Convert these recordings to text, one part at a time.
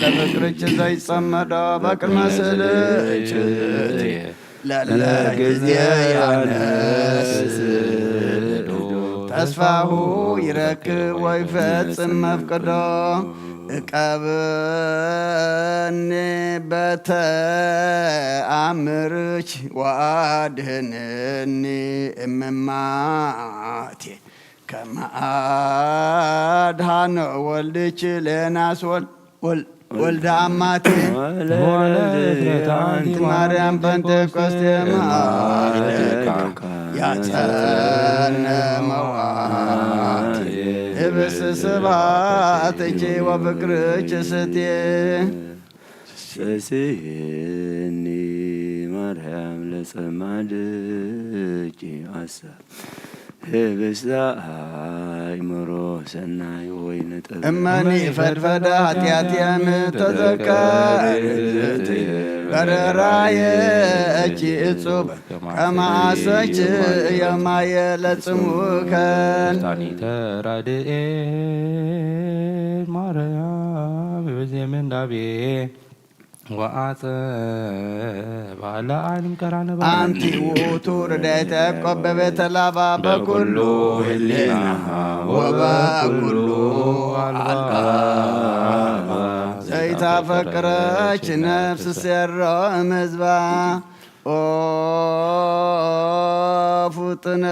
ለፍቅርች ዘይጸመዳ በቅድመ ስልች ለጊዜ ያነስዶ ተስፋሁ ይረክብ ወይፈጽም መፍቅዶ እቀብኒ በተአምርች ወአድህንኒ እምማቴ ከመአድሃነ ወልድች ለናስ ወልደ አማቴ ማርያም ጴንጤቆስቴ ያጸነ መዋቴ እብስ ስብሐትኪ ወፍቅርች ስቴ ስስኒ ማርያም ለጸማድቂ አሳብ ህብስተ አእምሮ ሰናይ ወይነ ጠብ እመኒ ፈድፈደ ኃጢአትየም ተዘከር በረራየ እቺ እጹብ ከማሰች የማየ ለጽሙከን ታኒተ ራድኤት ማርያም በዘመንዳቤ ወአጸ ባለ ዓለም ቀራነ አንቲ ውእቱ ርዳይተ ያዕቆብ በቤተ ላባ በኩሉ ህሊና ወበኩሉ አልባባ ዘይታፈቅረች ነፍስ ሰሮ እምዝባ ኦ ፉጥነ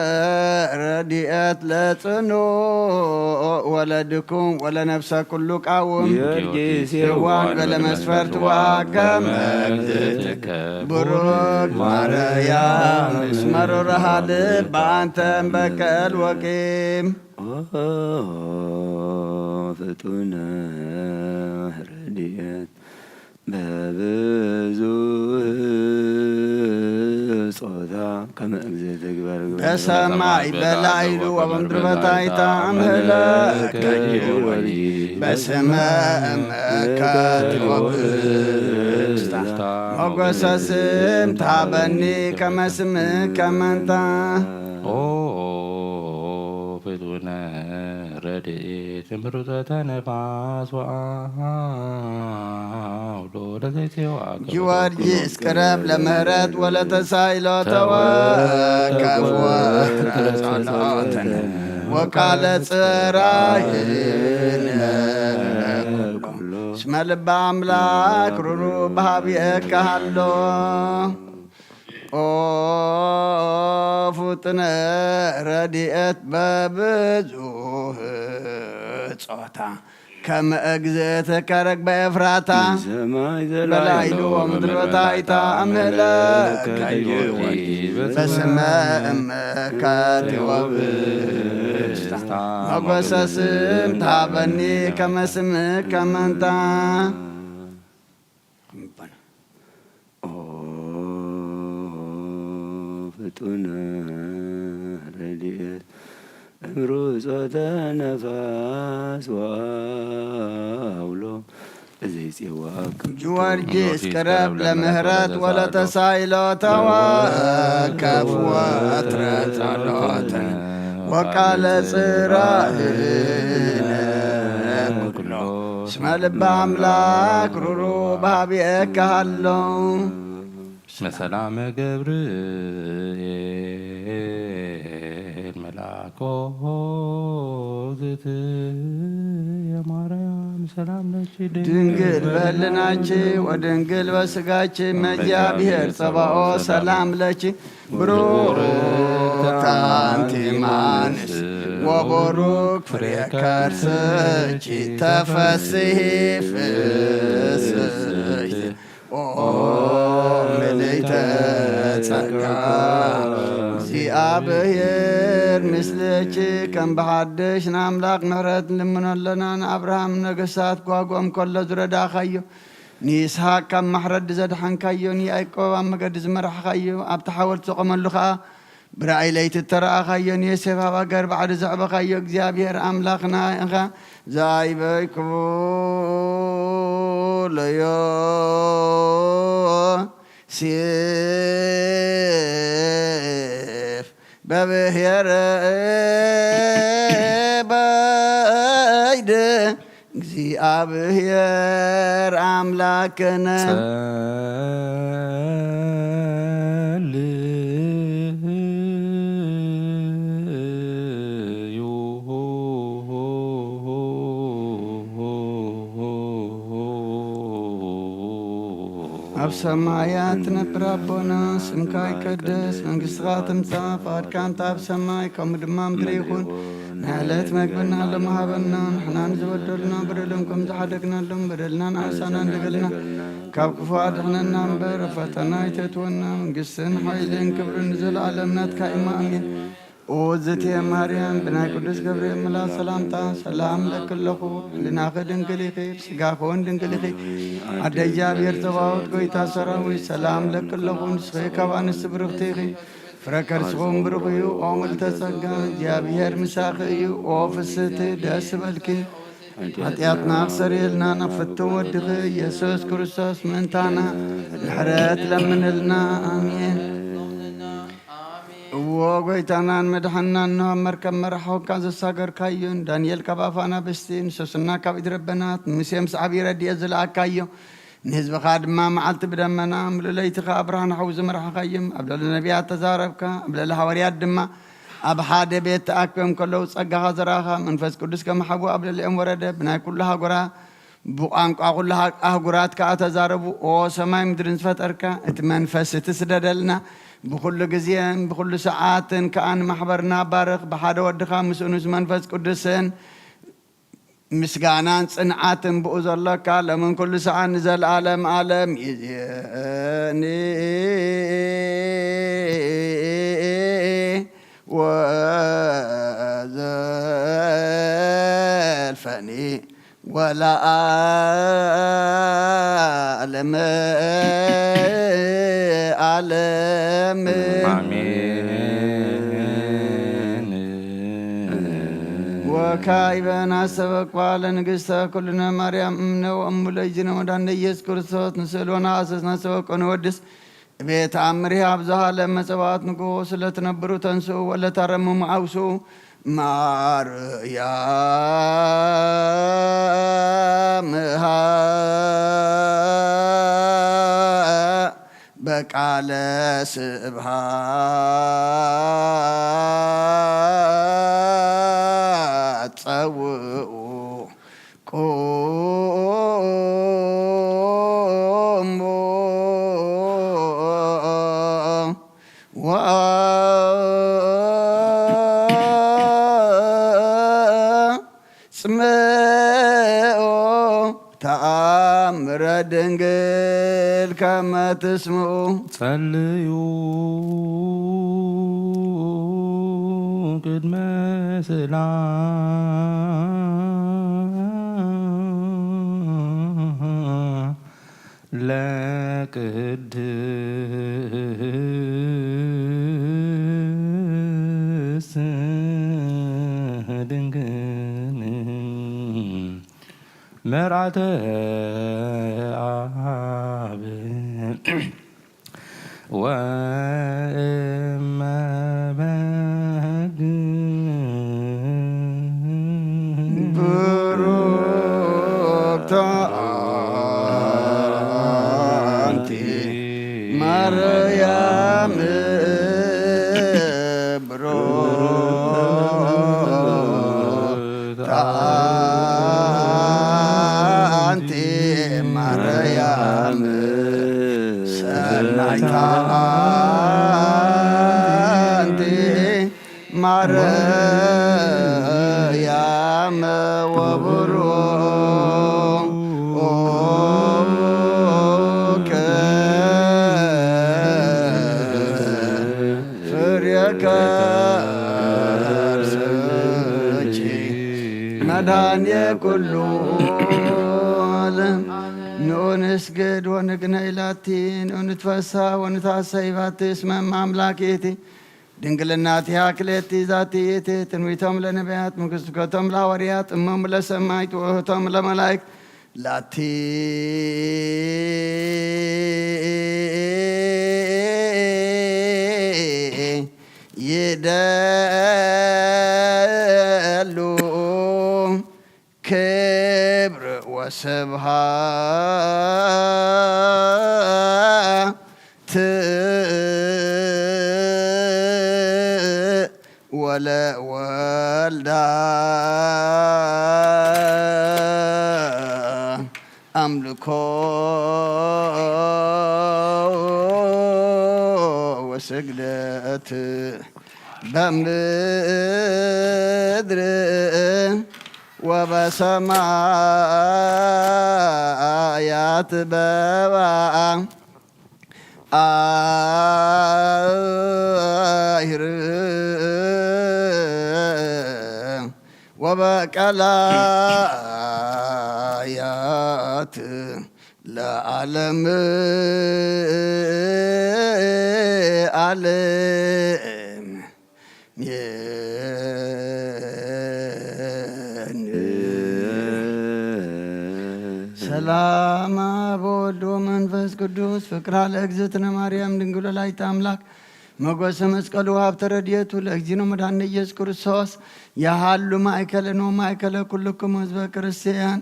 ረድኤት ለጽኑ ወለድኩም ወለነፍሰ ኩሉ ቃውም የዋን በለመስፈርት ዋከመ ብሩክ ማርያም እስመሩረሃ ልብ በአንተም በቀል ወቂም ፍጡነ ረድኤት በብዙ ጾታ ከመ እግዝእት ትግበር በሰማይ በላይሉ ወበምድር በታሕተ አምኅለከ በስመ እመከት ወብስታ ሞገሰ ስም ታበኒ ከመ ስምከ መንታ ፍጡነ ረድኤት እምርተተ ነፋስ ወአውሎ ለዘይሴዋከ ጊዮርጊስ ቅረብ ለምህረት ወለተሳይሎ ተወከፍ ወትረጸሎትን ወቃለ ጽራይነ እስመ ልበ አምላክ ሩሩ በኀቤከ ሃሎ ኦ ፉጥነ ረድኤት በብዙህ ጾታ ከመ እግዝእትከ ርግበ ኤፍራታ በላይሉ ወምድር በታሕተ አምኅለከ በስመ እመከት ወብስታ ሞገሰ ስም ታበኒ ከመ ስምከ መንታ ፍጡነ ረድኤት እምርጾተ ነፋስ ወአውሎ ለዘይጼዋከ ጊዮርጊስ ቅረብ ለምህረት ወለተሳይሎ ተወከፍ ወትረጸሎትን ወቃለ ጽራይነ ኩሎ እስመ ልበ አምላክ ሩሩ በኀቤከ ሃሎ ሰላመ ገብርኤል መልአኮ ዝትየ ማርያም ሰላም ለኪ ድንግል በሕሊናኪ ወድንግል በሥጋኪ እግዚአብሔር ጸባኦት ሰላም ለኪ ብሩክት አንቲ እማንስ ወቡሩክ ፍሬ ከርሥኪ ተፈሥሒ ፍስሕት ምልዕተ ጸጋ እግዚአብሔር ምስለኪ ከም በሓድሽ ንኣምላኽ ምሕረት ንልምነለና ንኣብርሃም ነገሥታት ጓጎም ከሎ ዝረዳኻዮ ንይስሓቅ ካብ ማሕረዲ ዘድሓንካዮ ንያዕቆብ ኣብ መገዲ ዝመራሕኻዮ ኣብቲ ሓወልቲ ዝቖመሉ ከዓ ብራእይ ለይቲ ተረኣኻዮ ንዮሴፍ ኣብ ሃገር ባዕዲ ዘዕበኻዮ እግዚአብሔር ኣምላኽና ኢኻ ዛይበይኩለዮ ሲፍ በብሔረ በይድ እግዚአ እግዚአብሔር አምላክነ ኣብ ሰማያት ትነብር ኣቦና ስምካ ይቀደስ መንግሥትኻ ትምጻእ ፈቃድካ ኣብ ሰማይ ከምኡ ድማ ምድሪ ይኹን ንዕለት መግብና ሎም ሃበና ንሕና ንዝበደሉና በደሎም ከም ዝሓደግናሎም በደልናን ኣሳና እንደገልና ካብ ክፉ ኣድሕነና እምበር ፈተና ይተትወና መንግሥትን ሓይልን ክብርን ዘለዓለም ናትካ ኢማ ኣሜን። ኦዝትየ ማርያም ብናይ ቅዱስ ገብርኤል መልአክ ሰላምታ ሰላም ለክለኹ ህሊናኸ ድንግል ኢኺ ስጋኸ ድንግል ኢኺ ኣደ እግዚአብሔር ፀባኦት ጎይታ ሰራዊት ሰላም ለክለኹ ንስኺ ካብ ኣንስቲ ብርኽቲ ኢኺ ፍረ ከርስኹም ብሩኽ እዩ ኦ ምልዕተ ጸጋ እግዚአብሔር ምሳኺ እዩ ኦ ፍስሕቲ ደስ በልኪ ኃጢአትና ክሰሪየልና ናፍቱ ወድኺ ኢየሱስ ክርስቶስ ምእንታና ምሕረት ለምንልና አሜን። እዎ ጎይታናን መድሓናን ንሆ መርከብ መራሕውካ ዘሳገርካዮን ዳንኤል ካብ ኣፋና በስቲ ንሶስና ካብ ኢድ ረበናት ሙሴ ምስ ዓብዪ ረድኤት ዝለኣካዮ ንህዝብኻ ድማ መዓልቲ ብደመና ምሉለይትኻ ብርሃን ሓዊ ዝመራሕኻዮም ኣብ ልዕሊ ነቢያት ተዛረብካ ኣብ ልዕሊ ሓዋርያት ድማ ኣብ ሓደ ቤት ተኣኪቦም ከለዉ ጸጋኻ ዘራኻ መንፈስ ቅዱስ ከመሓቡ ኣብ ልዕሊኦም ወረደ ብናይ ኩሉ ሃገራ ብቋንቋ ኩሉ ኣህጉራት ከዓ ተዛረቡ። ኦ ሰማይ ምድርን ዝፈጠርካ እቲ መንፈስ እቲ ስደደልና ብኩሉ ግዜን ብኩሉ ሰዓትን ከዓ ንማሕበርና ባርኽ ብሓደ ወድኻ ምስኡ ንስ መንፈስ ቅዱስን ምስጋናን ጽንዓትን ብኡ ዘሎካ ለምን ኩሉ ሰዓት ንዘለዓለም ዓለም ይእዜኒ ወዘልፈኒ ወለዓለመ ዓለም አሜን። ወካዕበና አስተበቅባ ለንግሥተ ኩልነ ማርያም እምነ ወእሙ ለእግዚእነ ወመድኃኒነ ኢየሱስ ክርስቶስ ንስእሎና አሰስና ሰበቆ ንወድስ ቤት አምሪሃ ኣብዝሃ ለመጸባዖት ንግሆ ስለትነብሩ ተንስኡ ወለታረምሙ አውስኡ ማርያም በቃለ ስብሐት ጸውኡ ቁሙ ወጽምዑ ተአምረ ድንግል ከመ ትስምዑ ጸልዩ ቅድመ ስእላ ለቅድስት ድንግል መርዓተ አብ ወእመ በግ ብሩክተ አንቲ ማርያም ብሩክተ አንቲ ማርያም ሰናይታ አንቲ ማርያም ወቡሩክ ፍሬ ከርሥኪ መድኃኔ ኩሉ ዓለም ንስግድ ወንግነይ ላቲ ንትፈስሕ ወንታሰይ ባቲ እስመ አምላኬቲ ድንግልናቲሃ ክልኤቲ ዛቲቲ ትንቢቶም ለነቢያት መንግሥቶቶም ለሐዋርያት እሞሙ ለሰማዕት ውእቶሙ ለመላእክት ላቲ ይደሉ ክብር ወስብሃት ወለወልዳ አምልኮ ወስግደት በምድር ወበሰማያት በባአ አይር ወበቀላያት ለዓለም ዓለም ሰላም በወልድ ወመንፈስ ቅዱስ ፍቅራ ለእግዝእትነ ማርያም ድንግል ወላዲተ አምላክ መጎሰ መስቀሉ ሀብተ ረድኤቱ ለእግዚእነ መድኃኒነ ኢየሱስ ክርስቶስ ያሃሉ ማእከለ ማእከለ ኩልክሙ ህዝበ ክርስቲያን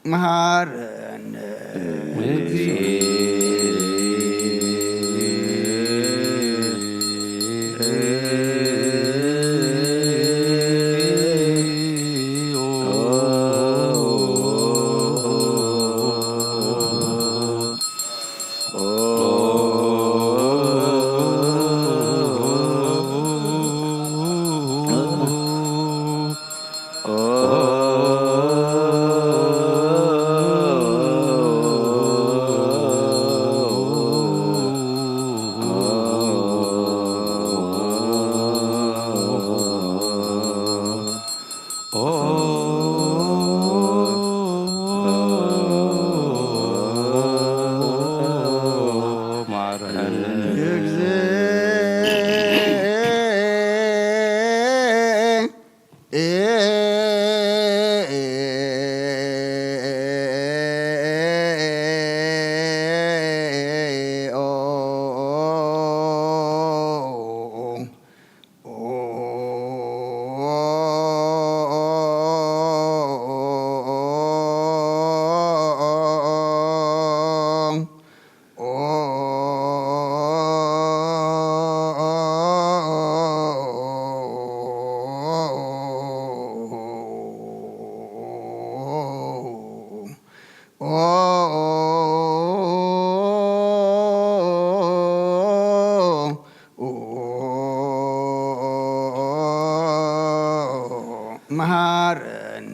መሐረነ መሐረነ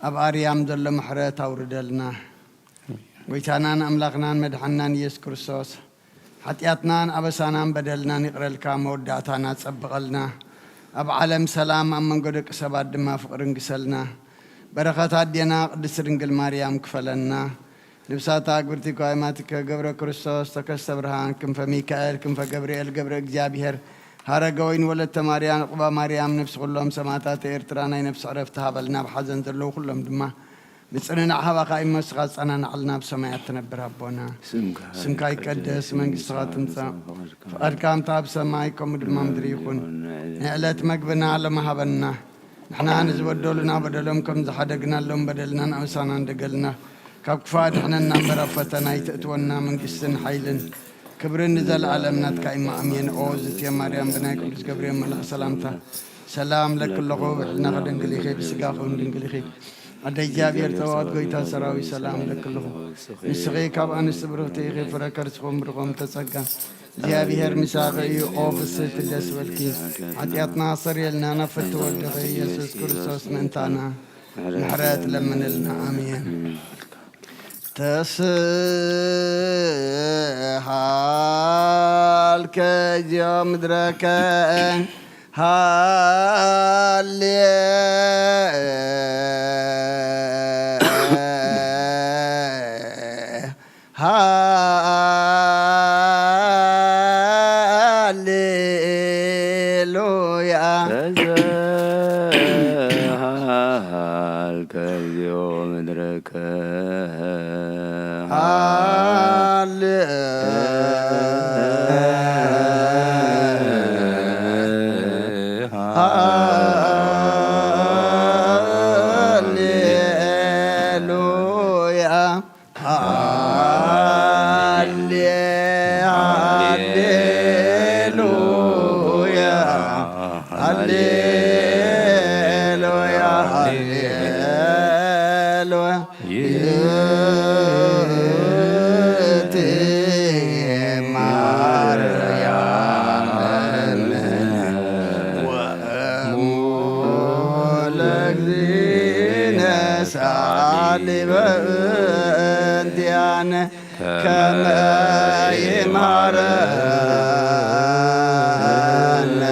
أباريام ذل محرات أوردلنا ويتانان أملاقنا مدحنان يسوع كريستوس حتياتنا أبسانا بدلنا نقرأ الكام وداتنا تسبقلنا أب عالم سلام أمن قدك سباد ما فقرن قسلنا بركات عدينا قدس رنجل مريم كفلنا لبسات أكبرتي قائماتك قبر كريستوس تكسبرهان كم فميكائيل كم فجبريل قبر إجابير هرجوين ولد مريم قبا مريم نفس كلهم سماتات إرترانا نفس عرفتها بلنا بحزن ذلوا كلهم دما بتصنع حوا قائم مسقط أنا نعلنا بسماء تنبر ربنا سمكاي قدس من قصات انسا أركام تاب سمايكم دما مدريخون نعلت مقبنا على مهبنا نحنا نزودولنا بدلهم كم زحدقنا لهم بدلنا نأوسانا ندقلنا كفاد احنا نمر فتنا يتأتونا من قسن حيلن كبرن نزل عالمنا تكايما أمين أوزت يا مريم بنايك قدس جبريل ملأ سلامته سلام لك اللغو احنا غدن قليخي بسقاقون دن قليخي عدي جابير تواد قويتا سراوي سلام لك اللغو نسغي كاب أنس برغتيخي فركرسكم برغم تسقا جابير مساقي أوفس تدس والكي عديات ناصر يلنا نفت ودغي يسوس كرسوس ننتانا محرات لمن لنا آمين تسهل كجام دركان ሃሌሉያ ተዘሃልከ እግዚኦ ምድረከ በእንቲአነ ከመ ይምሃረነ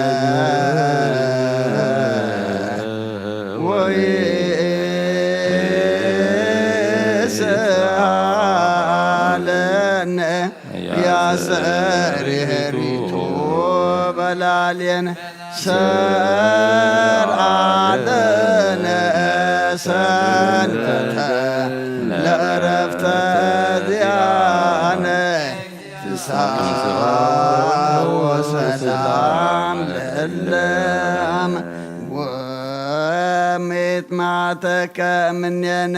ወይስአለነ ያሰሪቱ በላልየነ ሰርዓለነ ሰንበተ ለዕረፍተ ዚአነ ፍስሐ ወሰላም ለእለ አመ ወሚጥማተከ እምኔነ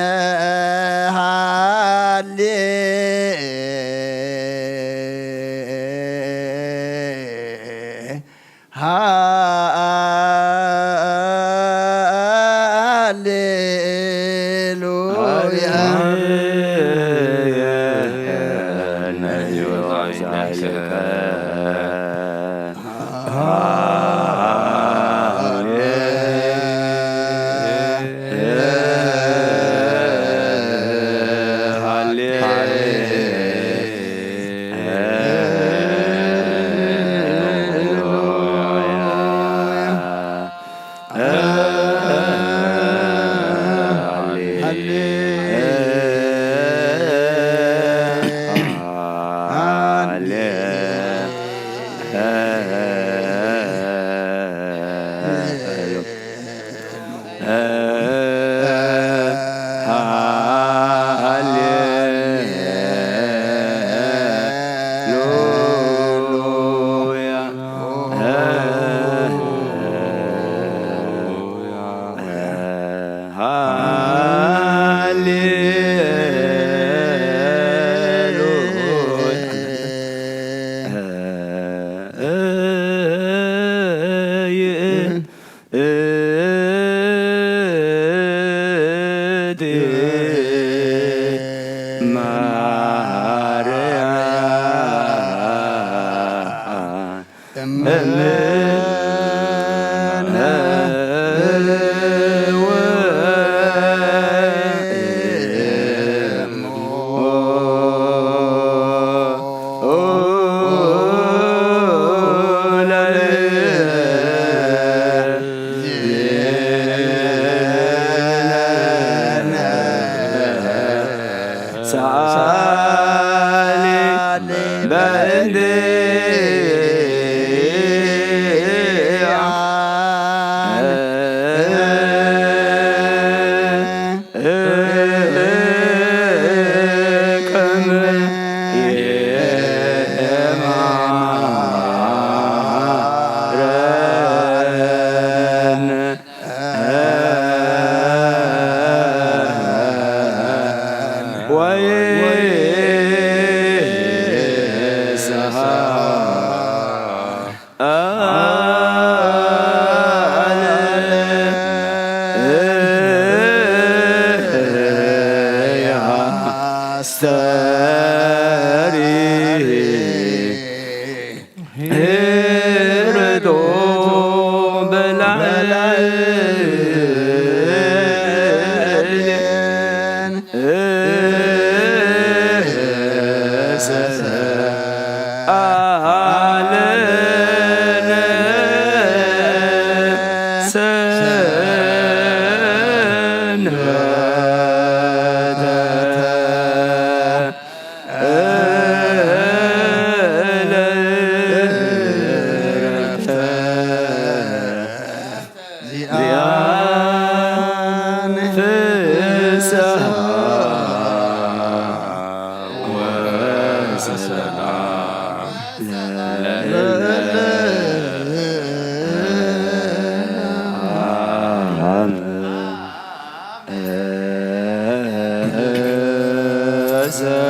على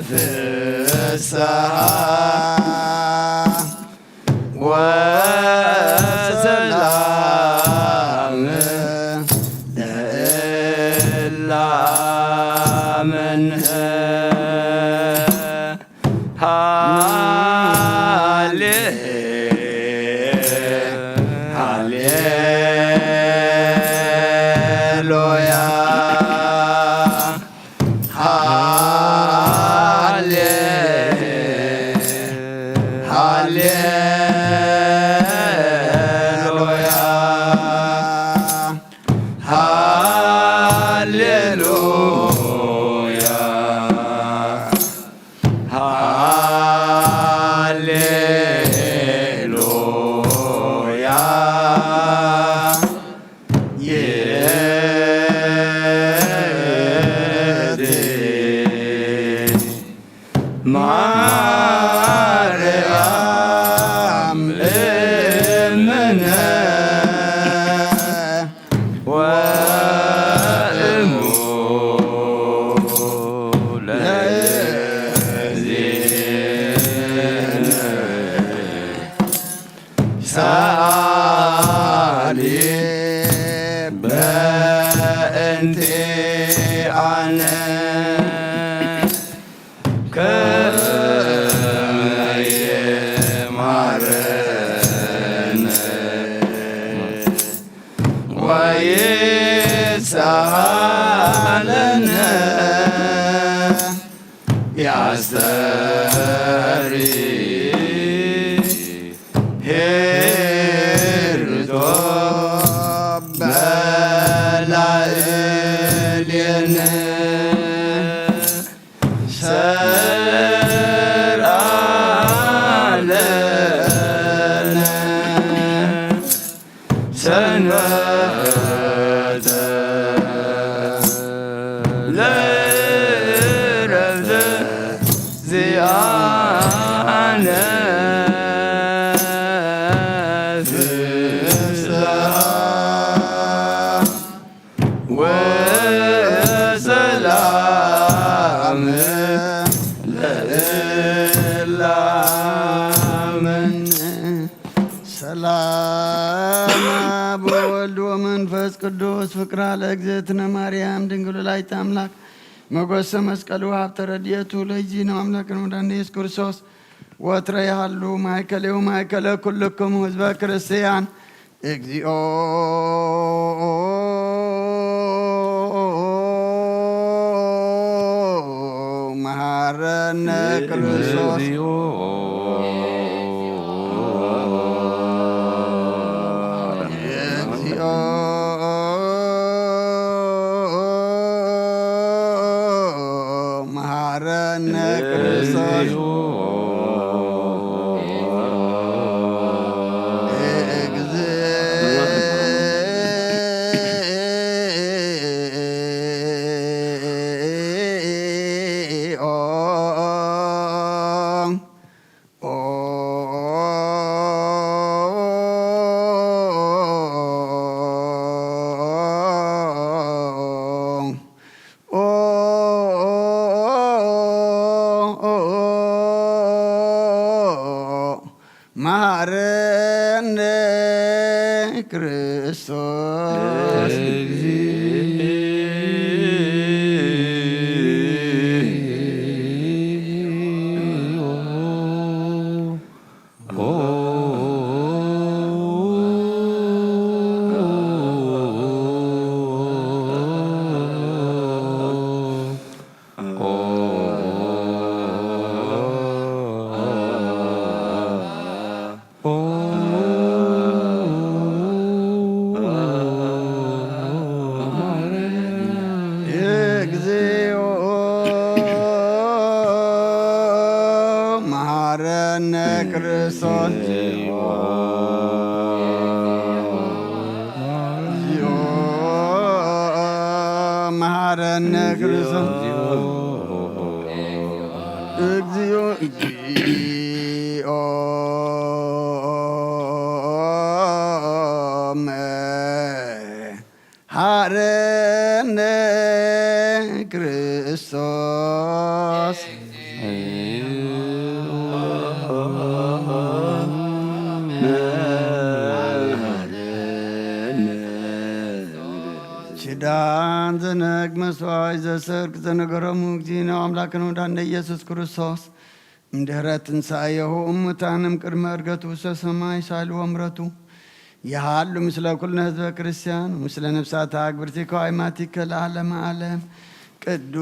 ፍስሐ ሃሌሉያ ሃሌሉያ ሃሌሉያ ማርያም እምነ ወእሙ ለእግዚእነ ሰአሊ በእንቲአነ ወይሳለነ ያስተሪ ሄርቶ በላዕሌነ ሰርአለነ ሰንበተ ለዕረፍተ ዚአነ ፍስሐ ወሰላም ለእላመነ ሰላም በወልድ ወመንፈስ ቅዱስ ፍቅራ ለእግዝእትነ ማርያም ድንግል ወላዲተ አምላክ መጎሰ መስቀሉ ሀብተ ረድኤቱ ለእግዚእነ አምላክነ ወመድኃኒነ ኢየሱስ ክርስቶስ ወትረ ያሃሉ ማእከሌው ማእከለ ኩልክሙ ህዝበ ክርስቲያን እግዚኦ መሐረነ ክርስቶስ መሐረነ ክርስቶስ መሐረነ ክርስቶስ እግዚኦ መሐረነ ክርስቶስ እግዚኦ መሐረነ ክርስቶስ እግዚኦ እግዚኦ መሐረነ ክርስቶስ ኪዳን ዘነግ መስዋዕት ዘሰርክ ዘነገረሙ እግዚእነ አምላክነ ወመድኃኒነ ኢየሱስ ክርስቶስ እምድኅረ ትንሣኤሁ እሙታንም ቅድመ ዕርገቱ ውስተ ሰማይ ሳልዎ ምሕረቱ ይሃሉ ምስለ ኩልነ ህዝበ ክርስቲያን ምስለ ነፍሳተ አግብርቲከ ወአእማቲከ ለዓለመ ዓለም ቅዱስ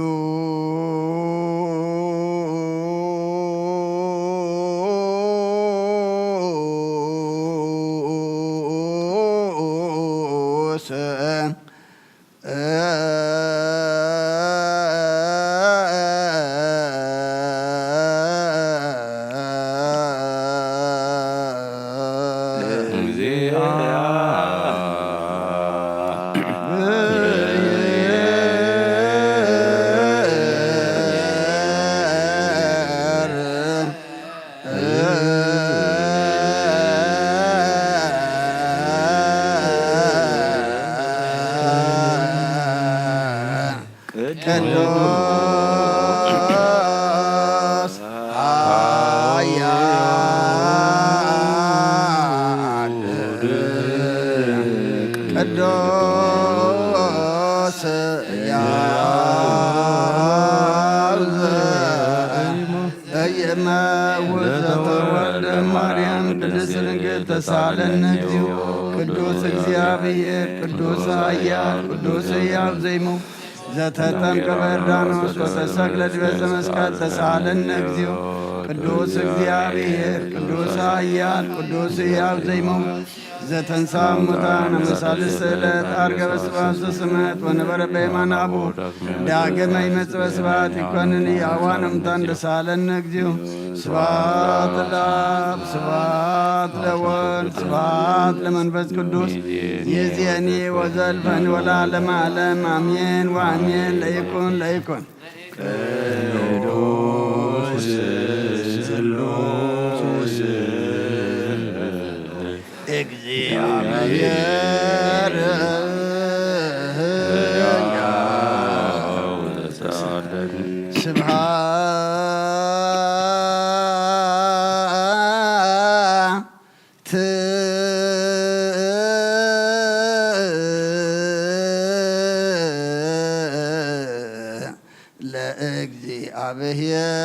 ተሳለነ እግዚኦ ቅዱስ እግዚአብሔር ቅዱስ ኃያል ቅዱስ ሕያው ዘይሞ ዘተጠምቀ በዮርዳኖስ ወተሰቅለ ዲበ ዕፀ መስቀል ተሳለነ እግዚኦ ቅዱስ እግዚአብሔር ቅዱስ ኃያል ቅዱስ ሕያው ዘይሞ ዘተንሥአ እሙታን በሳልስት ዕለት ዐርገ በስብሐት ዘስምዐት ወነበረ በየማነ አቡሁ ዳግመ ይመጽእ በስብሐት ይኰንን ሕያዋነ እሙታን ተሳለነ እግዚኦ ስብሐት ለአብ ስብሐት ለወልድ ስብሐት ለመንፈስ ቅዱስ ይእዜኒ ወዘልፈኒ ወለዓለመ ዓለም አሜን ወአሜን። ለይኩን ለይኩን ቅዱስ ስሉስ እግዚአብሔር ስብሐት ለእግዚአብሔር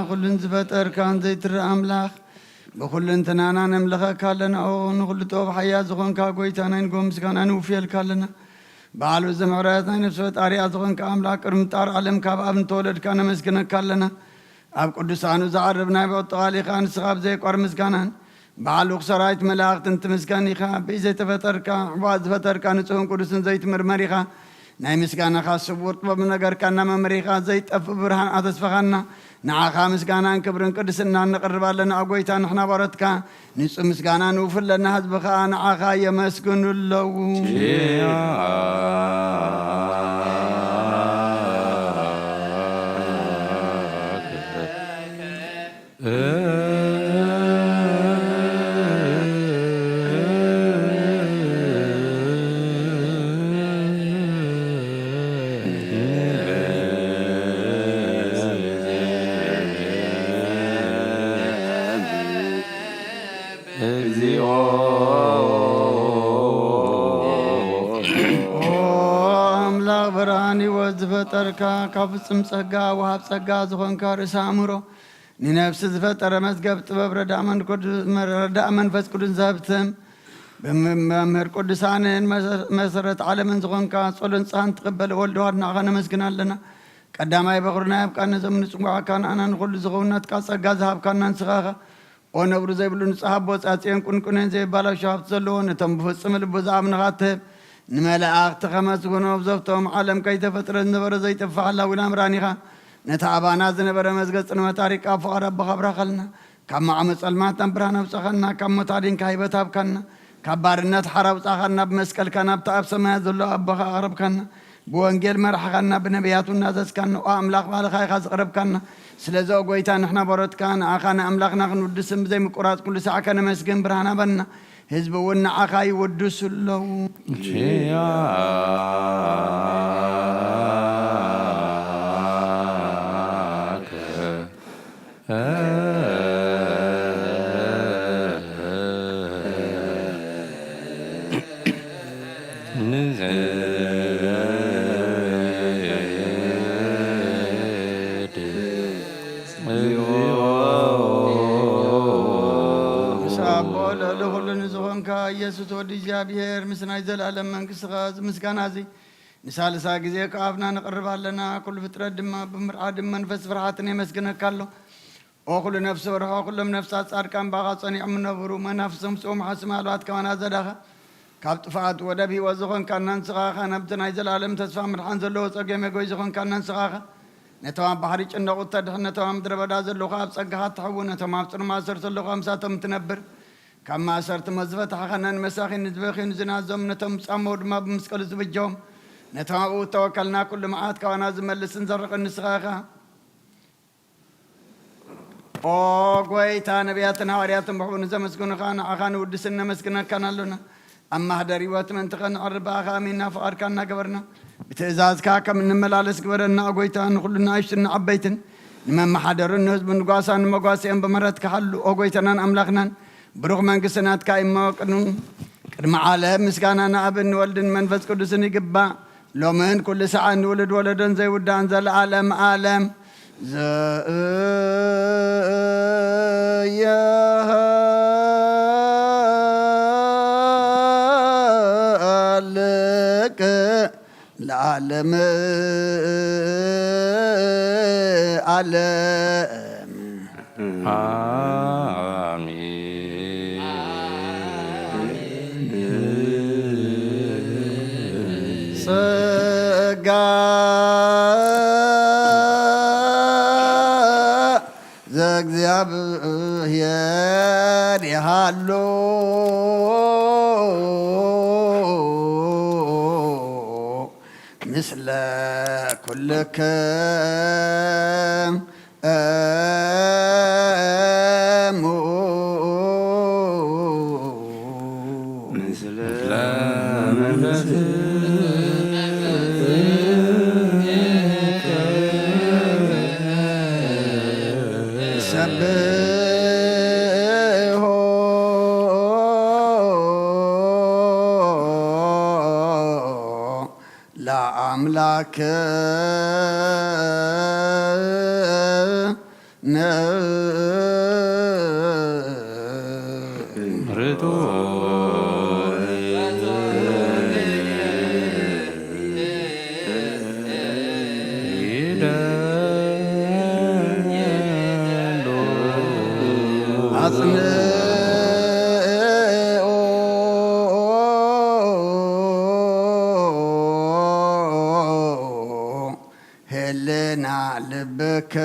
ኩልን ዝፈጠርካ ዘይትርኢ ኣምላኽ ብኩልን ትናና ነምልኸካ ኣለና ንኩሉ ጥበብ ሓያል ዝኾንካ ጎይታ ናይ ንጎ ምስጋና ንውፍየልካ ኣለና በዓሉ ዘምሕረት ናይ ነፍሲ ፈጣሪያ ዝኾንካ ኣምላኽ ቅድሚ ምፍጣር ዓለም ካብ ኣብ እንተወለድካ ነመስግነካ ኣለና ኣብ ቅዱሳኑ ዝዓርብ ናይ በቕጥቓል ኢኻ ንስኻ ብዘይቋር ምስጋናን በዓሉ ሰራዊት መላእኽቲ እንትምስጋን ኢኻ ብዘይተፈጠርካ ዕቡቕ ዝፈጠርካ ንጹህን ቅዱስን ዘይትምርመር ኢኻ ናይ ምስጋናኻ ስውር ጥበብ ነገርካ እናመምሪኻ ዘይጠፍእ ብርሃን ኣተስፋኻና ንዓኻ ምስጋናን ክብርን ቅድስና ነቕርብ ኣለና ጎይታ ንሕና ባሮትካ ንጹህ ምስጋና ንውፍለና ህዝብኻ ንዓኻ የመስግኑ ኣለዉ ዝፈጠርካ ካብ ፍጹም ጸጋ ወሃብ ጸጋ ዝኾንካ ርእሰ ኣእምሮ ንነፍሲ ዝፈጠረ መዝገብ ጥበብ ረዳእ መንፈስ ቅዱስ ዘህብትም በመምህር ቅዱሳንን መሰረት ዓለምን ዝኾንካ ጸሎን ጸሃን ትቕበል ወልድ ዋድናኻ ነመስግን ኣለና ቀዳማይ በኹርና ያብቃና ዘምኒ ጽዋዕካ ንኣና ንኹሉ ዝኸውነትካ ጸጋ ዝሃብካና ንስኻኻ ኦ ነብሩ ዘይብሉ ንጽሓቦ ጻጽየን ቁንቁንን ዘይባላው ሸሃብቲ ዘለዎ ነቶም ብፍጽም ልቡ ዝኣምንኻ ትህብ ንመላእኽቲ ከመስግኖ ብዘብቶም ዓለም ከይተፈጥረ ዝነበረ ዘይጠፍእ ሓላዊና ምራኒኻ ነታ ኣባና ዝነበረ መዝገጽ ንመታሪቃ ፍቕር ኣቦኻ ብራኸልና ካብ ማዕሞ ጸልማት ብርሃን ኣውፅኸና ካብ ሞት ኣድንካ ሂወት ሃብካና ካብ ባርነት ሓር ኣውፃኻና ብመስቀልካ ናብቲ ኣብ ሰማያት ዘሎ ኣቦኻ ኣቕረብካና ብወንጌል መርሕኻና ብነቢያቱ እናዘዝካና ኦ ኣምላኽ ባልኻ ኢኻ ዝቕረብካና ስለዚ ጎይታ ንሕና በሮትካ ንኣኻ ንኣምላኽና ክንውድስን ብዘይምቁራፅ ኩሉ ሰዓከ ነመስግን ብርሃን ኣበና ህዝብ እውን ንዓኻ ይወድሱ ኣለዉ ኢየሱስ ወዲ እግዚአብሔር ምስናይ ዘላለም መንግሥትኻ ምስጋና እዚ نسالسا غزي كافنا نقرب لنا كل فتره دم بمرعاد منفس فرحاتنا يمسكنك الله وكل نفس وروح كل نفسات صادقان باغا صنيع من نبرو منافسهم صوم حسم الوات كمان زداخه ካብ ጥፋት ወደብ ህይወት ዝኾንካ እናንስኻኻ ናብቲ ናይ ዘላለም ተስፋ ምድሓን ዘለዎ ፀገም መጎይ ዝኾንካ እናንስኻኻ ነቶም ኣብ ባሕሪ ጭነቑ ተድሕን ነቶም ኣብ ምድረ በዳ ዘለኹ ኣብ ፀጋኻ ትሕውን ነቶም ኣብ ፅኑ ማእሰር ዘለኹ ኣምሳቶም ትነብር ካብ ማእሰርቲ መዝፈታሕኻ ነንመሳኺን ንዝበኺን ዝናዞም ነቶም ፃመው ድማ ብመስቀሉ ዝብጀዎም ነቶም ኣብኡ ተወከልና ኩሉ መዓት ካባና ዝመልስን ዘርቕን ንስኻኻ ኦ ጎይታ ነቢያትን ሃዋርያትን ብሕቡእ ንዘመስግኑኻ ንዓኻ ንውድስን ነመስግነካን ኣሎና أما هدري واتمن تخن عربا خامينا فأركاننا قبرنا بتعزاز كاكا من الملالس قبرنا أقويتان كلنا عشتنا عبيتن لمن محادر الناس من قاسان مقاسين بمرات كحلو أقويتنا أملاقنا بروغ من قسنات كايما وقنون كرم عالم مسكاننا أبن ولدن منفس قدسني قبا لو من كل ساعة نولد ولدن زي ودان زي العالم عالم العالم عالم آمين صقا زق زياب يا هالو مثل كل كم مثل أملاك هلنا لبك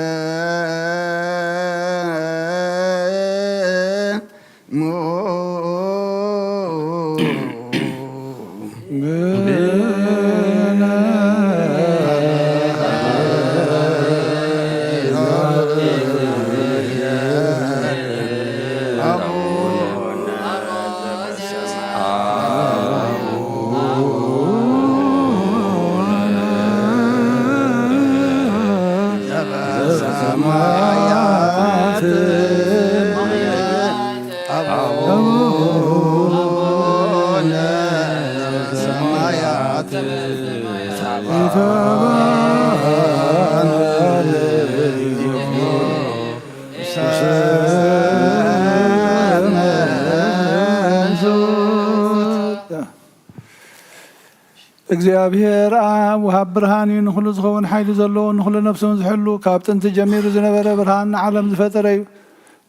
እግዚአብሔር አብ ወሃብ ብርሃን ንኹሉ ዝኸውን ሓይሊ ዘለዎ ንኹሉ ነፍሱን ዝሕሉ ካብ ጥንቲ ጀሚሩ ዝነበረ ብርሃን ዓለም ዝፈጠረ እዩ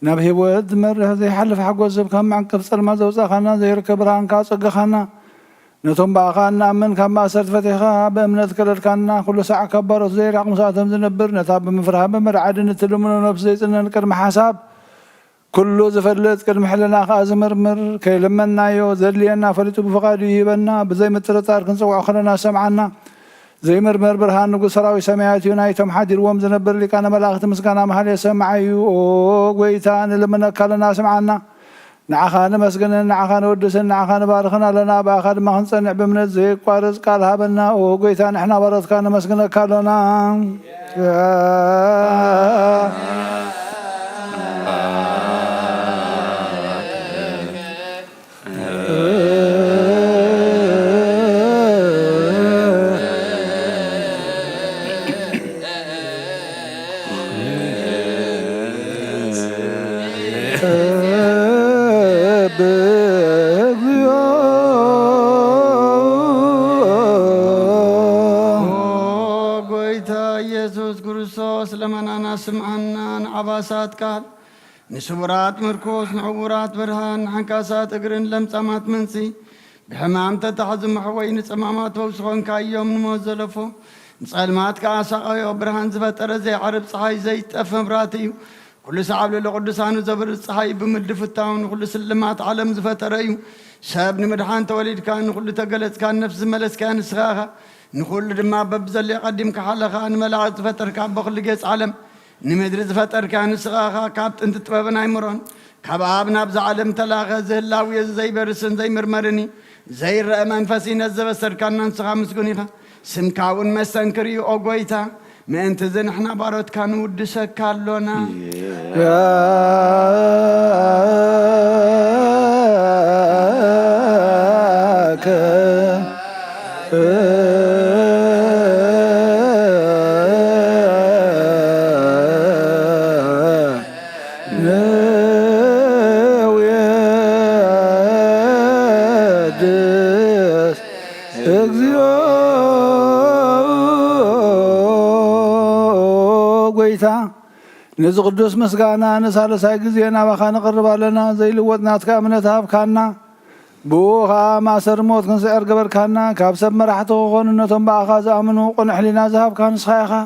ናብ ህይወት ዝመርህ ዘይሓልፍ ሓጎስ ዝህብ ከም ዕንቅፍ ፀልማ ዘውፃእኻና ዘይርከብ ብርሃንካ ፀጋኻና ነቶም በኣኻ ንኣምን ካብ ማእሰርቲ ፈቲሕኻ ብእምነት ከለልካና ኩሉ ሰዓት ካብ ባሮት ዘይራቕ ምስኣቶም ዝነብር ነታ ብምፍራህ ብምርዓድን እትልምኖ ነብሲ ዘይፅነን ቅድሚ ሓሳብ ኩሉ ዝፈልጥ ቅድሚ ሕልና ከዓ ዝምርምር ከይልመናዮ ዘድልየና ፈሊጡ ብፍቓዱ ይሂበና ብዘይ ምጥርጣር ክንፅውዖ ከለና ሰምዓና ዘይምርምር ብርሃን ንጉሥ ሰራዊት ሰማያት እዩ ናይቶም ሓዲርዎም ዝነብር ሊቃነ መላእኽቲ ምስጋና መሃልየ ሰምዓ እዩ ኦ ጎይታ ንልምነካ ኣለና ስምዓና ንዓኻ ንመስግንን ንዓኻ ንወድስን ንዓኻ ንባርኽን ኣለና ብኣኻ ድማ ክንፀንዕ ብእምነት ዘይቋርፅ ቃል ሃበና ኦ ጎይታ ንሕና ባሮትካ ንመስግነካ ኣለና لمنانا سمعنا عباسات قال نسبرات مركوس نعورات برهان حنكاسات اقرن لمصامات منسي بحمام تتحزم حوين صمامات وسخون كايوم نموزلفو نصلمات كاساقيو برهان زفتر زي عرب صحاي زي تفمراتيو كل سعب للقدسان زبر الصحاي بمدفتاون كل سلمات عالم زفتريو شاب نمدحان توليد كان كل تقلت كان نفس ملس كان سخاها نقول دما ببزل يقدم كحلقه نملعت زفتر كاب بخل قيس عالم نمدر زفتر كان سخاها كابت انت طببنا يمرون كبابنا بز عالم تلاغه زلاوي زي برسن زي مرمرني زي منفسي نزب السركان نسخا مسكونيها سمكاون مستنكري او غويتا ما انت زين احنا باروت كانوا ودسك كالونا نز قدوس مسقانا نسال ساي غزينا باخا نقرب لنا زي لوطنات كامنت هابكانا بوها ما سر موت كنسعر قبر كانا كابسب مرحته خوننتهم باخا زامنو قنح لنا ذهب كان صخاخا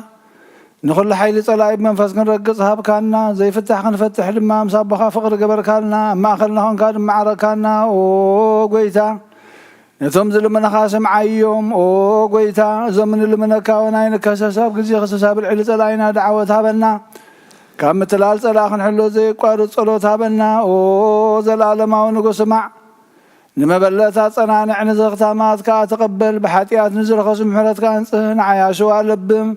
نخل حيل صلايب منفس كنرقص هابكانا زي فتح كنفتح لما مصبخا فقر قبر كانا ما خلنا هون كان معركانا او قويتا نتم زلمنا خاسم عيوم او قويتا زمن لمنكا وناين كسساب غزي خسساب العل صلاينا دعوه هابنا كم تلال صلاخن حلو زي قارو صلوت هابنا او زلالماو نغو سمع نمبلتا صنانع نزختامات كا تقبل بحاتيات نزرخص محرت كان صهن عياشو لبم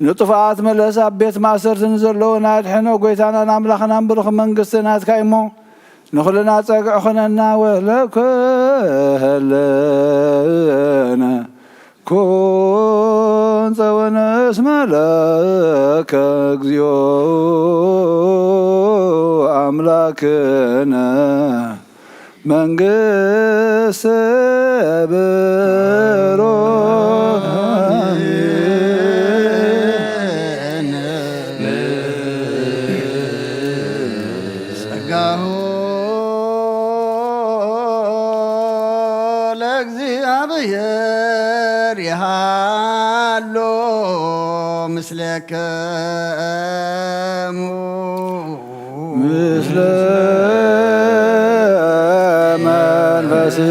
نطفات ملسا بيت ماسرت نزلو نادحنو قويتانا ناملخنا نبرخ منقستنات كايمو نخلنا صقع خننا ولكلنا كون صونس ملاك اغزيو املاكنا منقس بروحان سقاه لأግዚአብሔር يهالو مثلك مثل منفسك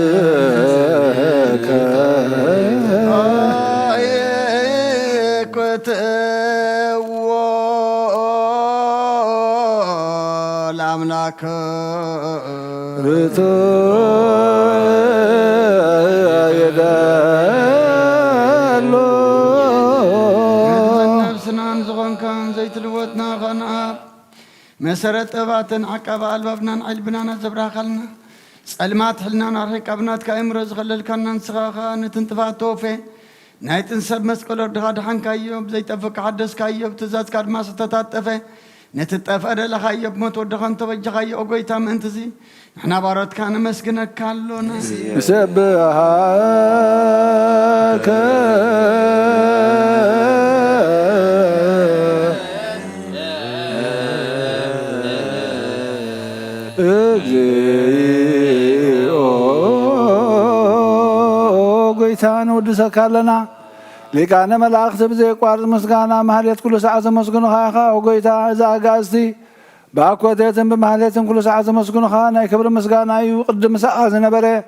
كتو الأملاك رتو تلوتنا غناب مسرت أباتن عقب البابنا علبنا نزبرا خلنا سلمات حلنا نارك أبنات كامرز خلل كنا نسخاخا نتنتفع توفي نايت نسب مسكول دغاد حن كايوب زي تفك حدث كايوب تزاد كاد ما ستتاتفه نتتفقد لخايوب موت ودغان توجه خايو اوغيتا منتزي احنا بارات كان مسكنك كالونا سبحاك قويتان ودسكالنا لكان ملاخت بزي قارض مسغانا محليت كل ساعة مسغنو خاخا وقويتا إذا أقازتي باكوتيتن بمحليتن كل ساعة مسغنو خانا يكبر مسغانا يقدم ساعة زنبري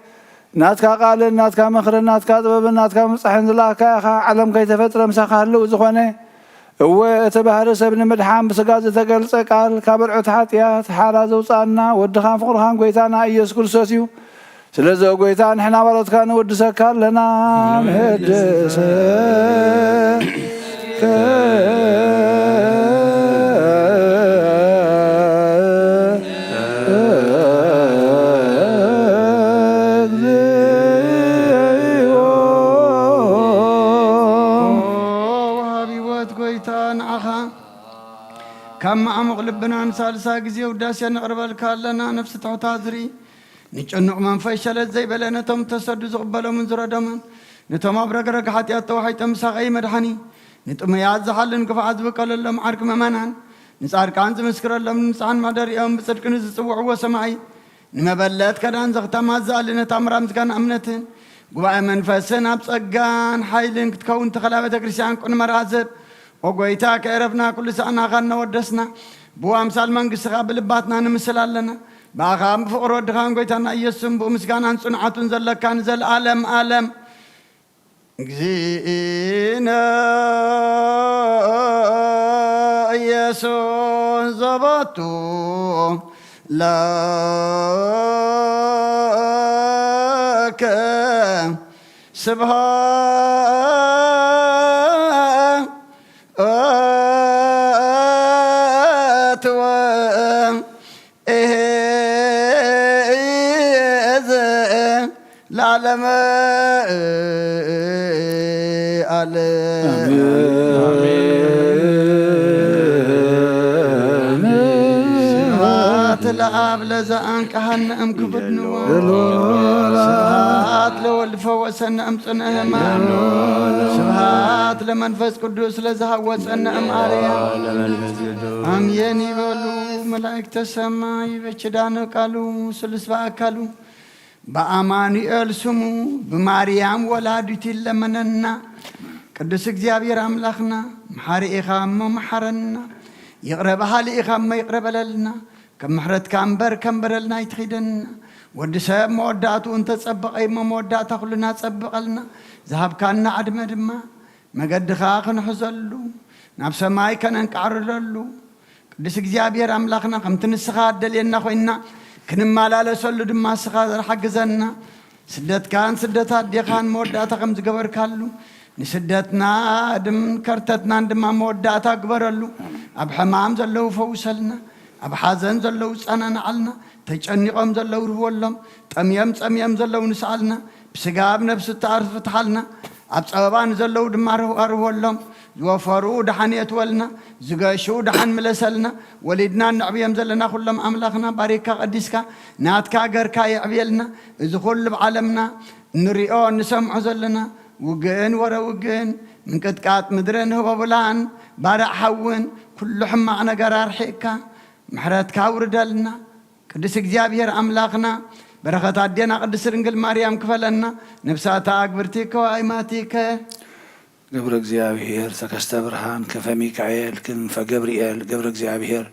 ناتكا قال ناتكا مخر ناتكا طبب ناتكا مصحن زلاكا خا علم كي تفتر مسخا هلو زخوني هو تبهر سبن مدحان بسقاز تقلص قال كابرعت حاتيات حارا زوصانا ودخان فقرخان قويتانا ايس كل سوسيو سلازو قويتان حنا برات كان ودسك لنا مهدس كم عمق لبنا نسالسا غزي وداسيا نقرب لك لنا نفس تعتذري نچنق من فشلت زي بلنتهم تسد زقبلوا من زردمن نتم ابرغرغ حتيات توحيت مساقي مدحني نتمياز زحلن كفعز بقللهم عرك ممنان نصار كان زمسكر لهم نصان ما در يوم بصدق نزصوع وسمعي نمبلات كدان زغتا مازالنا تامرام كان امنتن قبا منفسنا بصقان حيلن تكون تخلابه كريستيان كون مرازب وقويتا كعرفنا كل ساعه غنا ودسنا بو امثال منغس بلباتنا نمسلالنا باخام فقر ودخان قويتنا يسم بو مسكان صنعتن زلكان زل عالم عالم جزينا يسوع زبطو لك سبحات العالم العاب لزان كهن كبد نوار سبحات لو الفوسن امصنه ما سبحات لمنفس قدوس لزهوسن ام اريا ام يني بلو ملائكه السماء بچدان قالو سلس باكلو بأمانيل سمو بماريام ولادتي لمننا قدس እግዚአብሔር አምላክና محاري إخام محرنا يقرب حالي إخام يقرب لنا كمحرت كامبر كمبرلنا يتخيدنا ودساب موداتو انت تصبق اي موداتا كلنا تصبق لنا ذهب كان عدم دما مقد خاخن حزلو ناب سماي كان انقعرلو قدس እግዚአብሔር አምላክና ከምትንስኻ ደልየና ኮይና ክንማላለሰሉ ድማ ስኻ ዘርሐግዘና ስደት ካን ስደታት ዲኻን መወዳታ ከም ዝገበርካሉ ንስደትና ድም ከርተትና ድማ መወዳታ ግበረሉ ኣብ ሕማም ዘለው ፈውሰልና ኣብ ሓዘን ዘለው ጸናናዓልና ተጨኒቆም ዘለው ርወሎም ጠምየም ጸምየም ዘለው ንስዓልና ብስጋብ ነፍስ ተዓርፍ ተሓልና ኣብ ጸባን ዘለው ድማ ርወሎም ዝወፈሩ ደሓን የትወልና ዝገሹ ደሓን መለሰልና ወሊድና ንዕብየም ዘለና ኩሎም ኣምላኽና ባሪካ ቀዲስካ ናትካ ገርካ ይዕብየልና እዚ ኩሉ ብዓለምና ንሪኦ ንሰምዖ ዘለና ውግእን ወረ ውግእን ምንቅጥቃጥ ምድርን ህበብላን ባዳዕ ሓውን ኩሉ ሕማቕ ነገር ኣርሒቕካ ምሕረትካ ውርደልና ቅዱስ እግዚአብሔር ኣምላኽና በረኸት ኣዴና ቅድስት ድንግል ማርያም ክፈለና ነፍሳታ ኣግብርቲከ ወኣይማቲከ قبر እግዚአብሔር ተከስተ ብርሃን ከፈ ሚካኤል ክንፈ ገብርኤል قبر እግዚአብሔር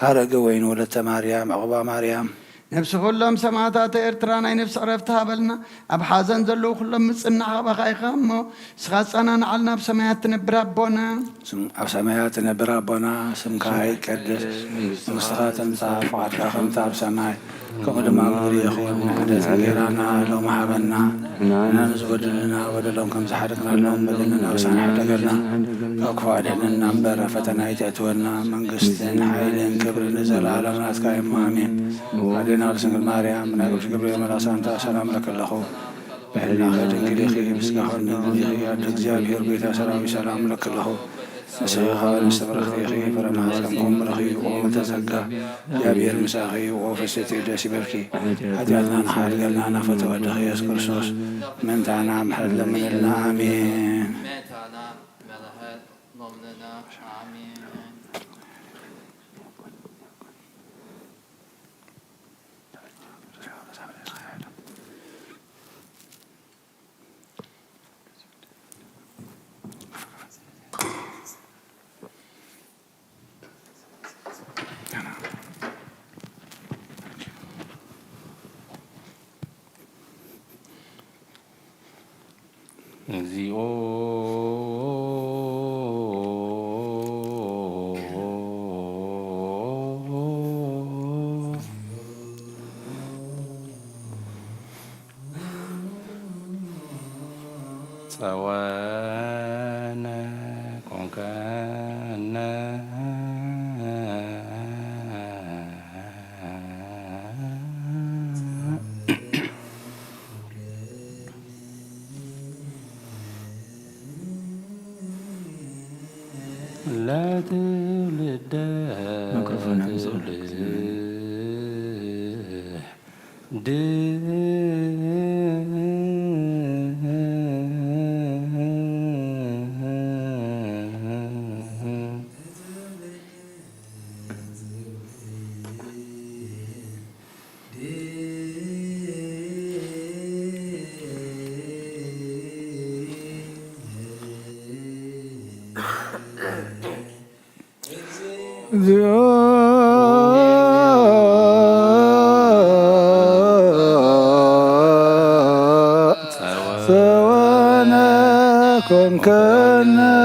ሃረገ ወይን ወለተ ማርያም ዕቁባ ማርያም نفس كلهم سماعات إرترانا نفس عرفتها بلنا أبحازن زلوا كلهم مصنع بخايخهم سخاصنا نعلنا بسمايات نبرابونا بسمايات نبرابونا سمكاي كدس مستخات نصاف وعدك خمتا بسماي كل ما أقولي أخوي محدث غيرنا لو محبنا نزود لنا ودلهم كم زحرقنا لهم بدلنا وسان حدقنا كوكفو علينا نمبر فتنا يتأتونا من قسطين حيلين كبر نزل على الناس كايم مامين علينا ورسنك الماريام من أقول شكبر يوم الأسانتا سلام لك الأخو بحلنا خيرين كليخي بسكاحون نقليخي عدك زيابي ربيتا سلام لك الأخو سيخا نستبرخ يخي فرماز كم برخي ومتزكى جابير مساخي وفستي داسي بركي حجالنا نحال قلنا نفتو ودخي يسكرسوس من تانا محل من الله آمين እግዚኦ ጸወነ ኮንከነ لا تولد سوانا كن كنا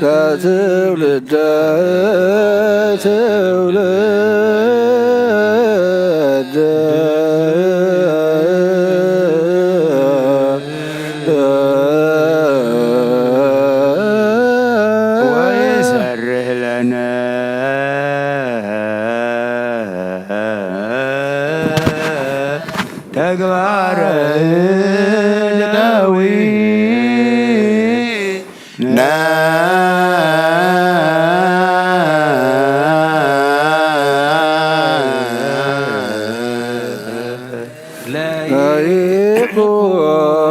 لا تولد ويسره لنا تقبار القوي لا يكون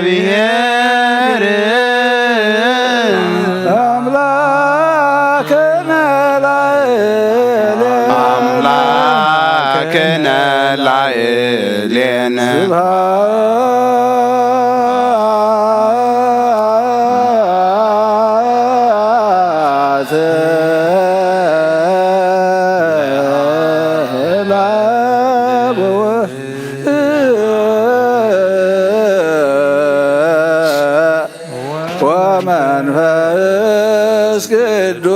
ለእግዚአብሔር አምላክነ ላዕሌነ ወመንፈስ ቅዱስ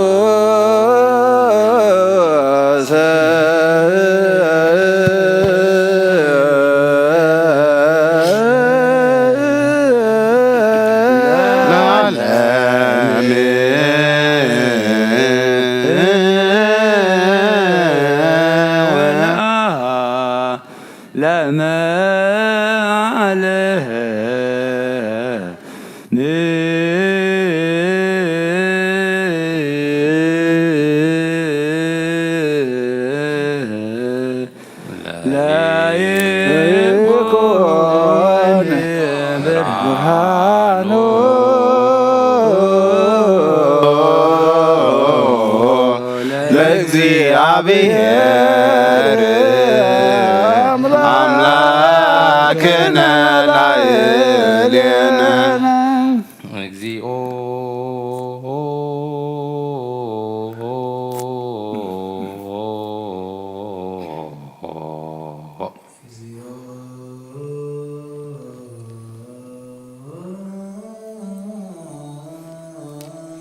لا يكون برهان ለእግዚአብሔር አምላክነ ላዕሌነ እግዚኦ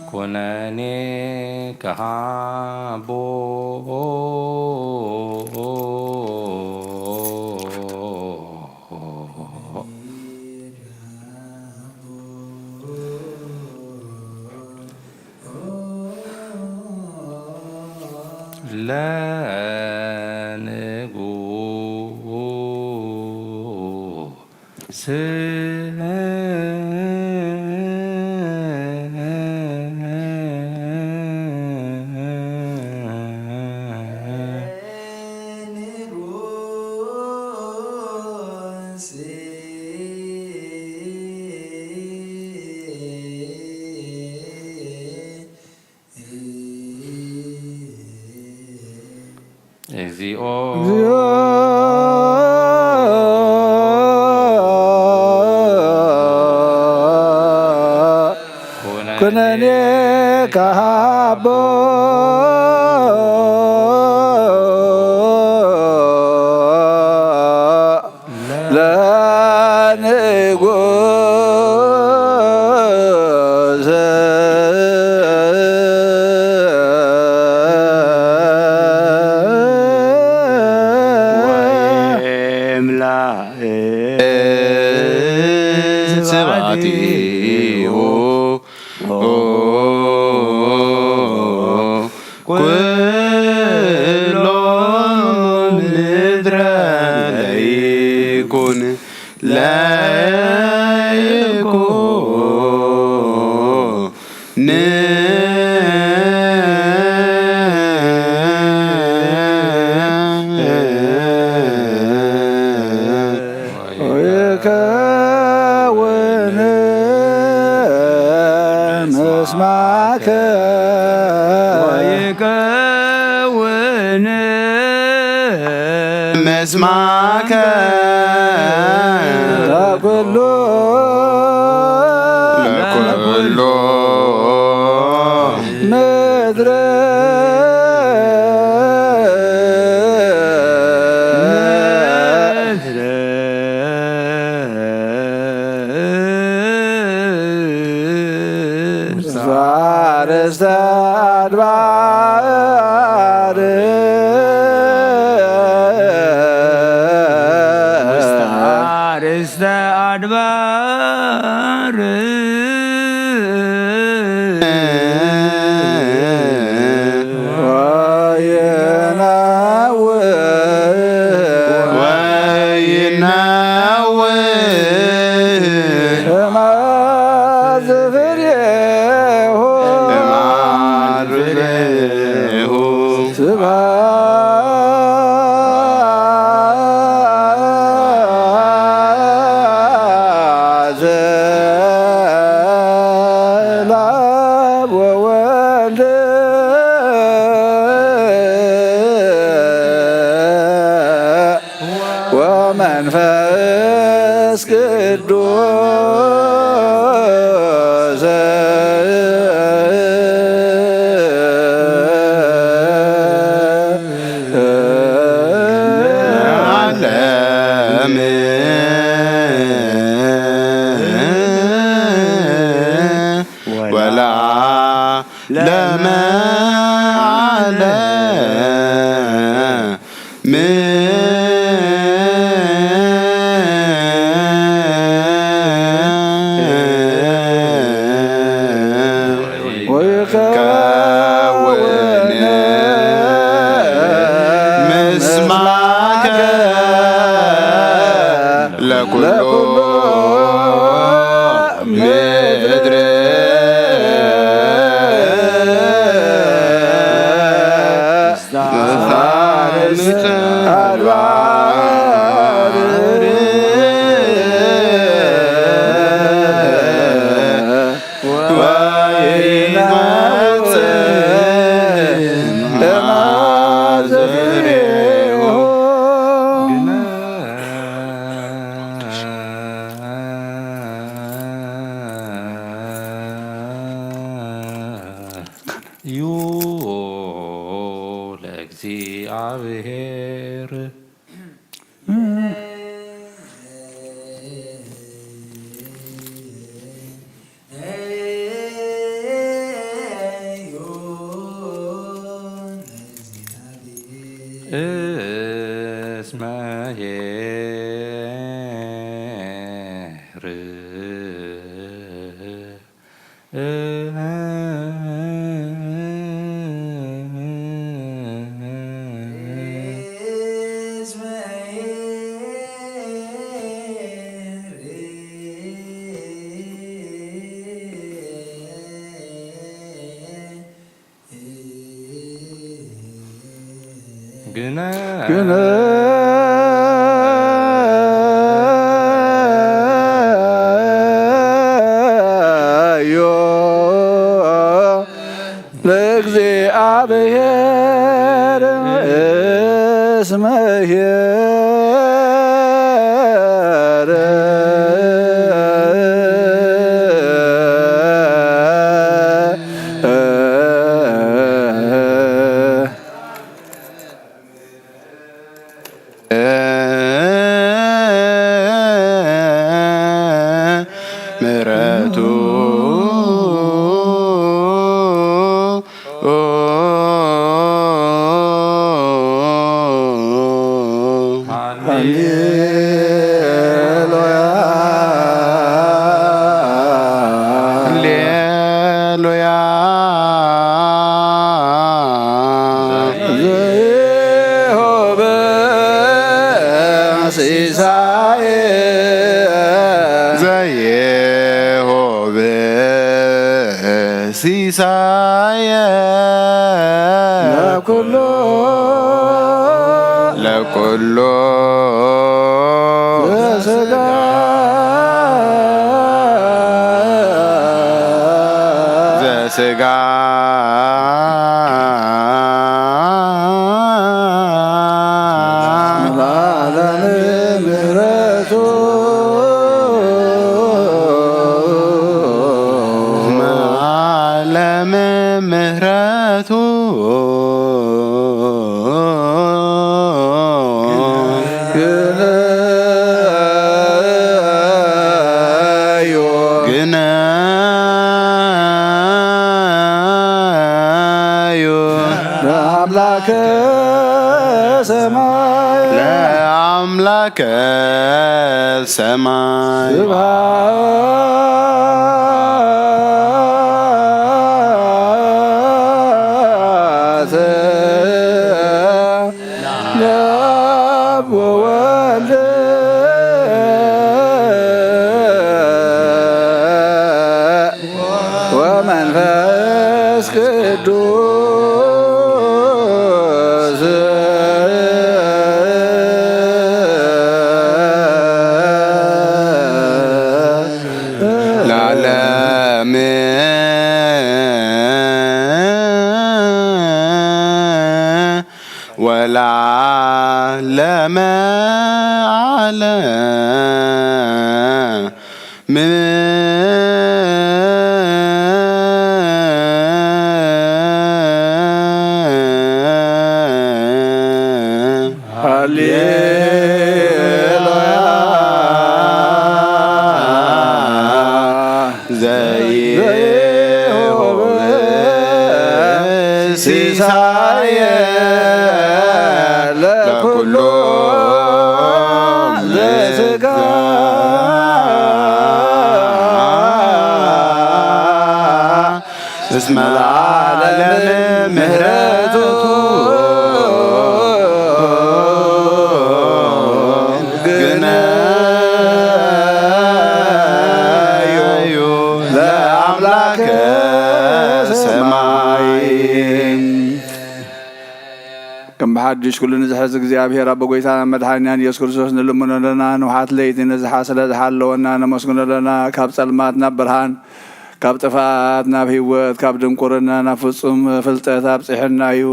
ኩነኔ ከሃቦ ለንጉሥ እግዚኦ ኩነኔ ከሃቦ ለንጉሥ ስብሐቲሁ ኩሎ ምድረ ለይኩን ለይኩን ምስማከ ወይከውን ምስማከ ለኩሉ ለኩሉ ምድር ፋርስተ አድባር ፋርስተ አድባር ወመንፈስ ቅዱስ ዓለም ወላ ለመዓለም ምስማከ ለኩሉ ምድር ፋርስተ አድባር ለእግዚአብሔር እስመ ግነ ለእግዚአብሔር እስመ ምሕረቱ ሃሌሉያ ዘኢሆበ ሲሳየ ዘየሆበ ሲሳየ ለኩሉ ለኩሉ ዘሥጋ ስጋ ለአምላከ ሰማይ ስብሐት ለአብ ወወልድ ወመንፈስ ቅዱስ ለዓለም ወለዓለመ ዓለም ሲሳየ ለኩሉ ለሥጋ እስመ ለዓለም ምሕረቱ ግነዩ ለአምላከ ሰማይ كم بحدش كل نزحز እግዚአብሔር አብ በጎይታ መድኃኒያን ኢየሱስ ክርስቶስ ንልምኖ ለና ንውሓት ለይቲ ንዝሓስለ ዝሓለወና ነመስግኖ ለና ካብ ጸልማት ናብ ብርሃን ካብ ጥፋት ናብ ህይወት ካብ ድንቁርና ናብ ፍጹም ፍልጠት ኣብፅሕና እዩ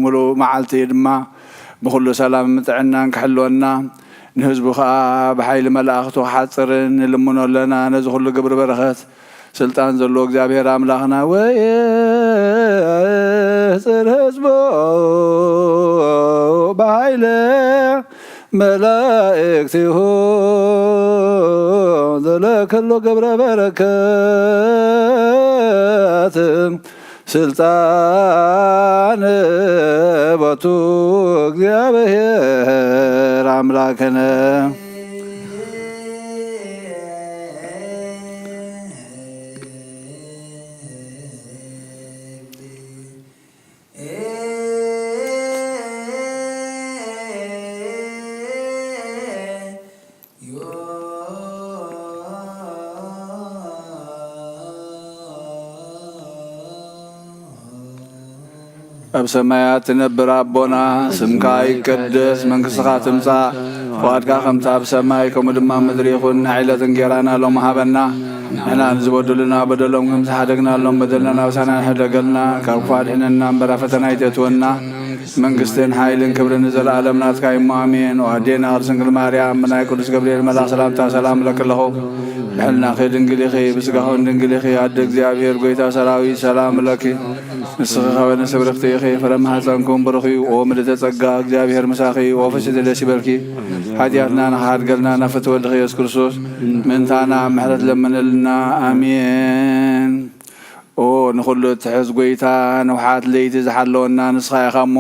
ሙሉእ መዓልቲ ድማ ብኩሉ ሰላም ምጥዕናን ክሕልወና ንህዝቡ ከዓ ብሓይሊ መላእኽቱ ክሓፅርን ንልምኖ ለና ነዚ ኩሉ ግብሪ በረኸት ስልጣን ዘሎ እግዚአብሔር አምላኽና ወይ ጽር ህዝቦ በኃይለ መላእክቲሁ ዘለክሎ ገብረ በረከት ስልጣን ቦቱ እግዚአብሔር አምላክነ በሰማያት ትነብር አቦና ስምካ ይቀደስ መንግሥትኻ ትምጻእ ፈቃድካ ከምታ በሰማይ ከምኡ ድማ ምድሪ ይኹን ዕለት እንጀራና ሎሚ ሃበና ንሕና ንዝበደሉና በደሎም ከም ዝሓደግናሎም በደልና ናብሳና ንሕደገልና ካብ ክፉ አድሕነና እምበር ፈተና ይእትወና መንግስትን ኃይልን ክብርን ዘለዓለም ናትካ እሞ አሜን። ወአዴና ቅድስት ማርያም ብናይ ቅዱስ ገብርኤል መልአክ ሰላምታ ሰላም ለክለኹ ብሕልናኺ ድንግል ኢኺ ብስጋኹን ድንግል ኢኺ አደ እግዚአብሔር ጎይታ ሰራዊት ሰላም ለኪ ንስኺ ኸበነ ስብርኽቲ ኢኺ ፍረ ማኅፀንኩም ብሩኽ እዩ ኦ ምልዕተ ጸጋ እግዚአብሔር ምሳኺ ኦ ፍስሕቲ ደስ ይበልኪ ኃጢአትና ንኻድገልና ናፍቲ ወልድኺ ኢየሱስ ክርስቶስ ምንታና ምሕረት ለምንልና አሜን። ኦ ንኹሉ እትሕዝ ጎይታ ንውሓት ለይቲ ዝሓለወና ንስኻ ኢኻ እሞ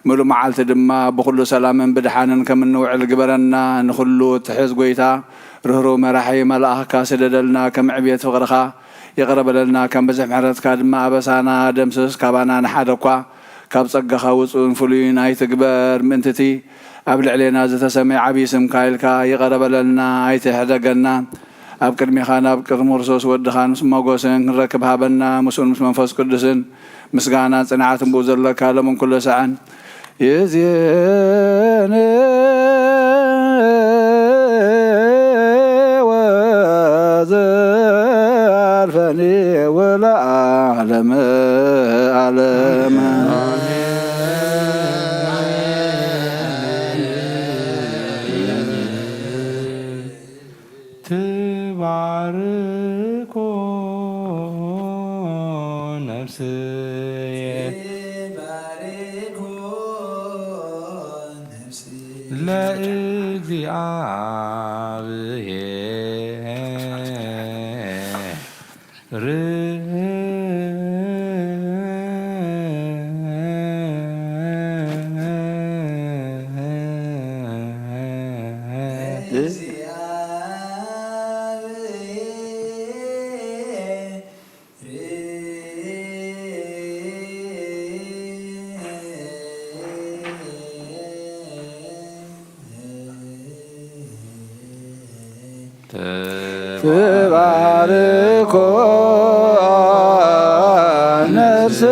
ምሉእ መዓልቲ ድማ ብኹሉ ሰላምን ብድሓንን ከም እንውዕል ግበረና። ንኹሉ እትሕዝ ጎይታ ርህሩህ መራሒ መልአኽካ ስደደልና ከም ዕብየት ፍቕርኻ ይቕረበለልና ከም ብዙሕ ምሕረትካ ድማ ኣበሳና ደምስስ ካባና ንሓደ እኳ ካብ ጸጋኻ ውፁን ፍሉይን ኣይትግበር ምእንትቲ ኣብ ልዕሌና ዝተሰመየ ዓብዪ ስምካ ኢልካ ይቐረበለልና ኣይትሕደገና ኣብ ቅድሚኻ ናብ ቅድሚ ክርስቶስ ወድኻ ምስ መጎስን ክንረክብ ሃበና ምስኡን ምስ መንፈስ ቅዱስን ምስጋናን ጽንዓትን ብኡ ዘለካ ሎምን ኩሉ ሰዓን ይእዜኒ ወዘልፈኒ ወለዓለመ ዓለመ ትባርኮ ነፍስየ ለእግዚአብሔር ትባርኮ ነፍስየ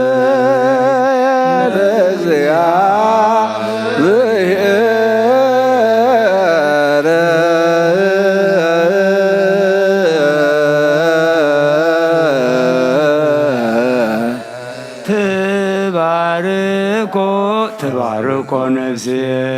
ለእግዚአብሔር ትባርኮ ነፍስየ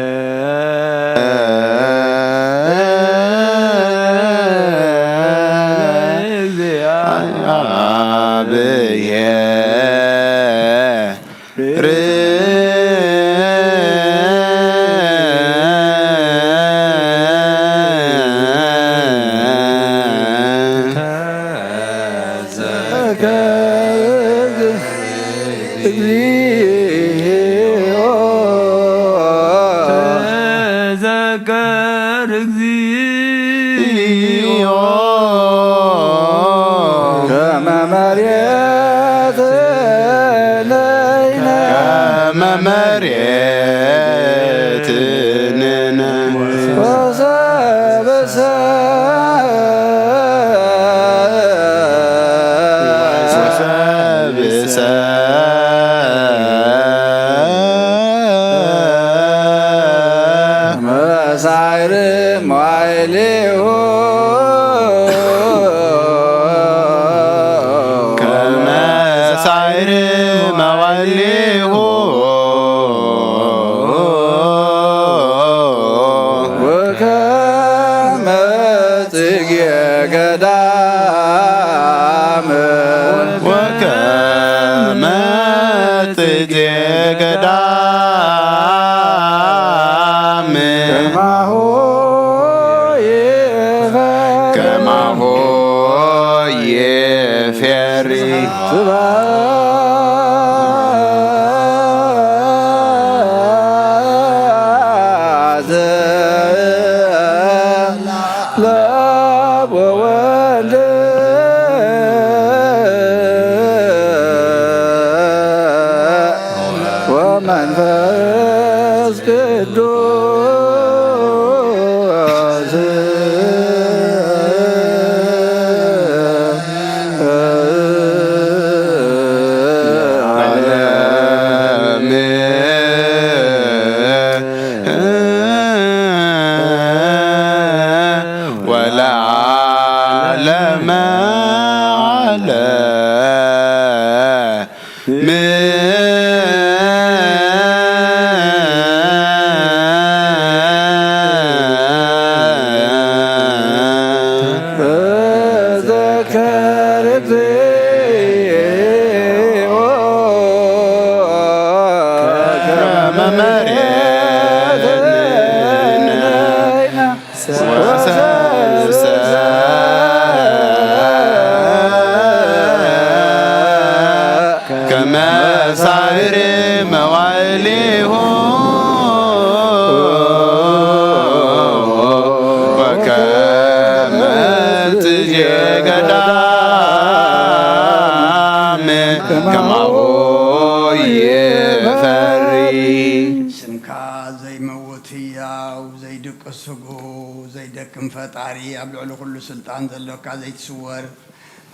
ፈጣሪ አብልዑ ኩሉ ስልጣን ዘለካ ዘይትስወር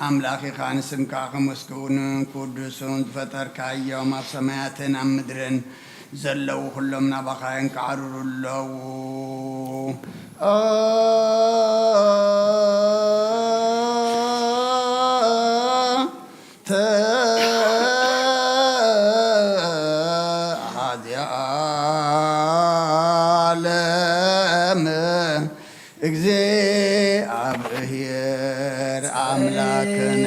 አምላኺ ኻን ስምካ ክመስግን ቅዱስን ፈጠርካዮም ኣብ ሰማያትን ኣብ ምድርን ዘለው ኩሎም ናባኻ ይንከዓርሩ ኣለው ዓለም እግዚአብሔር አምላክነ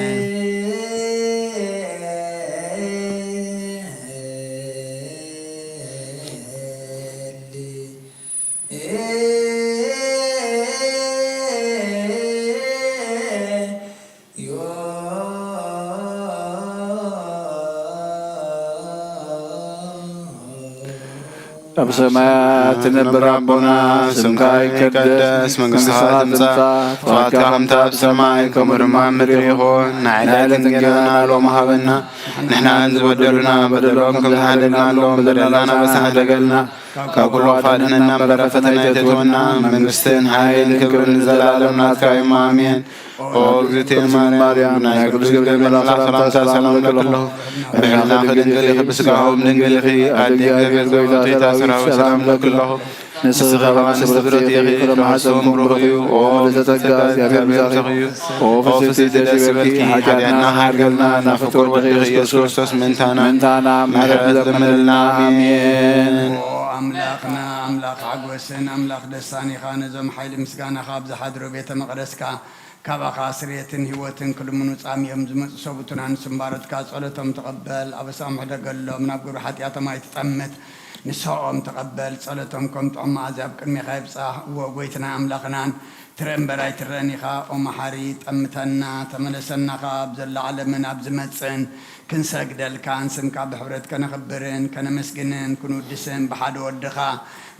በሰማያት ትነብር አቦና ስምከ ይትቀደስ መንግሥትከ ትምጻእ ፈቃድከ በከመ በሰማይ ከመ በምድር ይኩን ንዕለትነ እንጀራና ሎሙ ሀበነ ንሕና ንዝበደሉና በደሎሙ ከመ ንሕነና ሎሙ በደለናነ ወሰናደገልና ከኩሉ አድኅነና በረከተ ይእዜሰ መንግሥትን ኃይልን ክብርን ዘለዓለሙ ናትከ አሜን። ኦ እግዝእትየ ማርያም ናይ ቅዱስ ገብርኤል መልአክ ሰላምታ ሰላም እልክልሁ በሕሊናከ ድንግል ኢኪ በሥጋከ ድንግል ኢኪ አዲ እግዚአብሔር ጐይታ ሠራዊት ሰላም እልክልሁ ንስኻ ከማንስት ፍጥረት ኢኪ ከማኅፀን ብሩኽ እዩ ኦ ዘጸጋ እግዚአብሔር ምስሌኪ እዩ ኦ ፍስሕቲ ዘደበርኪ ኃጢአትና ኃርገልና ናፍቆት ኢየሱስ ክርስቶስ ምንታና ምሕረት ለምንልና አሜን። አምላክና አምላክ ሓጎስን አምላክ ደስታን ኢኻ ነዞም ሓይሊ ምስጋናኻ ኣብ ዝሓድሮ ቤተ መቕደስካ ካባኻ ስርየትን ህይወትን ክልምኑ ጻምዮም ዝመፁ ሰቡትን አንስምባረትካ ጸሎቶም ተቐበል ኣበሳም ሕደገሎም ናብ ግብሪ ሓጢኣቶም ኣይትጠምት ንስኦም ተቐበል ጸሎቶም ከም ጥዑም መዓዛ ኣብ ቅድሚኻ ይብጻሕ ወጎይትና ኣምላኽናን ትረአ እምበር ኣይትረአን ኢኻ ኦ መሓሪ ጠምተና ተመለሰናኻ ኣብ ዘሎ ዓለምን ኣብ ዝመፅን ክንሰግደልካ ንስምካ ብሕብረት ከነኽብርን ከነመስግንን ክንውድስን ብሓደ ወድኻ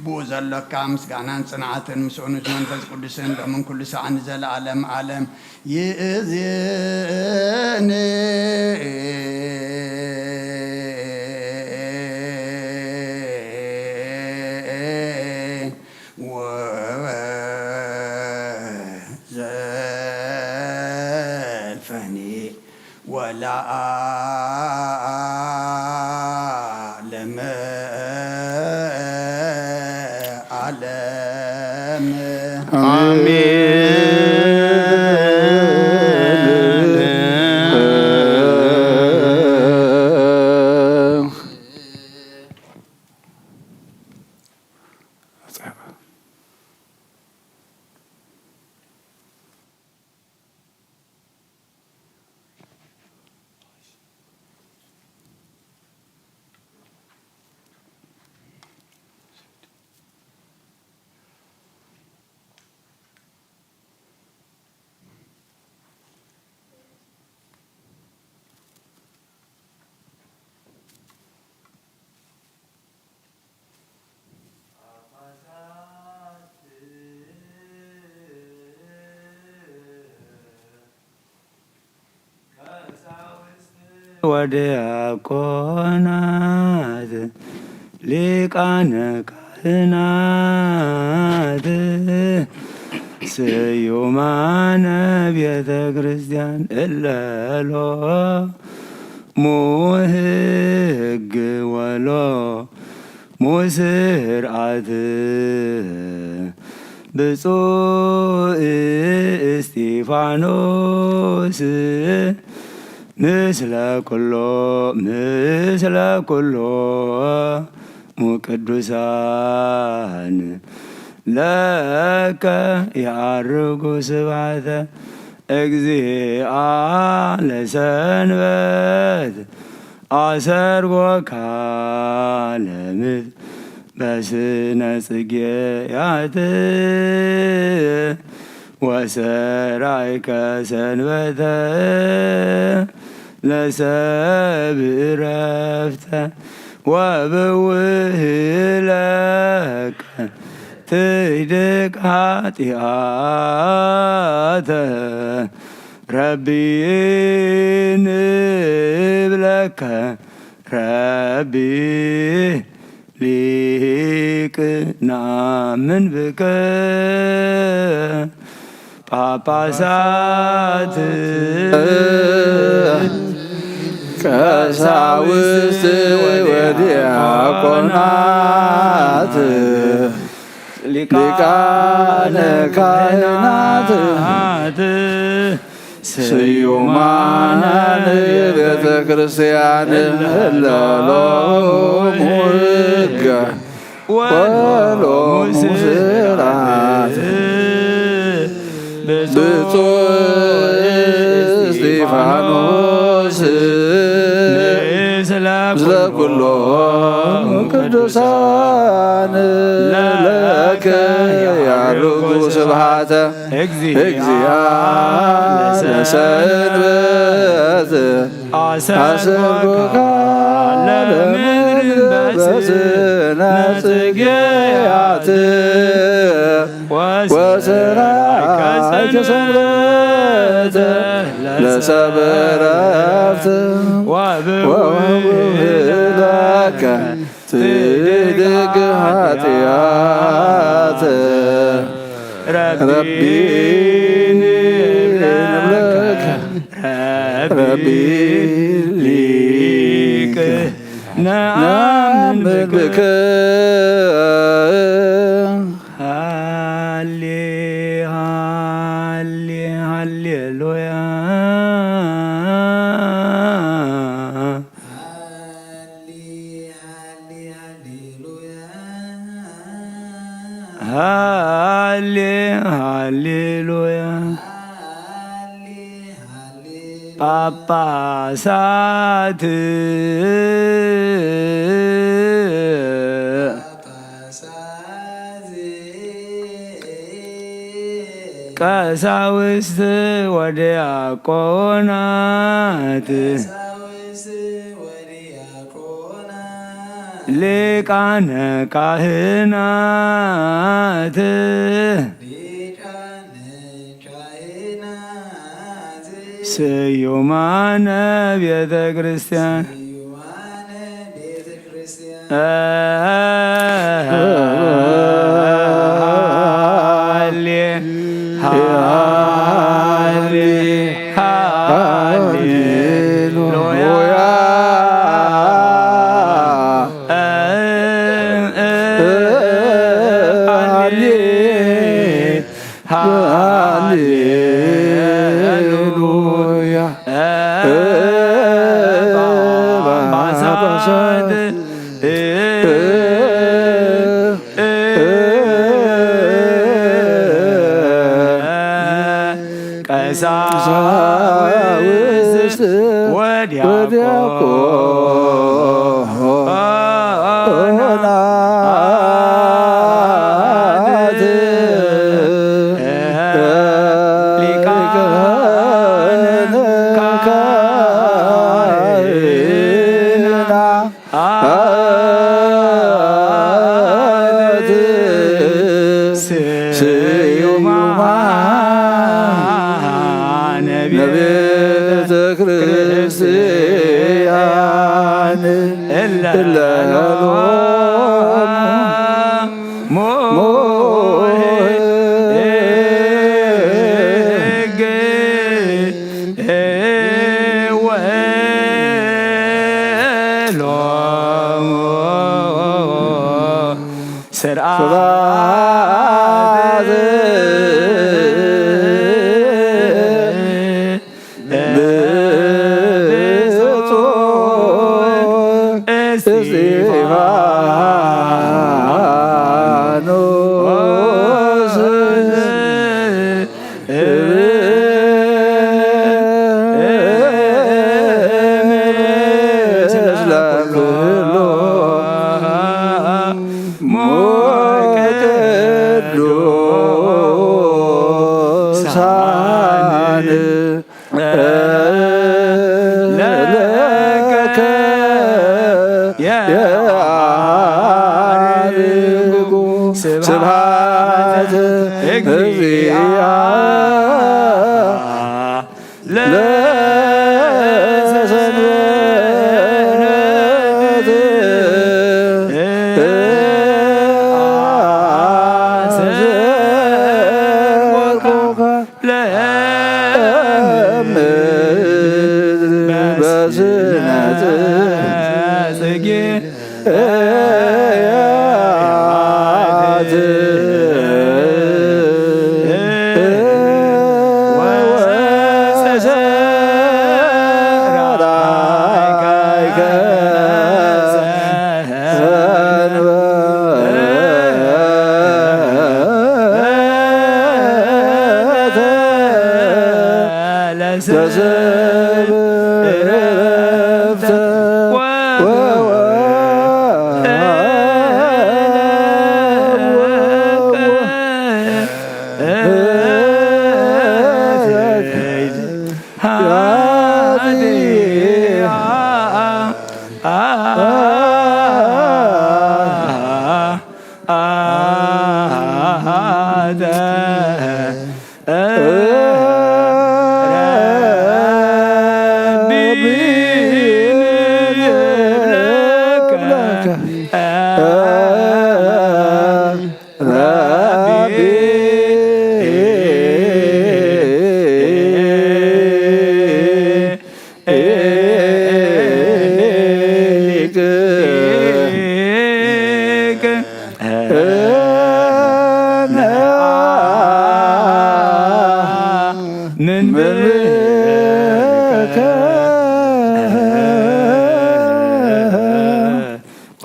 ብኡ ዘሎካ ምስጋናን ጽንዓትን ምስኡኑት መንፈስ ቅዱስን ሎምን ኩሉ ሰዓት ንዘለዓለም ዓለም ይእዜኒ ወዘልፈኒ ወለዓለመ ዓለም አሜን። ወዲያቆናት ሊቃነ ካህናት ስዩማነ ቤተ ክርስቲያን እለሎሙ ሕግ ወሎሙ ስርዓት ብፁዕ እስጢፋኖስ ምስለ ኩሎ ቅዱሳን ለከ ያርጉ ስብሐተ እግዚአ ለሰንበት አሰርጎካ ለምድር በስነ ጽጌያት ወሰራይከ ሰንበተ ለሰብእ ዕረፍተ ወብውህለከ ትይድግ ኃጢአተ ረቢ ንብለከ ረቢ ሊቅ ናምን ብከ ጳጳሳት ቀሳውስት ወዲያቆናት ሊቃነ ካህናት ስዩማነ ቤተ ክርስቲያን ለሎሙ ሕገ ወሎሙ ስርዓት ብፁዕ እስጢፋኖስ ምስለ ኩሎሙ ቅዱሳን ለከ ያርጉ ስብሐተ እግዚአ ለሰንበት አሰብከ ለምድር በስነ ጽጌያት ወሰራከ ሰንበት ለሰብእ ዕረፍት ወብህለከ ትድግ ኃጢአት ረቢ ንብለከ ረቢ ሊቅ ነአምን ብከ ሃሌ ሃሌ ሃሌሉያ ሃሌ ሃሌሉያ ጳጳሳት ቀሳውስት ወዲያቆናት ሊቃነ ካህናት ስዩማነ ቤተ ክርስቲያን ሃሌ ሃሌ ሃሌሉያ ሃሌሉያ ጳጳሳት ቀሳውስት ወዲያቆናት ሊቃነ ካህናት ስዩማነ ቤተ ክርስቲያን እለሎሙ ሕግ ወሎሙ ስርዓት እስጢፋኖስ ምስለ ኩሎሙ ቅዱሳን ለከ ያርጉ ስብሐተ እግዚአ ለሰንበት አሰብከ ለምድር በስነ ጽጌያት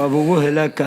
أبوه لك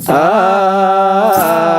Ah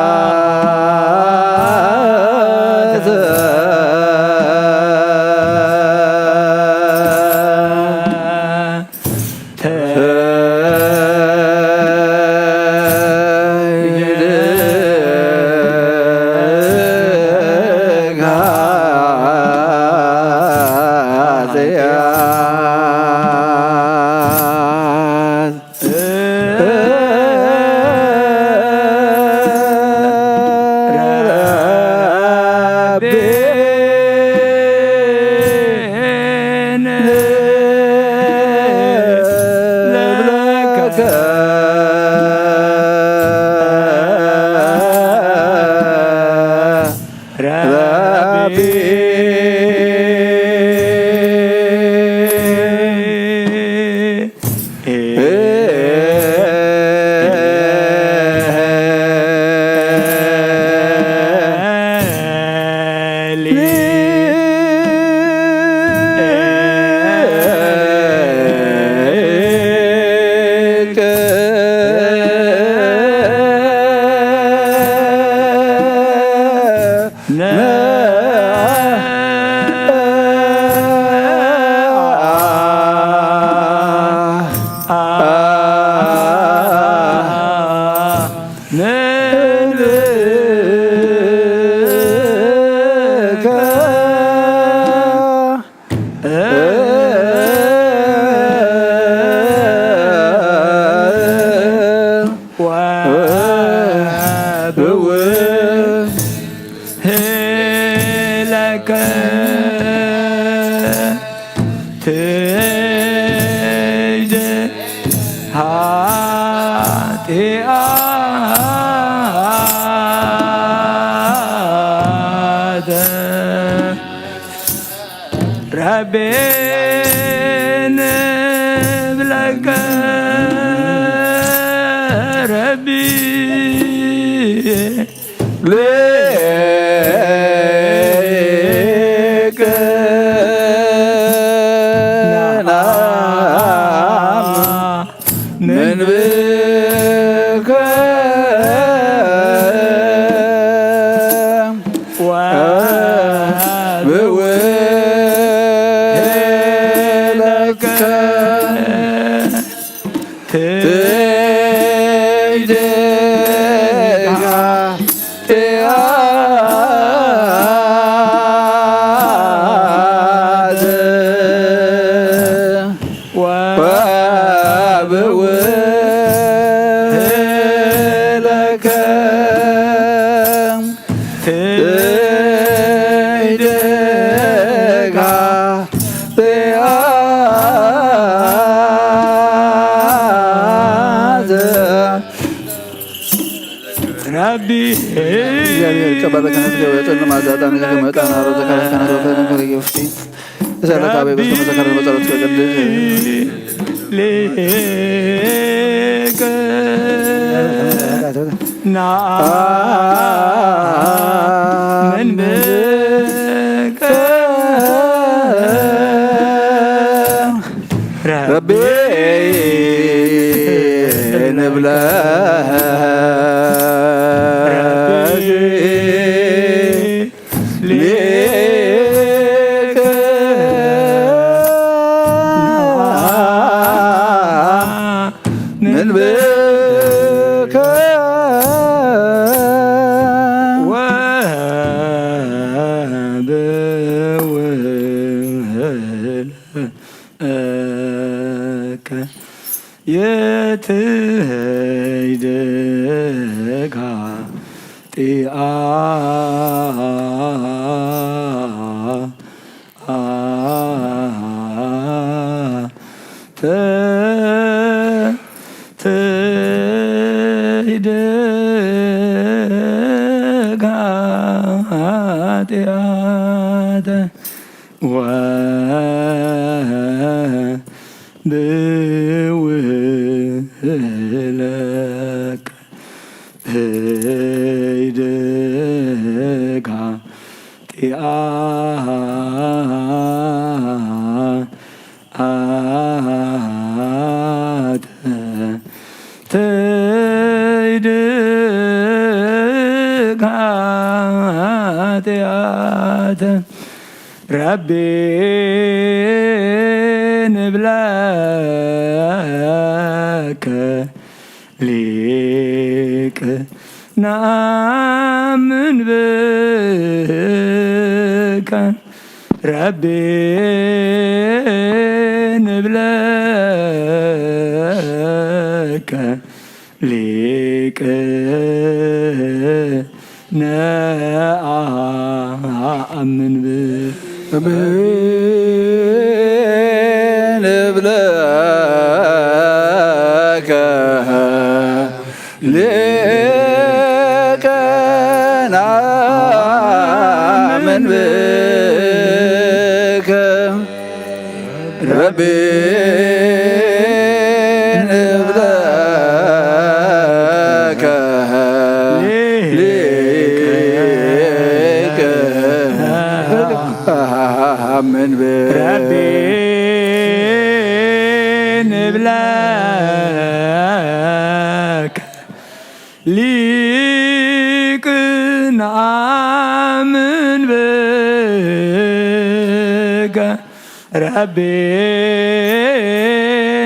ربي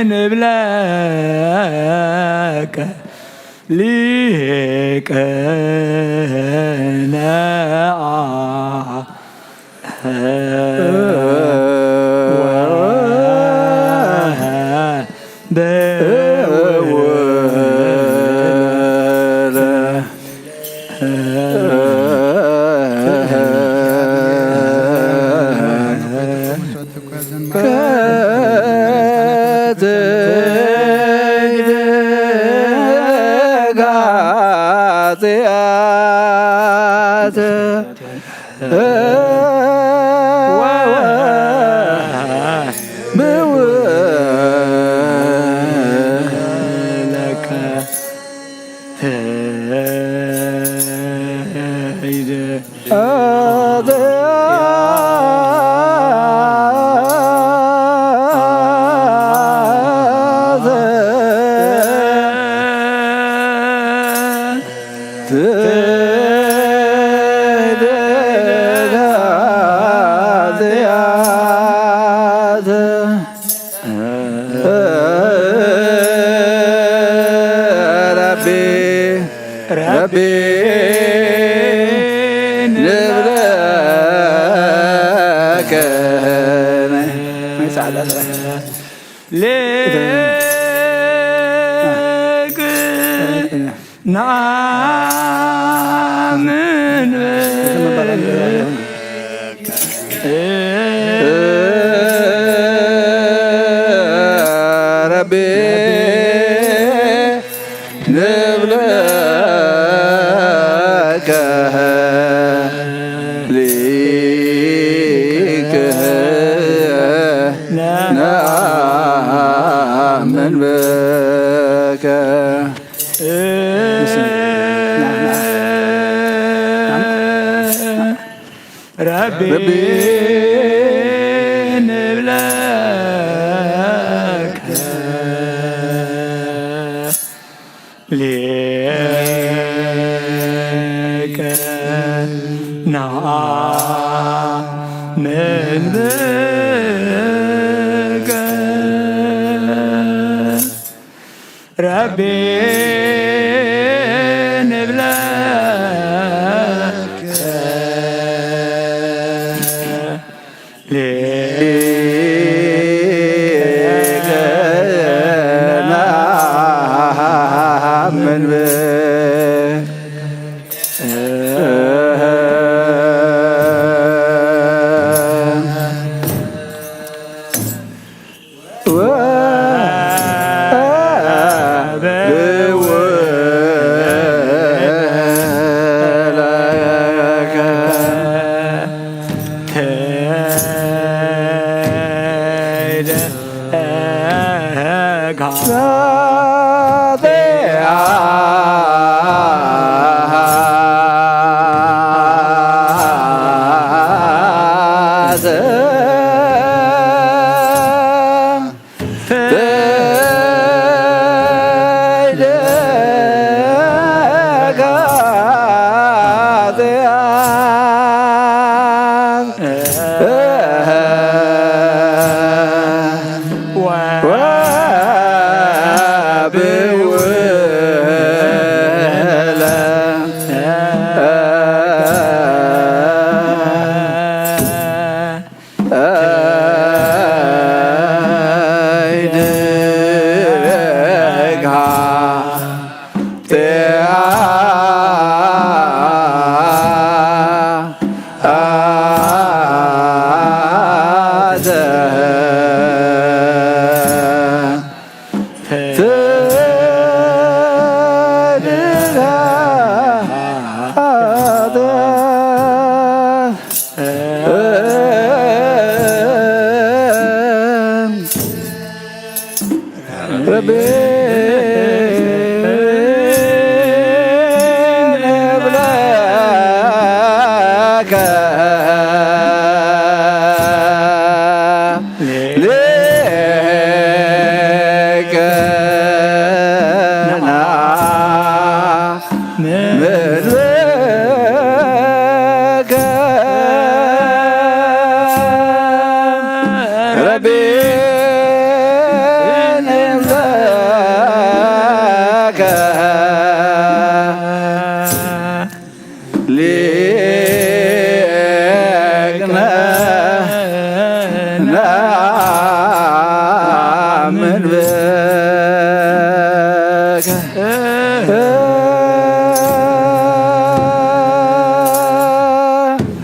نبلاك ليه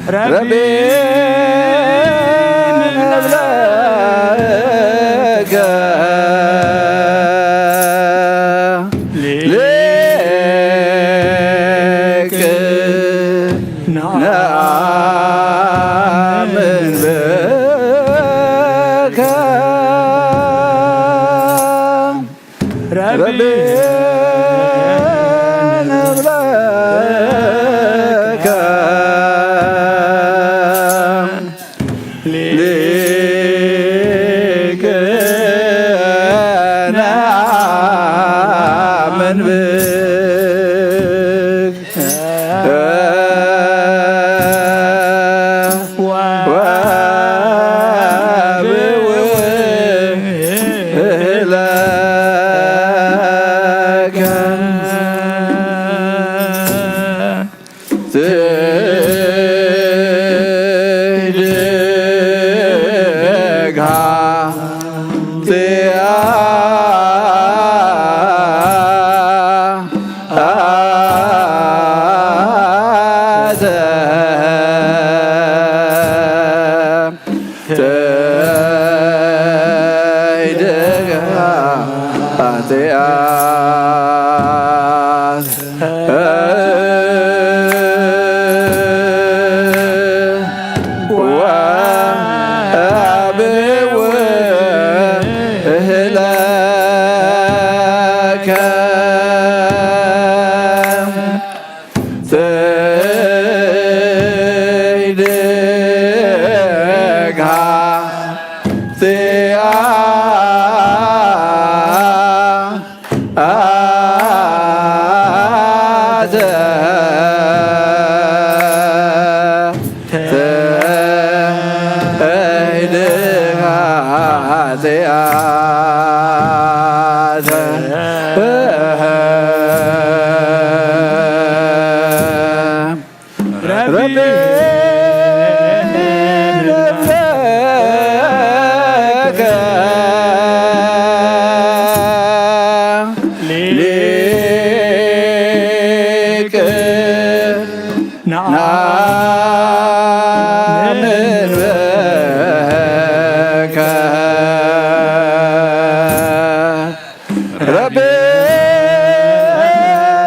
ربي نبلغ ليك نعمن بك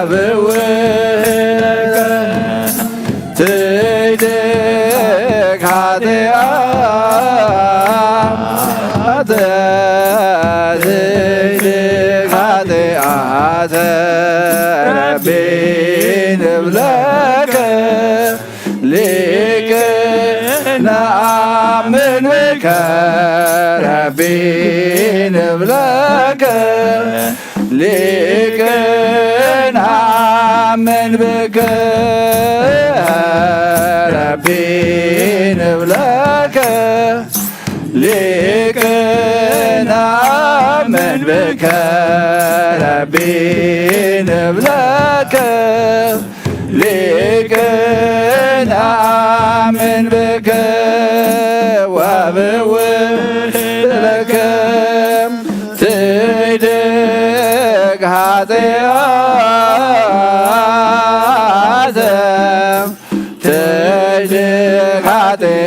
ربي ربي نبلغ ليك نعمن بك ربي نبلغ ليك نعمن بك ربي نبلغ ليك نعمن بك وبولك تيدك هاتي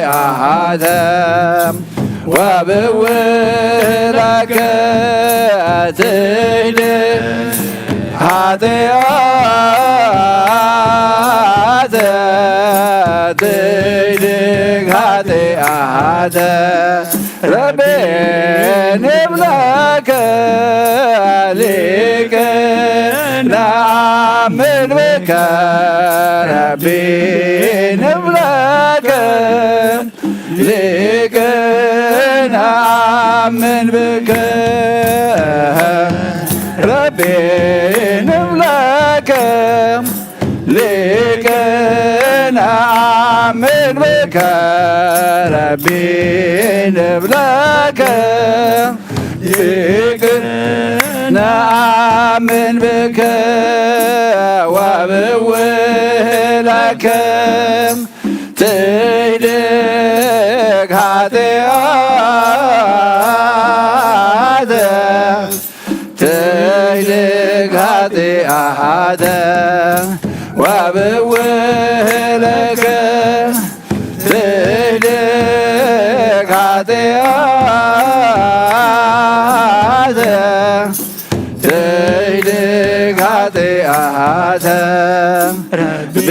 ኃጢአተ ወብውላከ ትይድ ኃጢአተ ትይድግ ኃጢአተ ረቤ ንብለከ ሊቅ ነአምን ብከ ረቢ ንብለከ ሊቅ ነአምን ብከ ረቢ ንብለከ ሊቅ ነአምን ብከ ረቢ ንብለከ ሊቅ ነአምን ብከ ወብውላከ ትይድግ ኃጢአተ ትይድግ ኃጢአተ ወብውላከ ትይድግ ኃጢአተ ትይድግ ኃጢአተ ረቢ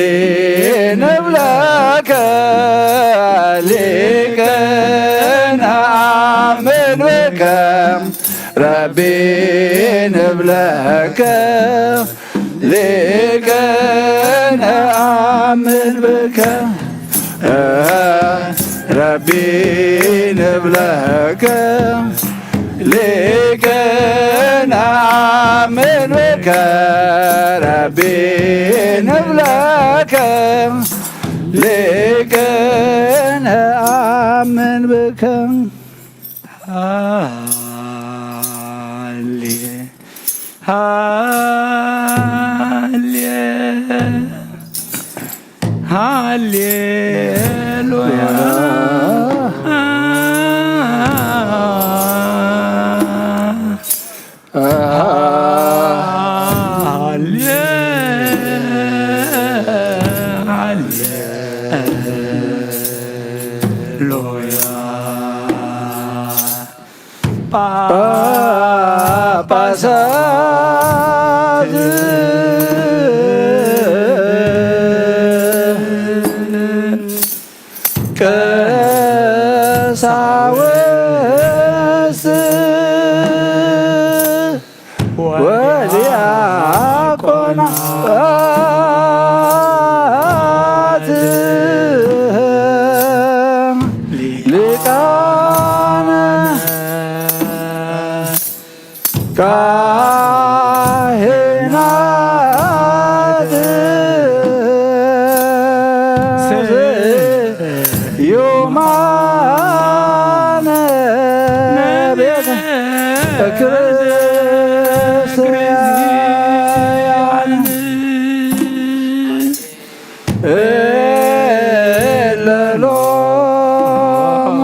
ንብለከ ሊቅ ነአምን ብከ ረቢ ንብለከ ሊቅ ነአምን ብከ ረቢ ንብለከ ሊቅ ነአምን ብከ ረቢ ንብለከ ሊቅ ነአምን ብከ ሃሌሉያ ጳጳሳት ቀሳውስት ወዲያቆናት ሊቃነ ካህናት ዮማነ ቤተ ክርስቲያን እለሎሙ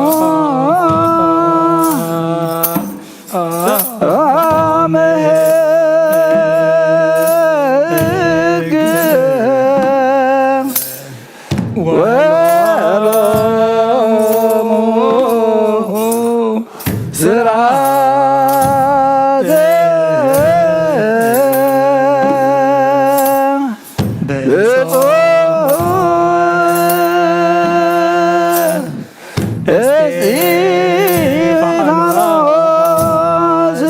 አመህግ ወሎሙ ስርዓተ እስጢፋኖስ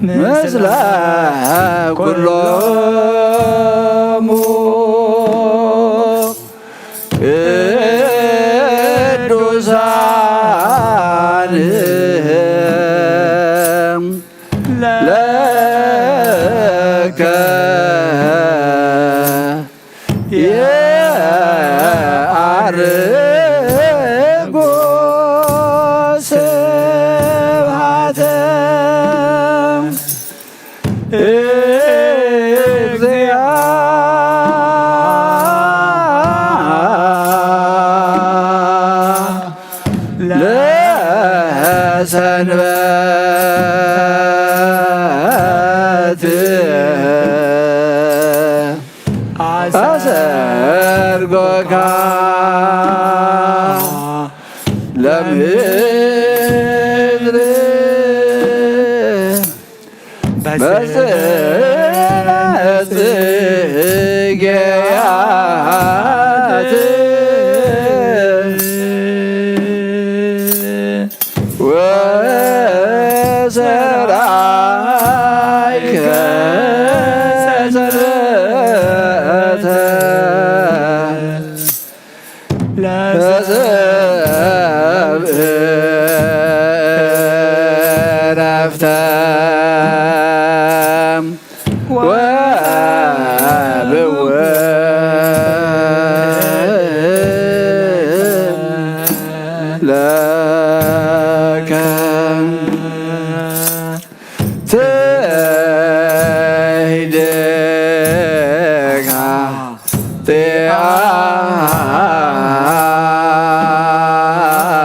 ምስለ ኩሎሙ ቅዱሳን ለከ የዐርጎ ስብሐተ ለሰንበት አሰርጎካ ጽጌያት ወሰራይከ ሰንበተ ለሰብእ ዕረፍተ ወብእው ለከ ትሄድካ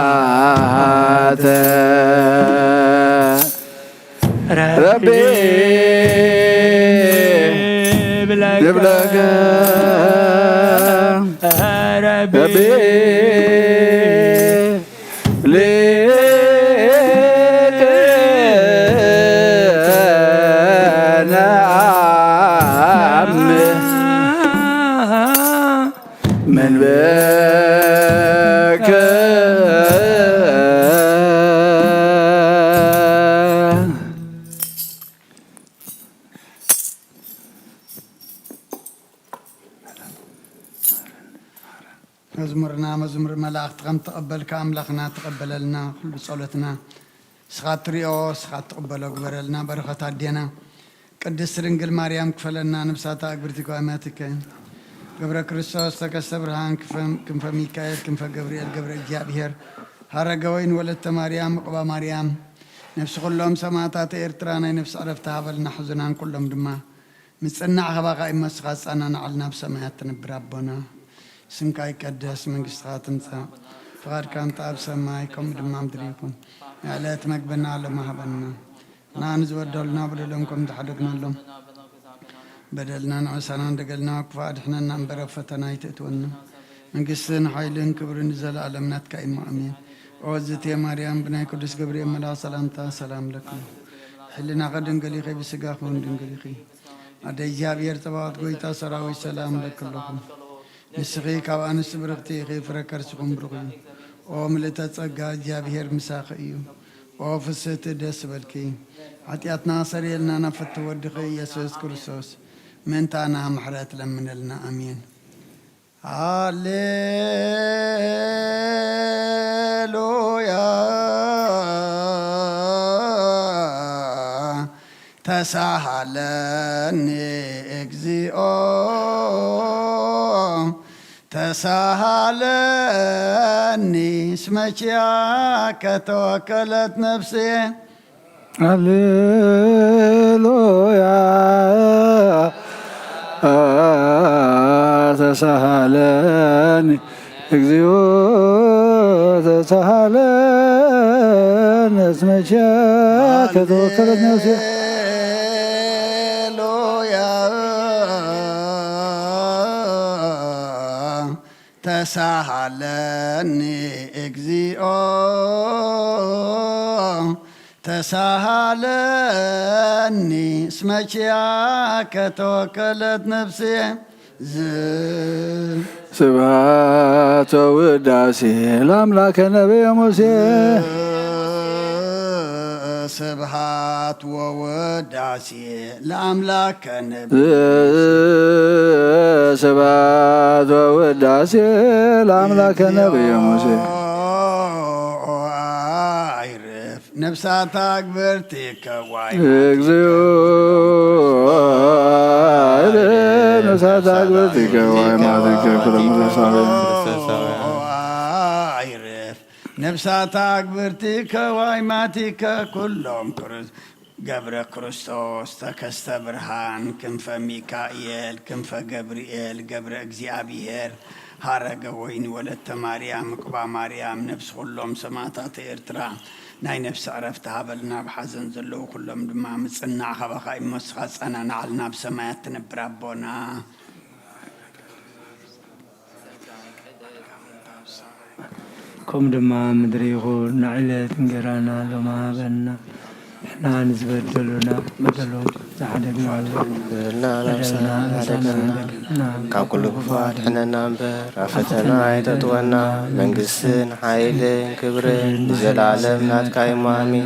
ጢአተ ረቢ ብለከ ረቢ من بك مزمرنا مزمر ملاك تقم تقبلك أملاخنا تقبل لنا كل صلاتنا سخات ريو سخات تقبل أكبر لنا بركة عدينا قدس رنجل مريم كفلنا نبساتا أكبرتك وأماتك قبر كريستوس تكسبرهان كم ميكائيل كم جبريل قبر جابير هرجوين ولدت مريم قبا مريم نفس كلهم سماتات إرترانا نفس عرفتها بلنا حزنان كلهم دما متصنعها بقى إما سخاص أنا نعلنا بسماياتنا بربنا سمكاي قدس من قصات انسا فقد كانت أب سمايكم دما مدريكم علات مقبلنا على مهبنا نانز ودولنا بدلنكم تحدقنا لهم بدلنا نعسنا دقلنا وكفادحنا ننبر فتنا يتأتونا من قصنا حيلين كبرين زل عالمنا تكاين مؤمن وزت يا مريم بناي قدس جبريل ملا سلامتا سلام لكم حلنا قد انقليقي بسقاخ وندنقليقي عدي جابير تبعت قويتا سراوي سلام لكم نسخيك وانس برغتي خيف ركرسكم برغي وملتا تسقى جابير مساخيو وفست دس بالكي عطياتنا سريلنا نفت ودخي يسوس كرسوس من تانا محرات لمن لنا امين هاليلويا تساهلني اكزيو تساهلني اسمك يا كتوكلت نفسي هللويا تسهلني اكزيو تسهلني اسمك كتوكلت نفسي هللويا تسهلني اكزيو تساهلني اسمك يا كتوكلت نفسي سبحات وداسي لأملاك نبي موسى سبحات ووداسي لأملاك نبي سبحات ووداسي لأملاك نبي موسى نفسات أكبرتك واي اكزيو نفسات أكبرتك واي ماتك كل مرسالة نفسات أكبرتك واي ماتك كلهم قبر كريستوس تكست برهان كنف ميكائيل كنف جبريل قبر اكزيابير هارجوين ولدت مريم قبا مريم نفس كلهم سماتات إرترا ناي نفس عرفتها بلنا بحزن زلو كلهم دما مصنع خبخاي مسخص انا نعلنا بسمايات نبرابونا كم دما مدريغو نعلت نقرانا لما بنا نحن نزبدلنا بدلون زحدقنا بدلنا نفسنا كاب كل كفار حنا نامبر عفتنا عيتتونا منقسن حيلن كبرن زلالم ناتكاي مامي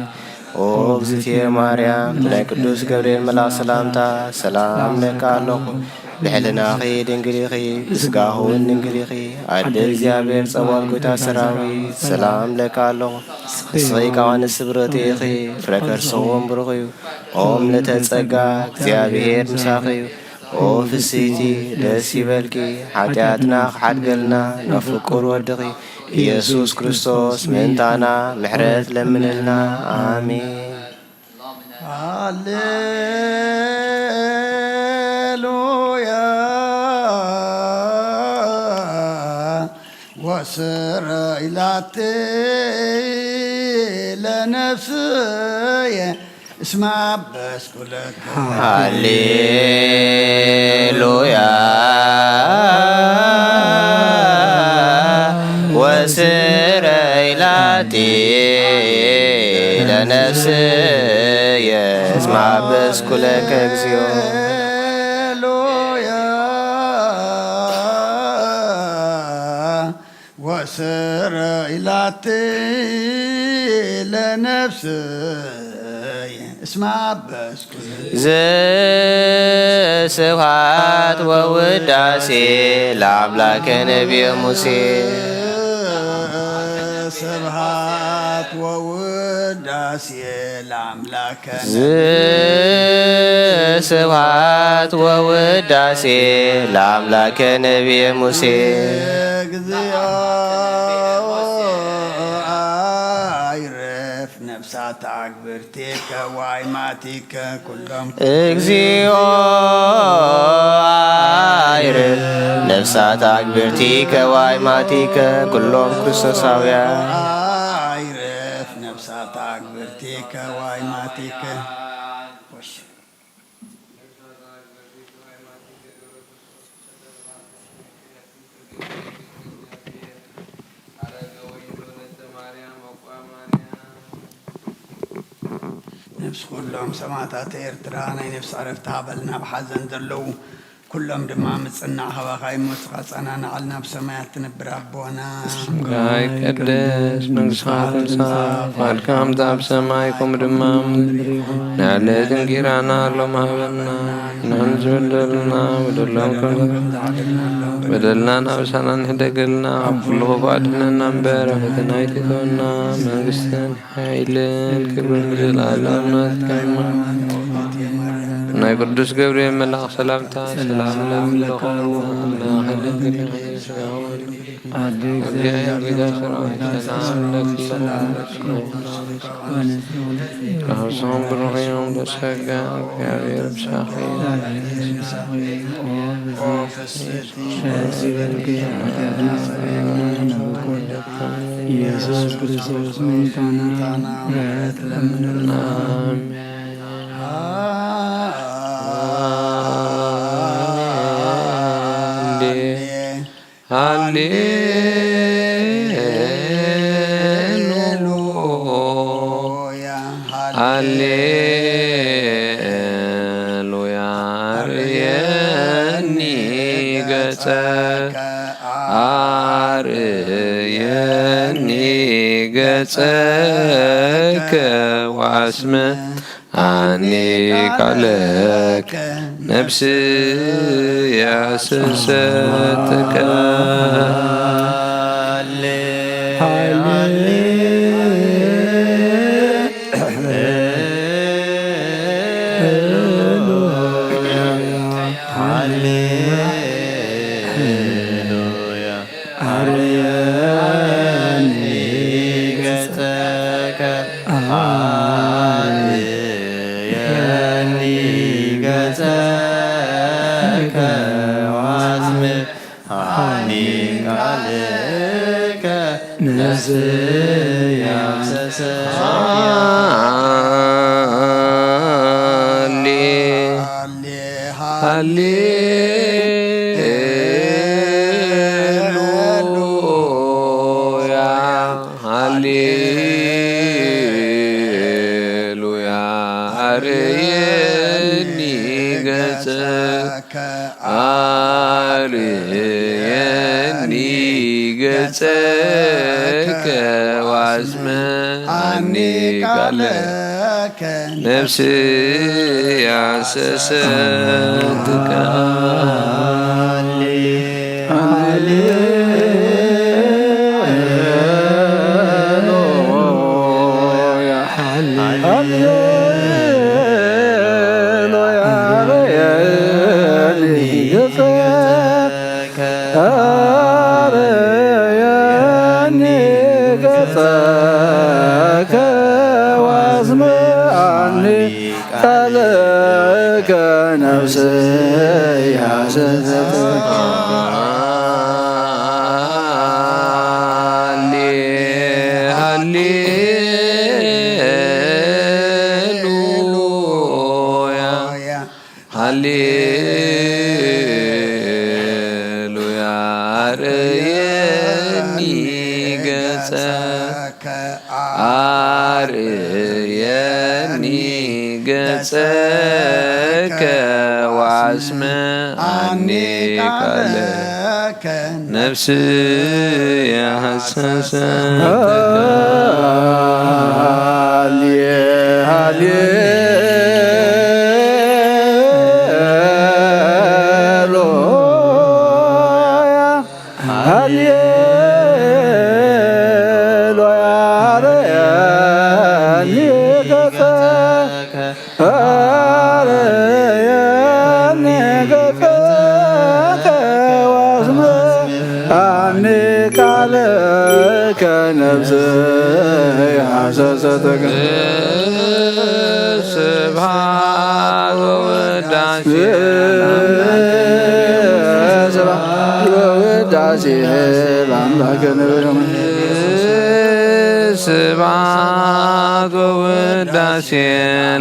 او اغزتي ماريام بلاي قدوس ገብርኤል ملاك سلامتا سلام لك اللهم بحلنا خي دنگري خي بسقاهون دنگري خي عد እግዚአብሔር ጸዋል ጎታ ሰራዊ سلام لك اللهم ስይቃ ዋን ስብረቴ خي ፍረከር ሰውም ብሩኺ ኦም ለተጸጋ እግዚአብሔር ምሳኺ او ፍሲቲ ደስ ይበልኪ ኃጢአትና ሓድገልና ነፍቁር ወድኺ ኢየሱስ ክርስቶስ ምንታና ምሕረት ለምንልና አሜን هاليلويا وسريلاتي لنفسي اسمع بس كلك هاليلويا وسريلاتي لنفسي اسمع بس كلك اكزيو وسريلاتي لنفسي اسمع بس سبحات ووداسي لعملاك نبي موسى سبحات ووداسي لعملاك سبحات ووداسي لعملاك نبي موسى نفسات عقبرتك وعيماتك كلهم اكزيو عيرف نفسات عقبرتك وعيماتك كلهم كريستوساويا عيرف نفسات عقبرتك وعيماتك نفس كلهم سماتات إرترانا نفس عرفت عبلنا بحزن دلو كلهم دماء متصنع هوا خاي مسخص أنا نعلنا بسمايات نبرا بونا ጋይ ቅድስ መንግሥትኻ ትምጻእ ፈቃድካ ኣብ ሰማይኩም ድማ ንዕለትን ጊራና ሎም ሃበና ንሕና ዝበደልና በደልና ናብሳና ንሕደገልና ኣብ ኩሉ ክፉኣድነና እምበር ኣብ ፈተና ኣይትእትወና መንግስትን ሓይልን ክብርን ዘለኣለም ናትካ ናይ ቅዱስ ገብርኤል መልአክ ሰላምታ ሰላም ለምለኹም ከብሶም ብሩኽዮም በጸጋ እግዚአብሔር ምሳኺ ኢየሱስ ክርስቶስ ምንታና ምሕረት ለምንና ሃሌሉያ ሃሌሉያ አርየኒ ገጸከ አርየኒ ገጸከ ዋስመ አኒ ቃለከ ነፍስ ያስሰተከ ሃሌሉያ ገጸከ አርየኒ ገጸከ ዋስመዓኒ ቃለከ ነፍስ ያሰሰትከ ነፍስ ያሰሰትከ ገጸከ ወአስመዓኒ ቃለከ ነፍስ ነፍስ ያሰሰትከ ስብሐት ወውዳሴ ለአምላክነ ስብሐት ወውዳሴ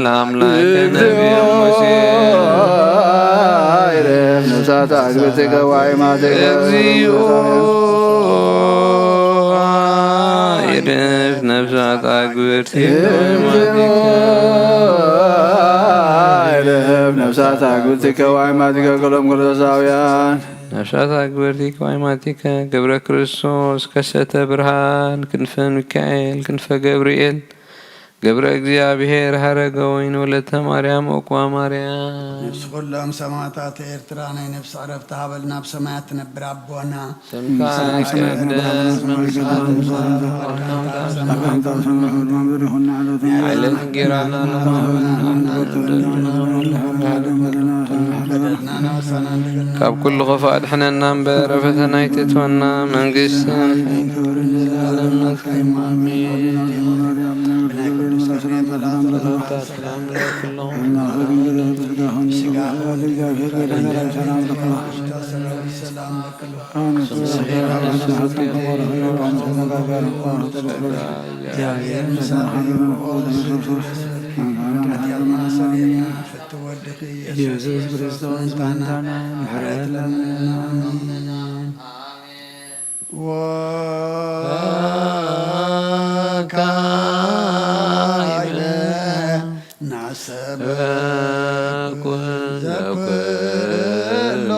ለአምላክነ ሙሴ ነፍሳት አግብርቲከ ወአዕማዲከ እግዚኦ ነፍሳት አግብርቲከ ነፍሳት አግብርቲከ ወአዕማዲከ ኩሎም ክርስቶሳውያን ነፍሳት አግብርቲከ ወአዕማዲከ ገብረ ክርስቶስ ከሰተ ብርሃን ክንፈ ሚካኤል ክንፈ ገብርኤል ገብረ እግዚአብሔር ሀረገ ወይን ወለተ ማርያም ወቋ ማርያም ነፍስ ኩሎም ሰማዕታት ኤርትራ ናይ ነፍስ ዕረፍቲ ሃበልና ብሰማያት ትነብር አቦና ካብ ኩሉ ኸፋእ ድሕነና እምበር ፈተና ይትትወና መንግስትን ኢየሱስ ክርስቶስ ታናና ምሕረት ለምንና ወካይበ ናሰበኩ ዘኩሎ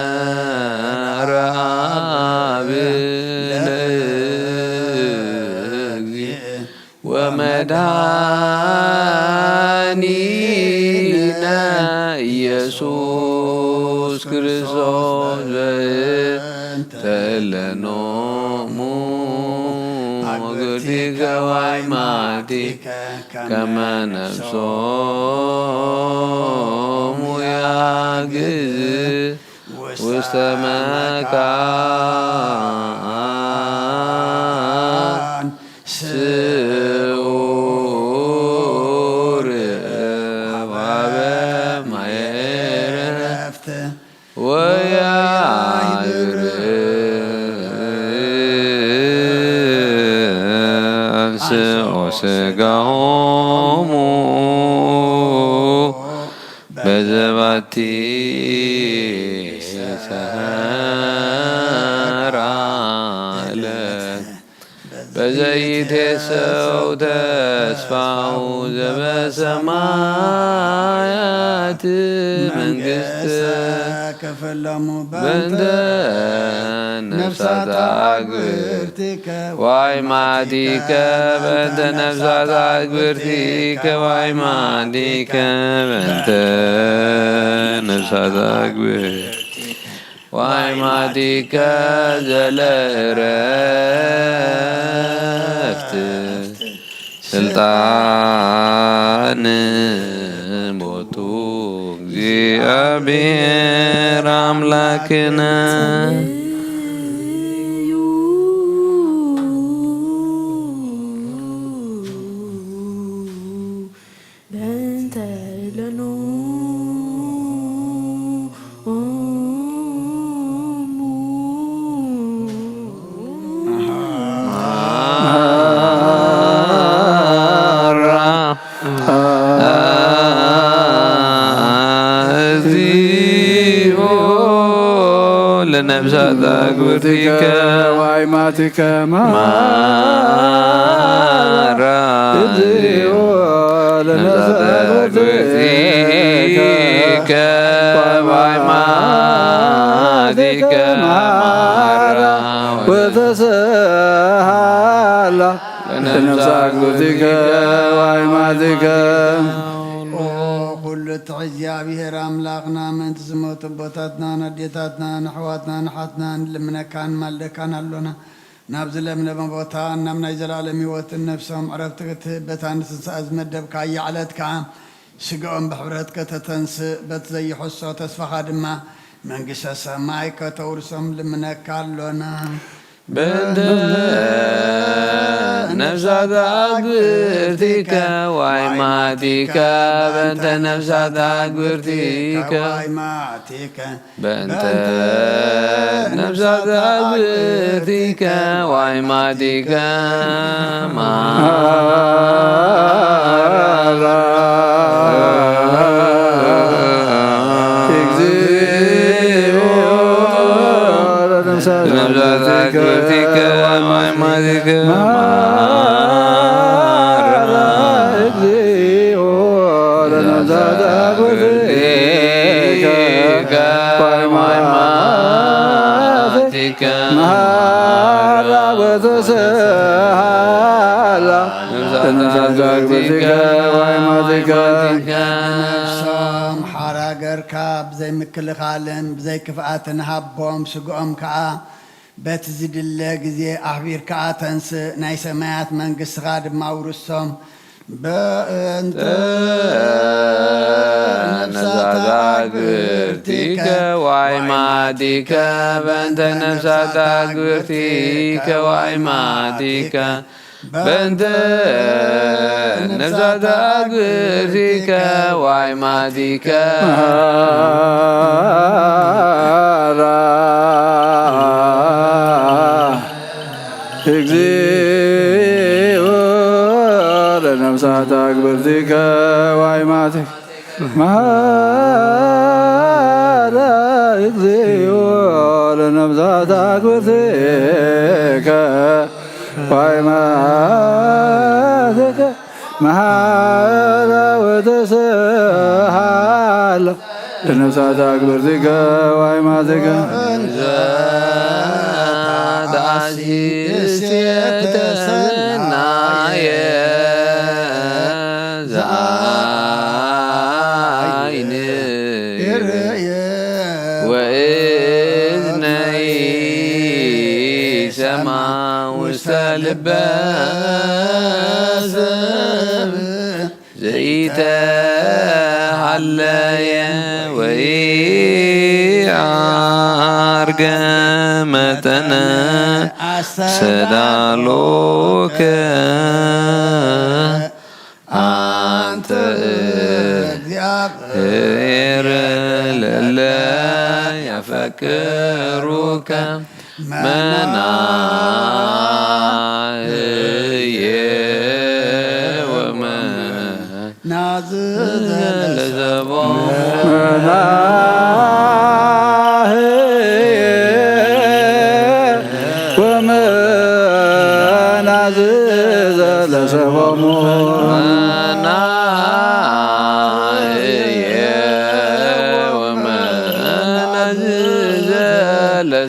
እግዚአብሔር አብ ወመድኃኒነ ኢየሱስ ክርስቶስ ተለኖሙ ሞገዲከ ወአዕማዲከ ከመ ነፍሶሙ ያግዝ ውስተ መካን ስዑር ወሀበ ማየ ዕረፍት ወያንሥኦ ሥጋሆሙ በዘባ ባቲ ሰራለት በዘይት ሰው ተስፋው ዘበሰማያት መንግስት በእንተ ነፍሳት አግብርቲከ ወአዕማዲከ በእንተ ነፍሳት አግብርቲከ ወአዕማዲከ በእንተ ነፍሳት አግብርቲከ ወአዕማዲከ ዘለእረፍት ስልጣን ቦቱ እግዚአብሔር አምላክነ ለነፍሳት አግብርቲከ ወአዕማዲከ ማራ እግዚኦ ለነፍሳት አግብርቲከ ወአዕማዲከ ማራ ወተሰሃላ ለነፍሳት አግብርቲከ ወአዕማዲከ እግዚአብሔር አምላክና ምንት ዝሞቱ ቦታትና ነዴታትና ንሕዋትና ንሓትና ንልምነካን ማልደካን ኣሎና ናብዚ ለምለመ ቦታ ናብ ናይ ዘላለም ህይወትን ነፍሶም ዕረፍቲ ክትህብ ንትንሳኤ ዝመደብካ የዕለት ከዓ ስግኦም ብሕብረት ከተተንስእ በቲ ዘይሕሶ ተስፋኻ ድማ መንግስተ ሰማይ ከተውርሶም ልምነካ ኣሎና በእንተ ነፍሳት አግብርቲከ ወአዕማዲከ በእንተ ነፍሳት አግብርቲከ በእንተ ነፍሳት አግብርቲከ ወአዕማዲከ ማራ ለነፍሳት አግብርቲከ ወአዕማዲከ ማራ እግዚኦ ለነፍሳት አግብርቲከ ወአዕማዲከ ማራ ወተሰሃላ ለነፍሳት አግብርቲከ ወአዕማዲከ ነፍሶም ሓራ ገርካ ብዘይ ምክልኻልን ብዘይ ክፍኣትን ሃቦም ስግኦም ከዓ በቲ ዝድለ ግዜ ኣኽቢርካ ተንስእ ናይ ሰማያት መንግስትኻ ድማ ውርሶም በእንተ ነፍሳት አግብርቲከ ወአዕማዲከ በእንተ ነፍሳት አግብርቲከ ወአዕማዲከ በእንተ ነፍሳት አግብርቲከ ወአዕማዲከ እግዚኦ ለነፍሳት አግብርቲከ ወአዕማዲከ ማራ እግዚኦ ለነፍሳት አግብርቲከ ወአዕማዲከ ማራ ወተሰሃላ ለነፍሳት አግብርቲከ ወአዕማዲከ ዳሲስየተ ሰናየ ዘአይን ወእዝነይ ሰማ ውስተ ልበ ሰብ ዘይተሃለየ ወኢዐርገ መጠነ ሰዳሎከ አንተ እግዚአብሔር ለለ ያፈቅሩከ መናህየ ወመናዝለዘቦሙ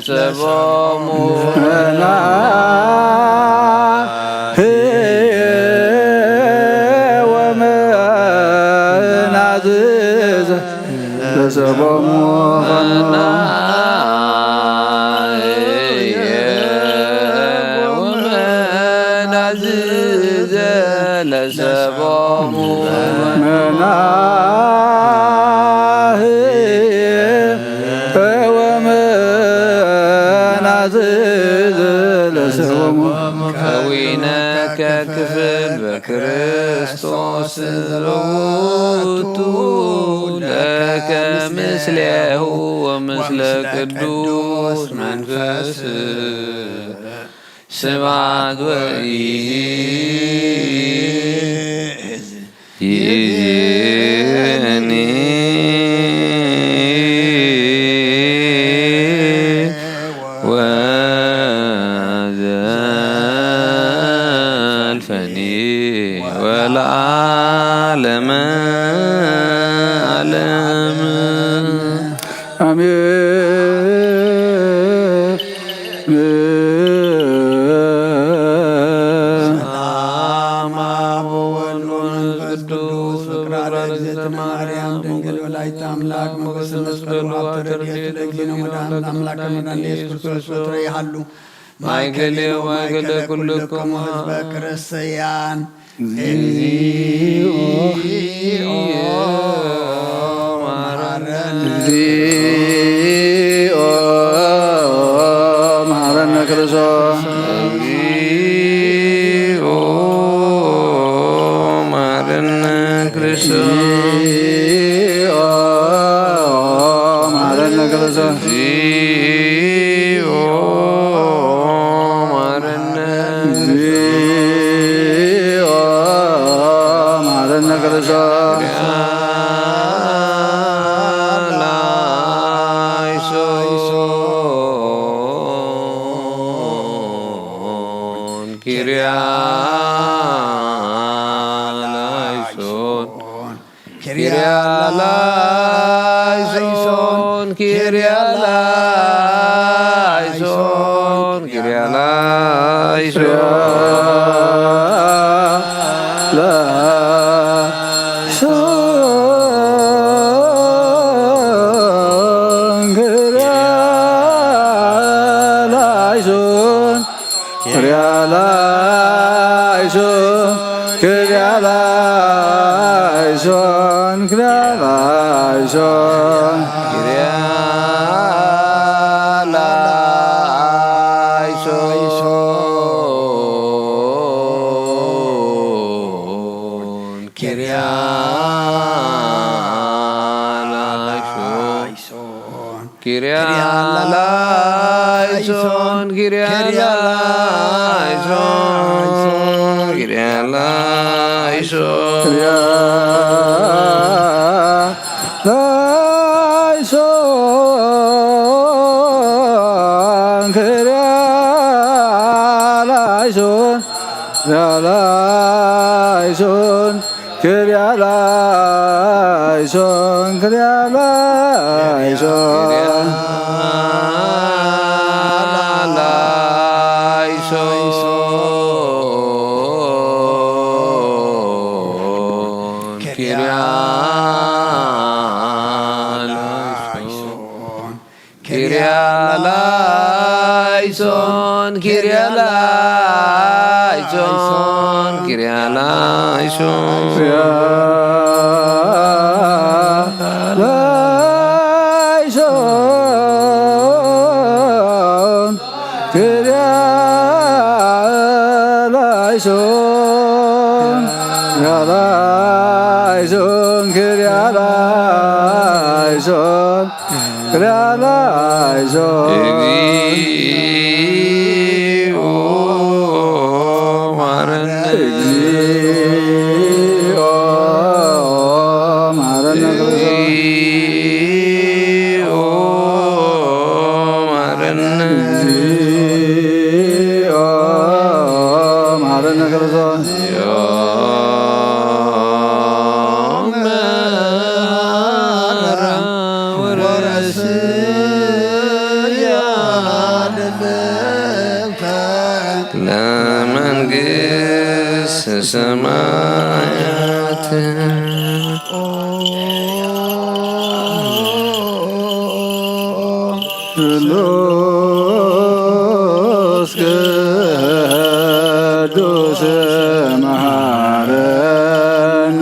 ለሰቦሙ ወመናዝዝ ለሰቦሙ ወመናዝዝ ለሰቦሙ ከዊነከ ክፍል በክርስቶስ ዘውቱ ለከ ምስሌሁ ወምስለ ቅዱስ መንፈስ ስብሐት ወይእዜኒ ወዘልፈኒ ወለዓለመ ዓለም ማይገሌው ማይገለ ኩልኩም ህዝበ ክርስቲያን እግዚኦ መሐረነ ክርስቶስ እግዚኦ መሐረነ ክርስቶስ መሐረነ ክርስቶስ ወረስያ በሰማያት ስሉስ ቅዱስ መሐረኖ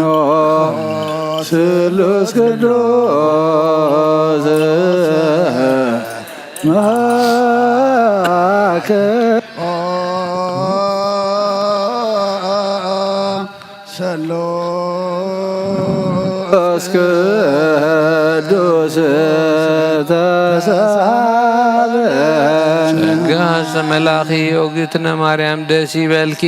ስሉስ ቅዱስ መሐከ ስሉስ ቅዱስ ተሳለን ጸጋ ዘመላኺ ኦግዝእትነ ማርያም ደስ ይበልኪ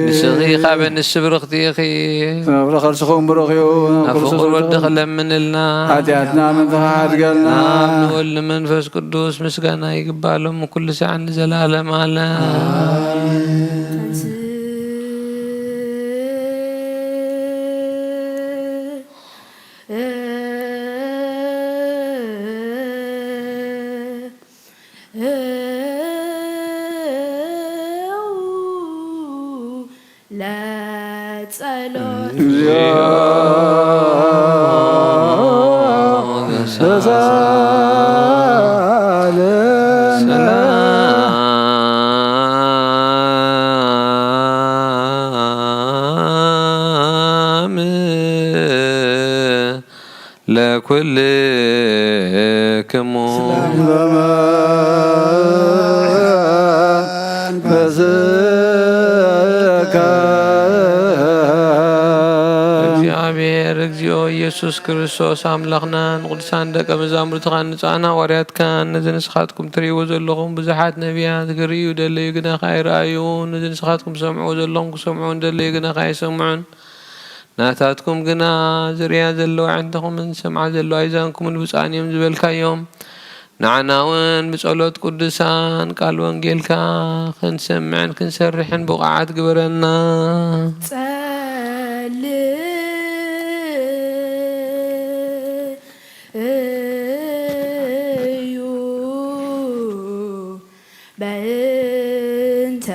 ንስኺ ኻበ ንስብርኽቲ ኢኺ ናብረ ኸርስኹም ብሩኽ እዩ ናብ ፍቑር ወዲ ኽለምንልና ሓጢኣትና ምንተኻድገልና ናብ ንወልድ መንፈስ ቅዱስ ምስጋና ይግባሎም ኩሉ ሰዓት ንዘላለም ኣለ ለኩልክሙ እግዚአብሔር እግዚኦ ኢየሱስ ክርስቶስ አምላኽናን ቅዱሳን ደቀ መዛሙርትኻን ንጹሓን ሐዋርያትካን ነዚ ንስኻትኩም ትርእይዎ ዘለኹም ብዙሓት ነቢያት ክርእዩ ደለዩ ግና ካይረኣዩ ነዚ ንስኻትኩም ሰምዕዎ ዘለኹም ክሰምዑ ደለዩ ግና ካይሰምዑን ናታትኩም ግና ዝርያ ዘለዋ ዕንተኹምን ሰምዓ ዘለዋ ኣይዛንኩምን ብፃን እዮም ዝበልካዮም ንዓና እውን ብጸሎት ቅዱሳን ቃል ወንጌልካ ክንሰምዕን ክንሰርሕን ብቕዓት ግበረና ጸልዩ በእንተ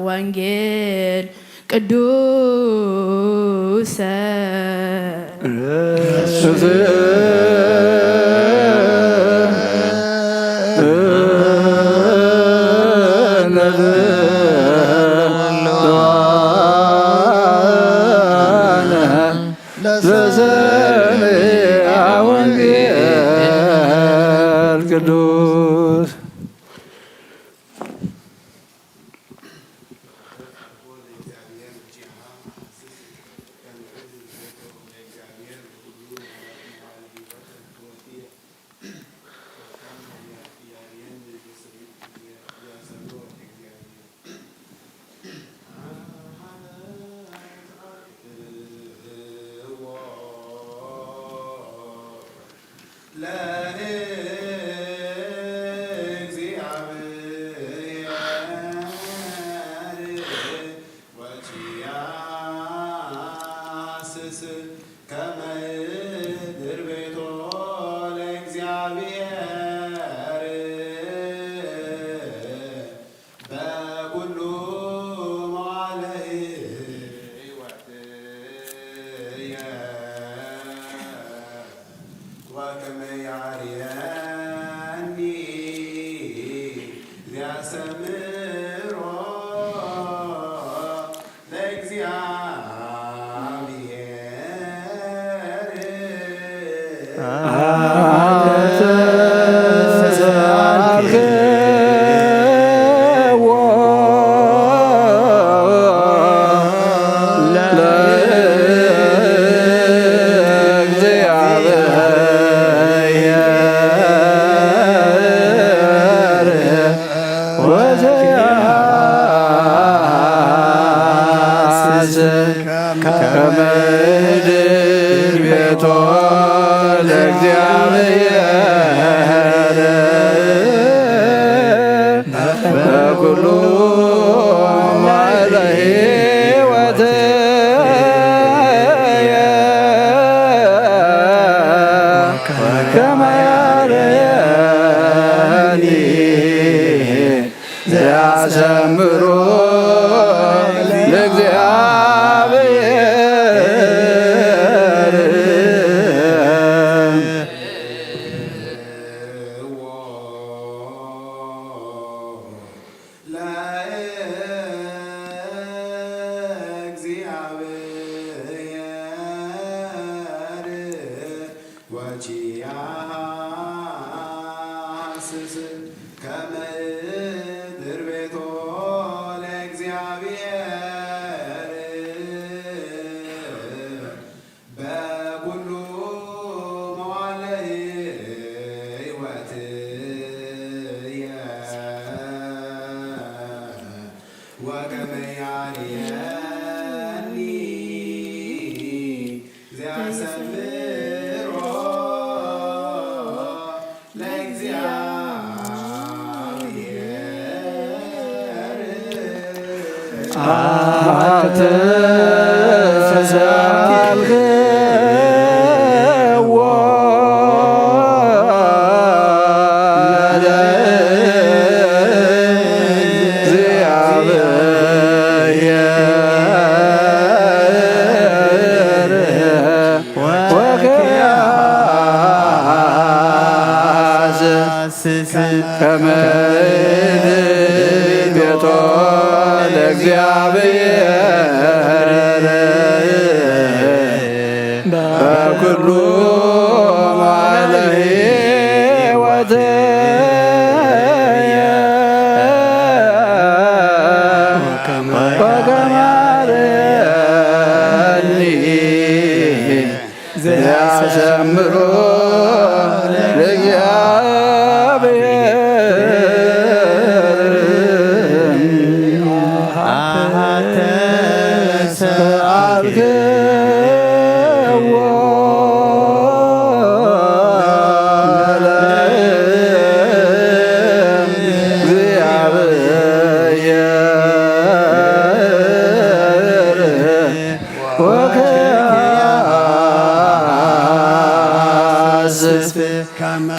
ወንጌል ቅዱስ ቅዱስ ዘያሰምሮ ወቺያስስ ከምድር ቤቶ ለእግዚአብሔር በኩሉ መዋዕለ ሕይወትየ ወከመ ያድኅነኒ ዘያሰምሮ ለእግዚአብሔር አንተ ተሳልከዎ ቤቶ ለእግዚአብሔር በኩሉ መዋዕለ ሕይወትየ ወከመ ያድኅነኒ ዘያሰምሮ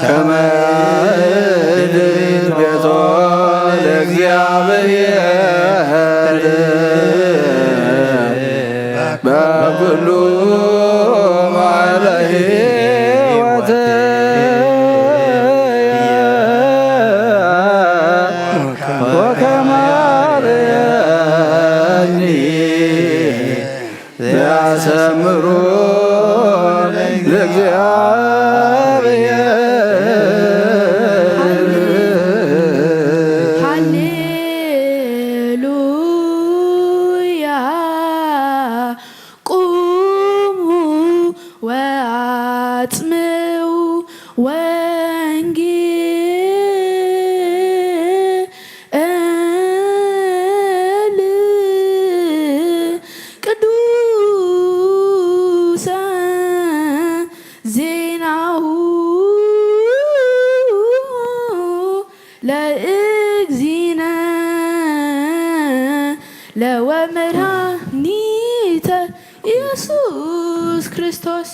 ከመ ያድኅን ቤቶ ለእግዚአብሔር በኩሉ መዋዕለ ሕይወትየ ወከመ ያድኅነኒ ዘያሰምሮ ሃሌሉያ ቁሙ ወአጽምዑ ወንጌል ቅዱሰ ዜናሁ ለእግዚእነ ለወመድኃኒተ ኢየሱስ ክርስቶስ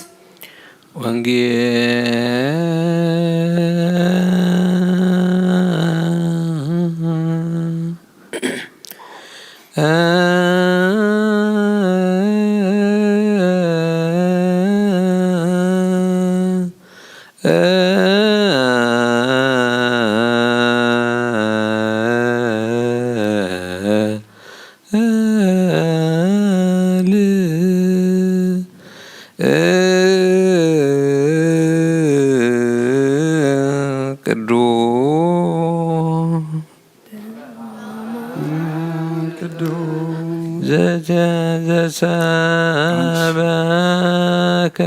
ዘሰበከ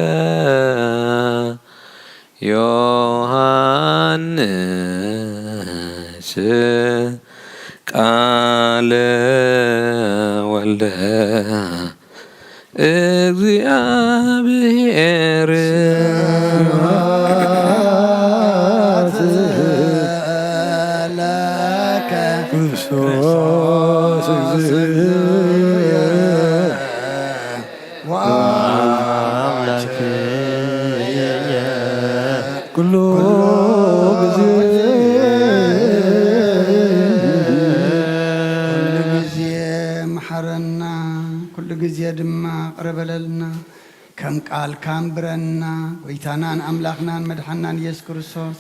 ዮሐንስ ቃለ ወልደ እግዚአብሔር ኩሉ ጊዜ መሐረና ኩሉ ጊዜ ድማ ቅረበለልና ከም ቃል ካንብረና ጎይታናን አምላኽናን መድሓናን ኢየሱስ ክርስቶስ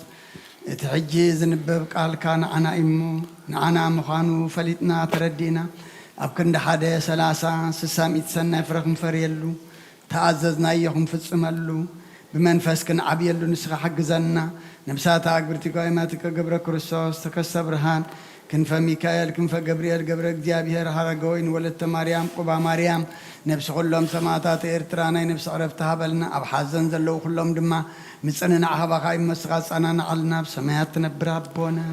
እቲ ሕጂ ዝንበብ ቃልካ ንዓና እሞ ንዓና ምዃኑ ፈሊጥና ተረዲእና ኣብ ክንዲ 1 30 60 ሰናይ ፍረ ክንፈርየሉ ተኣዘዝናዮ ክንፍፅመሉ بمنفسكن عبيلو نسخ حق زنا نبسات أكبرتك وإماتك قبر كرسوس تكسب برهان كنف ميكائيل كنف جبريل قبر እግዚአብሔር هرجوين ولدت مريم قبا مريم نفس كلهم سماتات إرترانا نفس عرفتها بلنا أبحزن زلوا كلهم دما مصننا عهبا خاي مسخات أنا نعلنا بسمايات نبرا بونا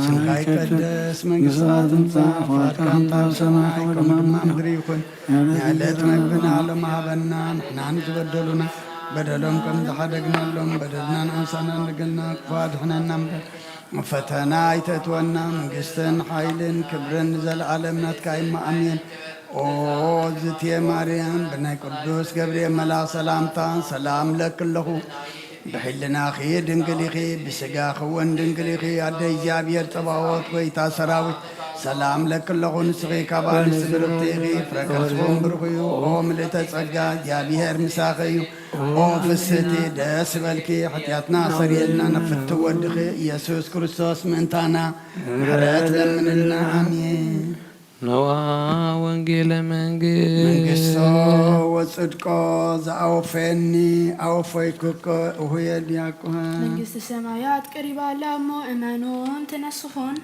سنقاي قدس من قصات مصافات كانت سماي كما مدري يكون نعلت مبنا على ما بنا نحنا نتبدلنا بدلهم كم زحدقنا لهم بدلنا أنسانا نقلنا كفاد حنا نمر فتنا يتتونا مقستن حايلن كبرن زل عالمنا تكايم أمين أو زتي مريم بني قدوس جبريل ملا سلامتان سلام لك له بحلنا خي دنقليخي بسقا خوان دنقليخي عدي جابير تباوت ويتا سراوي سلام لك له نسغي كبال سبرتيخي فرقص بمبرخيو أو ملتا تسقا جابير مساخيو أو فستي داس بالكي حتياتنا صريلنا نفت ودخي يسوس كريستوس منتانا حرات لمن لنا آمين نوا وانجيل منقصو وصدقو زعوفيني أوفيكوكو وهي دياكوها منقص السماوات قريبا لامو إيمانهم تنسخون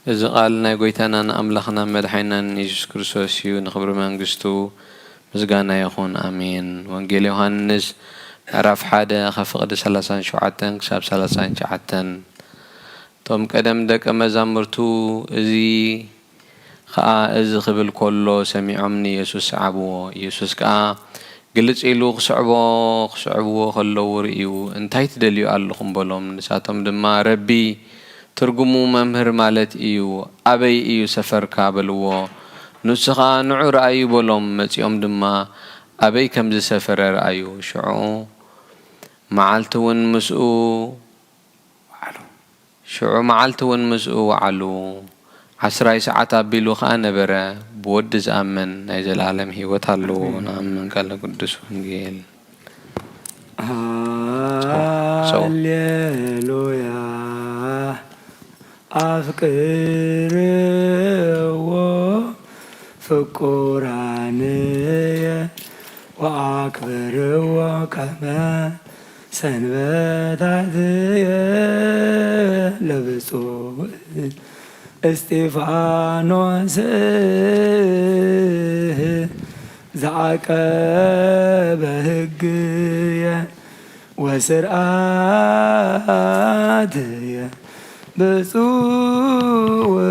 إذا قال نايقويتانا أملخنا مدحينا يسوع كريستوس يو نخبر منقصتو مزقانا يخون آمين وانجيل يوحنس عرف حدا خفقد 37 كساب 39 توم قدم دك مزامرتو ازي خا از خبل كله سميعمني يسوع عبو يسوع كا قلت إلو خشعبو خلو ورئيو انتهي تدليو اللهم بلوم نساتهم دما ربي ترجمو ممهر مالت إيو أبي إيو سفر كابلو نسخا نعو رأيو بلوم متيوم دما أبي كمز سفر رأيو شعو معالتون مسؤو شعو معالتون مسؤو وعلو 10 ساعات بيلو خانا برا بود زامن نايزل العالم هيوت هالو نعم قال قدس ونجيل هاليلويا أفكر وفكراني وأكبر وكما سنبتعد لبسو استفانوس زعك بهجية وسرعات بسوء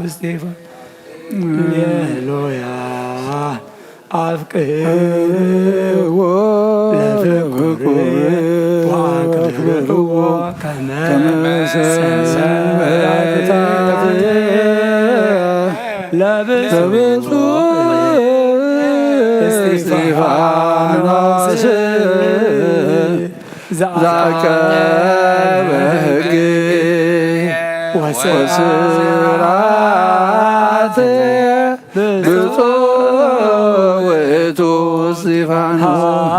استفان ليلويا أفكر لفكر وأكبر وكما سنبتعد لبسو استفانوس زعك بهجي وسرعات بصوت استفانوس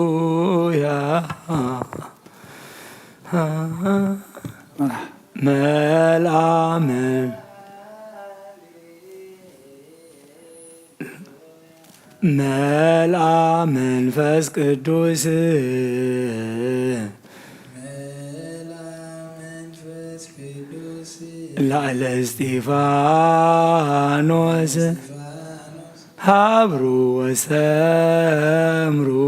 هاليلويا ملعمل ملعمل فاس قدوس لعلى استفانوس حبرو وسامرو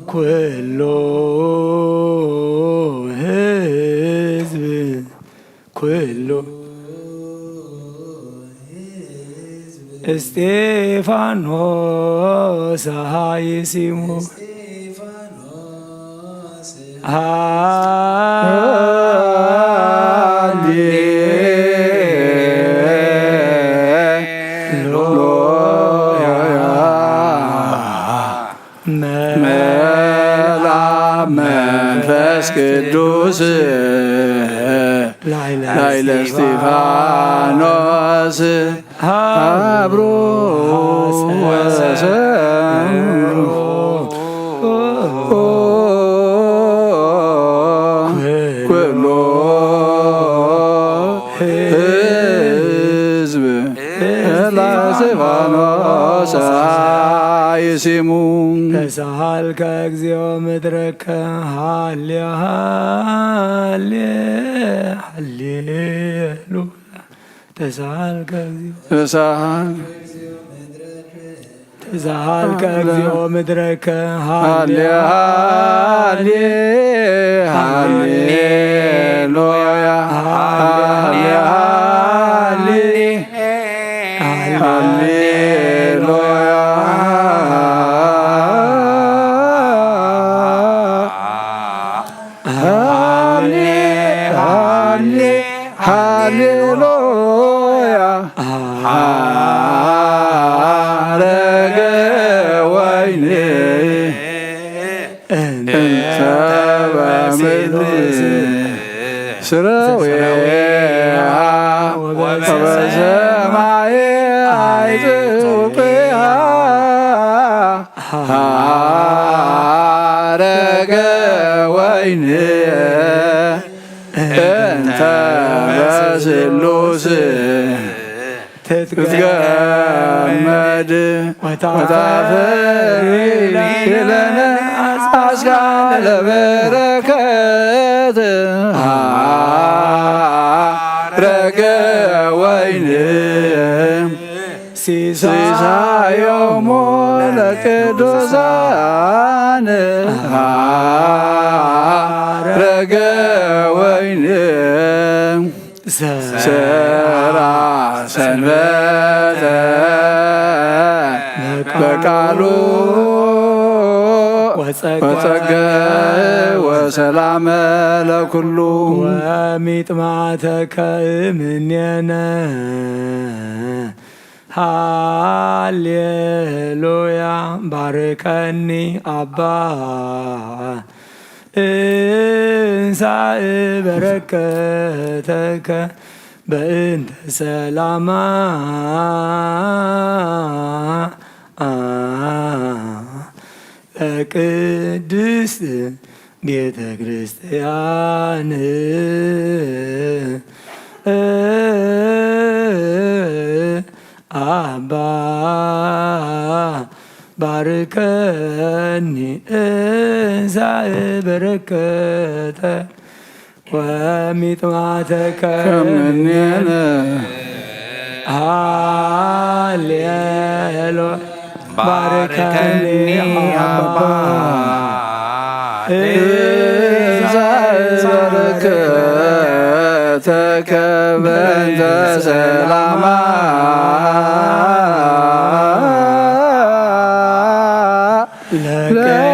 كله حزب كله استفانوس هاي سيمو መንፈስ ቅዱስ ላይለ እስጢፋኖስ አብሮ ወሰ እስጢፋኖስ ይሲሙ ተሳሃልከ እግዚኦ ምድረከ ሃሌሉያ ሃሌሉያ ተሳሃልከ እግዚኦ ምድረከ ሃሌሉያ ሃሌሉያ ወበሰማይ አይጽብሃ ሐረገ ወይን እንተ በስሉስ ትትገመድ ወታፈሪ ለነ አስካለ በረከት ሐረገ ወይን ሲሳዮሙ ለቅዱሳን ሐረገ ወይን ሰራ ሰንበተ በቃሉ ወጸገ ወሰላመ ለኩሉ ወሚጥማተከ እምኔነ ሃሌሉያ ባርከኒ አባ እንሳእ በረከተከ በእንተ ሰላማ ለቅድስት ቤተ ክርስቲያን አባ ባርከኒ እንሳእ በረከተ ወሚጥማተከ እምኔነ ሃሌሉያ ባርከኒ አባ እንሳእ በረከተከ በእንተ ሰላማ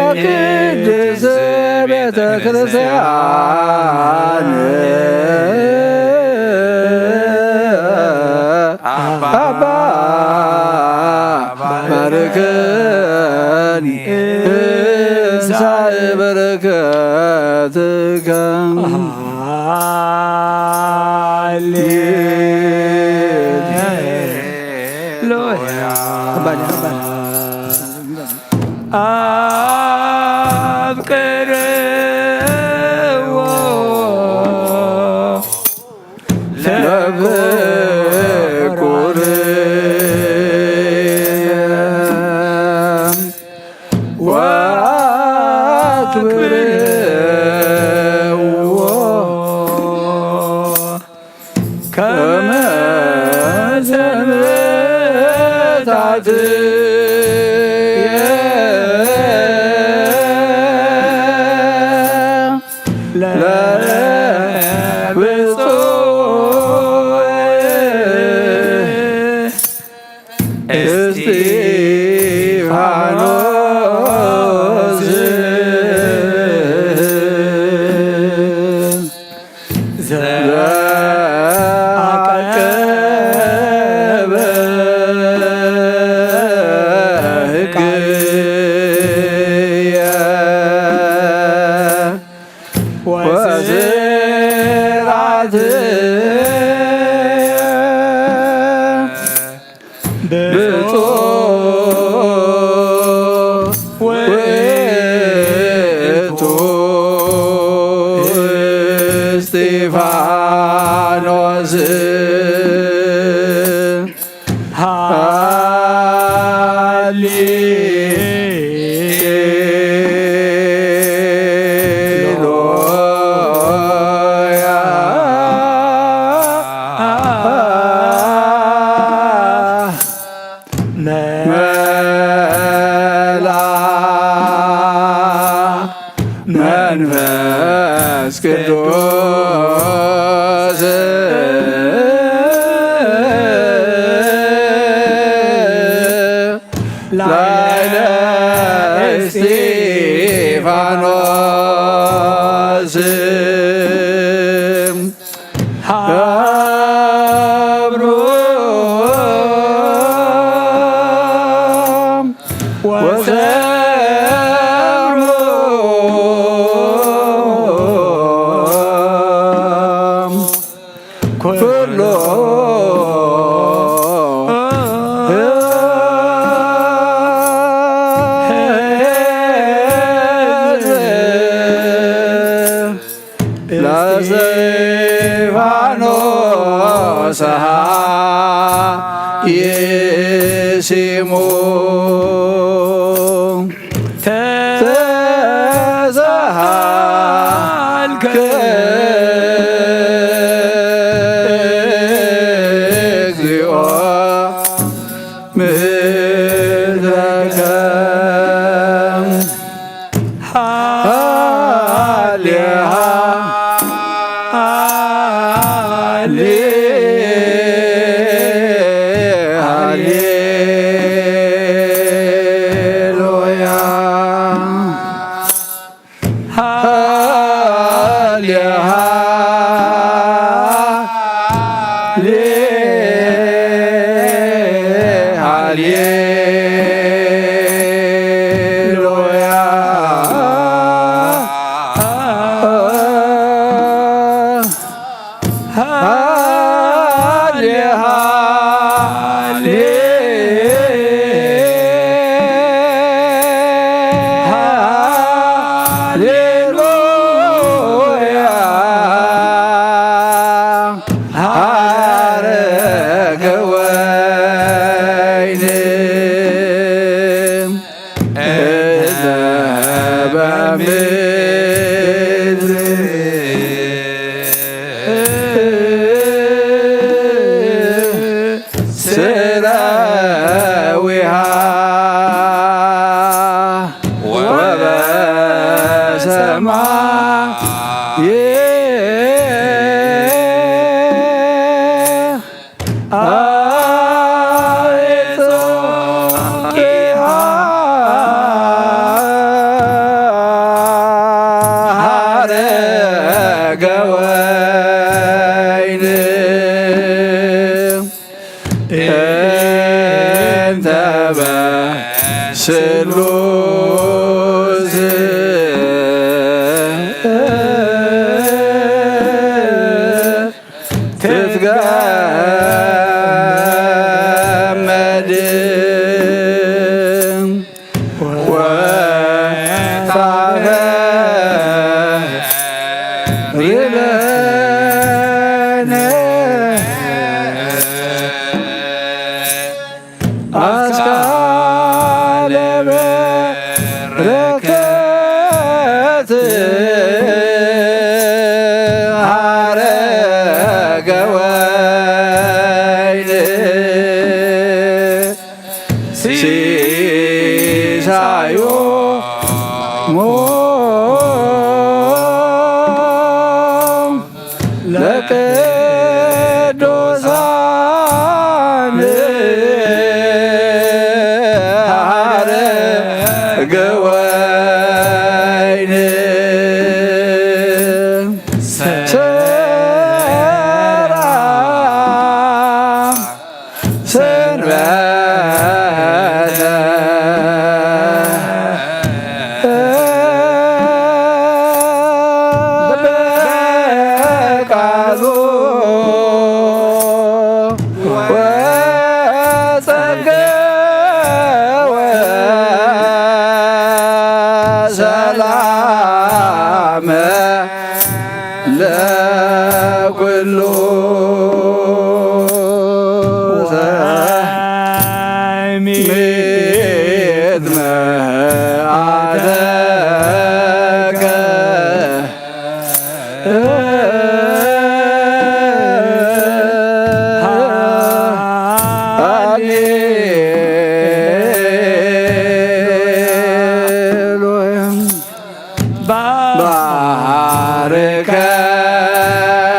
ለቅድስት ቤተ ክርስቲያን አባ ባርከኒ እንሳእ በረከትከ አብቅርዎ ለፍቁር ወአክብርዎ ከመ ሰንበታት እስጢፋኖስ መንፈስ ቅዱስ ላዕለ እስጢፋኖስ ሀብሩ ወሰብሩ ኩሎ ለእስጢፋኖስ ይሲሙ ተዘሃልከ እግዚኦ ምሕረከ ሃሌሃ ሃሌሉያ ሐረገ ወይን በምድር ስረዊሃ ወበሰማይ ሐረገ ወይን እንተ በስሉስ ትትገመድ ሪለነ አስካለ በረከት ሐረገ ወይን ሲሳዮ ለቅዱሳን ሐረገ ወይን ሰራ ሰንበተ በቃሉ ወጸገወ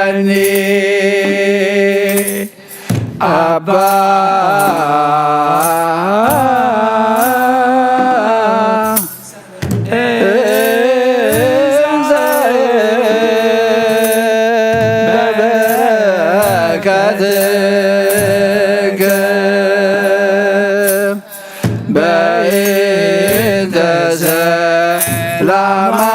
باركني أبا ببركتك بإنت سلامة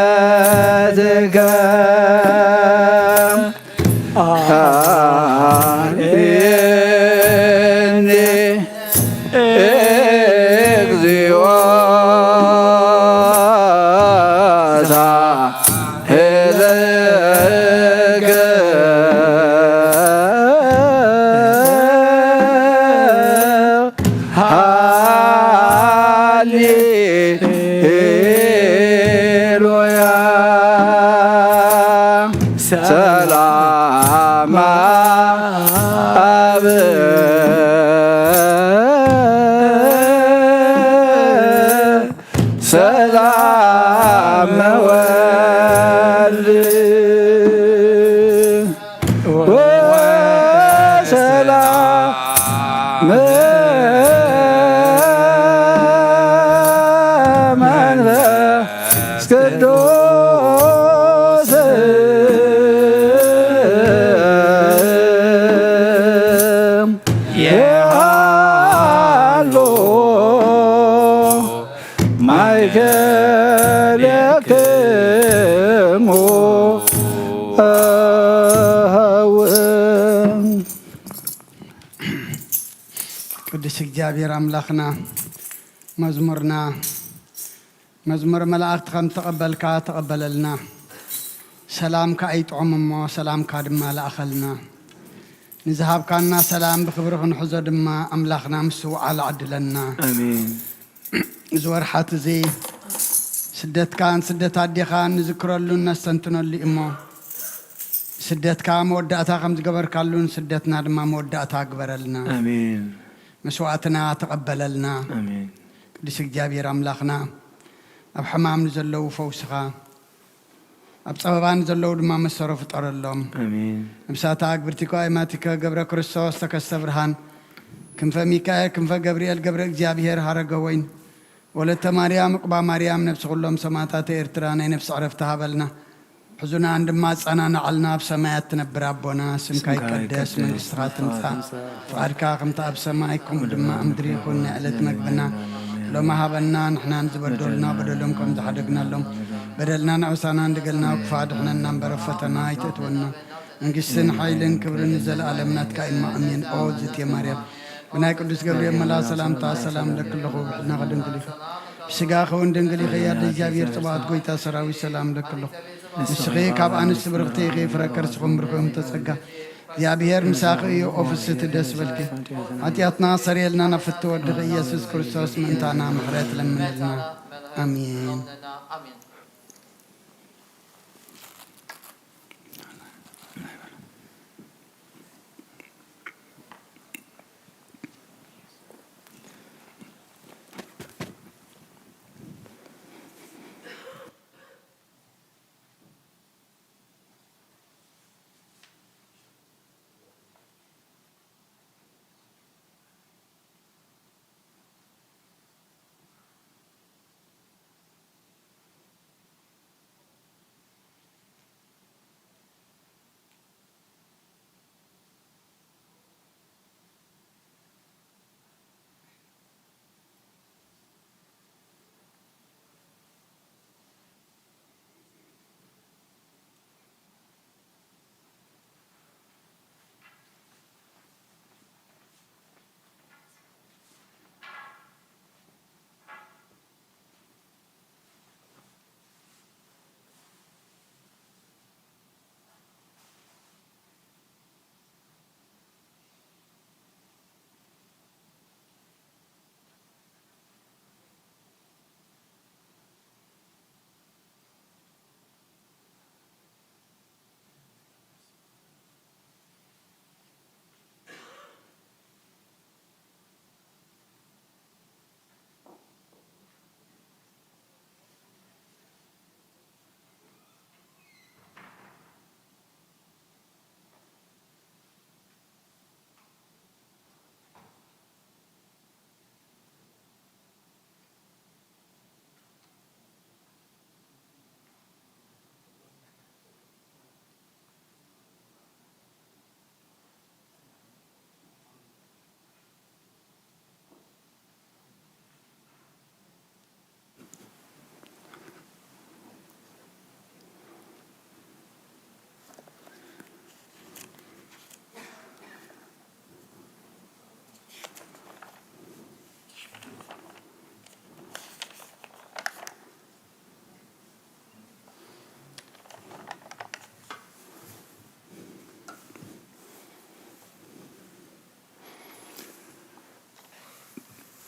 بركاتك إني اقضي وأسعدك سلام أب سلام ولد وسلام منفس قدوس ቅዱስ እግዚአብሔር አምላክና መዝሙር መላእክት ከም ተቀበልካ ተቀበለልና ሰላምካ አይጥዑምሞ ሰላምካ ድማ ለአኸልና ንዝሃብካና ሰላም ብክብሪ ክንሕዞ ድማ አምላክና ምስ ውዓል ዓድለና አሜን ዝወርሓት እዚ ስደትካን ስደት አዴኻን ንዝክረሉን ነስተንትነሉ እሞ ስደትካ መወዳእታ ከም ዝገበርካሉን ስደትና ድማ መወዳእታ ግበረልና አሜን መስዋዕትና ተቀበለልና አሜን ቅዱስ እግዚአብሔር አምላክና ኣብ ሕማም ንዘለዉ ፈውስኻ ኣብ ፀበባን ዘለዉ ድማ መሰሮ ፍጠረሎም አሜን ነብሳታ ግብርቲካ አይማቲከ ገብረ ክርስቶስ ተከስተ ብርሃን ክንፈ ሚካኤል ክንፈ ገብርኤል ገብረ እግዚአብሔር ሃረገ ወይን ወለተ ማርያም ዕቁባ ማርያም ነፍሲ ኩሎም ሰማዕታት ኤርትራ ናይ ነፍሲ ዕረፍቲ ሃበልና حزنا عندما صنعنا علنا بسماء تنبر أبونا سمك يقدس من استغاث نفع فعلك قمت بسمائكم دما أمدري كنا علت مقبنا لو ما هبنا نحن نزبدلنا بدلهم كم زحدقنا لهم بدلنا نعسانا ندقلنا وكفاد احنا ننبر فتنا يتتونا انقسن حيلن كبر نزل عالمنا تكاين ما أمين أوزت يا مريم بناك قدس جبريل ملا سلام تا سلام لك الله وحنا غدن قليخ بسقاخ وندن قليخ يا دجابير طبعات قويتا سراوي سلام لك الله نسخي كاب أنس برغتي غي فركر سخم بركم تسقى يا بير مساقي أوفيس تدس بلكي عطياتنا سريلنا نفت ودغ يسوع كريستوس من تانا محرات لمننا آمين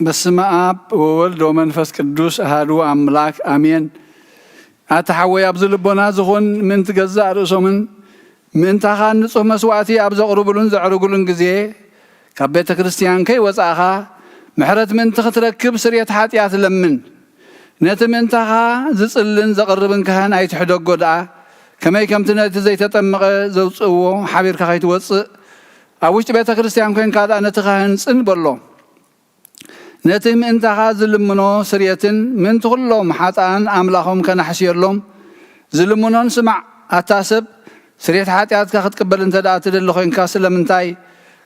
በስመ አብ ወወልድ ወመንፈስ ቅዱስ አሐዱ አምላክ አሜን። ኣተሓወይ ኣብ ዝልቦና ዝኾን ምእንቲ ገዛእ ርእሶምን ምእንታኻ ንጹህ መስዋዕቲ ኣብ ዘቕርብሉን ዘዕርጉሉን ግዜ ካብ ቤተ ክርስቲያን ከይወፃእኻ ምሕረት ምእንቲ ክትረክብ ስርየት ሓጢኣት ለምን። ነቲ ምእንታኻ ዝጽልን ዘቕርብን ካህን ኣይትሕደጎ ደኣ ከመይ ከምቲ ነቲ ዘይተጠመቐ ዘውፅእዎ ሓቢርካ ከይትወፅእ ኣብ ውሽጢ ቤተ ክርስቲያን ኮንካ ደኣ ነቲ ካህን ጽንበሎ። ነቲ ምእንታኻ ዝልምኖ ስርየትን ምእንቲ ኩሎም ሓጣን ኣምላኾም ከናሕስየሎም ዝልምኖን ስማዕ ኣታስብ ስርየት ሓጢኣትካ ክትቅበል እንተ ደኣ ትደሊ ኮንካ ስለምንታይ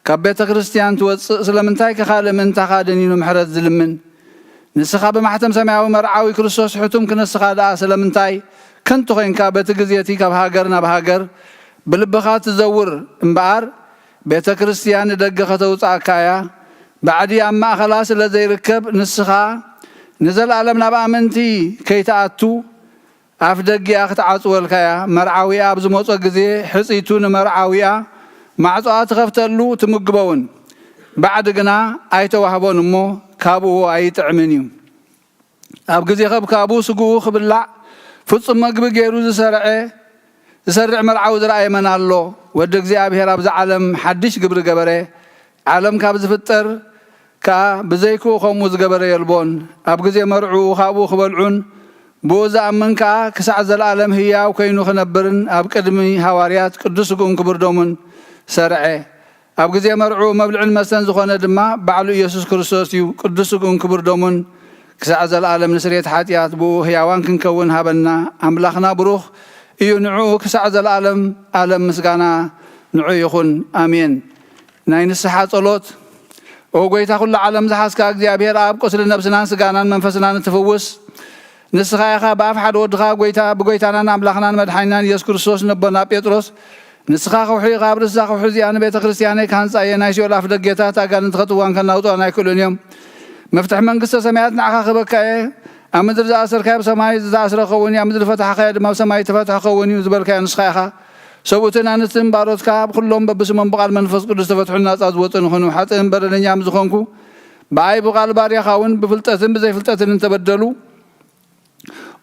ካብ ቤተ ክርስቲያን ትወፅእ? ስለምንታይ ከኻልእ ምእንታኻ ደኒኑ ምሕረት ዝልምን? ንስኻ ብማሕተም ሰማያዊ መርዓዊ ክርስቶስ ሕቱም ክነስኻ ደኣ ስለምንታይ ከንቱ ኮንካ በቲ ግዜቲ ካብ ሃገር ናብ ሃገር ብልብኻ ትዘውር እምበኣር ቤተ ክርስቲያን ንደገ ከተውፃእካ እያ። ባዕዲ ኣብ ማእኸላ ስለ ዘይርከብ ንስኻ ንዘለኣለም ናብ ኣመንቲ ከይተኣቱ ኣፍ ደጊኣ ክትዓፅወልካ እያ። መርዓዊኣ ኣብ ዝመፆ ግዜ ሕፂቱ ንመርዓዊኣ ማዕፆኣ ትኸፍተሉ ትምግበውን፣ ባዕዲ ግና ኣይተዋህቦን እሞ ካብኡ ኣይጥዕምን እዩ። ኣብ ግዜ ኸብካቡ ስግኡ ክብላዕ ፍጹም መግቢ ገይሩ ዝሰርዕ መርዓዊ ዝረኣየ መን ኣሎ? ወዲ እግዚኣብሔር ኣብዚ ዓለም ሓድሽ ግብሪ ገበረ። ዓለም ካብ ዝፍጠር ከዓ ብዘይክኡ ከምኡ ዝገበረ የልቦን። ኣብ ግዜ መርዑኡ ካብኡ ክበልዑን ብኡ ዝኣምን ከዓ ክሳዕ ዘለኣለም ህያው ኮይኑ ክነብርን ኣብ ቅድሚ ሃዋርያት ቅዱስ ስግኡን ክቡር ደሙን ሰርዐ። ኣብ ግዜ መርዑ መብልዕን መስተን ዝኾነ ድማ ባዕሉ ኢየሱስ ክርስቶስ እዩ። ቅዱስ ስግኡን ክቡር ደሙን ክሳዕ ዘለኣለም ንስርየት ሓጢኣት ብኡ ህያዋን ክንከውን ሃበና። ኣምላኽና ብሩኽ እዩ። ንዕኡ ክሳዕ ዘለኣለም ዓለም ምስጋና ንዑ ይኹን ኣሜን። ናይ ንስሓ ጸሎት። ኦ ጎይታ ኩሉ ዓለም ዝሓስካ እግዚኣብሔር ኣብ ቁስሊ ነብስናን ስጋናን መንፈስናን እትፍውስ ንስኻ ኢኻ ብኣፍ ሓደ ወድኻ ብጎይታናን ኣምላኽናን መድሓኒናን ኢየሱስ ክርስቶስ ነቦና ጴጥሮስ ንስኻ ከውሒኻ ኣብ ርእስኻ ከውሒ እዚኣ ንቤተ ክርስቲያነይ ካህንፃየ ናይ ሲኦል ኣፍ ደጌታት ኣጋንንቲ ከጥዋን ከናውፅኦን ኣይክእሉን እዮም። መፍትሒ መንግስተ ሰማያት ንዓኻ ክበካ እየ። ኣብ ምድሪ ዝኣሰርካዮ ኣብ ሰማይ ዝኣስረ ክኸውን እዩ፣ ኣብ ምድሪ ፈታሕካዮ ድማ ኣብ ሰማይ ተፈትሐ ክኸውን እዩ ዝበልካዮ ንስኻ ኢኻ። ሰብኡትን ኣንስትን ባሮትካ ኩሎም በብስሞም ብቓል መንፈስ ቅዱስ ተፈትሑን ናፃ ዝወፅን ይኹኑ። ሓጥእን በደለኛም ዝኾንኩ ብኣይ ብቓል ባርያኻ እውን ብፍልጠትን ብዘይፍልጠትን እንተበደሉ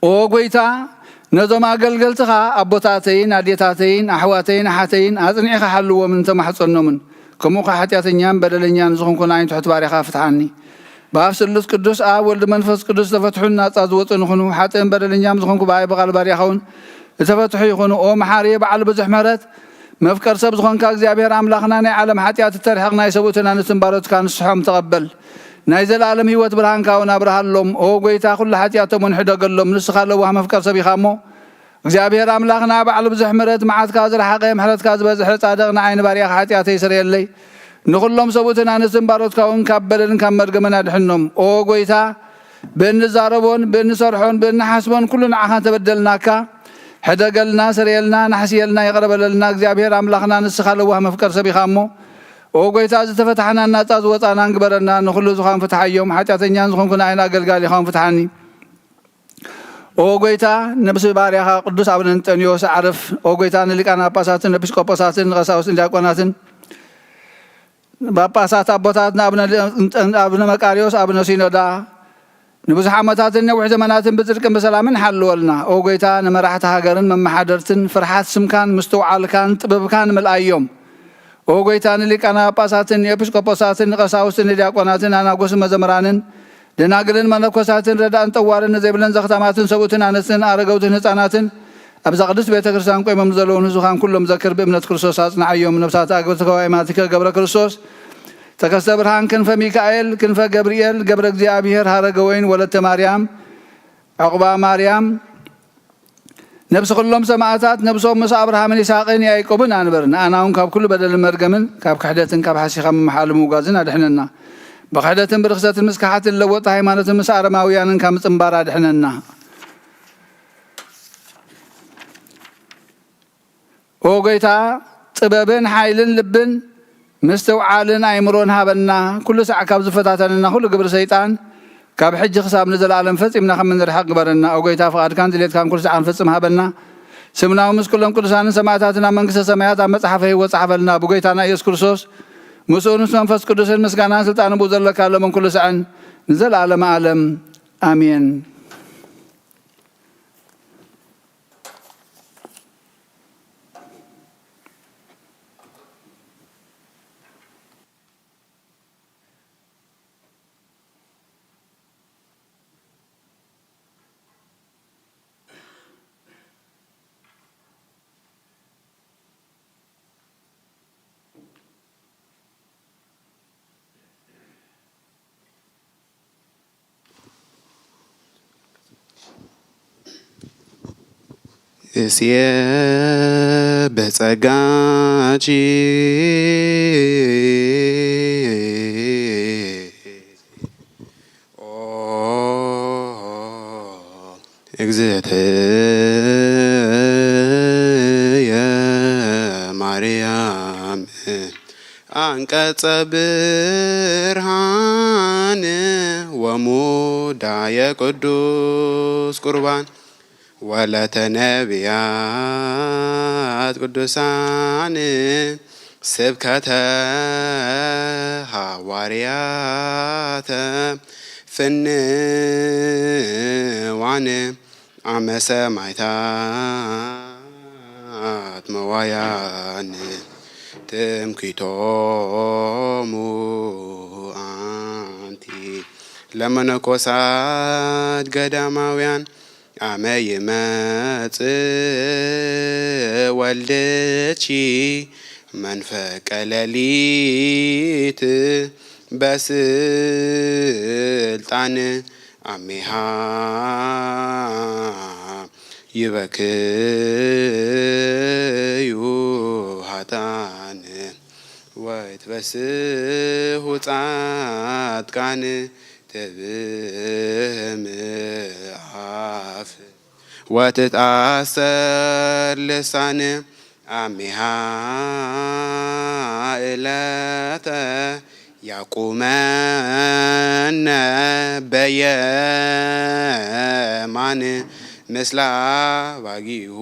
ኦ ጎይታ ነዞም ኣገልገልትኻ ኣቦታተይን ኣዴታተይን ኣሕዋተይን ኣሓተይን ኣጽኒዕኻ ሓልዎም እንተማሕፀኖምን ከምኡ ኸ ሓጢኣተኛን በደለኛን ዝኾንኩ ናይ ትሕት ባርያኻ ፍትሓኒ። ብኣብ ስሉስ ቅዱስ ኣብ ወልዲ መንፈስ ቅዱስ ተፈትሑን ናፃ ዝወፅን ይኹኑ። ሓጥእን በደለኛም ዝኾንኩ ብኣይ ብቓል ባርያኻ እውን ዝተፈትሑ ይኹኑ። ኦ መሓሪ በዓል ብዙሕ ምሕረት መፍቀር ሰብ ዝኾንካ እግዚኣብሔር ኣምላኽና ናይ ዓለም ሓጢኣት እተርሕቕ ናይ ሰብኡትን ኣንስትን ባሮትካ ንስሖም ተቐበል። ናይ ዘለኣለም ህይወት ብርሃንካ እውን ኣብርሃሎም። ኦ ጎይታ ኩሉ ሓጢኣቶም ንሕደገሎም። ንስኻ ለዋህ መፍቀር ሰብ ኢኻ እሞ እግዚኣብሔር ኣምላኽና በዓል ብዙሕ ምሕረት መዓትካ ዝረሓቐ ምሕረትካ ዝበዝሐ ጻድቕ ንዓይኒ ባርያኻ ሓጢኣተይ ይስረየለይ። ንኹሎም ሰብኡትን ኣንስትን ባሮትካ እውን ካብ በደልን ካብ መርገምን ኣድሕኖም። ኦ ጎይታ ብእንዛረቦን ብእንሰርሖን ብእንሓስቦን ኩሉ ንዓኻ ተበደልናካ ሕደገልና ስርየልና ናሕስየልና ይቕረበለልና። እግዚኣብሔር ኣምላኽና ንስኻ ለዋህ መፍቀር ሰብ ኢኻ እሞ ኦ ጎይታ ዝተፈታሕና ናፃ ዝወፃና ንግበረና። ንኩሉ ዝኾን ፍትሓዮም ሓጢኣተኛን ዝኾንኩ ንዓይና ኣገልጋሊ ኢኻውን ፍትሓኒ። ኦ ጎይታ ነብሲ ባርያኻ ቅዱስ ኣቡነ እንጠንዮስ ዓርፍ። ኦ ጎይታ ንሊቃነ ጳጳሳትን ኤጲስቆጶሳትን ቀሳውስትን ዲያቆናትን ጳጳሳት ኣቦታት ንኣብነ መቃርዮስ ኣቡነ ሲኖዳ ንብዙሕ ዓመታትን ነዊሕ ዘመናትን ብጽድቅን ብሰላምን ሓልወልና። ኦ ጎይታ ንመራሕቲ ሃገርን መመሓደርትን ፍርሓት ስምካን ምስትውዓልካን ጥበብካን ምልኣዮም። ኦ ጎይታ ንሊቃነ ጳጳሳትን ኤጲስቆጶሳትን ቀሳውስትን ዲያቆናትን ኣናጎስን መዘምራንን ደናግልን መነኮሳትን ረዳእን ጠዋርን ዘይብለን ዘኽተማትን ሰብኡትን ኣንስትን ኣረገውትን ህፃናትን ኣብዛ ቅዱስ ቤተ ክርስቲያን ቆይሞም ዘለውን ህዝብኻን ኩሎም ዘክር ብእምነት ክርስቶስ ኣጽናዕዮም። ነብሳት ኣግብርቲ ከዋይማቲከ ገብረ ክርስቶስ ተከስተ ብርሃን ክንፈ ሚካኤል ክንፈ ገብርኤል ገብረ እግዚአብሔር ሃረገ ወይን ወለተ ማርያም ዕቁባ ማርያም ነብሲ ኩሎም ሰማዕታት ነብሶም ምስ አብርሃምን ይስሐቅን ያዕቆብን አንበር ንኣናውን ካብ ኩሉ በደል መርገምን ካብ ክሕደትን ካብ ሓሲኻ መሓል ምውጋዝን ኣድሕነና ብክሕደትን ብርክሰትን ምስ ካሓትን ለወጥ ሃይማኖትን ምስ ኣረማውያንን ካብ ምፅምባር ኣድሕነና። ኦ ጎይታ ጥበብን ሓይልን ልብን ምስትውዓልን ኣእምሮን ሃበና። ኩሉ ሰዕ ካብ ዝፈታተንና ኩሉ ግብሪ ሰይጣን ካብ ሕጂ ክሳብ ንዘለዓለም ፈፂምና ከም ንርሕቕ ግበረና። ኦ ጎይታ ፍቓድካን ድሌትካን ኩሉ ሰዓን ፈጽም ሃበና። ስምናዊ ምስ ኩሎም ቅዱሳንን ሰማዕታትን ኣብ መንግስተ ሰማያት ኣብ መጽሓፈ ሕይወት ጻሕፈልና ብጎይታና ኢየሱስ ክርስቶስ مسؤول منفس قدوس المسكان سلطان أبو ذر لك من كل سعن نزل عالم عالم آمين. اسيه بጸጋጂ እግዝእትየ ማርያም አንቀጸ ብርሃን ወሙዳየ ቅዱስ ቁርባን ወለተ ነቢያት ቅዱሳን ስብከተ ሐዋርያተ ፍንዋን አመ ሰማዕታት መዋያን ትምክህቶሙ አንቲ ለመነኮሳት ገዳማውያን አመ ይመጽእ ወልድኪ መንፈቀ ሌሊት በስልጣን አሜሃ ይበክዩ ኃጥአን ወይትበስሑ ጻድቃን ትብምአፍ ወትትአሰር ልሳን አሜሃ ዕለተ ያቁመነ በየማን ምስለ አባጊሁ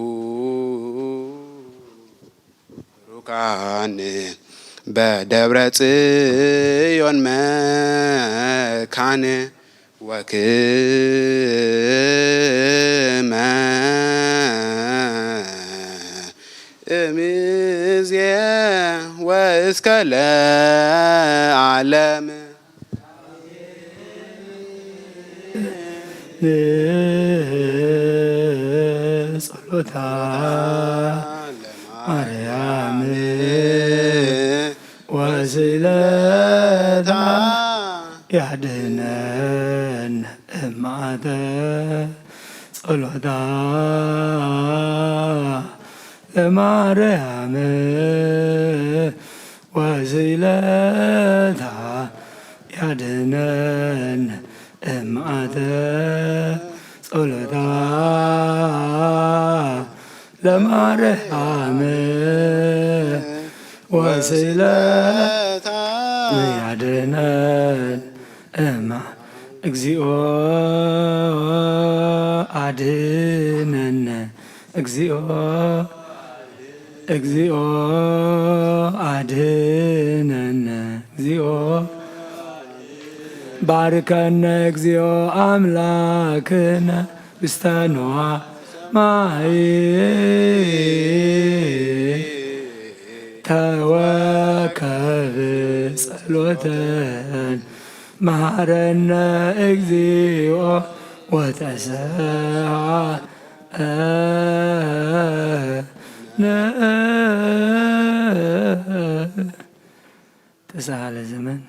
ሩካን በደብረ ጽዮን መካን ወክመ እምይእዜሰ ወእስከ ለዓለም ጸሎታ ማርያም ወስእለታ ያድነን እማተ ጸሎታ ለማርያም ወስእለታ ያድነን እማተ ጸሎታ ለማርያም ወስእለታ ያድነን እማ እግዚኦ አድነን እግዚኦ እግዚኦ አድነን እግዚኦ ባርከነ እግዚኦ አምላክነ ውስተ ንዋየ ማይ ተወከብ ጸሎተን መሐረነ እግዚኦ ተሳለ ዘመን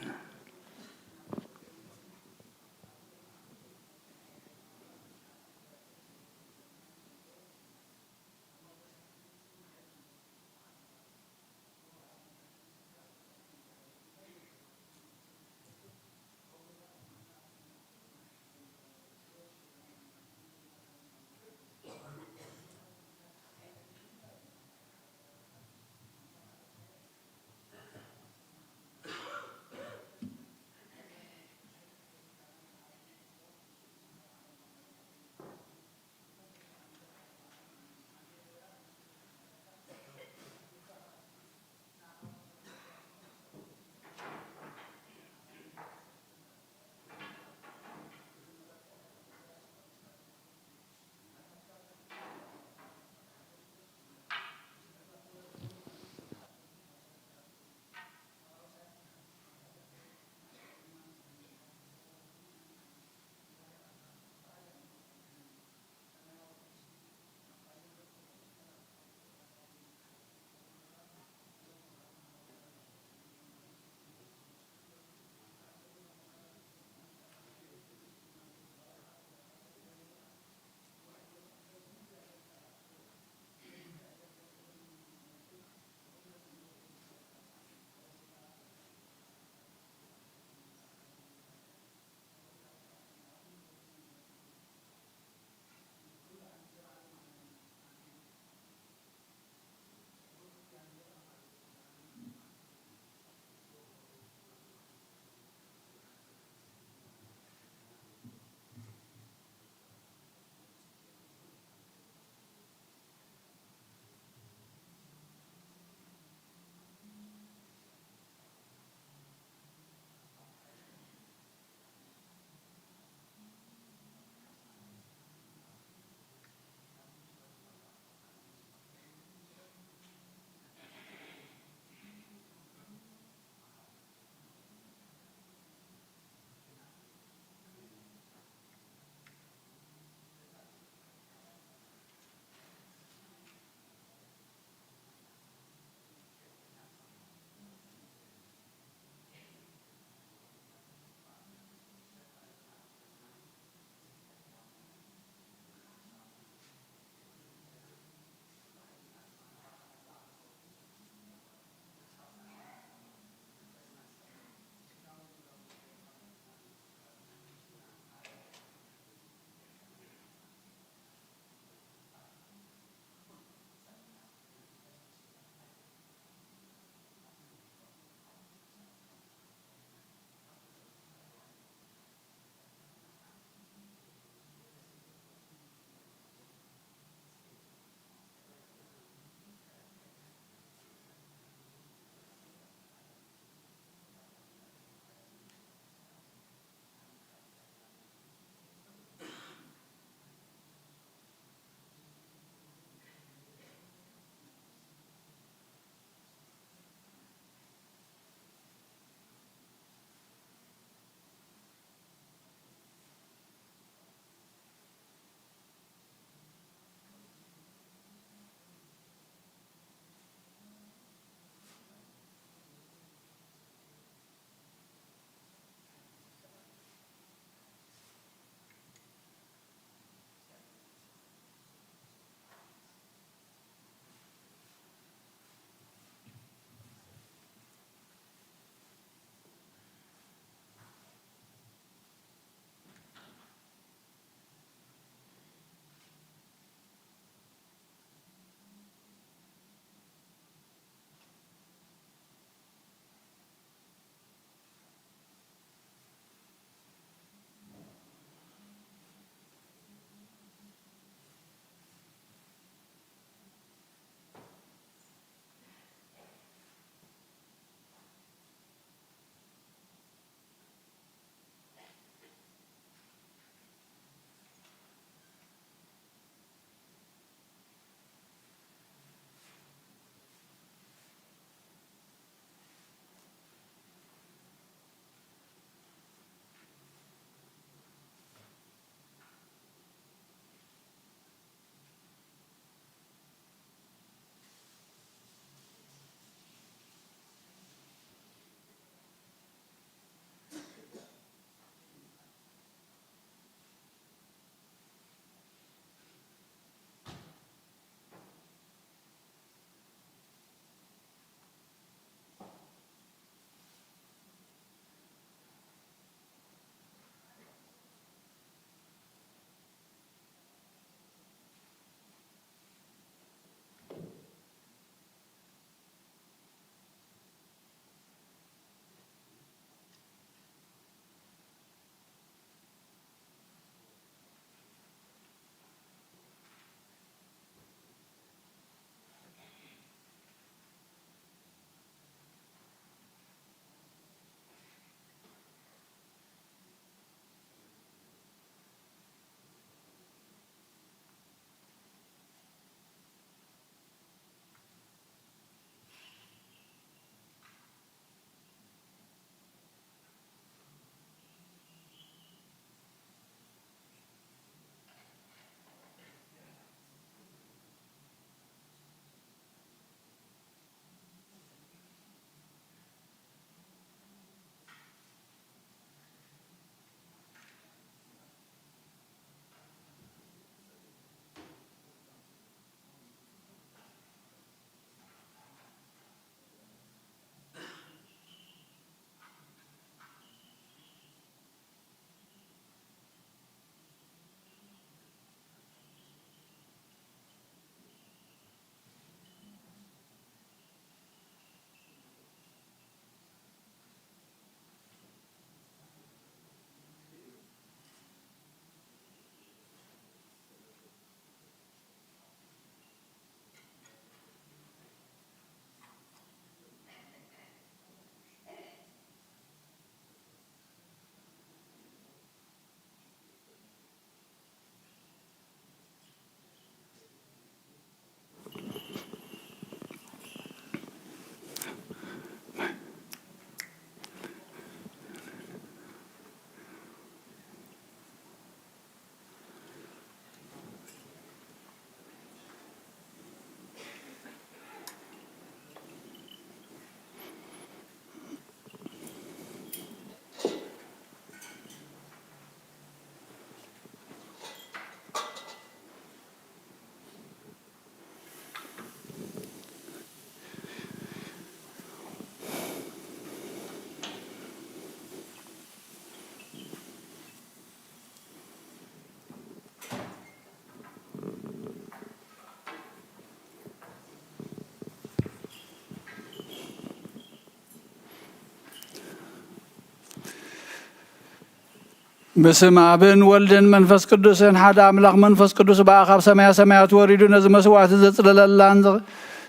بسم أبن ولدن منفس قدوسن حدا أملاق منفس قدوس بآخر سمايا سمايات وردون از مسوات زصل اللان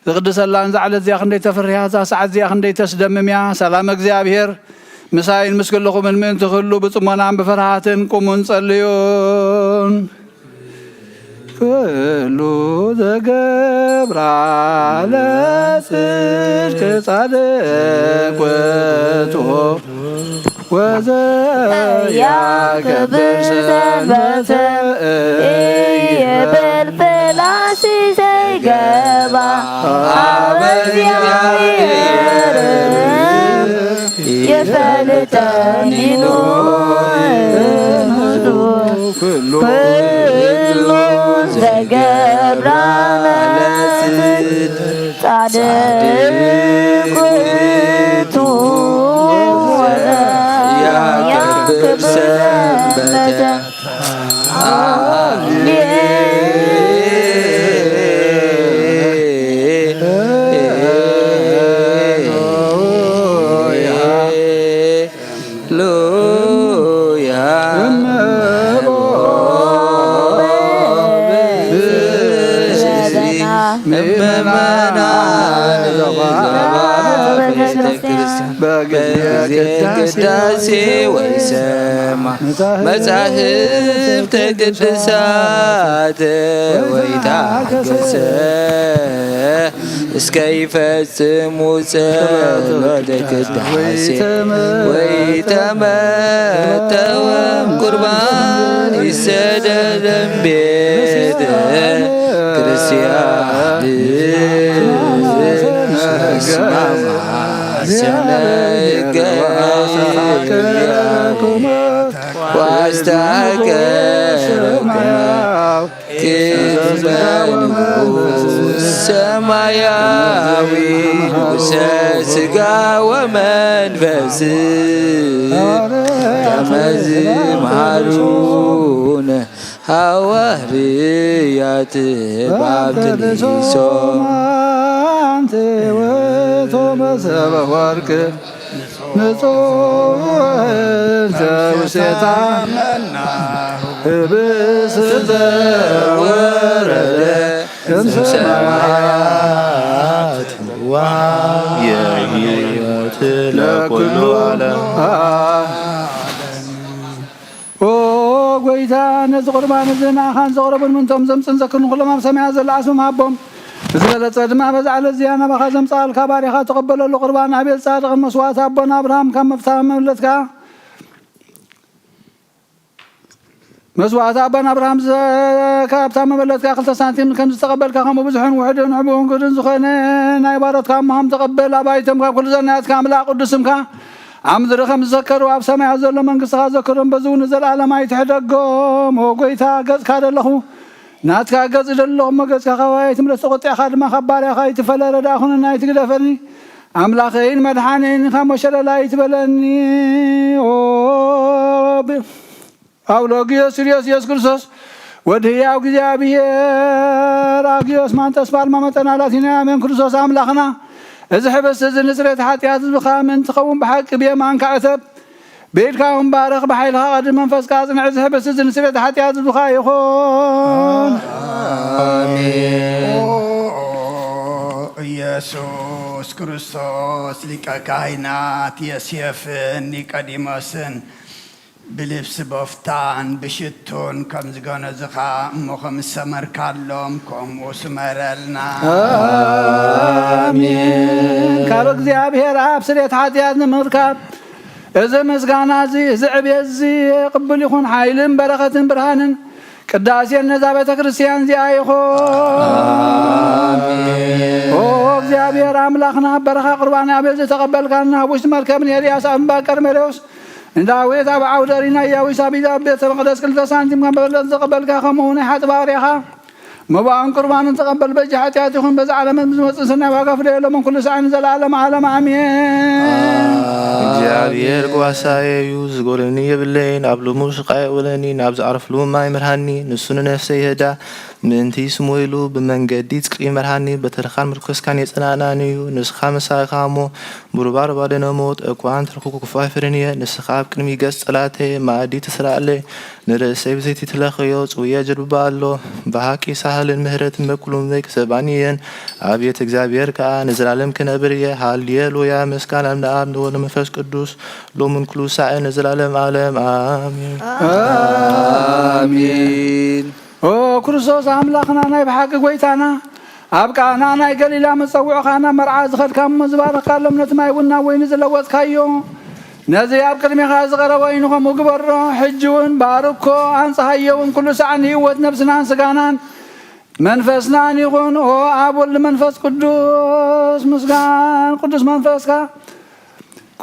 زقدس اللان زعلت زي خندي تفريها ساعات زي خندي تسدمميا سلام እግዚአብሔር مساين مسكلكم من تخلوا بصمنا بفرحاتن قومون صليون كلو زገብራ ለጽድቅ ጻድቅ ወቶ ወዘያከብር ሰንበተ የበልፈላሲ ዘይገባ አበዚያየር የፈልጠኒኑ ኩሉ ዘገብራ ለጽድቅ ጻድቅ ውእቱ ያከብር ሰንበተ ቅዳሴ ወይሰማ መጻሕፍተ ቅዱሳት ወይታገሰ እስከ ይፈጽሙ ጸሎተ ቅዳሴ ወይተመተወም ቁርባን ይሰደደም ቤተ ክርስቲያን እስማማ ሰማያዊ ንጉሠ ሥጋ ወመንፈስ ከመ ዝምሃሩነ ሐዋርያት ባብትሊሶ መሰበ ወርቅ ንጹሕ ዘውስቴታ ህብስ ዘወረደ እምሰማያት የሕይወት ለኩሉ ዓለም ጎይታ ነዚ ቁርባን እዝና ኻን ዘቕረቡን ምንቶም ዘምፅን ዘክርኑ ኩሎም ኣብ ሰማያት ዘለዓስም ሃቦም ዝገለጸ ድማ በዛዕለ እዚያና ባኻ ዘምፃልካ ባሪኻ ተቐበለሉ ቁርባን ኣቤል ጻድቕን መስዋዕት ኣቦና ኣብርሃም ካብ መፍትሒ መምለትካ መስዋዕት ኣቦና ኣብርሃም ካብታ መመለትካ 2 ሳንቲም ከም ዝተቐበልካ ከምኡ ብዙሕን ውሕድን ዕቡቕን ግድን ዝኾነ ናይ ባሮትካ እሞሃም ተቐበል ኣባይቶም ካብ ኩሉ ዘናያትካ ኣምላኽ ቅዱስ ስምካ ኣብ ምድሪ ከም ዝዘከሩ ኣብ ሰማያት ዘሎ መንግስትኻ ዘክሮም በዚ እውን ዘለዓለም ኣይትሕደጎም ጎይታ ገጽካ ደለኹ ናትካ ገጽ ደለኹም ገጽካ ኸባይ ትምለስ ተቆጢዕኻ ድማ ካብ ባርያኻ ይትፈለ ረዳእኹንና ይትግደፈኒ ኣምላኸይን መድሓነይን ካብ መሸለላ ይትበለኒ አውሎጊዮስ ሲሪዮስ ኢየሱስ ክርስቶስ ወድህያው እግዚአብሔር አጊዮስ ማንተስ ባልማ መጠናላቲና አሜን ክርስቶስ አምላኽና እዚ ሕበስ እዚ ንጽሬት ኃጢአት ዝብኻ ምን ትኸውን ብሓቂ ብየማንካ ዕተብ ቤድካውን ባረኽ ብሓይልኻ ቅድም መንፈስካ ጽንዕ እዚ ሕበስ እዚ ንጽሬት ኃጢአት ዝብኻ ይኹን አሜን። ኢየሱስ ክርስቶስ ሊቀ ካህናት ዮሴፍን ኒቆዲሞስን بلبس بفتان بشتون كم زغنا زخا مخم سمركالهم كم وسمرلنا آمين كارو እግዚአብሔር አብ ስሬት ኃጢአትን ምርካብ እዚ ምስጋና እዚ ዝዕብየ እዚ ቅብል ይኹን ኃይልን በረኸትን ብርሃንን ቅዳሴን ነዛ ቤተ ክርስቲያን እዚኣ ይኹን አሜን። እግዚአብሔር አምላኽና በረኻ ቁርባን አቤል ዝተቐበልካና ውሽጥ መርከብን ኤልያስ አምባ ቀርሜሎስ እንዳዊት ኣብ ዓውደሪና ያዊ ሳቢዛ ቤተ መቅደስ 2 ሳንቲም ከም በለጥ ዘቀበልካ ከምኡውን ሓጥባሪኻ مبان قربان تقبل بجحاتكم بزعل من مصصنا وغفر لهم كل ساعة زلالم عالم آمين እግዚአብሔር ጓሳዬ ዝጎለኒ የብለይን አብሎ ሙሽቃይ ወለኒ ናብዝ አርፍሉ ማይ መርሃኒ ንሱን ነፍሰ ይሄዳ ምንቲ ስሞይሉ በመንገዲ ጽቂ መርሃኒ በተርኻን ምርኮስካን የጽናናኒዩ ንስኻ መሳኻሞ ቡርባር ባደነሞት እኳን ትርኩኩ ክፋፍርንየ ንስኻብ ቅድሚ ገጽ ጸላቴ ማዲ ተስራለ ንረሰብ ዘይቲ ተለኸዮ ጽውየ ጀርባሎ በሐቂ ሳህልን ምህረት መኩሉም ዘይክ ሰባኒየን አብየት እግዚአብሔር ካ ንዘላለም ከነብርየ ሃሌሉያ መስጋና ለአብ ለወልድ ለመንፈስ ቅዱስ ሎምን ኩሉ ሳዕን ዘላለም ዓለም አሜን አሜን ኦ ክርስቶስ አምላኽና ናይ በሐቂ ጎይታና አብቃና ናይ ገሊላ መጸውዕኻና መርዓ ዝኸድካም መዝባረኻሎም ነትማይ ቡና ወይኒ ዘለወጥካዮ ነዚ ኣብ ቅድሚኻ ዝቐረበ ወይንኹም ግበሮ ሕጂውን ባርኮ አንጽሃየውን ኩሉ ሰዓን ህይወት ነፍስናን ስጋናን መንፈስናን ይኹን ኦ አብ ወልድ መንፈስ ቅዱስ ምስጋን ቅዱስ መንፈስካ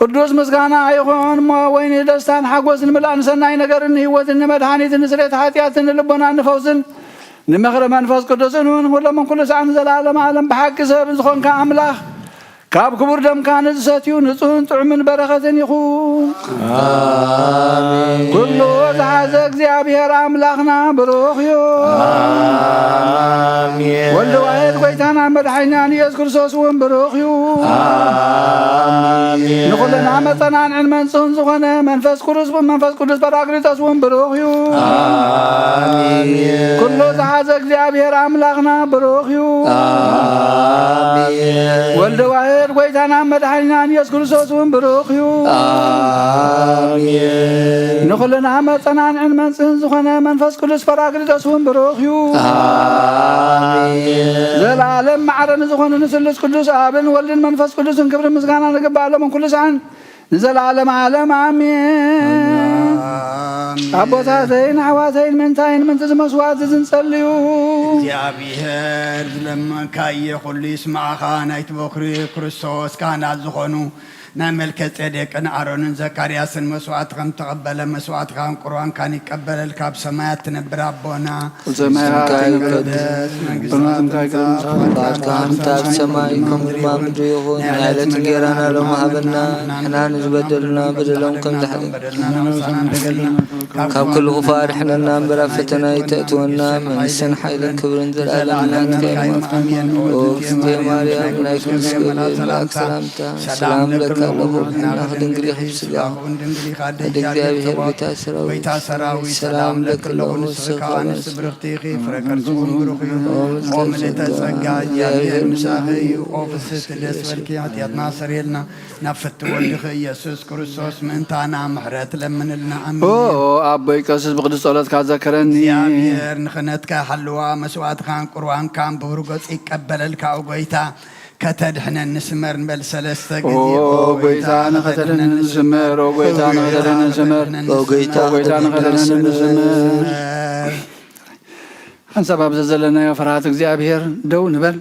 ቅዱስ ምስጋና ይኹን ወይኒ ደስታን ሓጎስን ምላእን ሰናይ ነገርን ህይወትን መድኃኒትን ስሬት ኃጢአትን ልቦናን ፈውስን ንምኽሪ መንፈስ ቅዱስን ሁሉም ኩሉ ሰዓን ዘላለም ዓለም በሐቂ ሰብ ዝኾንካ አምላኽ ካብ ክቡር ደምካ ንዝሰትዩ ንጹህን ጥዑምን በረኸትን ይኹን አሜን ኩሉ ዝሓዘ እግዚአብሔር አምላኽና ብሩኽ እዩ አሜን ወልድ ዋሕድ ጎይታና መድኃኒትናን ኢየሱስ ክርስቶስ እውን ብሩኽ እዩ አሜን ንኹልና መጸናንዕን መንጽህን ዝኾነ መንፈስ ቅዱስ ጰራቅሊጦስ እውን ብሩኽ እዩ አሜን ኩሉ ዝሓዘ እግዚአብሔር አምላኽና ብሩኽ እዩ አሜን ወልድ ዋሕድ ጎይታና መድኃኒትናን ኢየሱስ ክርስቶስ እውን ብሩኽ እዩ አሜን ንኹልና መጸናንዕን መንጽህን ዝኾነ መንፈስ ቅዱስ ጰራቅሊጦስ እውን ብሩኽ እዩ አሜን ዘላለም ማዕረን ዝኾነ ንስሉስ ቅዱስ አብን ወልድን መንፈስ ቅዱስን ክብሪ ምስጋና ንግባሎም ኩሉ ሰዓን ንዘላለም ዓለም አሜን አቦታተይን አሕዋተይን ምንታይን ምንቲ ዝመስዋዕት ዝንጸልዩ እግዚአብሔር ዝለመንካየ ኩሉ ይስማዓኻ ናይቲ በኩሪ ክርስቶስ ካህናት ዝኾኑ ናይ መልከ ጼዴቅን አሮንን ዘካርያስን መስዋዕት ከም ተቐበለ መስዋዕትካን ቁርባንካን ይቀበለል ካብ ሰማያት ትነብር አቦና ሰማያት ካብ ሰማይ ከም ድማ ምድሪ ይኹን ናይለት እንጀራና ሎሚ ሃበና ንሕና ንዝበደሉና በደሎም ከም ዝሓደግና ካብ ኩሉ ክፉእ ኣድሕነና እምበር ኣብ ፈተና ይተእትወና መንግስትን ሓይልን ክብርን ዘለኣለም ናትካ ኦ እግዝእትየ ማርያም ናይ ቅዱስ ገብርኤል መልአክ ሰላምታ ሰላም ለካ الله دنگری خبسگا እግዚአብሔር ቤታ ሰራዊት ሰላም ለክለውን ስካን ስብርክቲኺ ፍረከርሱም ብሩኽዩ ኦም ለተጸጋ እግዚአብሔር ምሳኺ ኦፍስት ደስ በልኪ ኃጢአትና ሰሬልና ናፍት ወልድኺ ኢየሱስ ክርስቶስ ምንታና ምሕረት ለምንልና አሜን አቦይ ቀስስ ብቅዱስ ጸሎት ካዘከረኒ እግዚአብሔር ንኽነትካ ሓልዋ መስዋዕትካን ቁርባንካን ብብሩ ገጽ ይቀበለልካ ጎይታ ከተድሕነን ንስመር ንበል ሰለስተ ጊዜ ጎይታ ንኸተድሕነን ንስመር ጎይታ ንኸተድሕነን ንስመር ጎይታ ንኸተድሕነን ንስመር ሓንሳብ ኣብዚ ዘለናዮ ፍርሃት እግዚአብሔር ደው ንበል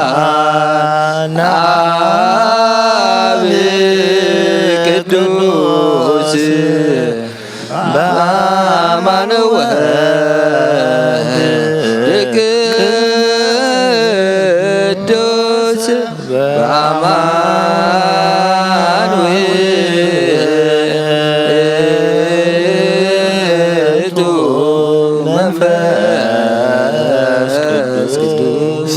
በአማን አብ ቅዱስ በአማን ወልድ ቅዱስ በአማን ውእቱ መንፈስ ቅዱስ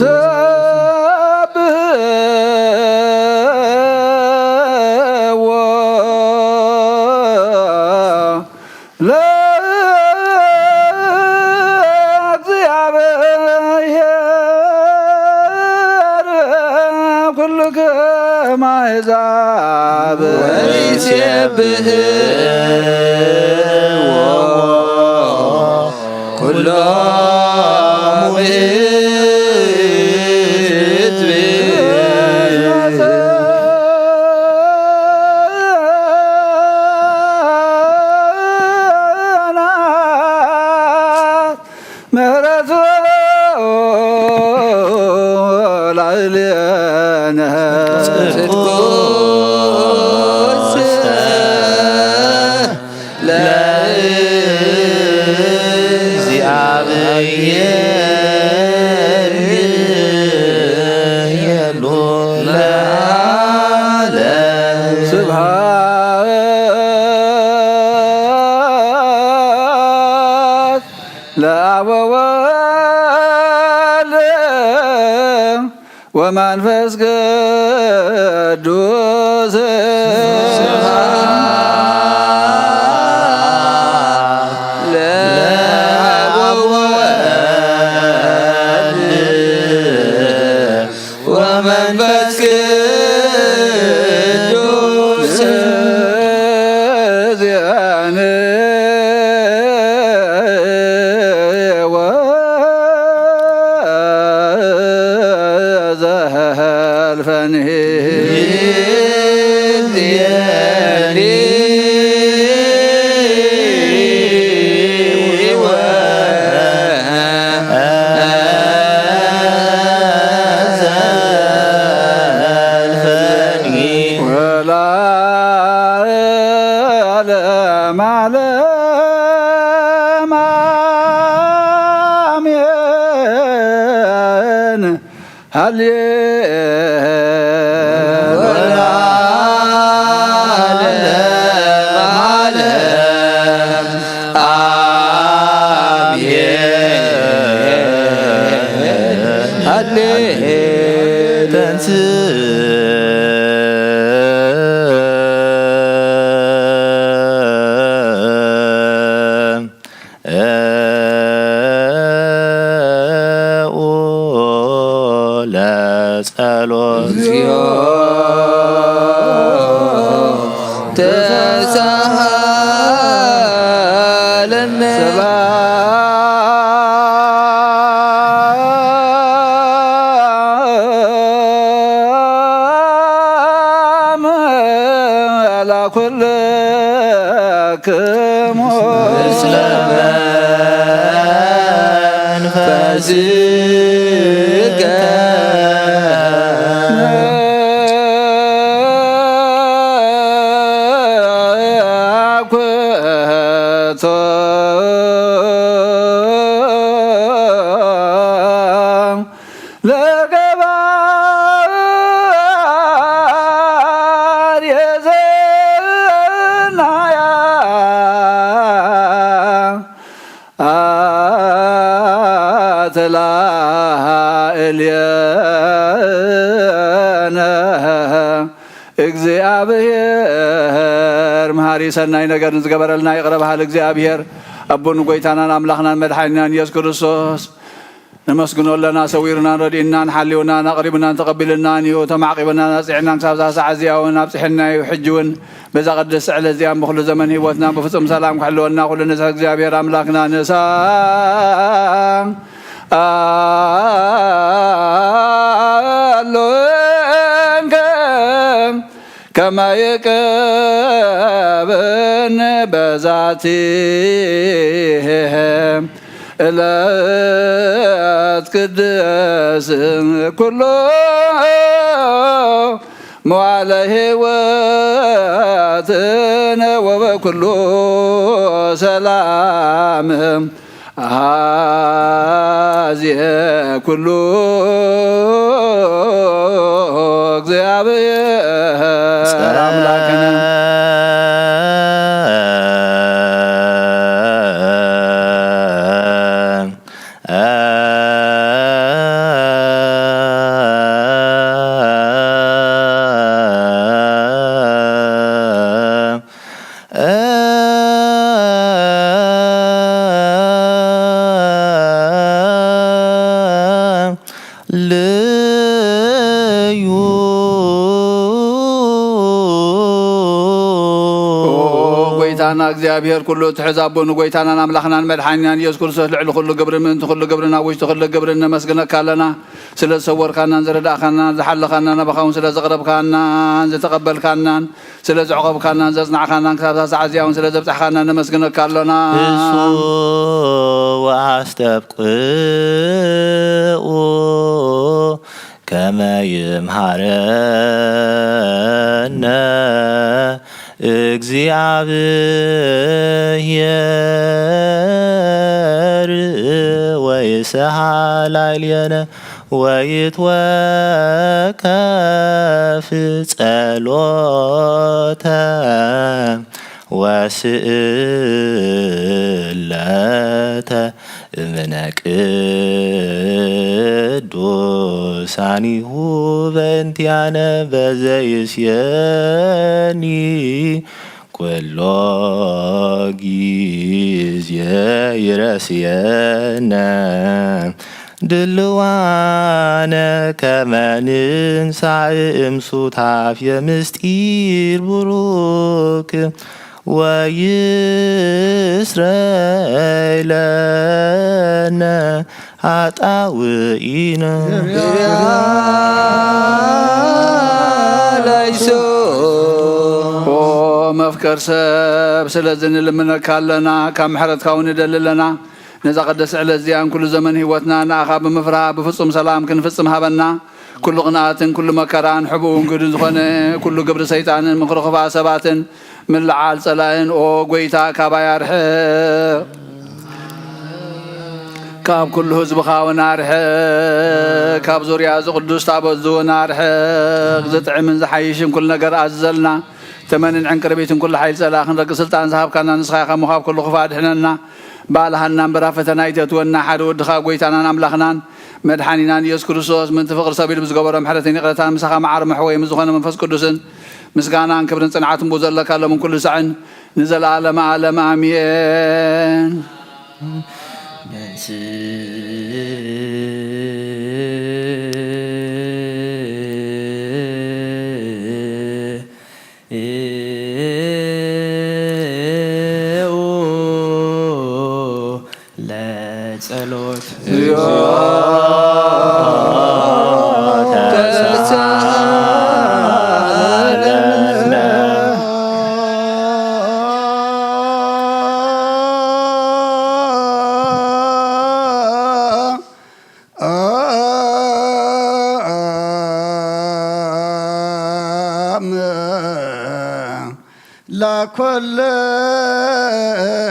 ማሕዛብ ወይሴብሕዎ ኩሎሙ ሕዝብ ምህረቱ ላዕሌነ ስብሐት ለአብ ወወልድ ወመንፈስ ቅዱስ ወመንፈስ ቅዱስ ዚአነ ወዘልፈንህ ወለዓለመ ዓለም አሜን። ለጸሎት ተሳሃለነ ለኩልክሙ ምስለ መንፈስከ አኩቶ ለገባር የዘናያ አትላእልየነ እግዚአብሔር መሃሪ ሰናይ ነገርን ዝገበረልና ይቅረባሃል። እግዚአብሔር አቦን ጎይታናን አምላኽናን መድሓኒናን ኢየሱስ ክርስቶስ نمسكن لنا سويرنا ردينا نحليونا نقربنا تقبلنا نيو تمعقبنا نصيحنا كسابزا سعزيا ونبصحنا يحجون بذا قدس على زيان بخل زمن هيوتنا بفصم سلام خلونا كل نساء እግዚአብሔር አምላክና ነሳ አሎንከ كما يكبن بذاتهم إلات قدس كله مواليه واتنا وبكله سلام هذه كله እግዚአብሔር አምላክነ እግዚአብሔር ኩሉ ትሕዛቦን ጎይታናን አምላኽናን መድሓኒናን ኢየሱስ ክርስቶስ ልዕሊ ኩሉ ግብሪ ምእንቲ ኩሉ ግብርና ውሽጢ ኩሉ ግብሪ ነመስግነካ ኣለና ስለ ዝሰወርካናን ዝረዳእካናን ዝሓለኻናን ናባኻውን ስለ ዘቕረብካናን ዝተቐበልካናን ስለ ዝዕቐብካናን ዘጽናዕካናን ክሳብ ሰዓት እዚኣ ስለ ዘብፅሕካናን ነመስግነካ ኣለና እሱ ወአስተብቅዑ ከመ ይምሃረነ እግዚአብሔር ወይስሐላልየነ ወይትወከፍ ጸሎተ ወስእለተ እምነ ቅዱሳኒሁ በእንቲአነ በዘይስየኒ ኩሎ ጊዜ ይረስየነ ድልዋነ ከመ ንንሣእ እምሱታፍየ ምስጢር ቡሩክ ወይስረይ ለነ ኃጣውኢነ መፍቀር ሰብ ስለዝን ልምነካ ኣለና ካብ ምሕረትካ እውን ይደልለና ነዛ ቀደስ ዕለት እዚኣን ኩሉ ዘመን ህይወትና ንኣኻ ብምፍራህ ብፍጹም ሰላም ክንፍጽም ሃበና ኩሉ ቅንኣትን ኩሉ መከራን ሕቡእን ግድን ዝኾነ ኩሉ ግብሪ ሰይጣንን ምክሪ ክፉእ ሰባትን ምልዓል ጸላእን ኦ ጎይታ ካባይ ኣርሕቕ ካብ ኩሉ ህዝብኻ እውን ኣርሕቕ ካብ ዙርያ ዝቅዱስ ታቦት እውን ኣርሕቕ ዝጥዕምን ዝሓይሽን ኩሉ ነገር ኣዝዘልና ተመንን ዕንቅርቢትን ኩሉ ሓይል ጸላእኽን ረቂ ስልጣን ዝሃብካና ንስኻ ኢኻ ምዃብ ኩሉ ክፉእ ኣድሕነና ባልሃናን በራፈተና ይተትወና ሓደ ወድኻ ጎይታናን ኣምላኽናን መድሓኒናን ኢየሱስ ክርስቶስ ምንቲ ፍቕሪ ሰቢሉ ብዝገበሮ ምሕረትን ይቕረታን ምሳኻ መዓር መሕወይ ምዝኾነ መንፈስ ቅዱስን ምስጋናን ክብርን ጽንዓትን ብኡ ዘለካ ሎምን ኩሉ ሰዕን ንዘለዓለመ ዓለም ኣሜን ለጸሎት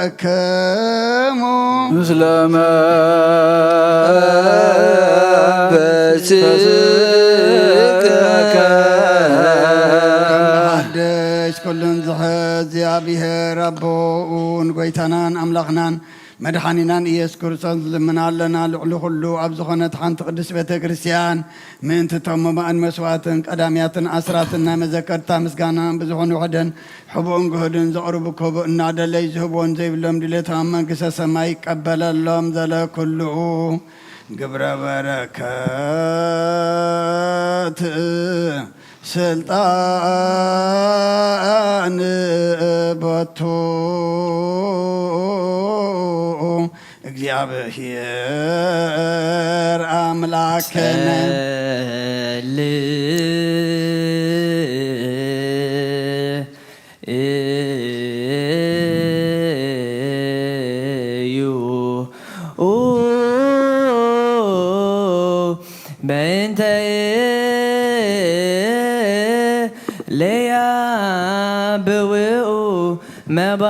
ለኮለከሙ ምስለ መንፈስከ ሓደሽ ኩሉን ዝሕዝ እግዚአብሔር ኣቦኡን ጎይታናን ኣምላኽናን መድሓኒናን ኢየሱስ ክርስቶስ ዝልምና ኣለና ልዕሊ ኩሉ ኣብ ዝኾነት ሓንቲ ቅዱስ ቤተ ክርስቲያን ምእንቲ ተሙማእን መስዋዕትን ቀዳምያትን ኣስራትን ናይ መዘከርታ ምስጋናን ብዝኾኑ ውሕደን ሕቡእን ግህድን ዘቕርቡ ክቡእ እናደለይ ዝህቦን ዘይብሎም ድሌታዊ መንግስተ ሰማይ ይቀበለሎም ዘለ ኩልኡ ግብረ በረከት ስልጣን ቦቱ እግዚአብሔር አምላክነ ዩ በእንተ ለያ ብውኡ መባ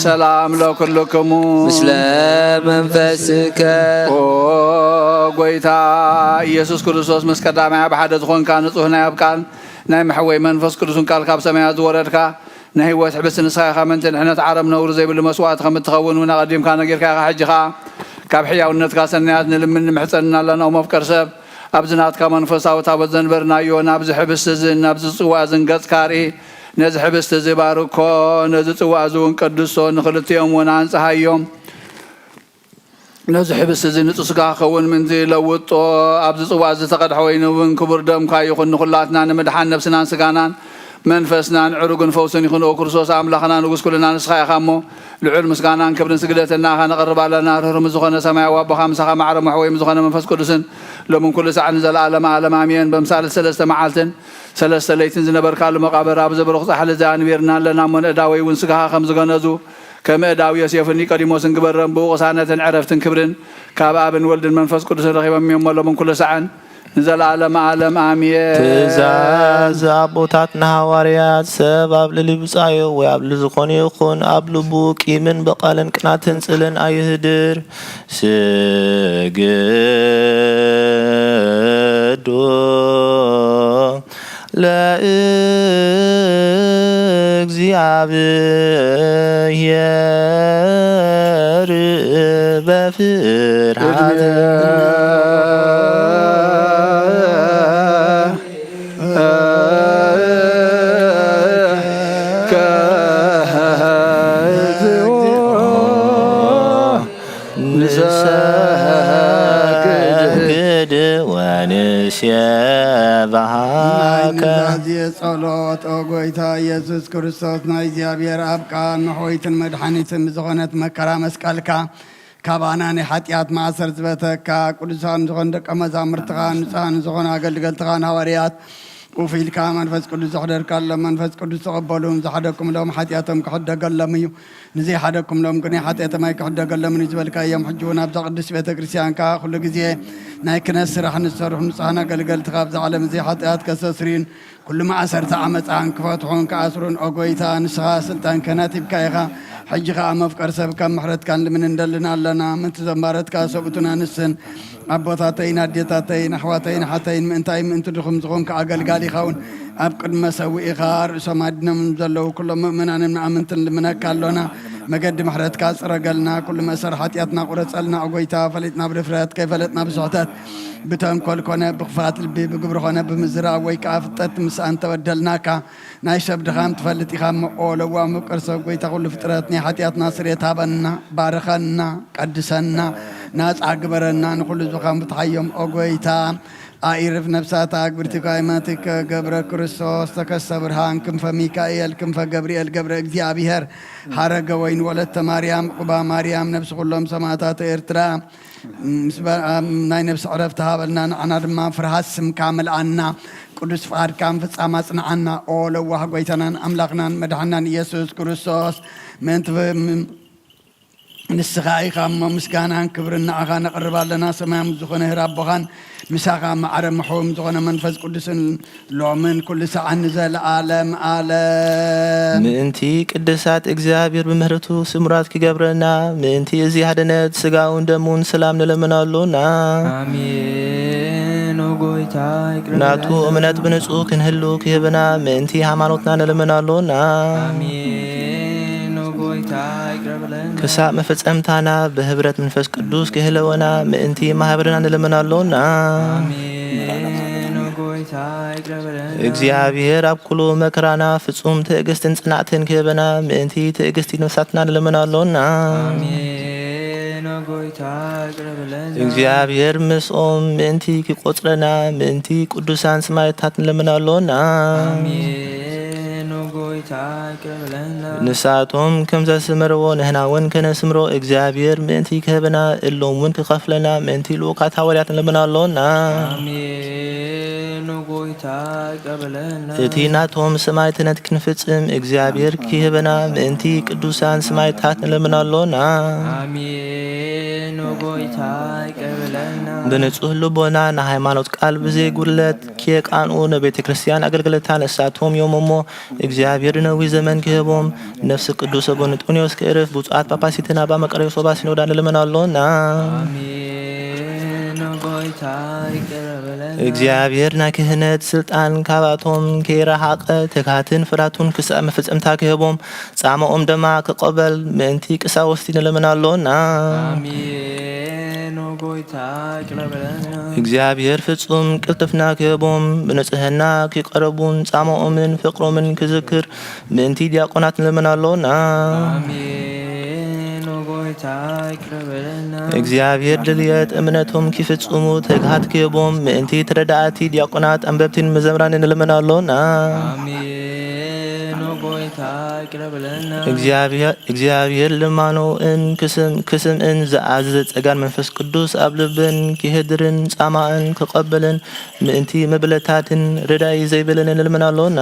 ሰላም ለኩልክሙ ምስለ መንፈስከ ጎይታ ኢየሱስ ክርስቶስ ምስ ቀዳማይ ብሓደ ዝኾንካ ንጹህ ናይ ኣብቃል ናይ መሕወይ መንፈስ ቅዱስን ቃል ካብ ሰማያት ዝወረድካ ናይ ህይወት ሕብስቲ ንስኻ ኢኻ ምንቲ ንሕነት ዓረብ ነውሪ ዘይብሉ መስዋዕቲ ከም እትኸውን እውን ኣቐዲምካ ነጊርካ ኢኻ ሕጂ ኸ ካብ ሕያውነትካ ሰናያት ንልምን ንምሕፀንና ኣለና መፍቀር ሰብ ኣብዚ ናትካ መንፈሳዊ ታቦት ዘንበርናዮ ናብዚ ሕብስቲ እዚ ናብዚ ፅዋዕ ዝንገጽካ ርኢ ነዚ ሕብስቲ እዚ ባርኮ ነዚ ፅዋዕ እዚ እውን ቅዱሶ ንክልቲኦም እውን ኣንጽሃዮም ነዚ ሕብስቲ እዚ ንጹህ ስጋ ክኸውን ምንዚ ለውጦ ኣብዚ ፅዋዕ እዚ ተቐድሐ ወይኑ እውን ክቡር ደምካ ይኹን ንኹላትና ንምድሓን ነብስናን ስጋናን መንፈስናን ዕሩግን ፈውስን ይኹን ኦ ክርስቶስ ኣምላኽና ንጉስ ኩልና ንስኻ ኢኻ እሞ ልዑል ምስጋናን ክብርን ስግደትና ኢኻ ነቕርብ ኣለና ርህሩም ዝኾነ ሰማያዊ ኣቦኻ ምሳኻ ማዕረ መሕወይ ዝኾነ መንፈስ ቅዱስን ሎምን ኩሉ ሰዓት ንዘለኣለመ ዓለም ኣሜን በምሳሌ 3 መዓልትን 3 ለይትን ዝነበርካሉ መቃብር ኣብ ዘበርኽ ፃሕሊ እዛ ንቤርና ኣለና እሞ ንእዳወይ እውን ስጋኻ ከም ዝገነዙ ከም እዳዊ ዮሴፍን ኒቆዲሞስን ግበረን ብኡ ቅሳነትን ዕረፍትን ክብርን ካብ ኣብን ወልድን መንፈስ ቅዱስን ረኺቦም እዮም ሎምን ኩሉ ሰዓን ንዘለኣለመ ዓለም ኣሜን ትእዛዝ ኣቦታትና ሃዋርያት ሰብ ኣብ ልሊ ብፃዮ ወይ ኣብ ልሊ ዝኾነ ይኹን ኣብ ልቡ ቂምን በቐልን ቅናትን ጽልን ኣይህድር ስግዱ ለእግዚአብሔር በፍርሃት ጸሎት ኦ ጎይታ ኢየሱስ ክርስቶስ ናይ እግዚአብሔር ኣብ ቃል ንሆይትን መድኃኒትን ዝኾነት መከራ መስቀልካ ካባና ናይ ሓጢአት ማእሰር ዝበተካ ቅዱሳን ዝኾኑ ደቀ መዛሙርትኻ ንጹሃን ዝኾኑ ኣገልገልትኻ ሃዋርያት وفيلك منفس قدوس حضر كلام منفس قدوس قبلهم زحدكم لهم حتياتهم كحد قلم نزي حدكم لهم كني حتياتهم كحد قلم نزبل كايام حجونا بزق قدس بيت كريستيان كا كل جزية نايكنس رح نصرح نصحنا قل تخاف زعلم زي حتيات كسسرين كل ما أسرت عمت عن كفاتهم كأسرون أقويتا نسخا سلطان كناتب كايغا حجها مفكر سبك محرت كان من ندلنا لنا من تزمرت كاسبتنا نسن أبوتاتين أديتاتين أحواتين حتين من تايم من تدخم زغون كأقل قالي خون أبقد مسوي إخار سمادنا من زلو كل مؤمن أن أمنتن لمنا كالونا مقد محرت كاس رجلنا كل ما سر حتياتنا قرص لنا أقويتا فلتنا برفرات كيف فلتنا بصوتات بتهم كل كنا بخفات البي بجبرخنا بمزرعة ويكافتت مسان تودلناك نايشب دخام تفلت إخام أول وامكرس ويتا كل فتراتنا حتياتنا سريتها بنا بارخنا قدسنا ناس أكبرنا نقول زخام بتحيم أقويتا أعرف نفساتك برتقائماتك قبر كريستوس تكسبرهان كم فميكائيل كم فجبريل قبر إغزيابيهر حرق وين ولدت مريم قبا مريم نفس كلهم سماتات إرترا ناي نفس عرفتها بلنا أنا ما فرحسم كامل عنا قدس فار كام فتصامتنا عنا أول واحد قويتنا أملاقنا مدحنا يسوع كريستوس من نسخاي خام مسكانا كبرنا أخانا قرب لنا سمام زخنا ربخان مساقا معرم محوم زخنا منفس قدس لومن كل ساعة نزل عالم عالم منتي قدسات إغزابير بمهرتو سمرات كجبرنا منتي زيادنات سقاون دمون سلام نلمنالونا آمين وقويتا ناتو أمنات بنسو كنهلو كيبنا منتي هامانوتنا نلمنالونا آمين وقويتا ክሳብ መፈጸምታና በህብረት መንፈስ ቅዱስ ክህለወና ምእንቲ ማህበርና ንለምናለውና እግዚአብሔር ኣብ ኩሉ መከራና ፍጹም ትዕግስትን ጽናዕትን ክህበና ምእንቲ ትዕግስቲ ነፍሳትና ንለምናለውና እግዚአብሔር ምስኦም ምእንቲ ክቆጽረና ምእንቲ ቅዱሳን ሰማዕታት ንለምናለውና ንሳቶም ከም ዘስምርዎ ንሕና እውን ከነስምሮ እግዚአብሔር ምእንቲ ክህበና እሎም እውን ክኸፍለና ምእንቲ ልኡካት ሃዋርያት ንለምናለውና እቲ ናቶም ሰማዕትነት ክንፍጽም እግዚአብሔር ክህበና ምእንቲ ቅዱሳን ሰማዕታት ንለምናለውና ብንጹህ ልቦና ንሃይማኖት ቃል ብዘይ ጉድለት ከየቃንኡ ንቤተ ክርስቲያን ኣገልግሎታ ንሳቶም እዮም እሞ እግዚአብሔር ነዊሕ ዘመን ክህቦም ነፍሲ ቅዱስ ኣቡነ ጢሞቴዎስ ክዕርፍ ብፁዓት ጳጳሲትን ኣባ መቃርዮስ ወባሲኖዳ ንለምናለውና እግዚአብሔር ናይ ክህነት ስልጣን ካባቶም ከይረሓቐ ትግሃትን ፍራቱን ክሳብ መፈጸምታ ክህቦም ጻምኦም ድማ ክቐበል ምእንቲ ቀሳውስቲ ንለምናለውና እግዚአብሔር ፍጹም ቅልጥፍና ክህቦም ብንጽህና ክቐረቡን ጻምኦምን ፍቅሮምን ክዝክር ምእንቲ ዲያቆናት ንለምናለውና እግዚአብሔር ድልየት እምነቶም ክፍጽሙ ትግሃት ክህቦም ምእንቲ ተረዳእቲ ዲያቆናት አንበብትን መዘምራን ንለምናለውና እግዚአብሔር ልማኖን ክስምዕን ዝኣዘዘ ጸጋን መንፈስ ቅዱስ ኣብ ልብን ክህድርን ጻማእን ክቐበልን ምእንቲ መብለታትን ርዳይ ዘይብልን ንለምናለውና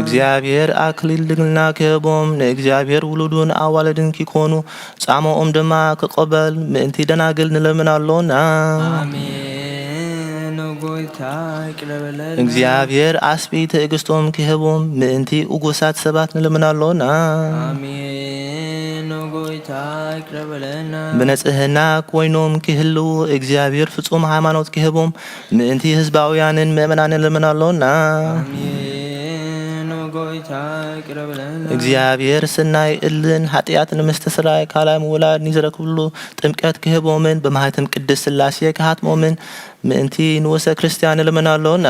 እግዚአብሔር አክሊል ድንግልና ክህቦም ንእግዚአብሔር ውሉዱን ኣዋልድን ክኮኑ ጻምኦም ድማ ክቐበል ምእንቲ ደናግል ንለምናለውና እግዚአብሔር አስቢ ትዕግስቶም ክህቦም ምእንቲ እጉሳት ሰባት ንለምናለውና ብንጽህና ኮይኖም ክህልው እግዚአብሔር ፍጹም ሃይማኖት ክህቦም ምእንቲ ህዝባውያንን ምእመናንን ንለምናለውና እግዚአብሔር ስናይ እልን ኃጢአት ንምስተስራይ ካላይ ምውላድ ንዝረክብሉ ጥምቀት ክህቦምን በማህተም ቅድስ ሥላሴ ክሃትሞምን ምእንቲ ንወሰ ክርስቲያን ንለምናለውና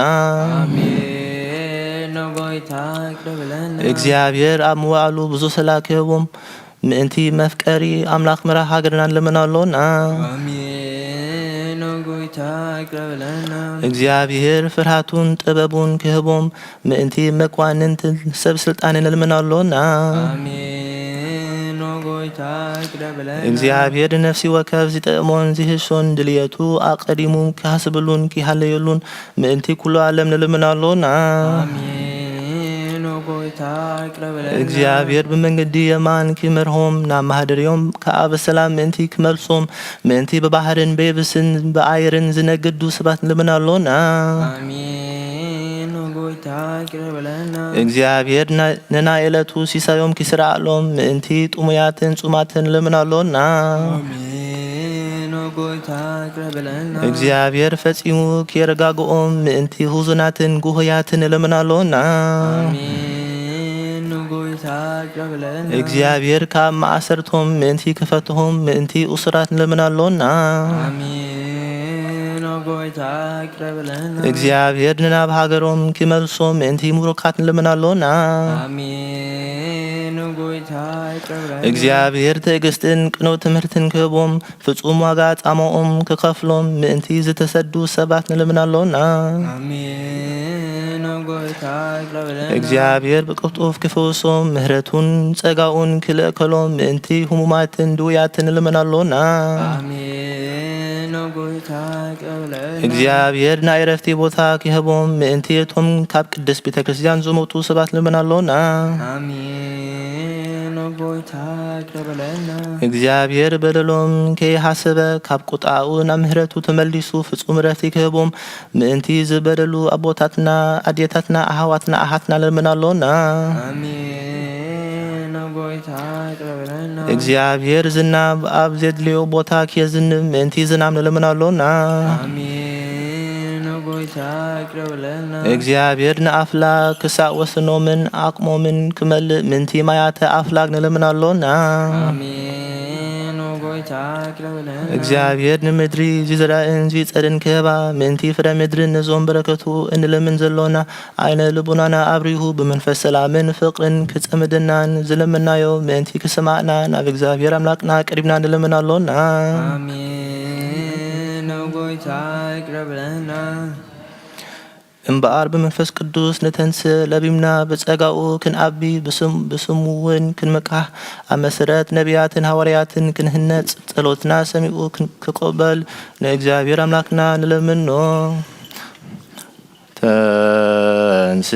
እግዚአብሔር ኣብ ምዋዕሉ ብዙ ሰላ ክህቦም ምእንቲ መፍቀሪ አምላክ ምራህ ሃገርና ንለምናለውና እግዚአብሔር ፍርሃቱን ጥበቡን ክህቦም ምእንቲ መኳንንት ሰብ ስልጣን ንለምናለውና እግዚአብሔር ነፍሲ ወከፍ ዝጠቅሞን ዝህሶን ድልየቱ አቀዲሙ ክሃስብሉን ክሃለየሉን ምእንቲ ኩሉ ዓለም ንለምናለውና እግዚአብሔር በመንገዲ የማን ክመርሆም ናብ ማህደርዮም ከአብ ሰላም ምእንቲ ክመልሶም ምእንቲ በባህርን በየብስን በአየርን ዝነግዱ ሰባት ንለምናለውና እግዚአብሔር ነና ዕለቱ ሲሳዮም ክስራዕሎም ምእንቲ ጡሙያትን ጹማትን ንለምናለውና እግዚአብሔር ፈጺሙ ክየረጋግኦም ምእንቲ ሁዙናትን ጉህያትን ንለምናለውና እግዚአብሔር ካብ ማእሰርቶም ምእንቲ ክፈትሆም ምእንቲ ኡስራት ንለምናለውና እግዚአብሔር ንናብ ሃገሮም ክመልሶም ምእንቲ ሙሩካት ንለምናለውና እግዚአብሔር ትዕግስትን ቅኑዕ ትምህርትን ክህቦም ፍጹም ዋጋ ጻምኦም ክኸፍሎም ምእንቲ ዝተሰዱ ሰባት ንለምናለውና እግዚአብሔር ብቅልጡፍ ክፈውሶም ምህረቱን ጸጋኡን ክልእከሎም ምእንቲ ህሙማትን ድውያትን ንለምናለውና እግዚአብሔር ናይ ዕረፍቲ ቦታ ክህቦም ምእንቲ እቶም ካብ ቅድስ ቤተ ክርስቲያን ዝመፁ ሰባት ንለምናለውና እግዚአብሔር በደሎም ከይሃሰበ ካብ ቁጣኡ ናብ ምህረቱ ተመሊሱ ፍጹም ዕረፍቲ ክህቦም ምእንቲ ዝበደሉ ኣቦታትና ኣዴታትና ኣሕዋትና ኣሓትና ንለምናለውና እግዚአብሔር ዝናብ ኣብ ዘድልዮ ቦታ ክየዝንብ ምእንቲ ዝናብ ንለምናለውና እግዚአብሔር ንኣፍላግ ክሳብ ወስኖምን ኣቅሞምን ክመልእ ምንቲ ማያተ ኣፍላግ ንልምናሎና እግዚአብሔር ንምድሪ ዝዘራእን ዝጸድን ክህባ ምንቲ ፍረ ምድርን ነዞም በረከቱ እንልምን ዘሎና አይነ ልቡናና አብሪሁ በመንፈስ ሰላምን ፍቅርን ክጸምድናን ዝለምናዮ ምንቲ ክስማዕና ናብ እግዚአብሔር አምላክና ቀሪብና እንልምናሎና አሜን ጎይታ ይቅረብለና እምበአር በመንፈስ ቅዱስ ነተንስ ለቢምና በጸጋኡ ክንአቢ በስሙውን ክንመቃህ አመሰረት ነቢያትን ሐዋርያትን ክንህነጽ ጸሎትና ሰሚኡ ክቆበል ለእግዚአብሔር አምላክና ንለምኖ ተንስ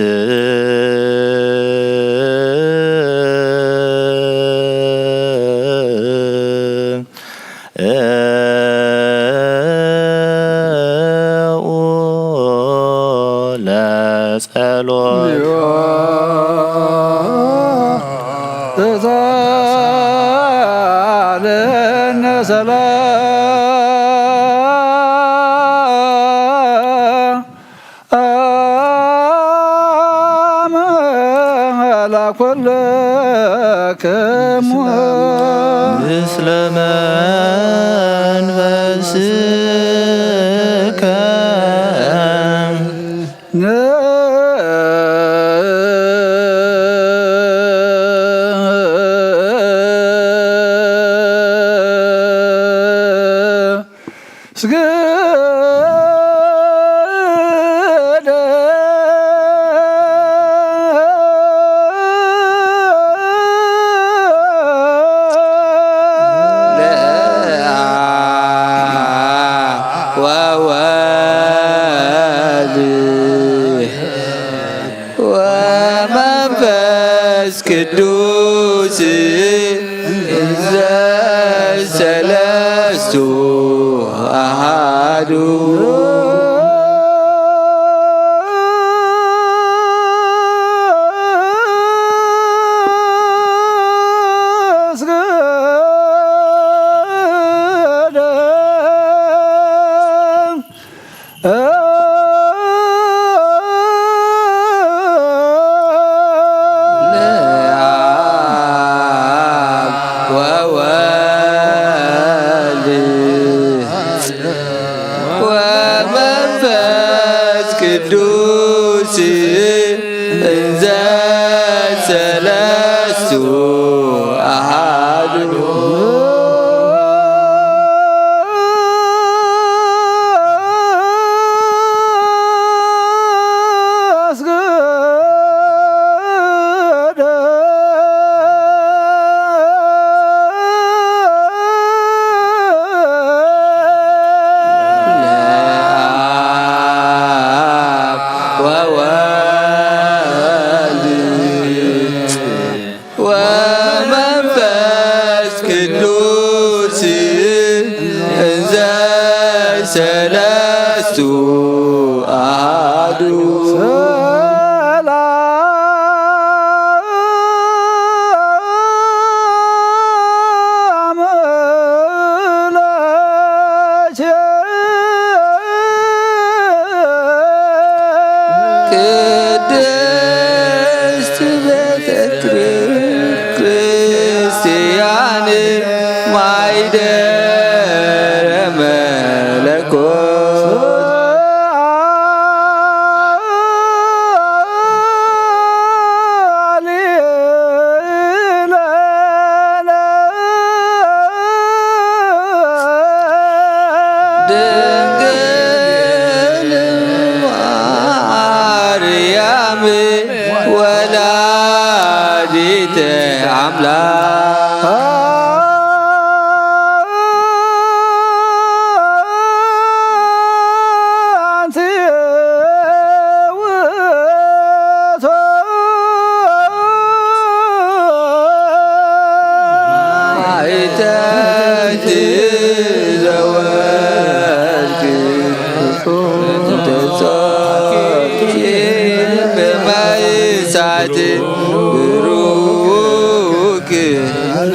ቅዱስ ዘሰለስቱ አሃዱ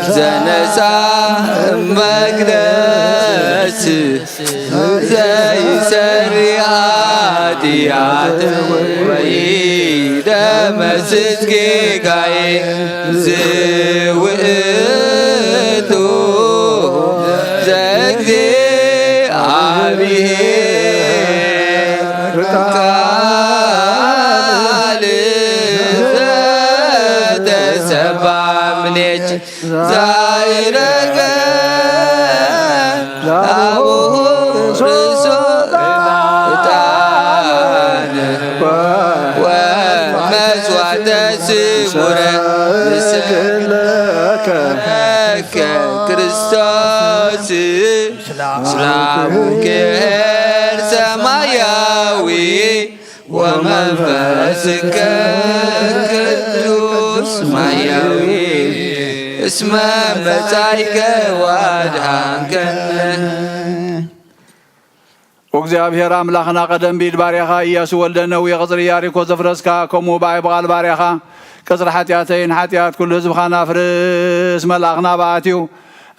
ዘነሳ መቅደስ ዘይሰሪያት ኃጢአት ወይ ደመስስ ጌጋዬ ዝውእቱ ዘእግዚአብሔር ቃል ዘተሰባ ምኔች ዛይረገ አቡሁ ርሶ ዕጣን ወመሥዋዕተ ስሙረ ንስእለከ ክርስቶስ ስላሙኬር ሰማያዊ ወመንፈስከ ቅዱስ ማያዊ እስመ መጻእከ ወአድኃንከነ ወእግዚአብሔር አምላኽና ቀደም ቢል ባርያኻ ኢያሱ ወልደ ነዌ ቅጽሪ ኢያሪኮ ዘፍረስካ ከምኡ ብኣይብቓል ባርያኻ ቅጽሪ ሓጢኣተይን ሓጢኣት ኩሉ ህዝብኻ ናፍርስ መልኣኽና በኣትዩ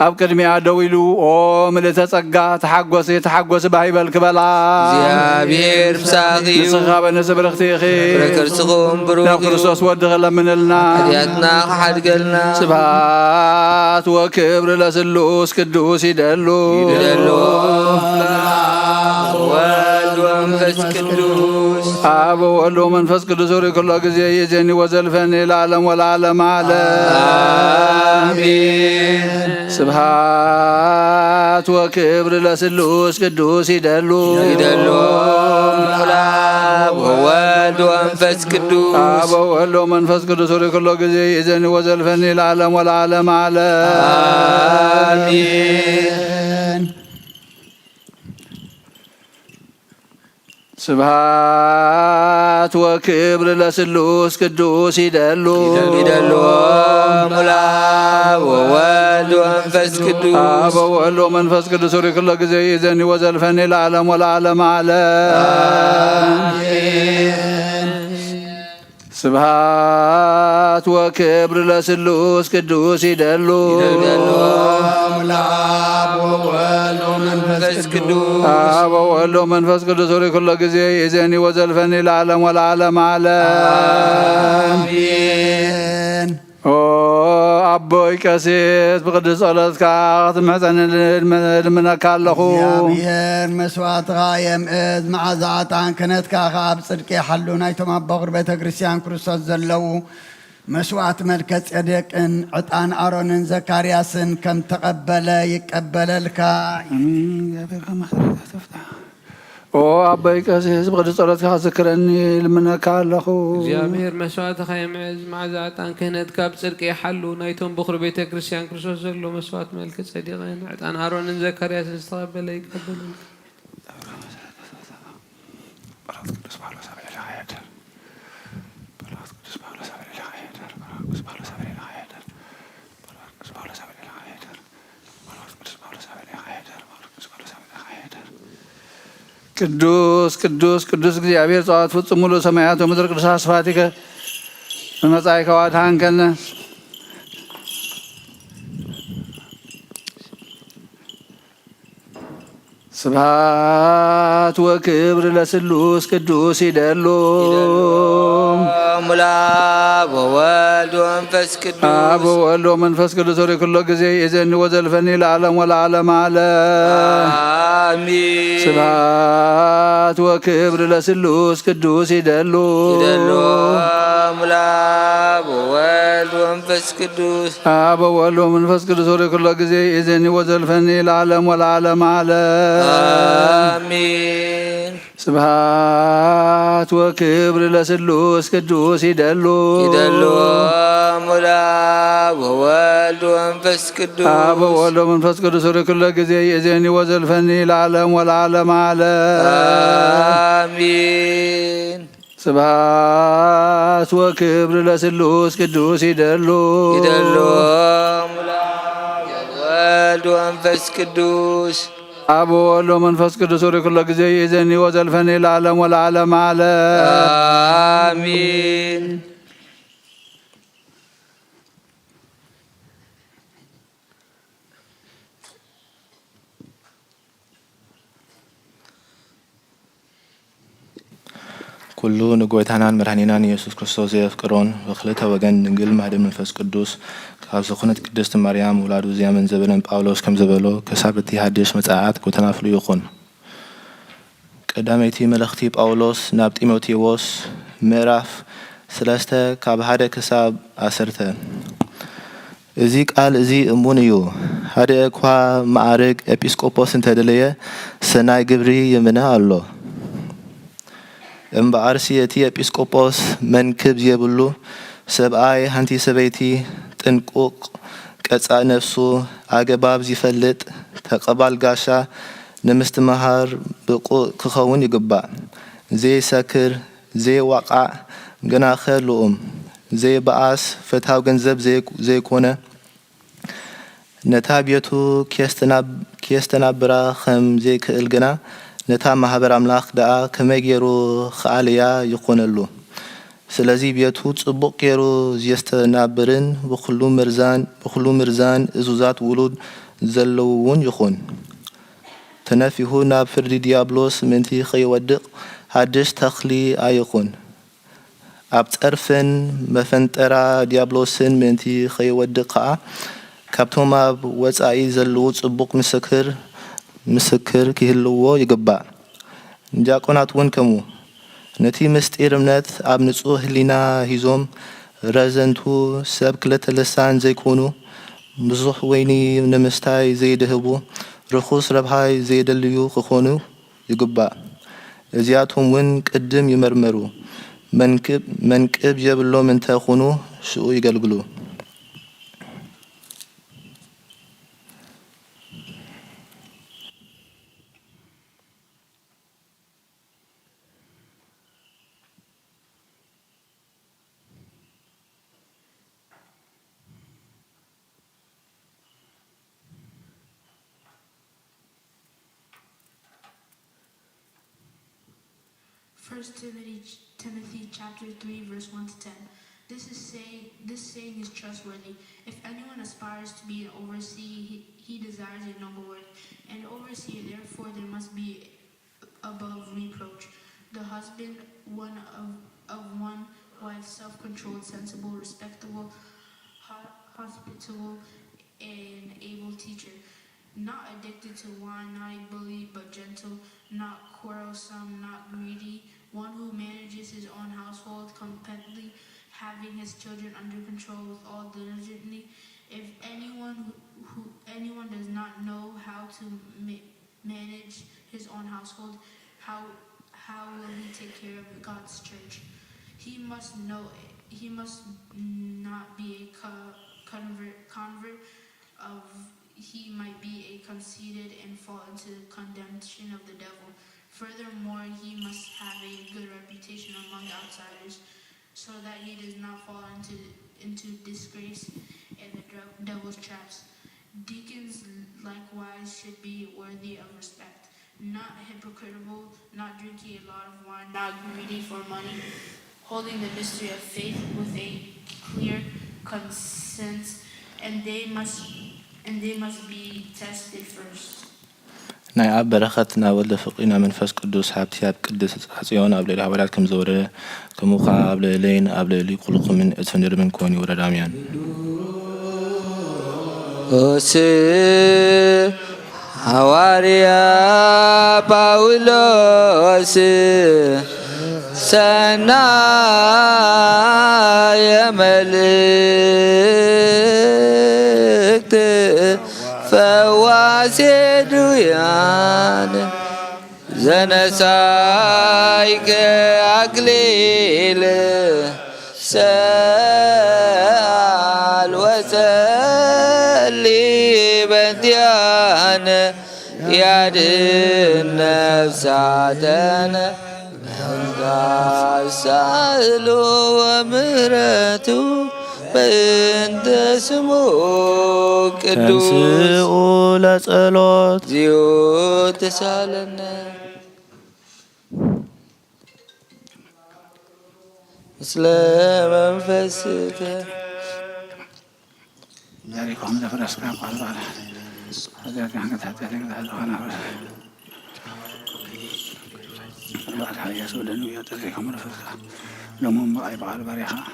ኣብ ቅድሚያ ደው ኢሉ ኦ ምልእተ ጸጋ ተሓጐሲ ተሓጐሲ ባሂበል ክበላ እግዚአብሔር ምሳኺዩ ንስኻ በነሲ ብርኽቲ ኢኺ ክርስኹም ብሩኽ ናብ ክርስቶስ ወዲ ኽለምንልና ሓጢኣትና ክሓድገልና ስብሃት ወክብሪ ለስሉስ ቅዱስ ይደሉ ወልድ ወመንፈስ ቅዱስ አብ ወወልድ ወመንፈስ ቅዱስ ሆይ ኩሎ ጊዜ ይእዜኒ ወዘልፈኒ ለዓለም ወለዓለመ አሜን። ስብሃት ወክብሪ ለስሉስ ቅዱስ ይደሉ ለአብ ወወልድ ወመንፈስ ቅዱስ አብ ወወልድ ወመንፈስ ቅዱስ ሆይ ኩሎ ጊዜ ይእዜኒ ወዘልፈኒ ለዓለም ወለዓለመ አሜን። ስብሃት ወክብሪ ለስሉስ ቅዱስ ይደሉ ለአብ ወወልድ ወመንፈስ ቅዱስ አብ ወወልድ ወመንፈስ ቅዱስ ሆይ ኩሎ ጊዜ ይእዜኒ ወዘልፈኒ ለዓለም ወለዓለመ ስብሃት ወክብሪ ለስሉስ ቅዱስ ይደሉ ለአብ ወወልድ ወመንፈስ ቅዱስ አብ ወወልድ ወመንፈስ ቅዱስ ሆይ ኩሎ ጊዜ ይእዜኒ ወዘልፈኒ ለዓለም ወለዓለመ አሜን። ኦ አቦይ ቀሲስ ብቅዱስ ጸሎትካ ክትምሕፀኒ ልምነካ ኣለኹ እግዚአብሔር መስዋዕትኻ የምእዝ መዓዛ ዕጣን ክህነትካ ኣብ ጽድቂ ይሓሉ ናይቶም ኣቦ ቁር ቤተ ክርስቲያን ክርስቶስ ዘለው መስዋዕት መልከ ጼዴቅን ዕጣን አሮንን ዘካርያስን ከም ተቀበለ ይቀበለልካ። ኦ አባይ ቀሲስ ብቅዱስ ጸሎትካ ዝክረኒ ልምነካ ኣለኹ እግዚአብሔር መስዋዕትኻ የምዕዝ መዓዛ ዕጣን ክህነትካ ብጽድቂ ይሓሉ ናይቶም ብኹር ቤተ ክርስቲያን ክርስቶስ ዘሎ መስዋዕት መልከ ጼዴቅን ዕጣን አሮንን ዘካርያስን ዝተቀበለ ይቀበለልካ። ቅዱስ ቅዱስ ቅዱስ እግዚአብሔር ጸዋት ፍጹም ሙሉ ሰማያት ወምድር ቅዱስ አስፋቲከ በመጻእከ ወአድኃንከነ ስብሃት ወክብር ለስሉስ ቅዱስ ይደሉ ለአብ ወወልድ ወመንፈስ ቅዱስ አብ ወወልድ ወመንፈስ ቅዱስ ሆይ ኩሎ ጊዜ ይእዜኒ ወዘልፈኒ ለዓለም ወለዓለመ አሜን። ስብሃት ወክብር ለስሉስ ቅዱስ ይደሉ ለአብ ወወልድ ወመንፈስ ቅዱስ አብ ወወልድ ወመንፈስ ቅዱስ ሆይ ኩሎ ጊዜ ይእዜኒ ወዘልፈኒ ለዓለም ወለዓለመ አሜን። ስብሃት ወክብር ለስሉስ ቅዱስ ይደሉ ለአብ ወወልድ ወመንፈስ ቅዱስ አብ ወወልድ ወመንፈስ ቅዱስ ሆይ ኩሎ ጊዜ ይእዜኒ ወዘልፈኒ ለዓለም ወለዓለመ አሜን። ስብሃት ወክብር ለስሉስ ቅዱስ ይደሉ ለአብ ወወልድ ወመንፈስ ቅዱስ አብ ወወልድ ወመንፈስ ቅዱስ ሆይ ኩሎ ጊዜ ይእዜኒ ወዘልፈኒ ለዓለም ወለዓለመ አሜን። ኩሉ ንጎይታናን መድኃኒናን ኢየሱስ ክርስቶስ ዘየፍቅሮን ብክልተ ወገን ድንግል ማህደር መንፈስ ቅዱስ ካብ ዝኾነት ቅድስት ማርያም ውላዱ ዝያምን ዘበለን ጳውሎስ ከም ዝበሎ ክሳብ እቲ ሓድሽ መጽዓት ክተናፍሉ ይኹን። ቀዳመይቲ መልእኽቲ ጳውሎስ ናብ ጢሞቴዎስ ምዕራፍ 3 ካብ 1 ክሳብ 10 እዚ ቃል እዚ እሙን እዩ። ሓደ እኳ ማዕርግ ኤጲስቆጶስ እንተደለየ ሰናይ ግብሪ ይምነ ኣሎ። እምበኣርሲ እቲ ኤጲስቆጶስ መንክብ የብሉ ሰብኣይ ሓንቲ ሰበይቲ ጥንቁቅ ቀጻእ ነፍሱ ኣገባብ ዝፈልጥ ተቐባል ጋሻ ንምስትምሃር ብቁእ ክኸውን ይግባእ። ዘይሰክር ዘይዋቃዕ ገናኸ ልኡም ዘይበኣስ ፍትሃዊ ገንዘብ ዘይኮነ ነታ ቤቱ ከስተናብራ ከም ዘይክእል ግና ነታ ማህበር ኣምላኽ ደኣ ከመይ ገይሩ ክኣልያ ይኾነሉ። ስለዚ ቤቱ ጽቡቕ ገይሩ ዘስተናብርን ብኩሉ ምርዛን እዙዛት ውሉድ ዘለውውን ይኹን። ተነፊሁ ናብ ፍርዲ ዲያብሎስ ምንቲ ከይወድቕ ሓድሽ ተኽሊ ኣይኹን። ኣብ ጸርፍን መፈንጠራ ዲያብሎስን ምንቲ ከይወድቕ ከዓ ካብቶም ኣብ ወጻኢ ዘለዉ ጽቡቕ ምስክር ክህልዎ ይግባእ። ዲያቆናት እውን ከምኡ ነቲ ምስጢር እምነት ኣብ ንጹህ ህሊና ሂዞም ረዘንቱ ሰብ ክልተ ልሳን ዘይኮኑ ብዙሕ ወይኒ ንምስታይ ዘይድህቡ ርኩስ ረብሃይ ዘይደልዩ ክኾኑ ይግባእ። እዚኣቶም እውን ቅድም ይመርመሩ መንቅብ የብሎም እንተኾኑ ሽኡ ይገልግሉ። First Timothy chapter 3 verse 1 to 10. This saying is trustworthy. If anyone aspires to be an overseer, he desires a noble work. An overseer, therefore, there must be above reproach. The husband, one of one wife, self-controlled, sensible, respectable, hospitable, and able teacher. Not addicted to wine, not a bully, but gentle, not quarrelsome, not greedy, one who manages his own household competently, having his children under control with all diligently. If anyone does not know how to manage his own household, how will he take care of God's church? He must not be a convert of. He might be a conceited and fall into the condemnation of the devil. Furthermore, he must have a good reputation among outsiders, so that he does not fall into disgrace and the devil's traps. Deacons likewise should be worthy of respect, not hypocritical, not drinking a lot of wine, not greedy for money, holding the mystery of faith with a clear conscience, and they must be tested first. ናይ ኣብ በረኸት ናብ ወልደ ፍቅሪና መንፈስ ቅዱስ ሃብቲ ኣብ ቅድስት ጽዮን ኣብ ልዕሊ ኣባላት ከም ዝወረደ ከምኡ ከዓ ኣብ ልዕለይን ኣብ ልዕሊ ኩልኩምን እትፈንድርምን ኮን ይወረድ ኣምያን። ኦስ ሐዋርያ ጳውሎስ ሰናየ መልእክት ፈዋሴ ዱያን ዘነሳይከ አክሊል ሰአል ወጸሊ በንቲያነ ያድን ነፍሳተነ ሳህሉ ወምህረቱ በእንተ ስሙ ቅዱስ ተንስኡ ለጸሎት ዚኡ ተሳለነ ምስለ መንፈስከ ذلكم لفرس قال الله هذا كان تحت بعد حاجة سودان ويا تزيكم رفقة لهم أي بعض بريحة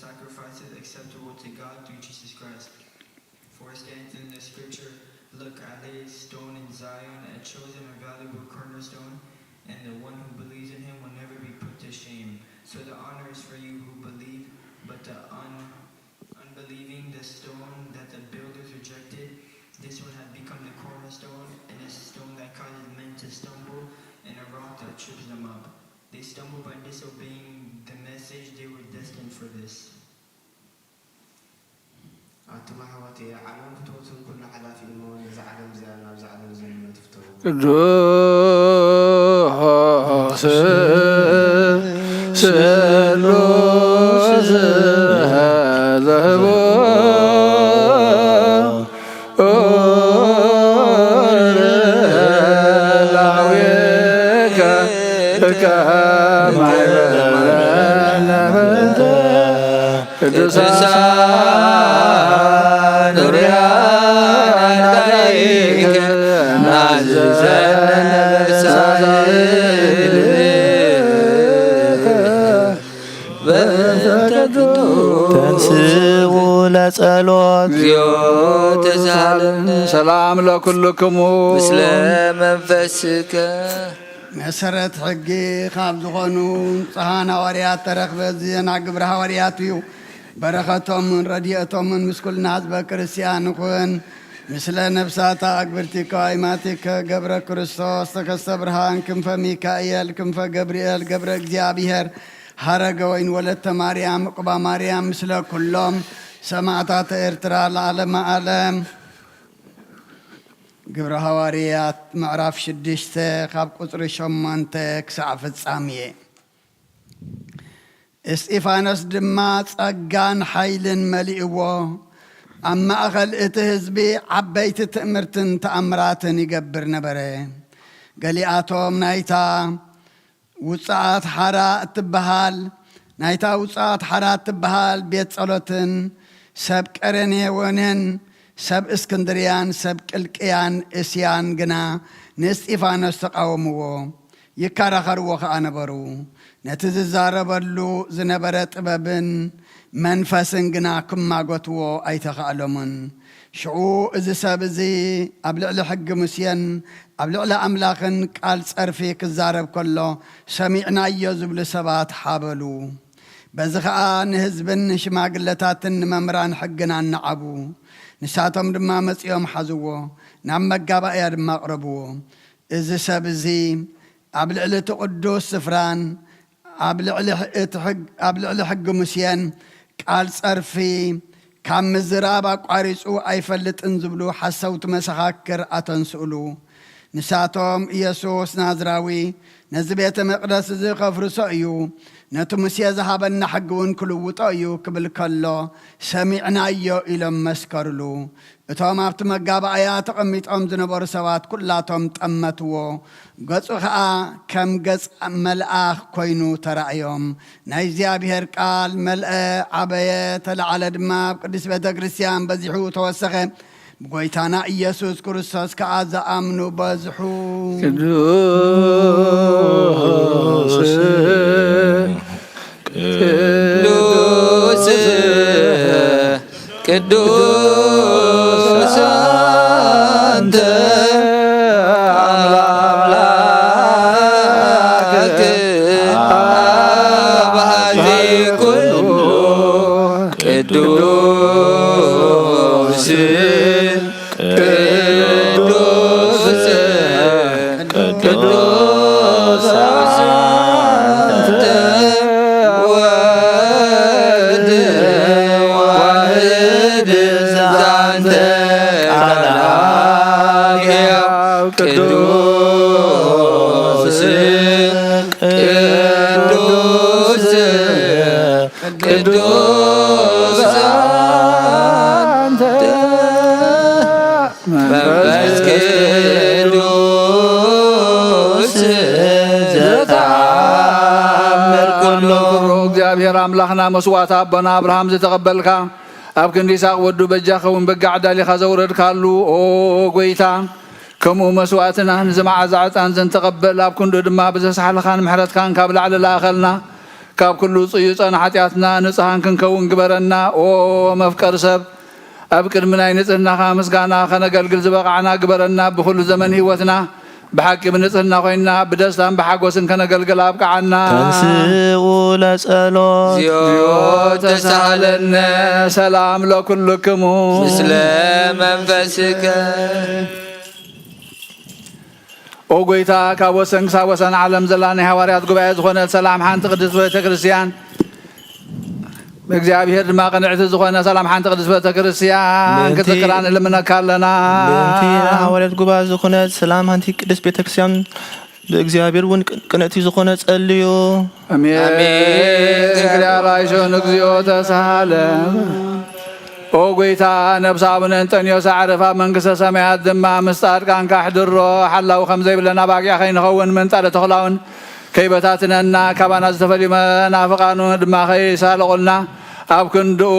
sacrifices acceptable to God through Jesus Christ. For it stands in the scripture, "Look, I lay a stone in Zion, a chosen and valuable cornerstone, and the one who believes in him will never be put to shame." So the honor is for you who believe, but the unbelieving, the stone that the builders rejected, this one has become the cornerstone, and a stone that causes men to stumble, and a rock that trips them up. They stumbled by disobeying the message. They were destined for this. ቅዱስ ስሉስ ዘህቦ ላዊከ ቅዱሳን ሪያናይከ ተንሥኡ ለጸሎት ሰላም ለኩልክሙ ምስለ መንፈስከ መሰረት ሕጊ ካብ ዝኾኑ ጸሃና ሐዋርያት ተረኽበ ዜና ግብረ ሐዋርያት እዩ በረኸቶምን ረድኤቶምን ምስ ኩልና ህዝበ ክርስቲያን ይኹን ምስለ ነፍሳታ አግብርቲከ አይማቲከ ገብረ ክርስቶስ ተከስተ ብርሃን ክንፈ ሚካኤል ክንፈ ገብርኤል ገብረ እግዚአብሔር ሐረገ ወይን ወለተ ማርያም ዕቁባ ማርያም ምስለ ኩሎም ሰማዕታተ ኤርትራ ለዓለመ ዓለም ግብረ ሐዋርያት ምዕራፍ 6 ካብ ቁፅሪ 8 ክሳዕ ፍጻሜ እስጢፋኖስ ድማ ጸጋን ኃይልን መሊእዎ ኣብ ማእኸል እቲ ህዝቢ ዓበይቲ ትእምርትን ተኣምራትን ይገብር ነበረ ገሊኣቶም ናይታ ውፅኣት ሓራ እትበሃል ቤት ጸሎትን ሰብ ቀረኔዎንን ሰብ እስክንድርያን ሰብ ቅልቅያን እስያን ግና ንእስጢፋኖስ ተቃወምዎ ይከራኸርዎ ከዓ ነበሩ ነቲ ዝዛረበሉ ዝነበረ ጥበብን መንፈስን ግና ክማጎትዎ ኣይተኽኣሎምን ሽዑ እዚ ሰብ እዚ ኣብ ልዕሊ ሕጊ ሙሴን ኣብ ልዕሊ ኣምላኽን ቃል ጸርፊ ክዛረብ ከሎ ሰሚዕናዮ ዝብሉ ሰባት ሓበሉ بزخاء نهزبن شماقلتاتن ممران حقنا النعبو نساتهم دما مسيهم حزوو نعم مقابا يا دما قربو إذا سابزي أبلع تقدوس سفران أبلع حق مسيان قال صرفي كم مزرابا قاريسو أي فلت انزبلو حسوت مسخاكر أتنسؤلو نساتهم إيسوس نازراوي نزبيت مقدس زي غفر سأيو نتو مسيا زهابنا حقون كلو طايو قبل كلا سمعنا ايو الى مسكرلو اتوم ابت مغاب ايات قميت ام زنبر سوات كلاتهم طمتو غصخا كم غص ملآخ كوينو ترايوم ناي እግዚአብሔር ቃል መልአ አበየ ተለዓለ ድማ ቅዱስ ቤተ ክርስቲያን በዚሁ ተወሰኸ بقويتانا إيسوس كريستوس كأذا أمنو بزحو قدوس قدوس قدوس أنت أملاك بهذه كل قدوس أملاخنا مسوات أبنا أبراهام زتقبلك أبكن لساق ودو بجاخ ونبقع دالي خزورد كالو أو قويتا كمو مسواتنا نزمع عزعت أنزن تقبل أبكن دو دما بزس حلقان محرت كان كابل على الآخرنا كاب كلو صيوصان حتياتنا نصحان كن كون قبرنا أو مفكر سب أبكن من أي نصحنا خامس قانا خنا قلقل زبقعنا قبرنا بخل زمن هوتنا بحق بنصحنا خوينا بدستان بحق وسن كنا قلقل أبقى عنا تنسئوا لسألو زيو تسألنا سلام لكلكم مثل منفسك أو قويتا كاوسن ساوسن عالم زلاني حواريات قبائز خونا سلام حان تقدس بيت كريستيان بእግዚአብሔር ድማ ቀንዕቲ ዝኾነ ሰላም ሓንቲ ቅዱስ ቤተ ክርስቲያን ክትቅራን ልምነካ ኣለና በእንቲ ሓዋርያት ጉባኤ ዝኾነ ሰላም ሓንቲ ቅዱስ ቤተ ክርስቲያን በእግዚአብሔር እውን ቅንዕቲ ዝኾነ ጸልዩ አሜን እግዚአብሔር እግዚኦ ተሳለም ኦ ጌታ ነብስ አቡነ እንጦንዮስ አዕረፋ መንግስተ ሰማያት ድማ ምስጣድ ቃንካ ሕድሮ ሓላው ከም ዘይብለና ባግያ ከይንኸውን መንጣደ ተኽላውን ከይበታትነና ካባና ዝተፈሊመ ናፍቃኑ ድማ ከይሳለቁልና ኣብ ክንድኡ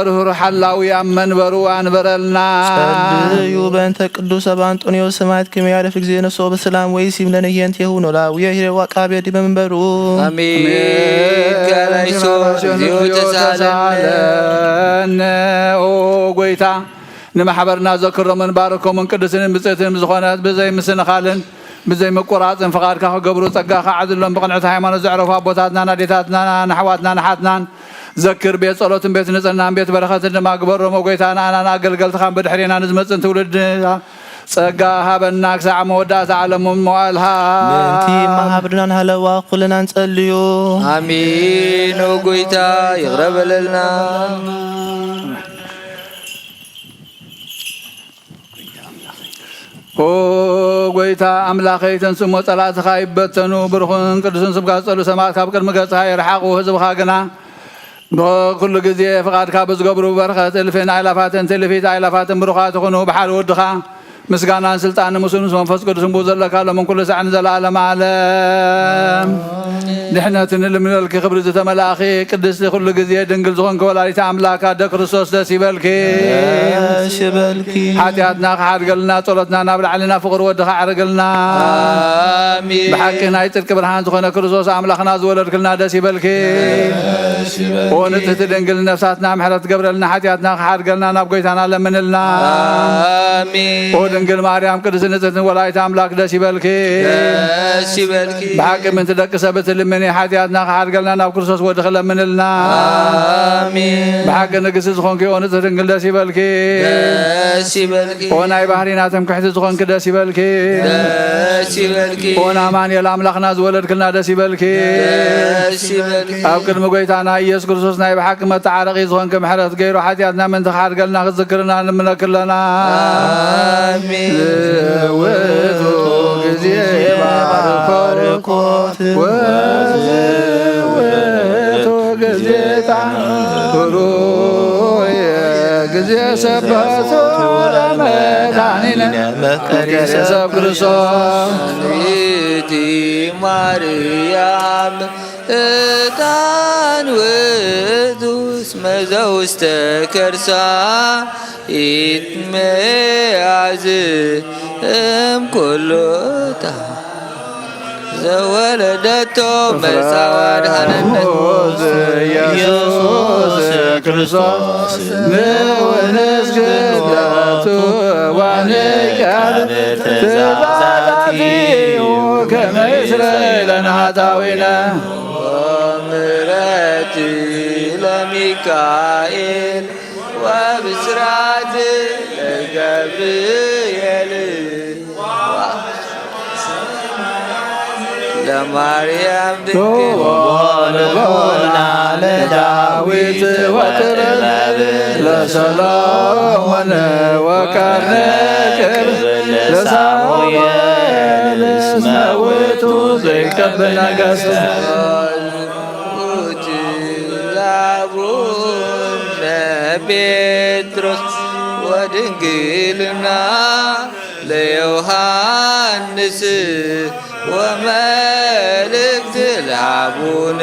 ርህሩህ ሓላዊ ኣብ መንበሩ ኣንበረልና ጸልዩ በእንተ ቅዱስ አባ አንጦንዮስ ሰማዕት ከመያለፍ ጊዜ ነሶ በሰላም ወይስ ይምለነየንት የሆነ ላውየ ሂረዋ ቃቤ ዲ መንበሩ አሜን ከላይሶ ዚዮ ተሳለነ ኦ ጌታ ንማሕበርና ዘክሮምን ባረኮምን ቅዱስን ብፅእትን ዝኾነት ብዘይ ምስንኻልን بزي مقراطن فقادك خغبرو صقاخ عدلهم بقنعه ሃይማኖት ዘዕረፉ አቦታትና ናዴታትና ናሕዋትና ናሓትናን ዘክር ቤት ጸሎትን ቤት ንጽህናን ቤት በረኸትን ማግበሮ መጎይታና አናና አገልገልትካን በድሕሪና ንዝመጽን ትውልድ ጸጋ ሃበና ክሳዕ መወዳእታ ዓለም መዋልሃ በእንቲ ማሕበርናን ሃለዋ ኩልናን ጸልዩ አሜን ኦ ጎይታ ይቅረበለልና ኦ ጎይታ አምላኸይ ተንስሞ ጸላትኻ ይበተኑ ብርኹን ቅዱስን ስምካ ጸሉ ሰማዕት ካብ ቅድሚ ገጽኻ ይርሓቑ ህዝብኻ ግና بكل جزية فقد كابز قبرو بركة الفين علافتن تلفيت علافتن بروخات خنو بحال ودخا مسكانا سلطان مسلم منفس قدس بوزل لك من كل ساعة نزل عالم عالم نحن تنل من الكبر زت ملاخي قدس كل جزية دنقل زخن كوالي تعملاك دك رصوص دسيبلكي شبلكي حاتياتنا حاد قلنا طولتنا نابل علينا فقر ودخا عرقلنا آمين بحقنا يترك برهان زخن كرصوص عملاخنا زولر كلنا دسيبلكي ونتهت دنقل نفساتنا محرت قبرلنا حاتياتنا حاد قلنا نبقيتنا لمن لنا آمين ድንግል ማርያም ቅድስት ንጽሕት ወላዲተ አምላክ ደስ ይበልኪ ደስ ይበልኪ ብሓቂ ምንቲ ደቂ ሰብ እትልምኒ ሓጢኣትና ክሓድገልና ናብ ክርስቶስ ወዲ ክለምንልና አሜን ብሓቂ ንግስቲ ዝኾንኪ ኦ ንጽሕት ድንግል ደስ ይበልኪ ደስ ይበልኪ ኦ ናይ ባህሪና ትምክሕቲ ዝኾንኪ ደስ ይበልኪ ደስ ይበልኪ ኦ ንኣማኑኤል ኣምላኽና ዝወለድክልና ደስ ይበልኪ ደስ ይበልኪ ኣብ ቅድሚ ጎይታና ኢየሱስ ክርስቶስ ናይ ብሓቂ መተዓረቂ ዝኾንኪ ምሕረት ገይሩ ሓጢኣትና ምንቲ ክሓድገልና ክዝክርና ንምነክ ኣለና አሜን ውእቱ ጊዜ ባርኮት ውእቱ ጊዜ ታምሩ ጊዜ ሰበቱ ለመድኃኒነ ሰብ ክርስቶስ ቲ ማርያም እታን ውእቱ እስመ ዘውስተ ከርሳ ይትመያዝ እምኩሉ ዘወለደቶ መጻዋድ ሃነነት ኢየሱስ ክርስቶስ ንውንስግደቱ ዋንቃል ትእዛዛቲሁ ከመ ይስረይለነ ኃጣውኢነ ወምሕረት ለሚካኤል ወብስራት ለገብርኤል ለማርያም ድንግል ወልቦና ለዳዊት ወጥረብ ለሰሎሞን ወቀርነ ቅርብ ለሳሙኤል እስመ ውእቱ ዘይቀብል ነገሥተ አቡነ ጴጥሮስ ወድንግልና ለዮሐንስ ወመልእክት ለአቡነ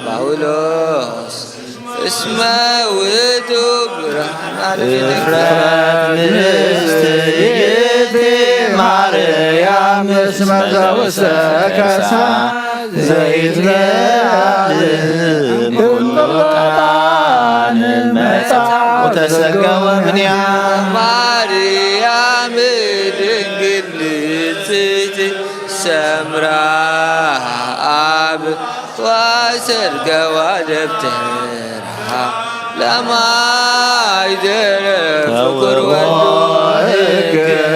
ጳውሎስ እስመ ውእቱ ብርሃን ንስትየቴ ማርያም እስመ ዘውስተ ከርሳ ዘይትለዓል እምቁርባን መጻ ወተሰገወ እምኔሃ ማርያም ድንግል ንጽሕት ሰምራ አብ ወሰርገዋ ደብተራ ለማይደረ ፍቁር ወልድ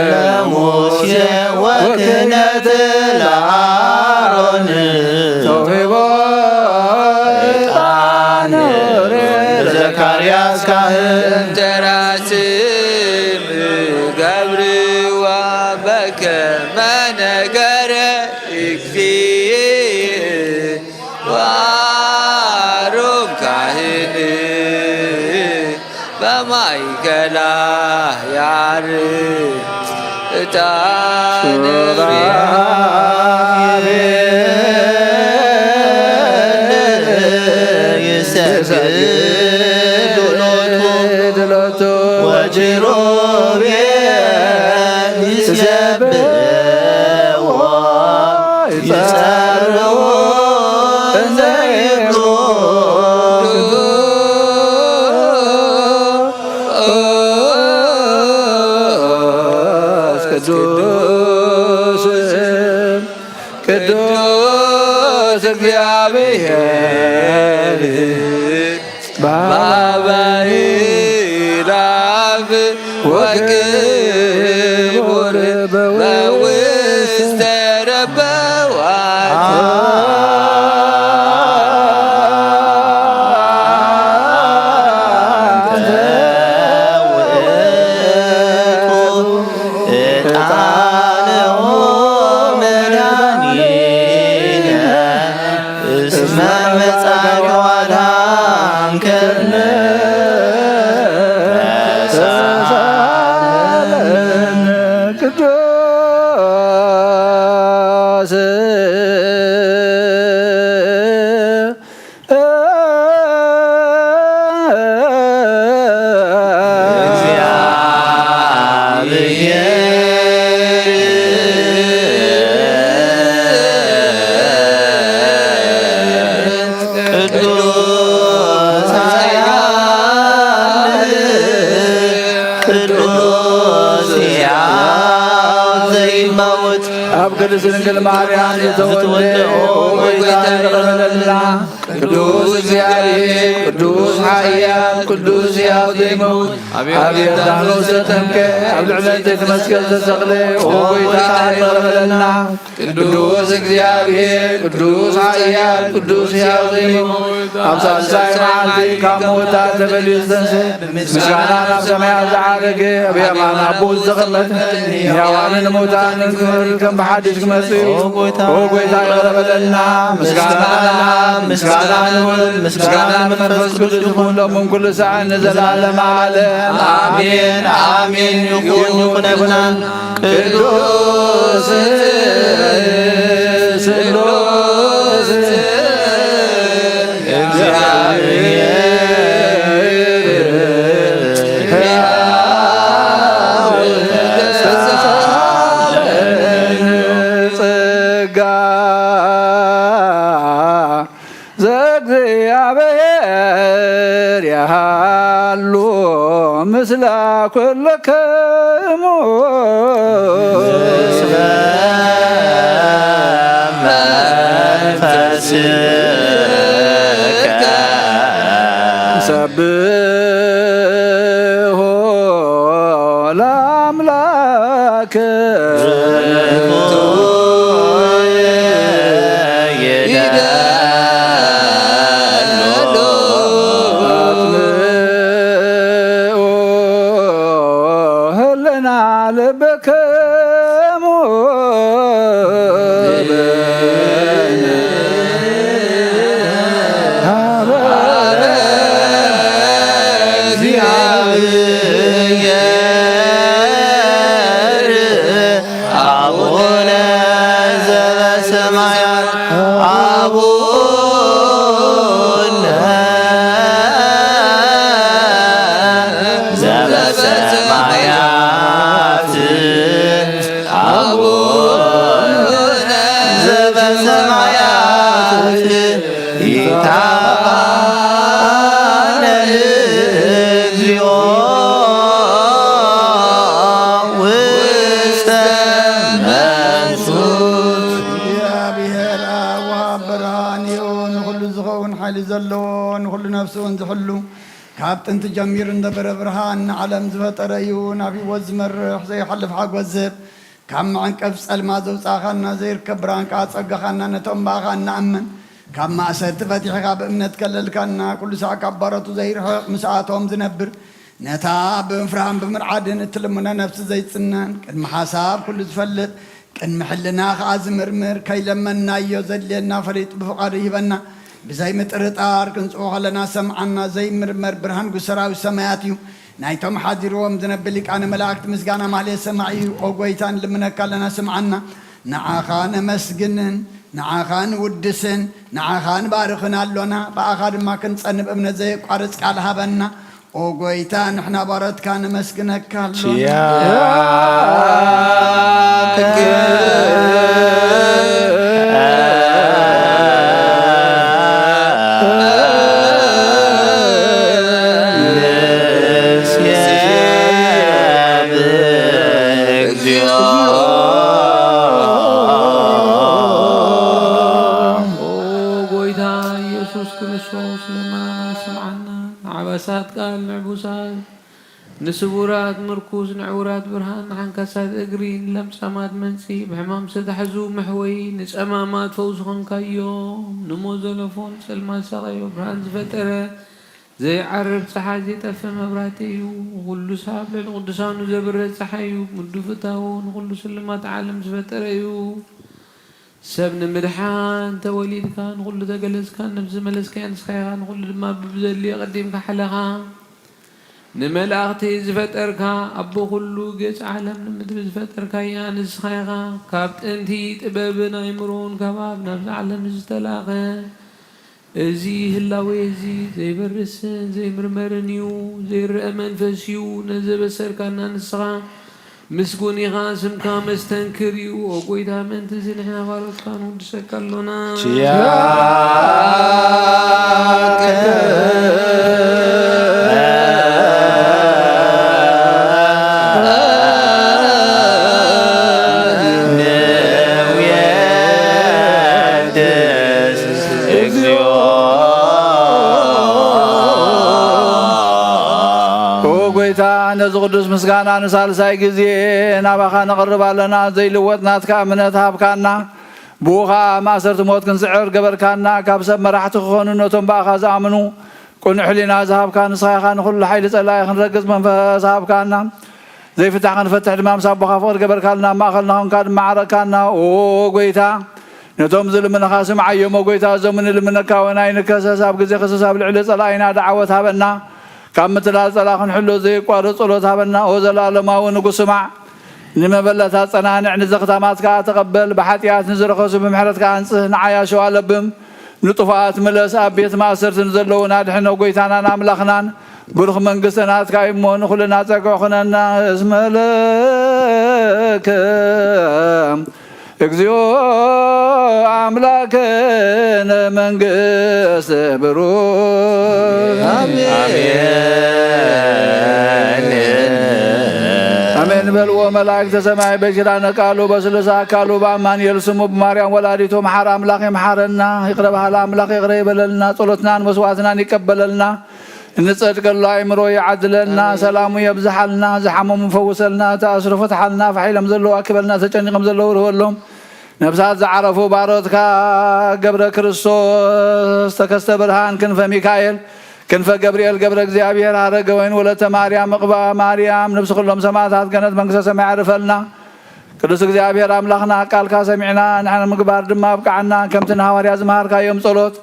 ለሙሴ ወክህነት ለአሮን ተውሂቦ ዕጣን ዘካርያስ ካህን ተራስም ገብርዋ በከመ ነገረ እግዚእ ወአሮን ካህን በማእከላ ያርግ ዕጣነ ይሰግድ ሎቱ ወጅሮቤል ይሰብሕዎ ይጸርዎ እንዘ ይብሉ ቅዱስ ቅዱስ እግዚአብሔር ባባይላፍ ወክቡር በውስተ ረበዋት ቅዱስ أب قدس نقل ماريان يتولي ويتاي قبلنا قدوس زياري قدوس حيان قدوس يعظيمون أبي دانو ستمك أب العلنت تمسكل تسغلي ويتاي قبلنا قدوس زياري قدوس حيان قدوس يعظيمون أب سالساي معالتي كاموتا تبليس تنسي مسكانا نفس سماء زعارك أبي أمان أبوز زغمت يوان الموتان كم بحدش كمسيو وقويتا يغرب لنا مسكانا من فرس كل دخول من كل ساعة نزل على معلم آمين آمين يكون ابنا قدوس سلوس مثل كل منفسك سبحه لأملاك كابتن تجمير ندبر برهان علم زفتريون أبي وزمر زي حلف حق وزب كم عنك أفسأل ما زوج آخرنا زير كبران كاس أجخنا نتوم باخنا أمن كم ما أسد فتح خاب أمنت كلل كنا كل ساعة كبرت زير مساعتهم زنبر نتاب بفرام بمرعاد نتلمنا نفس زي سنان كن محاسب كل زفلت كن محلنا خاز مرمر كي لما نايو زلنا فريت بفقاره بنا بزي مترطار كنصوح لنا سمعنا زي مرمر برهان قسراوي سماياتيو نايتم حاضروم زنبلك أنا ملاكت مسقانا مالي سمعي وقويتان لمنك لنا سمعنا نعاخان مسجنن نعاخان ودسن نعاخان بارخنا لنا بآخر ما كنت أنب أمنا زي قارس قالها بنا وقويتان نحنا بارت كان مسجنك نسبورات مركوز نعورات برهان عنكسات اقرين لمسامات منسي بحمام سدحزو محوي نس امامات فوزخن كيوم نمو زلفون سلما سغيو برهان زفترة زي عرب صحاجي تفهم مبراتيو وغلو ساب للقدسان زبرت صحيو مدو فتاون وغلو سلمات عالم زفتريو سبن مدحان توليد كان غلو تقلس كان نفس ملس كان سخيغان غلو ما ببزلي قديم كحلقا نملأختي زفتركا أبو خلو جيس عالم نمدر زفتركا يا نسخيغا كابت انتي تبابنا يمرون كباب نفس عالم زتلاغا ازي هلاوي زي برسن زي مرمرنيو زي رأمن فسيو نزب السركانا نسخا مسكوني غاسم كامس تنكريو وقويدا من تزين احنا فارس كانوا تسكالونا ነዚ ቅዱስ ምስጋና ንሳልሳይ ግዜ ናባኻ ነቕርብ ኣለና ዘይልወጥናትካ እምነት ሃብካና ብኡኻ ማእሰርቲ ሞት ክንስዕር ገበርካና ካብ ሰብ መራሕቲ ክኾኑ ነቶም ባእኻ ዝኣምኑ ቁኑዕ ሕሊና ዝሃብካ ንስኻ ኢኻ ንኩሉ ሓይሊ ጸላይ ክንረግጽ መንፈስ ሃብካና ዘይፍታሕ ክንፈትሕ ድማ ምስ ኣቦኻ ፍቅሪ ገበርካልና ማእኸልና ኾንካ ድማ ዓረቕካና ኦ ጎይታ ነቶም ዝልምነኻ ስምዓዮም ጎይታ እዞም ንልምነካ ወናይ ንከሰስ ኣብ ግዜ ክሰስ ኣብ ልዕሊ ጸላኢና ዳዕወት ሃበና ካብ ምትላል ጸላእ ክንሕሎ ዘይቋርፅ ጸሎት ሃበና ኦ ዘለኣለማዊ ንጉስ ስማዕ ንመበለታት ጸናንዕ ንዘኽታማትካ ተቐበል ብሓጢኣት ንዝረኸሱ ብምሕረትካ አንጽህ ንዓያሾ ኣለብም ንጡፋት መለስ ኣብ ቤት ማእሰርቲ ዘለውና ድሕነ ጎይታናን ኣምላኽናን ብሩኽ መንግሥትናትካ እሞ ንኹልና ጸግዕ ኹነና እስመለከ እግዚኦ አምላክነ መንግሥት ብሩክ አሜን በልዎ መላእክተ ሰማይ በኪዳነ ቃሉ በስሉሳ አካሉ በአማኑኤል ስሙ በማርያም ወላዲቱ መሐር አምላክ የመሐረና ይቅረ በኋላ አምላክ ይቅረ ይበለልና ጸሎትናን መስዋዕትናን ይቀበለልና እንጸድቀሉ አእምሮ ይዓድለልና ሰላሙ የብዝሓልና ዝሓመሙ ፈውሰልና ተአስሮ ፈትሓልና ፈሒሎም ዘለዉ አክበልና ተጨኒቆም ዘለዉ ርህወሎም ነብሳት ዝዓረፉ ባሮትካ ገብረ ክርስቶስ ተከስተ ብርሃን ክንፈ ሚካኤል ክንፈ ገብርኤል ገብረ እግዚአብሔር ሃረገ ወይን ወለተ ማርያም እቅባ ማርያም ነብስ ኩሎም ሰማዕታት ገነት መንግሥተ ሰማይ ያዕርፈልና ቅዱስ እግዚአብሔር አምላኽና ቃልካ ሰሚዕና ንሕና ምግባር ድማ ኣብቅዓና ከምቲ ንሐዋርያ ዝመሃርካዮም ጸሎት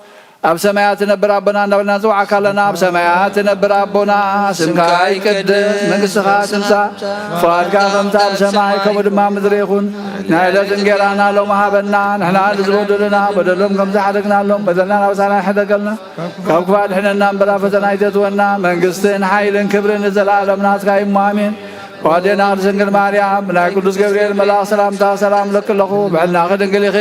ኣብ ሰማያት ነብር ኣቦና እንዳበልና ንጽዋዕካ ኣለና ኣብ ሰማያት ነብር ኣቦና ስምካ ይቅደስ መንግሥትኻ ትምጻእ ፍቓድካ ከምቲ ኣብ ሰማይ ከምኡ ድማ ምድሪ ይኹን ናይ ዕለት እንጀራና ሎሚ ሃበና ንሕና ንዝበደሉና በደሎም ከም ዝሓደግናሎም በደልና ናብሳና ይሕደገልና ካብ ክፉእ ኣድሕነና እምበር ኣብ ፈተና ኣይተትወና መንግሥትን ሓይልን ክብርን ንዘለኣለም ናትካ እሞ ኣሜን ወአዴና ቅድስት ድንግል ማርያም ናይ ቅዱስ ገብርኤል መልአክ ሰላምታ ሰላም ለክለኹ ብዕልናኺ ድንግል ኢኺ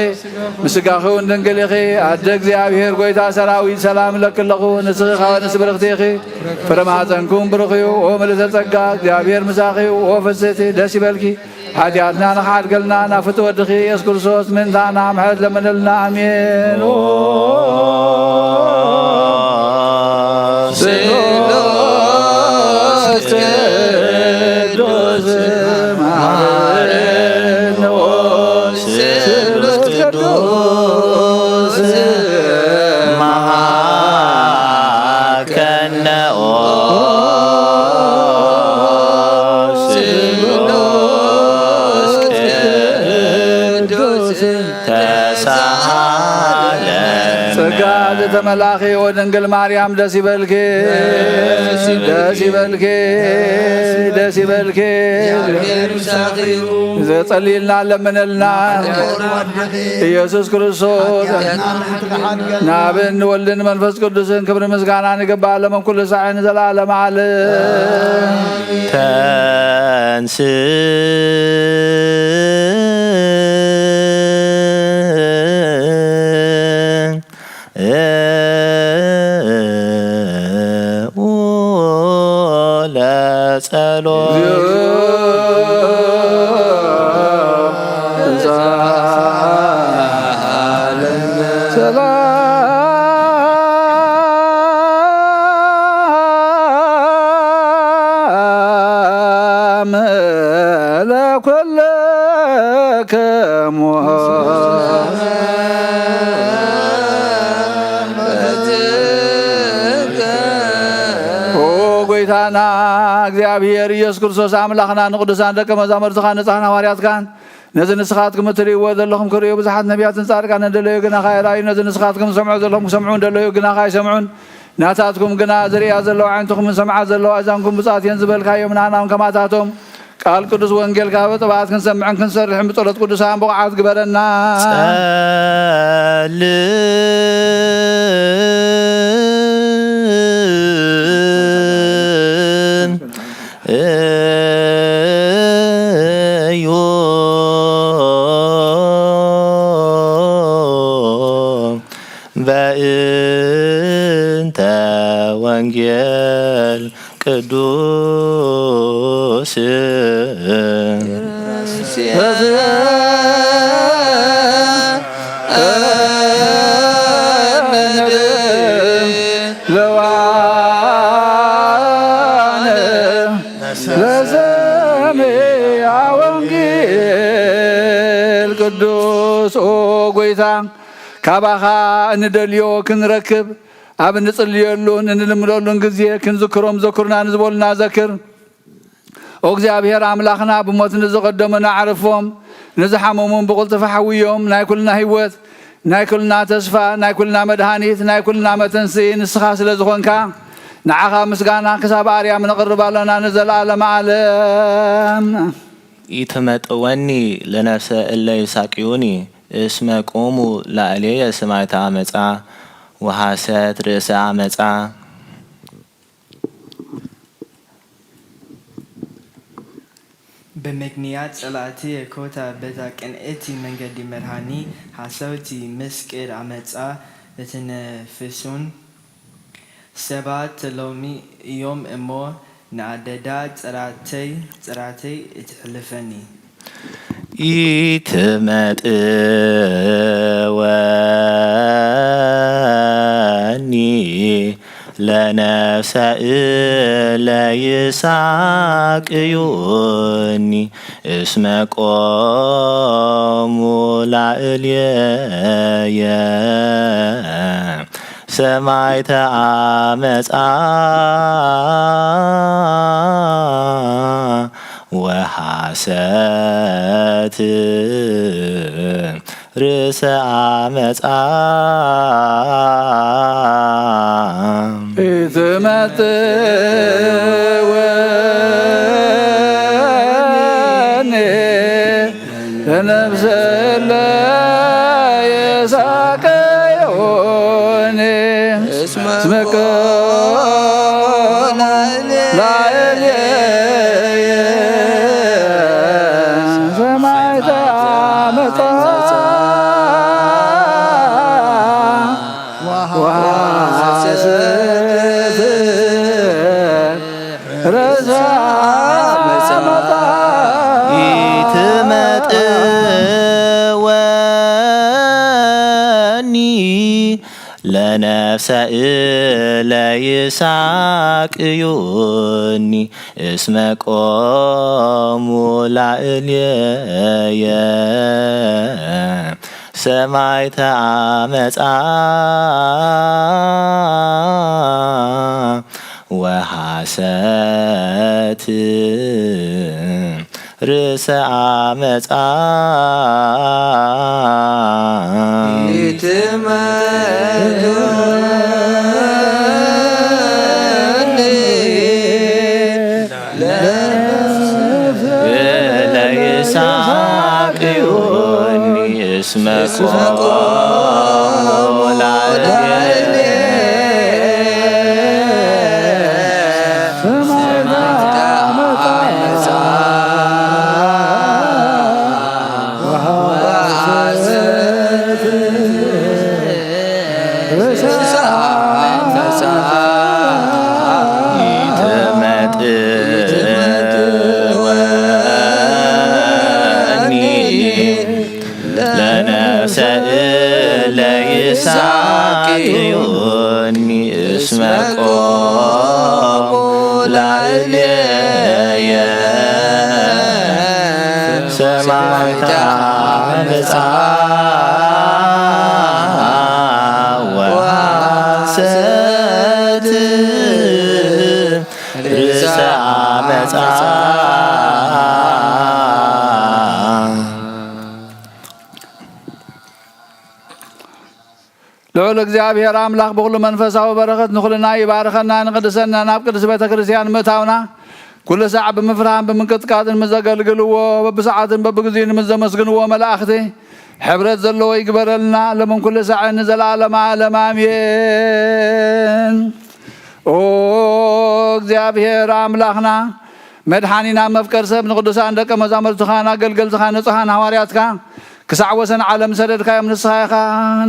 ምስጋኺ እውን ድንግል ኢኺ ኣደ እግዚአብሔር ጎይታ ሰራዊት ሰላም ለክለኹ ንስኺ ኻ ወንስ ብርኽቲ ኢኺ ፍረ ማኅፀንኩም ብሩኽ እዩ ኦ ምልዕተ ጸጋ እግዚአብሔር ምሳኺ እዩ ኦ ፍስሕቲ ደስ ይበልኪ ሓጢኣትና ንኻድገልና ናብ ፍትወ ወድኺ ኢየሱስ ክርስቶስ ምንታና ምሕረት ለምንልና አሜን ተመላኺ ወድንግል ማርያም ደስ ይበልኪ ደስ ይበልኪ ደስ ይበልኪ ዘጸልይልና ለምንልና ኢየሱስ ክርስቶስ ናብን ወልድን መንፈስ ቅዱስን ክብር ምስጋና ንገባእ ለመን ኩሉ ሰዓን ዘላለም ዓለም ተንስ ጎይታና እግዚአብሔር ኢየሱስ ክርስቶስ አምላኽና ንቅዱሳን ደቀ መዛሙርትኻ ንጻሕና ሐዋርያትካን ነዚ ንስኻትኩም እትርእይዎ ዘለኹም ክርእዩ ብዙሓት ነቢያትን ጻድቃን እንደለዩ ግናኻ ይረኣዩ ነዚ ንስኻትኩም ሰምዑ ዘለኹም ክሰምዑ እንደለዩ ግናኻ ይሰምዑን ናታትኩም ግና ዝርእያ ዘለዋ ዓይንትኩም ሰምዓ ዘለዋ እዛንኩም ብፅዓት እየን ዝበልካዮም ንሕናውን ከማታቶም ቃል ቅዱስ ወንጌል ካብ ጥባት ክንሰምዕን ክንሰርሕን ብጸሎት ቅዱሳን ብቕዓት ግበረና በእንተ ወንጌል ቅዱስ ለዋነ ቅዱስ ኦ ጎይታ ካባኻ እንደልዮ ክንረክብ ኣብ ንጽልየሉን እንልምለሉን ጊዜ ክንዝክሮም ዘክሩና ንዝበሉና ዘክር ኦ እግዚአብሔር አምላኽና ብሞት ንዝቐደሙና ዓርፎም ንዝሓመሙን ብቕልጥፍ ሓውዮም ናይ ኩልና ህይወት ናይ ኩልና ተስፋ ናይ ኩልና መድሃኒት ናይ ኩልና መተንስኢ ንስኻ ስለ ዝኾንካ ንዓኻ ምስጋና ክሳብ ኣርያም ነቕርብ ኣለና ንዘለዓለመ ዓለም ኢትመጥወኒ ለነፍሰ እለ ይሳቅዩኒ እስመ ቆሙ ላዕሌየ ሰማዕተ አመፃ ወሐሰት ርእሰ አመፃ በምክንያት ጸላእቲ የኮታ በዛ ቅንእቲ መንገዲ መድሃኒ ሓሰውቲ ምስቅል አመፃ እትነፍሱን ሰባት ሎሚ እዮም እሞ ንኣደዳ ጽራተይ እትሕልፈኒ ኢትመጥወኒ ለነፍሰ እለ ይሳቅዩኒ እስመ ቆሙ ላዕሌየ ሰማዕተ አመፃ ወሐሰት ርእሰ አመፃ ኢትመጥወኒ ለነፍሰ እለ ይሳቅዩኒ እስመ ቆሙ ላዕሌየ ሰማዕተ አመፃ ወሐሰት ርእሰ አመፃ ኢትመጥወኒ ለነፍሰ እለ ይሳቅዩኒ እስመ ቆሙ ላዕሌየ ሰማዕተ አመፃ ወሐሰት ርእሰ አመፃ ለይሳቅዩኒ እስመ ቆሙ ላዕሌየ ሰማዕተ አመፃ ወሐሰት ርእሰ አመፃ ኢትመጥወኒ ለነፍሰ እለ ይሳቅዩኒ እስመ ቆሙ ላዕሌየ ሰማዕተ አመፃ ወሐሰት ርእሰ አመፃ ልዑል እግዚአብሔር አምላኽ ብኩሉ መንፈሳዊ በረኸት ንኹልና ይባርከና ንቅድሰና ናብ ቅድስ ቤተ ክርስቲያን ምእታውና ኩሉ ሰዓት ብምፍራህን ብምንቅጥቃጥን ምዘገልግልዎ በብሰዓትን በብግዚኡን ምዘመስግንዎ መላእኽቲ ሕብረት ዘለዎ ይግበረልና ለመን ኩሉ ሰዓት ንዘለዓለመ ዓለም አሜን። ኦ እግዚአብሔር አምላኽና መድኃኒና መፍቀር ሰብ ንቅዱሳን ደቀ መዛሙርትኻን ኣገልገልትኻ ንጹሓን ሃዋርያትካ ክሳዕ ወሰን ዓለም ሰደድካዮም ንስኻ ኢኻ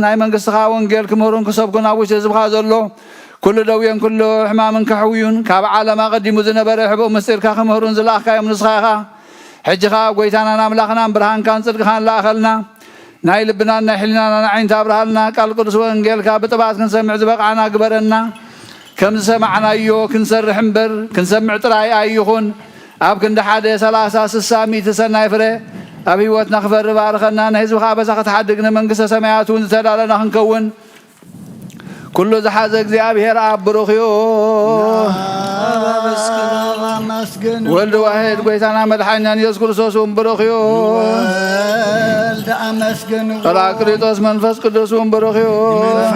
ናይ መንግስትኻ ወንጌል ክምህሩን ክሰብኩን ኣብ ውሽጢ ህዝብኻ ዘሎ ኩሉ ደውየን ኩሉ ሕማምን ክሕውዩን ካብ ዓለም ኣቐዲሙ ዝነበረ ሕቡእ ምስጢርካ ክምህሩን ዝለኣኽካዮም ንስኻ ኢኻ ሕጂኻ ጎይታናን ኣምላኽናን ብርሃንካን ጽድቅኻን ለኣኸልና ናይ ልብናን ናይ ሕሊናን ዓይንታ ኣብርሃልና ቃል ቅዱስ ወንጌልካ ብጥባት ክንሰምዕ ዝበቕዓና ግበረና ከም ዝሰማዕናዮ ክንሰርሕ እምበር ክንሰምዕ ጥራይ ኣይኹን ኣብ ክንዲ 1 30 60 100 ሰናይ ፍረ أبي واتنا خبر بارخنا نهزو خابسة تحدقنا من قصة سماوات ونزلالنا خنكون كل زحاز እግዚአብሔር አብ ብሩክ ይሁን ወልድ ዋሕድ ጌታና መድኃኒታችን ኢየሱስ ክርስቶስ ብሩክ ይሁን ጰራቅሊጦስ መንፈስ ቅዱስ ብሩክ ይሁን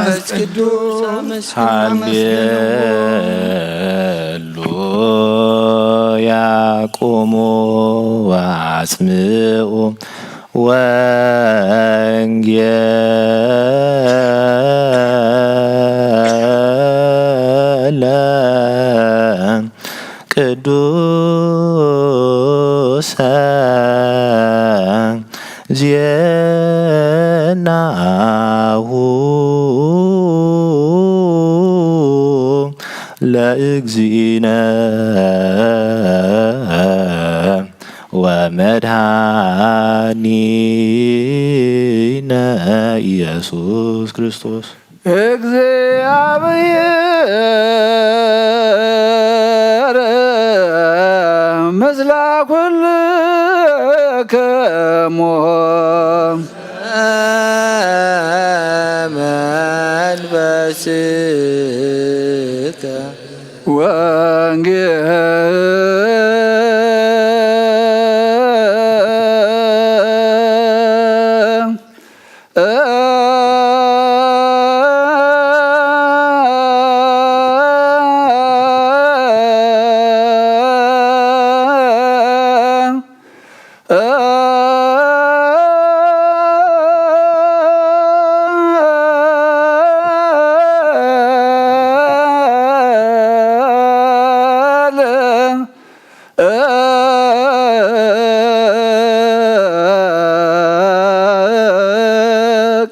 ሃሌሉያ ቁሙ ወአጽምዑ ወንጌለ ቅዱሰ ዜናሁ ለእግዚእነ ወመድኃኒነ ኢየሱስ ክርስቶስ እግዚአብሔር ምስለ ኩልክሙ መንፈስከ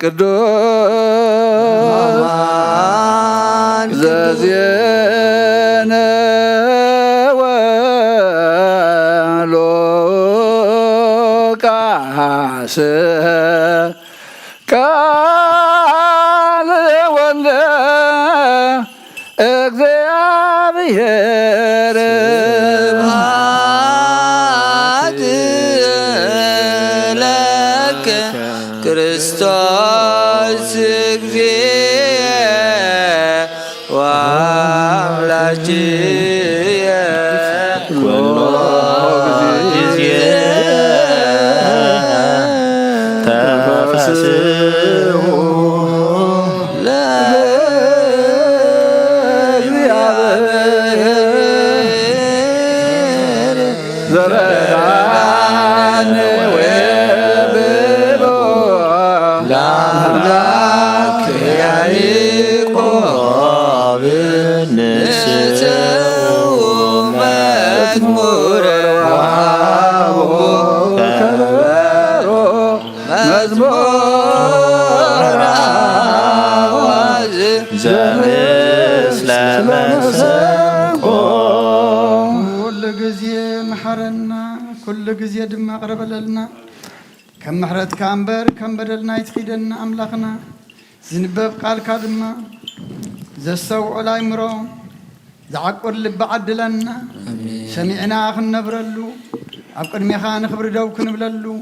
ቅዱስ ዘዜነወ ሉቃስ ቃል ወልደ እግዚአብሔር ለከ ክርስቶስ እግዚእ ወአምላክየ ኩሎ ጊዜ ተፈስሑ ለእግዚአብሔር ዘረዳን ወብሎ ለአምላክ ያዕቆብ ንስው መዝሙረ ወሃቦ ከበሮ መዝሙረ አዋዝ ዘምስለ መሰንቆ كل جزء محرنا كل جزء دم أقرب لنا كم محرت كامبر كم بدلنا يتخيدنا أملاقنا زنباب قال كادما زسو على مرو زعقر اللي بعد لنا سمعنا أخن نبرلو أبقى ميخان خبر دو كنبللو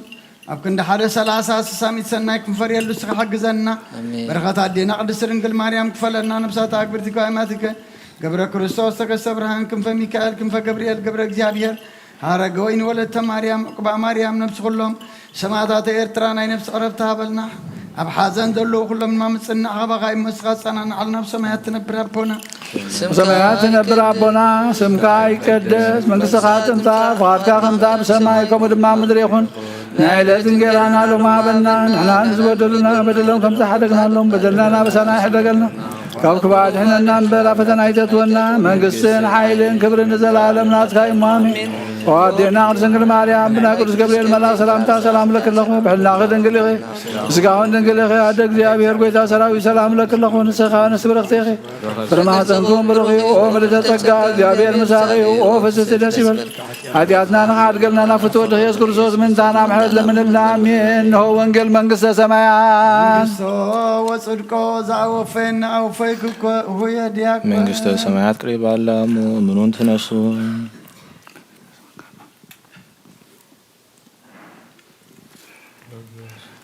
أبقى حدا سلاسة سامي سنة يكون فريالو سخ حق زنا برخات عدينا قد سرنقل مريم كفلنا نبسات أكبر تقائماتك قبر كريستوس تقص برهان كم فميكائيل كم فجبريل قبر እግዚአብሔር هارجوين ولدت مريم قبا مريم نفس كلهم سماعات إيرترانا نفس عرفتها بلنا أبحازن دلو كلهم ما مصنع غبغاي مسقط سنة على نفس ما يتنبر ربنا سماوات نبر ربنا سمكاي قدس من سخات انت فاتك انت بسمايكم ودما مدريخون نايلة انجرانا لو ما بلنا نحن نزبدلنا بدلهم كم تحدقنا لهم بدلنا بسنا حدقنا كوكبات حنا ننبر فتنا يتتونا منقسين حايلين كبرن زلالم ناتكا إمامي وادينا عرسنقل مريم بنا قدس قبريل ملاك سلامتا سلام لك اللهم بحلنا غد انقلقي سقاون انقلقي عدق زيابير قويتا سراوي سلام لك اللهم نسخا نسبر اختيخي فرما تنكم برغي ومرد تقا زيابير مساقي وفسس دسيبل عدياتنا نخاد قلنا نفتو دخيس كرسوس من تانا محمد لمن اللامين هو انقل منقس سمايان وصدقو زعوفين أوفيك هو يديك መንግሥተ ሰማያት ቅርብ አለ ምኑን ትነሱ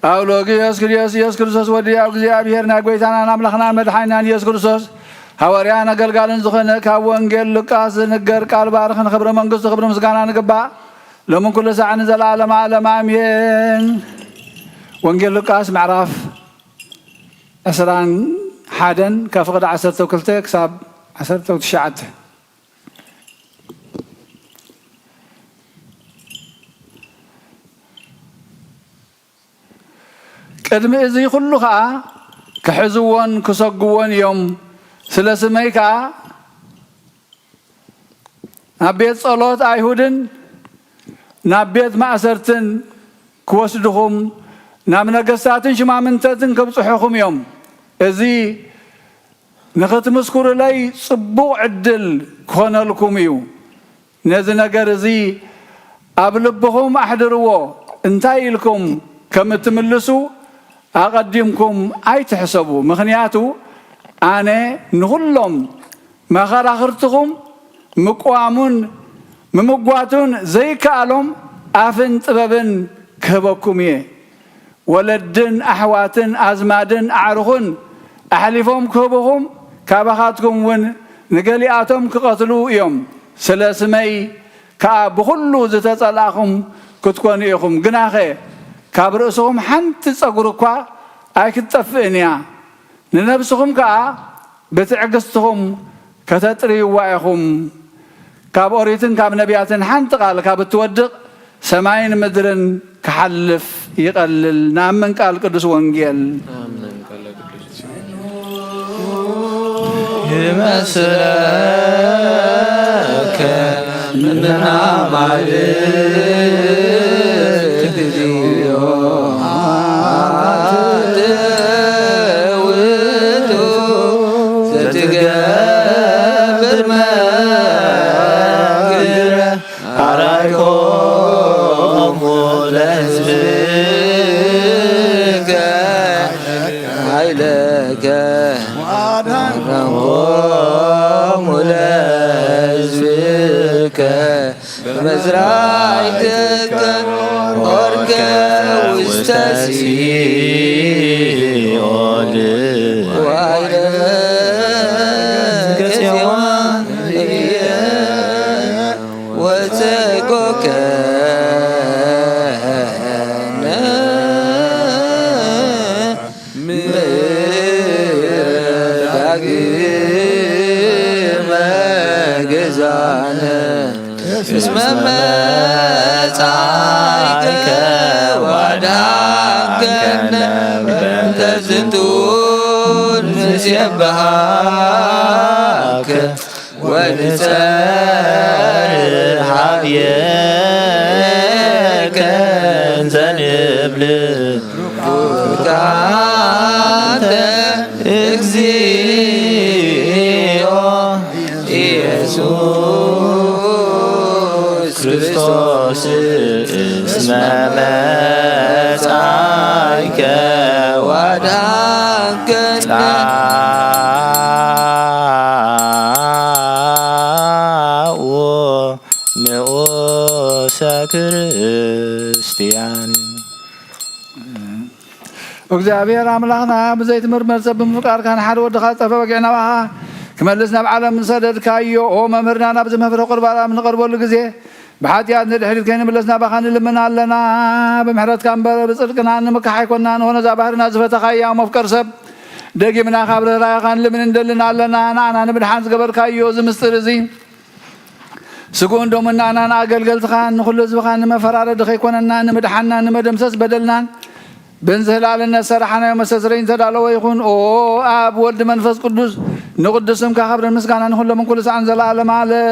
أولوغيوس كريوس يوس كريستوس ودي እግዚአብሔር ናጎይታና አምላኽና መድኃኒና ኢየሱስ ክርስቶስ ሐዋርያና ገልጋልን ዝኾነ ካብ ወንጌል ሉቃስ ዝንገር ቃል ባርኽን ክብረ መንግስቱ ክብረ ምስጋና ንግባእ ለምን ኩሉ ሰዓን ዘላለም ዓለም አሜን። ወንጌል ሉቃስ ምዕራፍ 21 ካብ ፍቅዲ 12 ክሳብ 19 ቅድሚ እዚ ኩሉ ከዓ ክሕዝዎን ክሰግዎን እዮም ስለ ስመይ ከዓ ናብ ቤት ጸሎት አይሁድን ናብ ቤት ማእሰርትን ክወስድኹም ናብ ነገስታትን ሽማምንተትን ከብፅሑኹም እዮም እዚ ንኽትምስክሩለይ ጽቡቕ ዕድል ክኾነልኩም እዩ ነዚ ነገር እዚ ኣብ ልብኹም ኣሕድርዎ እንታይ ኢልኩም ከም እትምልሱ أقدمكم أي تحسبوا مخنياتو أنا نغلهم مخاراخرتكم مقوامون ممقواتون زي كالهم أفن طببن كبكمية ولدن أحواتن أزمادن أعرخون أحلفهم كبهم كابخاتكم ون نقلياتهم كقتلوا يوم سلاسمي كابخلوا زتطلعكم كتكون إيكم قناخي كابرسهم حنت تصغروا أي كتفنيا ننبسهم كا بتعقستهم كتطري وايهم كاب أوريتن كاب نبياتن حنت قال كاب تودق سماين مدرن كحلف يقلل نامن قال قدس وانجيل يمسك من عمل مزرعتك أرجع واستسيء وعينك سوان وتكوك اسم متاعك ودعك النبت زنتون مسيبهاك ونسار حبيك زنبل فكات اكزيو يسوع كريستوس اسم متاعك ودعك نؤوس كريستيان እግዚአብሔር አምላክና በዘይት ምርመር ሰብም ፍቃር ካን ሓደ ወድኻ ጠፈ ወግዕና ባኻ ክመልስና ብዓለም ሰደድካዮ ኦ መምህርና ናብ ዝመፍረ ቁርባን ንቐርበሉ ግዜ بحاتيات ندحرد كين بلسنا بخان لمن علنا بمحرت كان بصدقنا نمكح يكوننا هنا زبارنا زفتا خيا مفكر سب دقي منا خبر راي خان لمن ندلنا علنا انا نبدحان زغبر كايو زمستر زي سكون دومنا انا اقلقلت خان نخل زبخان مفرارد خيكوننا نمدحنا نمدمسس بدلنا بنزل علينا سرحنا ومسسرين تدالو يكون او اب ولد منفس قدوس نقدسم كخبر المسكان نخل من كل ساعه زلالم على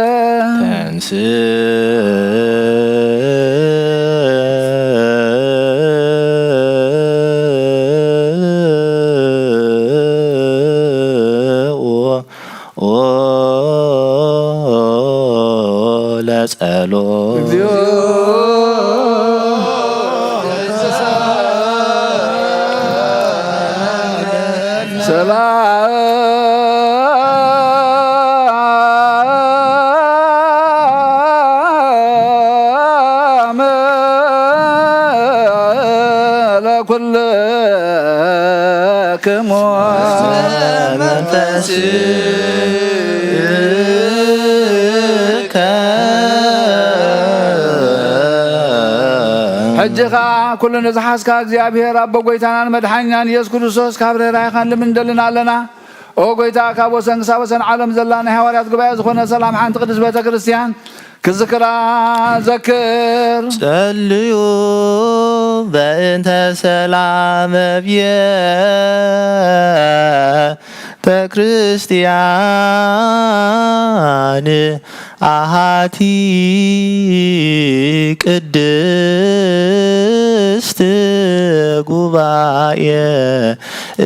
لا تسألوا ለኩልክሙ ሕጂኻ ኩሉ ንዝሓስካ እግዚኣብሔር ኣቦ ጎይታናን መድሓኛን ኢየሱስ ክርስቶስ ካብ ርህራይኻን ልምንደልና ኣለና ኦ ጎይታ ካብ ወሰን ክሳብ ወሰን ዓለም ዘላ ናይ ሃዋርያት ጉባኤ ዝኾነ ሰላም ሓንቲ ቅድስት ቤተ ክርስቲያን ክዝክራ ዘክር ጸልዩ በእንተ ሰላም ቤተ ክርስቲያን አሃቲ ቅድስት ጉባኤ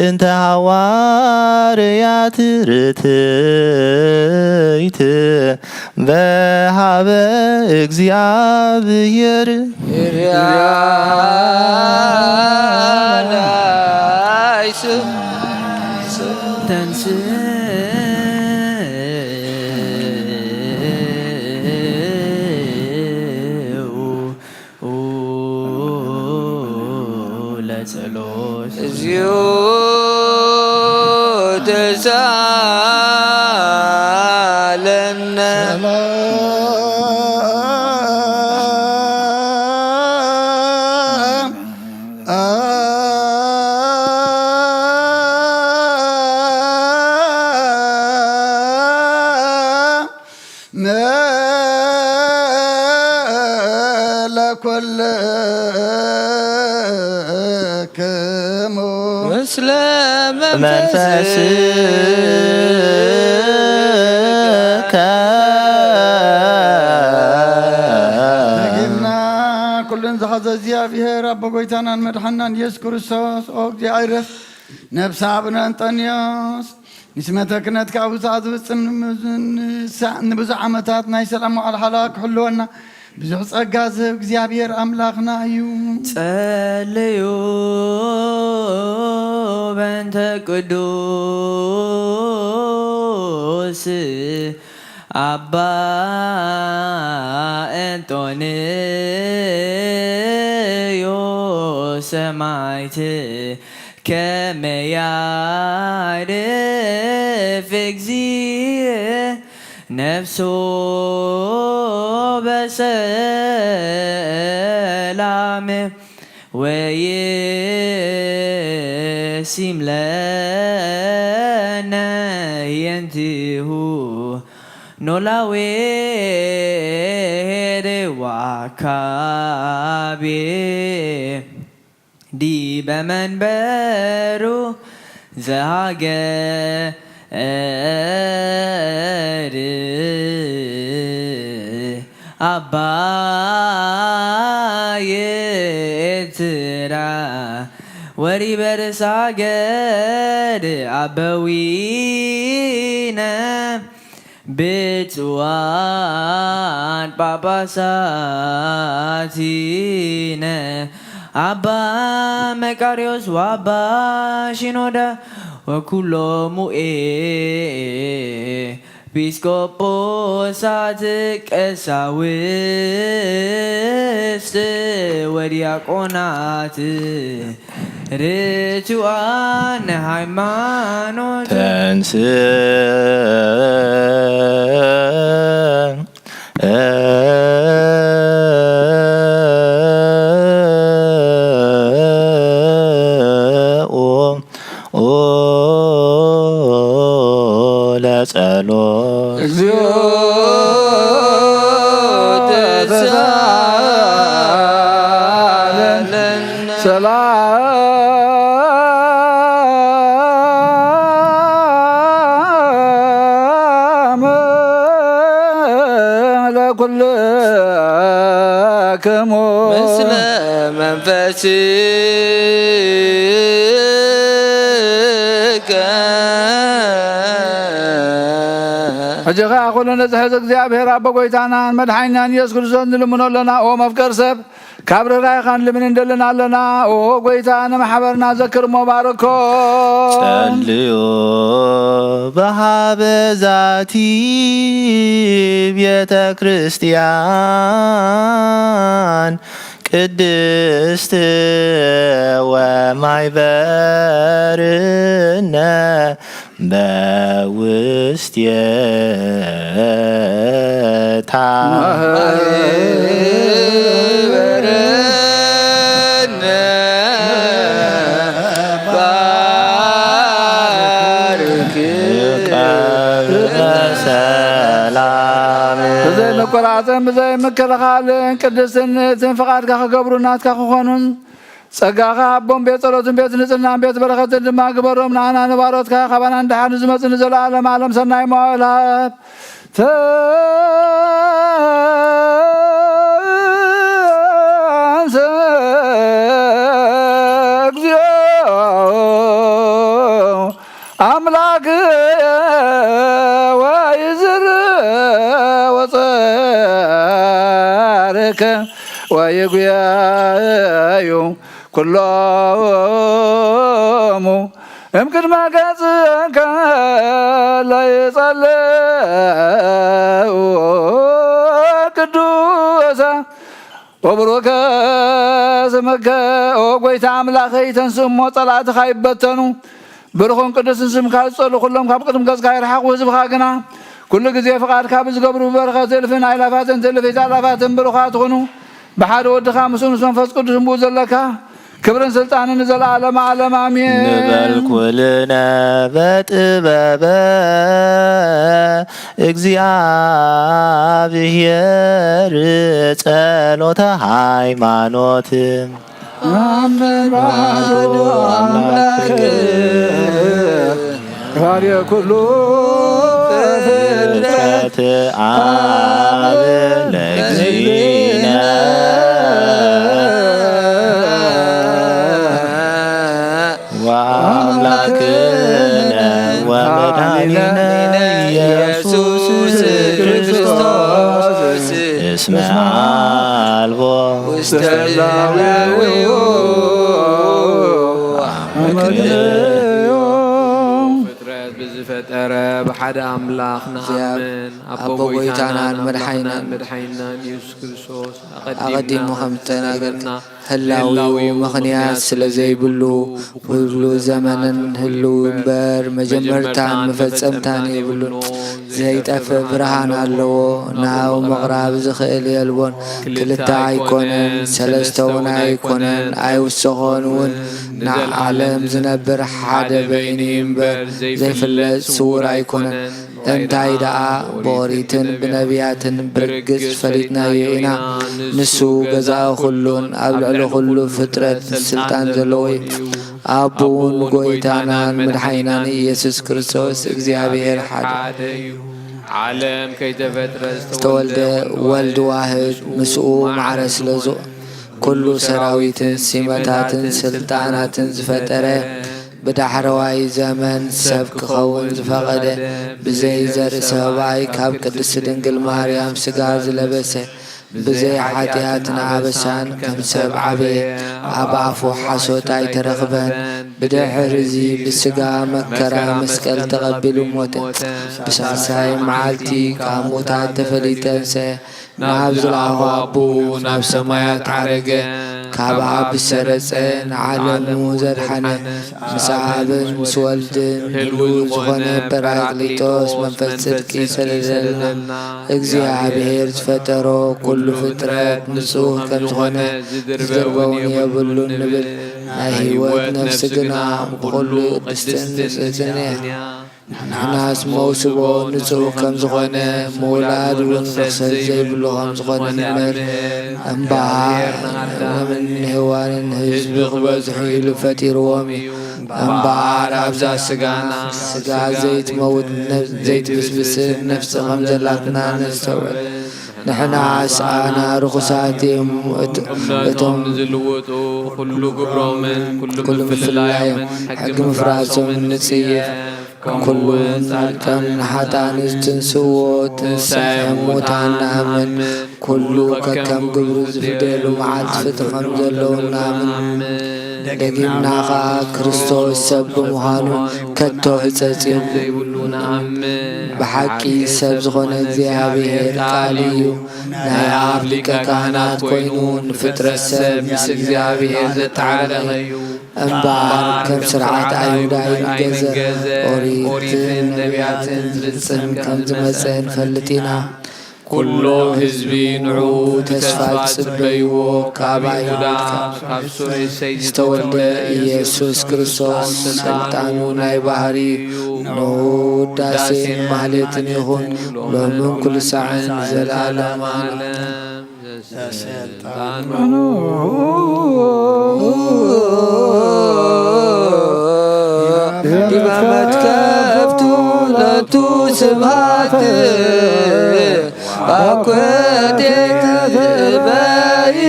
እንተ ሐዋርያት ርትዕት በሃበ እግዚአብሔር ለኩልክሙ ምስለ መንፈስከ ነጊና ኩሉን ዝሓዘ እግዚኣብሔር ኣቦ ጎይታናን መድሓናን ኢየሱስ ክርስቶስ ኦ እግዚኣብሔር ነብሲ ኣብነ አንጦንዮስ ንስመተ ክህነት ካብ ውፃእ ዝፍፅም ንብዙሕ ዓመታት ናይ ሰላም ዋዕል ሓላዋ ክሕልወና ብዙሕ ጸጋ ዝህብ እግዚኣብሔር ኣምላኽና እዩ። ጸልዩ በእንተ ቅዱስ አባ አንጦንዮስ ሰማዕት ከመ ያዕርፍ እግዚእ ነፍሶ በሰላም ወይሲም ለነ የንቲሁ ኖላዌ ዋካቤ ዲበ መንበሩ ዘሃገር አባ የኤርትራ ወሪበ ርዕሰ-ሀገር አበዊነ ብፁዓን ጳጳሳቲነ አባ መቃርዮስ ወአባ ሽኖዳ ወኩሎሙ ኤጲስቆጶሳት ቀሳውስት ወዲያቆናት ርቱዓን ሃይማኖት ለጸሎት እግዚኦ ተሳለነ ሰላም ለኩልክሙ ምስለ መንፈስከ ሕጂኻ ኩሉ ንዝሕዝ እግዚአብሔር ኣቦ ጎይታናን መድሓኛን ኢየሱስ ክርስቶስ ንልምኖ ኣለና ኦ መፍቀር ሰብ ካብ ርህራይኻን ልምን እንደልና ኣለና ኦ ጎይታ ንማሕበርና ዘክርሞ ባርኮ ጸልዩ በሃበ ዛቲ ቤተ ክርስቲያን ቅድስት ወማይበርነ በውስቴታ بزي مقراتن بزي مكلخالن قدسنتن فقادك خغبرونات كخونن ጸጋኻ አቦም ቤት ጸሎትን ቤት ንጽህናን ቤት በረከትን ድማ ግበሮም ናና ነባሮትካ ኸባና እንደሓን ዝመጽን ዘለዓለም ዓለም ሰናይ መዋዕላት እግዚኦ አምላክ ወይዝር ወጸርከ ወይጉያዩ ኩሎሙ እምቅድመ ገጽከ ለይጸልዩ ቅዱሰ ወብሩከ ስምከ ወጎይታ አምላኸይ ተንስሞ ጸላእትኻ ይበተኑ ብርኹን ቅዱስን ስምካ ዝጸሉ ኩሎም ካብ ቅድም ገጽካ ይርሓቑ ህዝብኻ ግና ኩሉ ግዜ ፍቓድካ ብዝገብሩ በረኸት እልፍን ኣእላፋትን ትእልፊት ኣእላፋትን ብሩኻት ትኹኑ بحد ودخا مسون منفس قدس مبوزلكا كبرن سلطان زلالم عالم امين نبل كلنا بطبب እግዚአብሔር ጸሎተ ሃይማኖት አሜን ባዶ አምላክ ባሪያ ኩሉ ፍጥረት አብ ለእግዚእነ ወአምላክነ ወመድኃኒነ ኢየሱስ ክርስቶስ እስመ አልቦ ውስተ ላዊው ፈጠረ በሓደ አምላኽ ንኣምን ኣቦ ጎይታናን መድሓኒናን ኢየሱስ ክርስቶስ ኣቐዲሙ ከም ዝተናገርና ህላዊው ምኽንያት ስለ ዘይብሉ ኩሉ ዘመንን ህልው እምበር መጀመርታን መፈጸምታን የብሉን ዘይጠፍእ ብርሃን ኣለዎ ናብ ምቕራብ ዝኽእል የልቦን ክልተ ኣይኮነን ሰለስተ እውን ኣይኮነን ኣይውስኾን እውን ንዓለም ዝነብር ሓደ በይኒ እምበር ዘይፍለጥ ስውር ኣይኮነን እንታይ ደኣ ብኦሪትን ብነቢያትን ብርግጽ ፈሊጥናዮ ኢና ንሱ ገዛእ ኩሉን ኣብ ልዕሊ ኩሉ ፍጥረት ስልጣን ዘለዎ ኣቦውን ጎይታናን መድሓኒናን ኢየሱስ ክርስቶስ እግዚአብሔር ሓደ ዓለም ከይተፈጥረ ዝተወልደ ወልድ ዋህድ ምስኡ ማዕረ ስለዞ ኩሉ ሰራዊትን ሲመታትን ስልጣናትን ዝፈጠረ بدحرواي زمن سبك خون زفقده بزي زر سباي كاب قدس دنقل مريم سقاز لبسه بزي حاتياتنا عبسان كم سبعبي عبعفو حسوتاي ترغبان بدحرزي بسقا مكرا مسكال تقبلو موتا بسعساي معالتي كاموتات تفليتنسه نابز العوابو ناب سمايات عرقه كابع بسرسن عالم زرحنا مسعابن مسولدن هلو زغنة براغليتوس منفس صدقي سلسلنا እግዚአብሔር ዝፈጠሮ كل فترات نسوه كم زغنة زدربون يبلون نبل هيوت نفس قنام بكل قستن نسسنه نحناس موسبو نسوه كم زغنة مولاد ونفسد زي بلغم زغنة نمر أنبار ومن هوان هزب غبزحي لفتير ومي أنبار أبزا سقانا سقا زيت موت زيت بسبس نفس غمزلاتنا نستوعب نحنا عسانا رخصاتهم اتهم زلوتو كل قبرهم كل فلايم حق مفراسهم نسيه كل كم حتى نستنسو تنساهم وتعنا من كل كم قبر زفدل ومعاد فتخم زلونا من ደጊምናኻ ክርስቶስ ሰብ ብምዃኑ ከቶ ሕፀፅ ዘይብሉ ንኣምን ብሓቂ ሰብ ዝኾነ እግዚኣብሔር ቃል እዩ ናይ ኣብ ሊቀ ካህናት ኮይኑ ንፍጥረት ሰብ ምስ እግዚኣብሔር ዘተዓለኸ እዩ እምበር ከም ስርዓት ኣይሁዳ ይንገዘ ኦሪትን ነቢያትን ዝፍጽም ከም ዝመጽእ ንፈልጥ ኢና ኩሎ ህዝቢ ንዑ ተስፋ ጽበይዎ ካብ ኣይሁዳ ካብ ሱሬሰይ ዝተወልደ ኢየሱስ ክርስቶስ ስልጣኑ ናይ ባህሪ ንውዳሴን ማህሌትን ይኹን ሎምን ኩሉ ሰዓን ዘለዓለም ስልጣኑ ዲበ መትከፍቱ ለቱ ስብሃት ባኮቴት በይ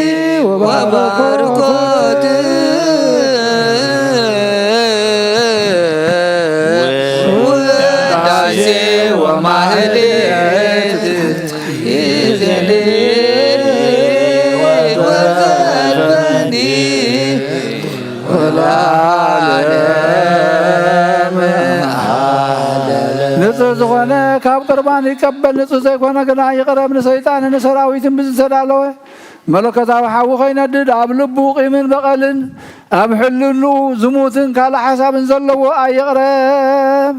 ወባርኮት ውዳሴ ወማህሌት ይዘሌ ወዘልፈኒ ንጹህ ዝኾነ ካብ ቁርባን ይቀበል ንጹህ ዘይኮነ ግና ይቕረብ ንሰይጣን ንሰራዊትን ብዝተዳለወ መለኮታዊ ሓዊ ኸይነድድ ኣብ ልቡ ቂምን በቐልን ኣብ ሕልኑ ዝሙትን ካልእ ሓሳብን ዘለዎ ኣይቕረብ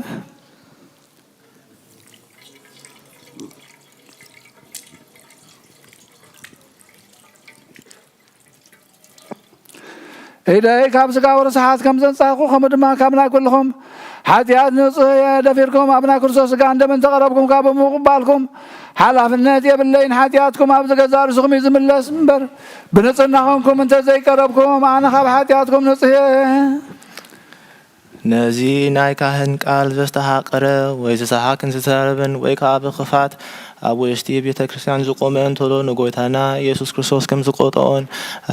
إيداي كاب سكا ورسحات كم زنساقو خمد ما كامنا كلهم حاتيات نصيه دفيركم أبنا كرسوس كان دمن تقربكم كاب مقبالكم حالا في الناتية بالليل حاتياتكم أبزق زار سخمي زمن الله سنبر بنصنعكم انت زي كربكم أنا خاب حاتياتكم نصيه ነዚ ናይ ካህን ቃል ዘስተሓቀረ ወይ ዘሰሓክን ዝተረበን ወይ ከዓ ብኽፋት ኣብ ውሽጢ ቤተ ክርስቲያን ዝቆመ እንተሎ ንጎይታና ኢየሱስ ክርስቶስ ከም ዝቆጥዖን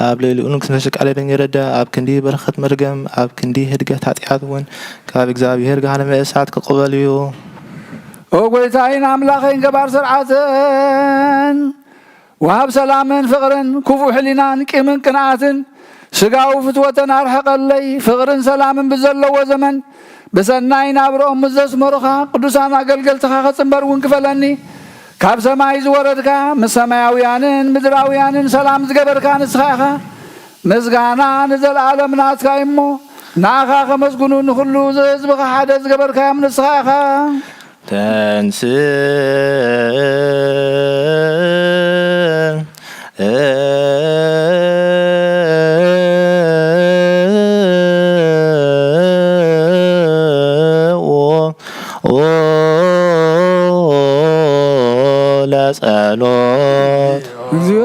ኣብ ልዕሊኡን ክነሸቃለልን ይረዳእ ኣብ ክንዲ በረኸት መርገም ኣብ ክንዲ ህድገት ኃጢአት እውን ካብ እግዚኣብሔር ገሃነመ እሳት ክቕበል እዩ ጎይታይን ኣምላኸይን ገባር ስርዓትን ወሃብ ሰላምን ፍቕርን ክፉእ ሕሊናን ቂምን ቅንዓትን ስጋው ፍትወተን አርሐቀለይ ፍቅርን ሰላምን በዘለው ዘመን በሰናይ ናብሮም ዘስመሩኻ ቅዱሳን አገልገልትኻ ከጽንበሩን ክፈለኒ ካብ ሰማይ ዝወረድካ መሰማያውያንን ምድራውያንን ሰላም ዝገበርካ ንስኻኻ ምስጋና ንዘላለም ናትካ እሞ ናኻ ከመስግኑ ንኹሉ ዝህዝብኻ ሓደ ዝገበርካ ንስኻኻ ተንስ ጸሎት እግዚኦ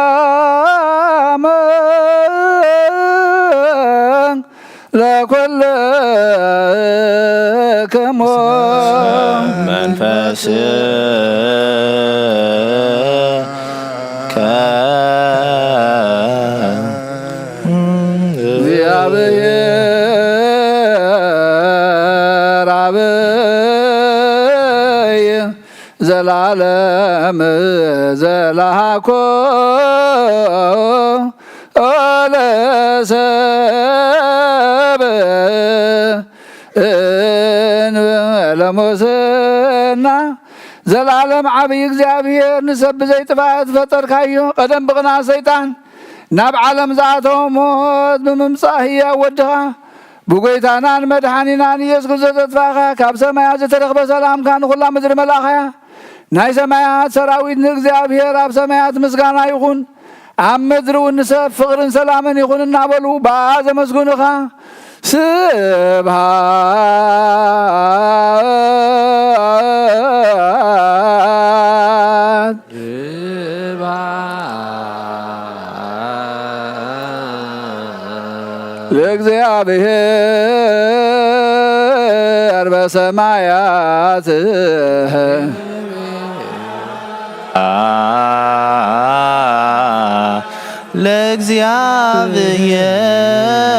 ሰላም ለኩልክሙ መንፈስ ዘላለም ዘላኮ ለሰብ ለሙስና ዘላለም ዓብይ እግዚአብሔር ንሰብ ዘይጥፋት ፈጠርካዮ ቀደም ብቕና ሰይጣን ናብ ዓለም ዝኣተሞት ብምምጻእ ህያው ወድኻ ብጎይታናን መድኃኒናን ኢየሱስ ክርስቶስ ዘጥፋኻ ካብ ሰማያት ዝተረኽበ ሰላምካ ንኹላ ምድሪ መላእኽያ ናይ ሰማያት ሰራዊት ንእግዚአብሔር ኣብ ሰማያት ምስጋና ይኹን ኣብ ምድሪ እውን ንሰብ ፍቕርን ሰላምን ይኹን እናበሉ ዘመስግኑኻ ስብሃት ለእግዚአብሔር በሰማያት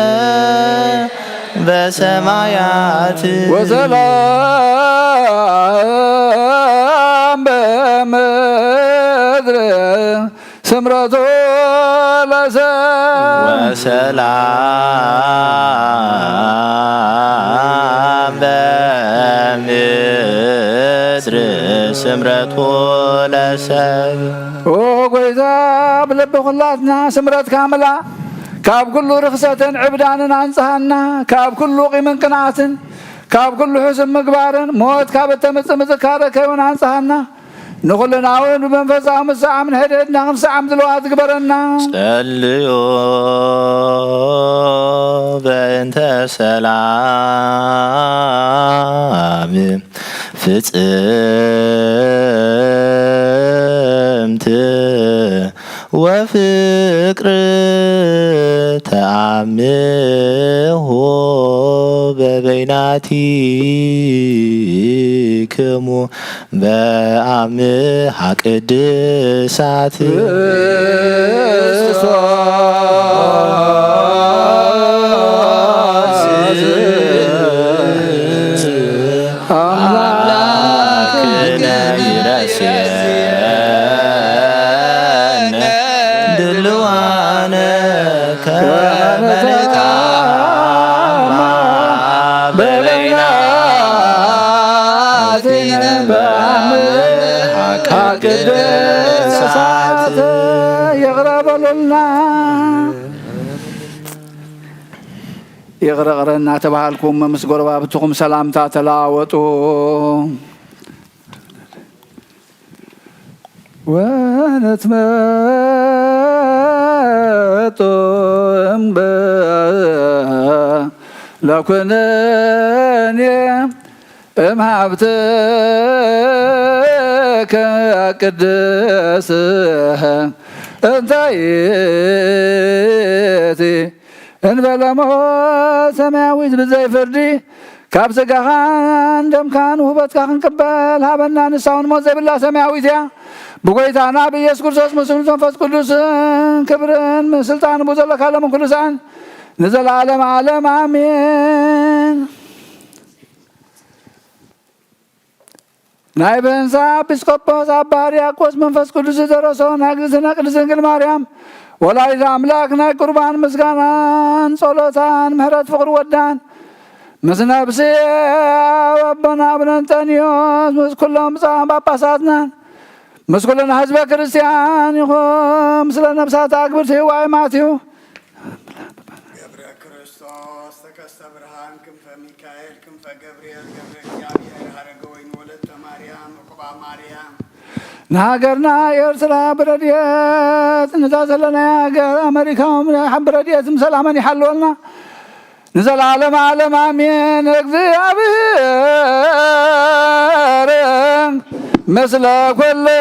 ለእግዚአብሔር በሰማያት ወሰላም በምድር ስምረቱ ለሰብ ወሰላም በምድር ስምረቱ ለሰብ ጎይታ ብለብ ኩላትና ስምረት ካምላ ካብ ኩሉ ርክሰትን ዕብዳንን አንጽሃና ካብ ኩሉ ቂምን ቅንዓትን ካብ ኩሉ ሕሱም ምግባርን ሞት ካብ እተምፅእ ምዝካረ ከይውን አንጽሃና ንኩልና እውን ብመንፈሳዊ ምሳዓም ንሕድድና ክንሰዓም ዝለዋት ትግበረና ጸልዮ በእንተ ሰላም ፍጽምት ወፍቅር ተአምሆ በበይናቲክሙ በአምሃ ቅድሳት አምላክነ ይረስየነ ድልዋነ ከመልካማ በበይናቲነ በአምሃ ቅድሳት ይቅረበሉልና ይቅረቅረና ተባሃልኩም ምስ ጎረባብትኩም ሰላምታ ተለዋወጡ ወነትመጡ እምበ ለኩነኔ እምሃብትከ ቅድስህ እንታይቲ እንበለ ሞት ሰማያዊት ብዘይ ፍርዲ ካብ ስጋኻን ደምካን ውህበትካ ክንቅበል ሃበና ንሳውን ሞት ዘይብላ ሰማያዊት እያ ብጎይታና ብኢየሱስ ክርስቶስ ምስሉ መንፈስ ቅዱስን ክብርን ስልጣን ብዘለካ ለምን ኩሉ ሰዓን ንዘለዓለም ዓለም አሜን። ናይ ብህንሳ ኤጲስቆጶስ አባ ሕርያቆስ መንፈስ ቅዱስ ዝደረሰውን እግዝእትነ ቅድስት ድንግል ማርያም ወላዲተ አምላክ ናይ ቁርባን ምስጋናን ጸሎታን ምሕረት ፍቅሪ ወዳን ምስ ነብሲ አበና አቡነ አንጦንዮስ ምስ ኩሎም ብፁዓን ጳጳሳትናን ምስ ኩልና ህዝበ ክርስቲያን ይኹም ምስለ ነብሳት አግብርት ዋይማት እዩ ገብረ ክርስቶስ ተከስተ ብርሃን ክንፈ ሚካኤል ክንፈ ገብርኤል ገብረ እግዚአብሔር ሀረገ ወይን ወለተ ማርያም ዕቁባ ማርያም ንሃገርና ኤርትራ ብረድኤት ነታ ዘለና ሃገር አሜሪካም ብረድኤትም ሰላመን ይሓልወልና ንዘለዓለም ዓለም አሜን። እግዚአብሔር ምስለ ኩልክሙ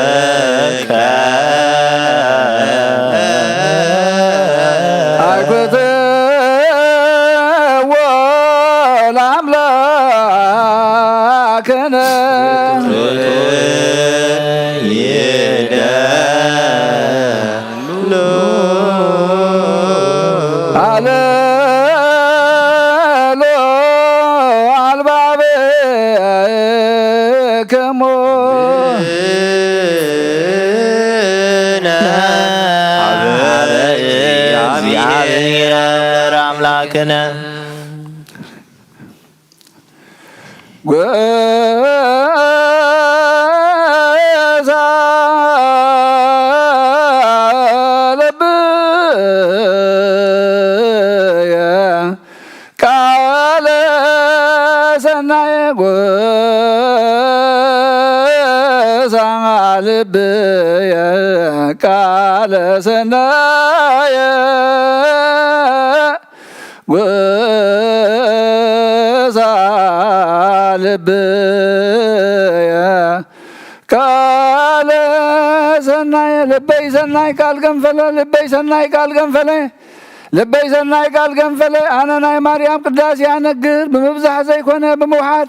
ለመንፈስከ አይኩትዎ ለአምላክነ አለሎ አልባብክሙ እግዚአብሔር አምላክነ ጎዛ ልብየ ቃለ ሰናየ ጎዛ ልብየ ቃለ ሰናየ ጎዛ ልብየ ቃለ ሰናየ ልበይ ሰናይ ቃል ገንፈለ ልበይ ሰናይ ቃል ገንፈለ ልበይ ሰናይ ቃል ገንፈለ አነ ናይ ማርያም ቅዳሴ አነግር ብምብዛሕ ዘይኮነ ብምውሓድ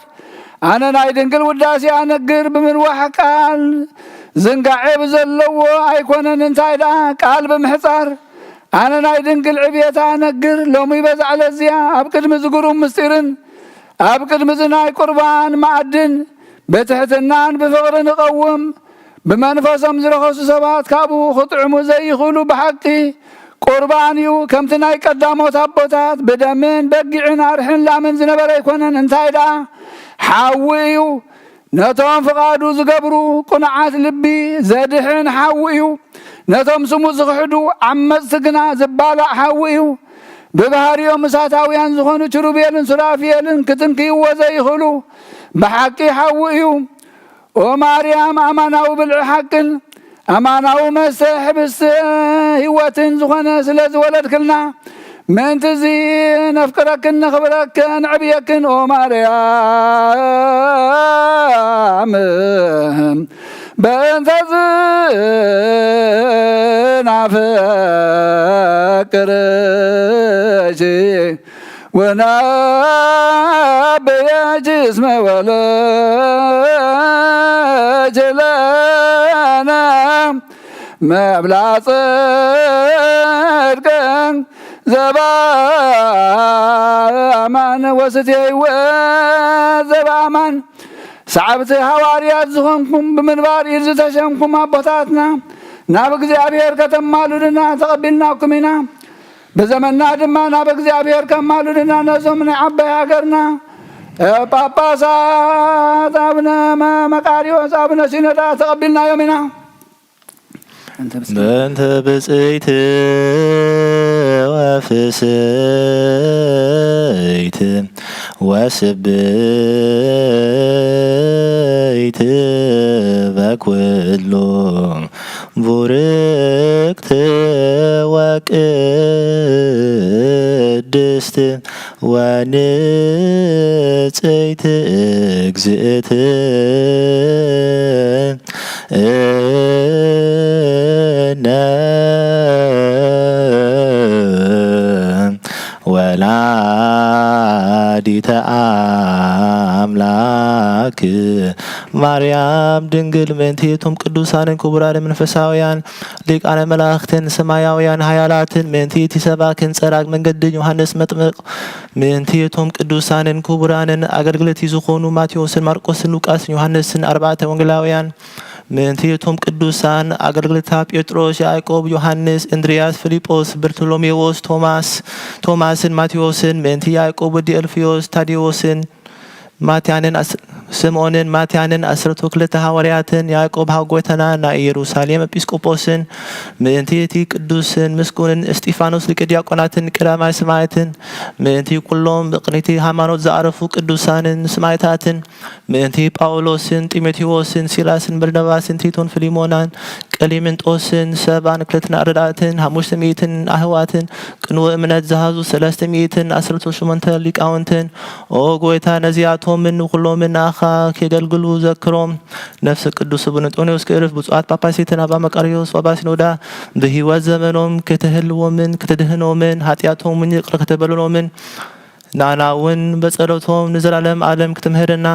አነ ናይ ድንግል ውዳሴ አነግር ብምንዋሕ ቃል زنقعي بزلو أيكونن انتاي دا قال بمحصار أنا نايدنقل عبيتا نقر لو ميبز على الزيا أبقد مزقرو مستيرن أبقد مزناي قربان معدن بتحتنان بفغر نقوم بمنفسهم زرخص سبات كابو خطعمو زي يخلو بحقي قربانيو كمتناي قدامو تابوتات بدمن بقعين أرحن لامن زنبر يكونن انتاي دا حاويو نتوم فقادو زقبرو قناعات لبي زادحين حاويو نتوم سمو زغحدو عمز سقنا زبالا حاويو ببهاريو مساتاويان زخونو چروبيلن سرافيلن كتنكي وزي يخلو بحقي حاويو وماريام أماناو بالحقن أماناو مسيح بس هواتن زخنا سلز ولد كلنا من تزين أفكركن نخبركن عبيكن وماريام بنتزين أفكرجي ونابي جسم ولا جلانا مبلغ صدقن زبامان وستي وزبامان سعبت هواريات زخنكم بمنبار يرزتشمكم أبطاتنا نابق زيابير كتمالو لنا تقبلناكم هنا بزمننا دمانا بزيابير كمالو لنا نزمنا عبا هاقرنا باباسات أبنا مقاريوس أبنا سينتا تقبلنا يومنا بنت بسيت وفسيت وسبيت بكله بوركت وقدست ونسيت اجزئت ወላዲተ አምላክ ማርያም ድንግል ምንቴቱም ቅዱሳንን ክቡራን መንፈሳውያን ሊቃነ መላእክትን ሰማያውያን ኃያላትን ምንቴት ይሰባክን ጸራግ መንገድን ዮሐንስ መጥምቅ ምንቴቱም ቅዱሳንን ክቡራንን አገልግሎት ይዝኾኑ ማቴዎስን ማርቆስን ሉቃስን ዮሐንስን አርባዕተ ወንጌላውያን ምንቴቱም ቅዱሳን አገልግሎታ ጴጥሮስ ያዕቆብ ዮሐንስ እንድርያስ ፊልጶስ በርቶሎሜዎስ ቶማስን ማቴዎስን ምንቲ ያዕቆብ ወዲ እልፍዮስ ታዲዮስን ማትያንን ስምዖንን ማትያንን 12 ሐዋርያትን ያዕቆብ ሐጎተና ና ኢየሩሳሌም ኤጲስቆጶስን ምንቴቲ ቅዱስን ምስጉንን እስጢፋኖስ ሊቀ ዲያቆናትን ቀዳማይ ሰማዕትን ምንቲ ኩሎም በቅኒቲ ሃይማኖት ዘአረፉ ቅዱሳንን ሰማዕታትን ምንቲ ጳውሎስን ጢሞቴዎስን ሲላስን በርናባስን ቲቶን ፊሊሞናን ቀሊምንጦስን ሰባን ክለትን አረዳትን 500 አህዋትን ቅንወ እምነት ዘሃዙ 300 18 ሊቃውንትን ኦ ጎይታ ነዚያቶምን ሁሎምን አኻ ከገልግሉ ዘክሮም ነፍስ ቅዱስ ብንጦኔዎስ ከርፍ ብፁዓት ጳጳሳትን አባ መቃርዮስ አባ ሲኖዳ በህይወት ዘመኖም ከተህልዎምን ከተደህኖምን ኃጢአቶምን ይቅር ከተበለኖምን ናናውን በጸሎቶም ንዘላለም ዓለም ክትምህርና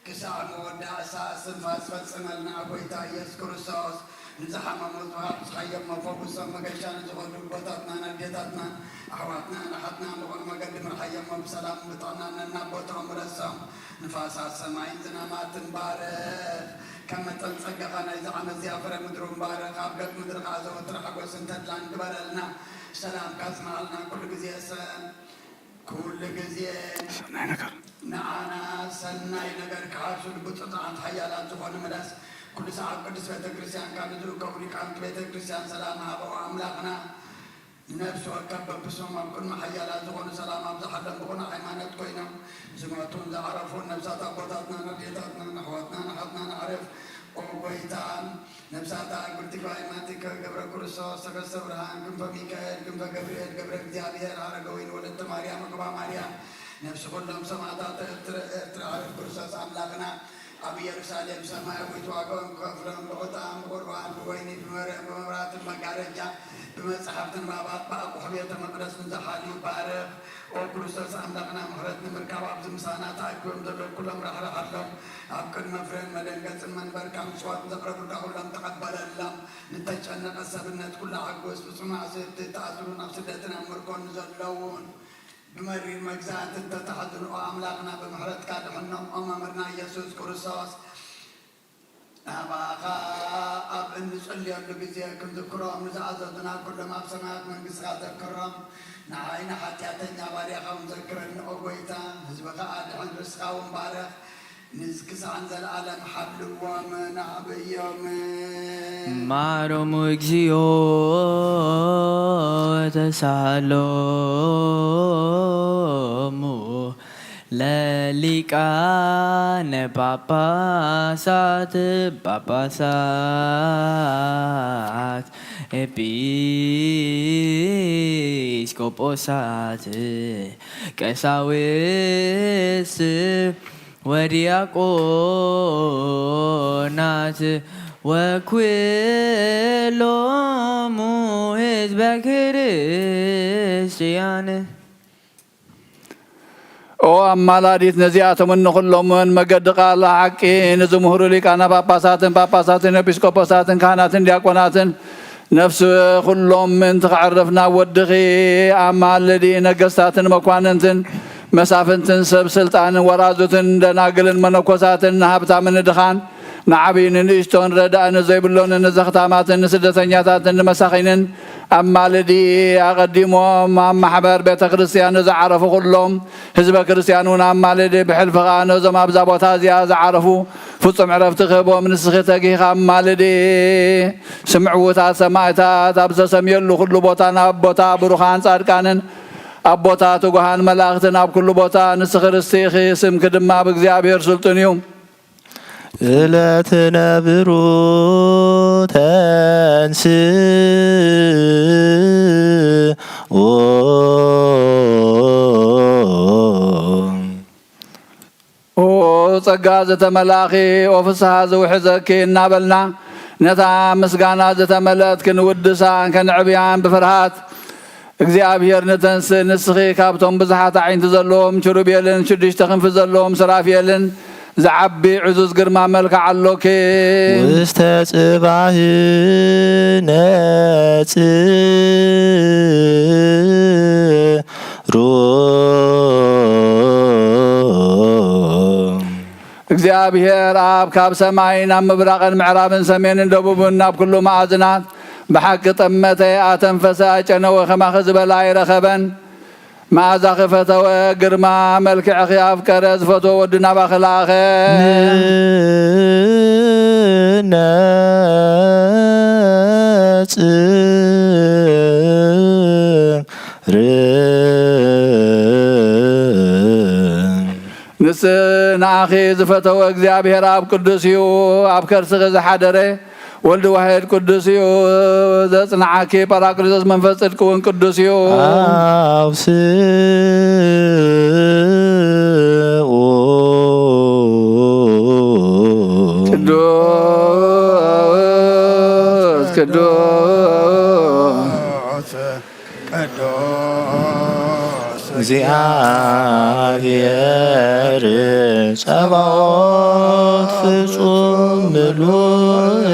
كسان ودا أساس فاسفصملنا أبويتا يسوع كريستوس نزحم مطهر خيم مفوز مقشان زغل بطاتنا نبيتاتنا أحواتنا نحتنا مغل مقدم الحيم بسلام بطانا نبوتهم رسام نفاس السماء زنامات مبارك كما تنصققنا إذا عم زيافر مدر مبارك أبقت مدر غازة وترحق وسنتدلان قبرلنا سلام كاسمع لنا كل جزيسان كل جزيان نعنا سناي نجار كاسول بتطعن حيالات زخون مدرس كل ساعة قدس بيت كريستيان كان يدرو كوني كان بيت كريستيان سلامها وأملاقنا نفس وكبر بسم كل محيالات زخون سلام عبد حدا بخون حيمانات كوينا زماتون عرفون نفسات أبوتاتنا نبيتاتنا نحواتنا نحطنا نعرف قويتان نفسات قلت قائماتك قبر كريستوس سقس برهان كم فميكائيل كم فجبريل قبر جابير هارجوين ولد مريم قبا مريم نفس كلهم سمعتات ارتراء كرساس أملاكنا أبي يرسالم سماويت وأقوم كفرهم بغطام قربان بويني بمرات المقارجة بمصحفة بابات بأبو حبية مقدس من زحالي بارك وكرساس أملاكنا مهرتنا مركب عبد مسانات أكبر مدبر كلهم رح لهم أبكر مفرين مدنقة من بركام سوات ذكر كلهم تقبل اللهم نتجنن قصبنات كل عقوس بسمع ست تأثرون أفسدتنا مركون زلون بمرير مجزات انت تحضر أملاكنا بمحرت كادحنهم أمامنا يسوس كرساس أباقا أب إن نصلي أبلو بزيكم ذكرهم نزعزتنا كل ما بسمعك من قصات الكرم نعين حتياتنا باريخا مذكرن أقويتا هزبك آدحن رسخا ومبارك نزكس عن ذا العالم حبل ومن عبيوم معرم اجزيو تسالومو لليكان باباسات ኤጲስቆጶሳት ቀሳውስት ወዲያቆናት ወኩሎሙ ሕዝበ ክርስቲያን او امالاديت نزياتهم نخلومن مقد قال حقي نزمهر ليقانا باباساتن ابيسكوبوساتن كهناتن دياقوناتن نفس كلهم من تعرفنا ودخي امالدي نغستاتن مكواننتن مسافنتن سب سلطان ورازوتن دناقلن منكوساتن هابتا من دخان نعبين نشتون ردان زيبلون نزختاماتن سدتنياتاتن مساخينن أمالدي أقدمهم محبر بيت كريستيان زعرفوا كلهم حزب كريستيانون أمالدي بحلف غانو زما بزابوتا زيا زعرفوا فصم عرفت خبو من السختاقي أمالدي سمعوا تا سماعتا تابس سميلو كل بوتانا بوتا بروخان صادقانن أبوتا تقوهان ملاختن أب كل بوتا نسخرستيخي سم كدما بእግዚአብሔር سلطنيوم إلت نبرو تنسي ጸጋ ዘተመላኺ ወፍስሐ ዘውሕዘኪ እናበልና ነታ ምስጋና ዘተመለት ክንውድሳን ከንዕብያን ብፍርሃት እግዚአብሔር ንተንስ ንስኺ ካብቶም ብዙሓት ዓይንቲ ዘለዎም ኪሩቤልን ሽዱሽተ ክንፊ ዘለዎም ስራፌልን زعبي عزوز قرما ملك علوك واستصبح እግዚአብሔር አብ ካብ ሰማይና ምብራቅን ምዕራብን ሰሜንን ደቡብን ናብ ኩሉ ማዕዝናት ብሓቂ ጠመተ ኣተንፈሰ ጨነወ ከማኸ ዝበላ ይረኸበን ماذا خفته قرما ملك عخياف كرز فتو ودنا بخلاخ ناس نسنا أخي زفتو እግዚአብሔር አብ ቅዱስ እዩ ኣብ ከርስኺ ዝሓደረ ولد واحد قدوس يو زصنعك باراكليس منفس صدقون قدوس يو قدوس እግዚአብሔር ጸባኦት ፍጹም ምሉእ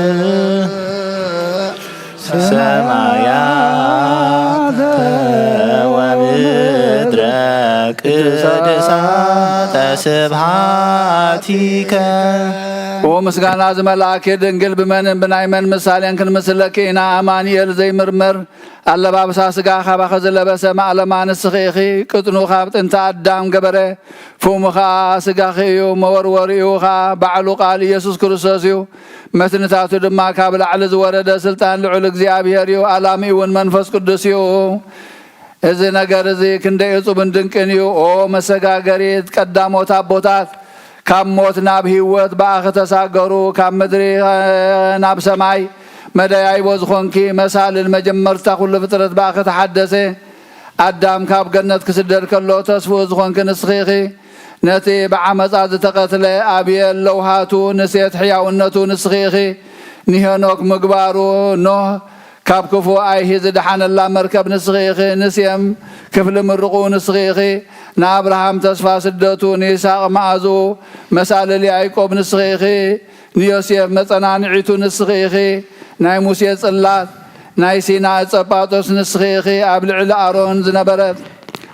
ሰማያት ወምድረ ቅድሳተ ስብሐቲከ ومسغانا زملاك دنجل بمن بنايمن مثالين كنمسلكينا امانيل زي مرمر الله بابسا سغا خبا خزلبس معلما نسخيخي قطنو خابط انت ادم غبره فومخا سغاخيو موروريوخا بعلو قال يسوع كريستوس يو متنتاتو دما كابل على زورده سلطان لعل እግዚአብሔር يو علامي ون منفس قدوس يو اذا ነገር زي كنده يصوبن دنقن يو او مسغاغريت قداموت ابوታት كم موت ناب هيوت باخ تساغرو كم مدري ناب سماي مداي بوزخونكي مسال المجمرتا كل فطرت باخ تحدثه ኣዳም ካብ ገነት ክስደድ ከሎ ተስፉ ዝኾንክ ንስኺኺ ነቲ ብዓመፃ ዝተቐትለ ኣብየል ለውሃቱ ንሴት ሕያውነቱ ንስኺኺ ንሄኖክ ምግባሩ ኖህ ካብ ክፉ ኣይሂ ዝድሓነላ መርከብ ንስኺኺ ንስየም ክፍሊ ምርቑ ንስኺኺ ንኣብርሃም ተስፋ ስደቱ ንይስሐቅ መዓዙ መሳለሊ ያዕቆብ ንስኺኺ ንዮሴፍ መፀናንዒቱ ንስኺኺ ናይ ሙሴ ጽላት ናይ ሲና ጸጳጦስ ንስኺኺ ኣብ ልዕሊ ኣሮን ዝነበረት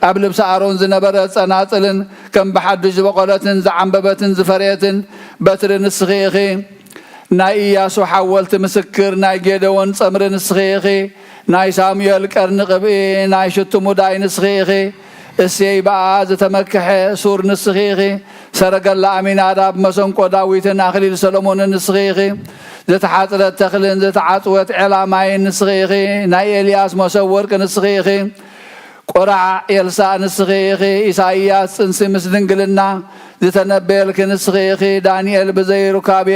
ኣብ ልብሲ ኣሮን ዝነበረት ጸናጽልን ከም ብሓድሽ ዝበቆለትን ዝዓንበበትን ዝፈርየትን በትሪ ንስኺኺ ናይ ኢያሱ ሓወልቲ ምስክር ናይ ጌደዎን ጸምሪ ንስኺኺ ናይ ሳሙኤል ቀርኒ ቅብኢ ናይ ሽቱ ሙዳይ ንስኺኺ እሴይ በኣ ዝተመክሐ ሱር ንስኺኺ ሰረገላ ኣሚናዳብ መሰንቆ ዳዊትን ኣኽሊል ሰሎሞንን ንስኺኺ ዝተሓፅረት ተኽልን ዝተዓፅወት ዔላማይን ንስኺኺ ናይ ኤልያስ መሰብ ወርቂ ንስኺኺ ቆራዕ ኤልሳዕ ንስኺኺ ኢሳይያስ ጽንሲ ምስ ድንግልና ዝተነበየልክ ንስኺኺ ዳንኤል ብዘይሩካቤ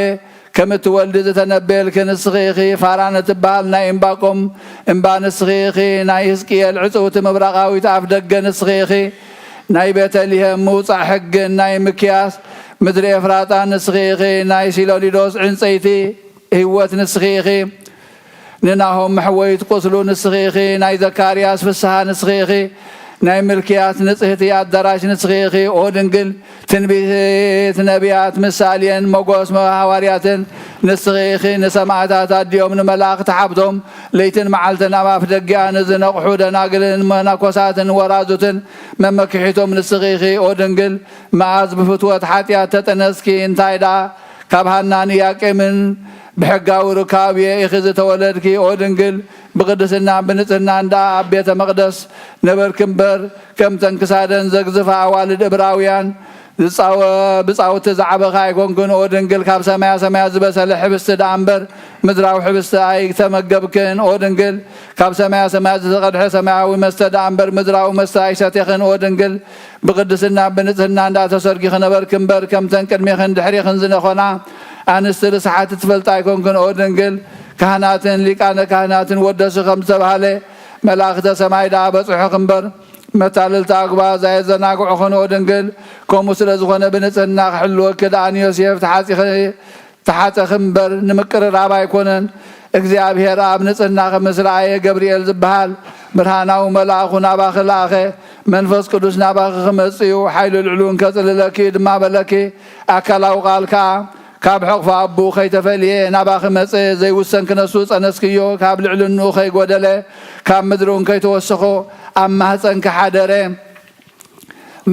ከም እትወልዲ ዝተነበየልክ ንስኺኺ ፋራን እትበሃል ናይ እምባቆም እምባ ንስኺኺ ናይ ሕዝቅኤል ዕፅውቲ ምብራቃዊት ኣፍ ደገ ንስኺኺ ናይ ቤተልሔም ምውፃእ ሕግን ናይ ምክያስ ምድሪ ኤፍራጣ ንስኺኺ ናይ ሲሎኒዶስ ዕንፀይቲ ህይወት ንስኺኺ ንናሆም መሕወይት ቁስሉ ንስኺኺ ናይ ዘካርያስ ፍስሓ ንስኺኺ ናይ ምልክያት ንጽህቲ ኣዳራሽ ንስኺኺ ኦ ድንግል ትንቢት ነቢያት ምሳሌን መጎስ ሃዋርያትን ንስኺኺ ንሰማዕታት ኣዲኦም ንመላእኽቲ ሓብቶም ለይትን መዓልትን ኣብ ኣፍ ደጊኣ ንዝነቕሑ ደናግልን መነኮሳትን ወራዙትን መመክሒቶም ንስኺኺ ኦ ድንግል መዓዝ ብፍትወት ሓጢኣት ተጠነስኪ እንታይ ዳ ካብ ሃናን ኢያቄምን ብሕጋዊ ርካብየ ኢኺ ዝተወለድኪ ኦ ድንግል ብቅድስና ብንጽህና እንዳ ኣብ ቤተ መቕደስ ነበርክ እምበር ከም ተንክሳደን ዘግዝፋ ኣዋልድ ዕብራውያን ብፃውቲ ዝዓበኻ ኣይኮንክን ኦ ድንግል ካብ ሰማያ ሰማያ ዝበሰለ ሕብስቲ ዳ እምበር ምድራዊ ሕብስቲ ኣይተመገብክን ኦ ድንግል ካብ ሰማያ ሰማያ ዝተቐድሐ ሰማያዊ መስተ ዳ እምበር ምድራዊ መስተ ኣይሰቴኽን ኦ ድንግል ብቅድስና ብንጽህና እንዳተሰርጊ ኽነበርክ እምበር ከም ተንቅድሚኽን ድሕሪኽን ዝነኾና ኣንስቲ ርስሓት ትፈልጣ ኣይኮንክን ኦ ድንግል ካህናትን ሊቃነ ካህናትን ወደሱ ከም ዝተባሃለ መላእኽተ ሰማይ ዳ በጽሑኽ እምበር መታልልቲ ኣግባ ዘየዘናግዑኽን ኦ ድንግል ከምኡ ስለ ዝኾነ ብንጽህና ክሕልወኪ ደኣን ዮሴፍ ተሓፀኽ እምበር ንምቅርራብ ኣይኮነን እግዚኣብሔር ኣብ ንጽህና ምስ ረኣየ ገብርኤል ዝበሃል ብርሃናዊ መልኣኹ ናባኺ ለኣኸ መንፈስ ቅዱስ ናባኺ ክመጽኡ ሓይሉ ልዕሉን ከጽልለኪ ድማ በለኪ ኣካላዊ ቃል ከዓ ካብ ሕቕፋ ኣቡ ኸይተፈልየ ናባኺ መጽእ ዘይውሰን ክነሱ ጸነስክዮ ካብ ልዕልንኡ ኸይጐደለ ካብ ምድሩን ከይተወሰኾ ኣብ ማህፀን ክሓደረ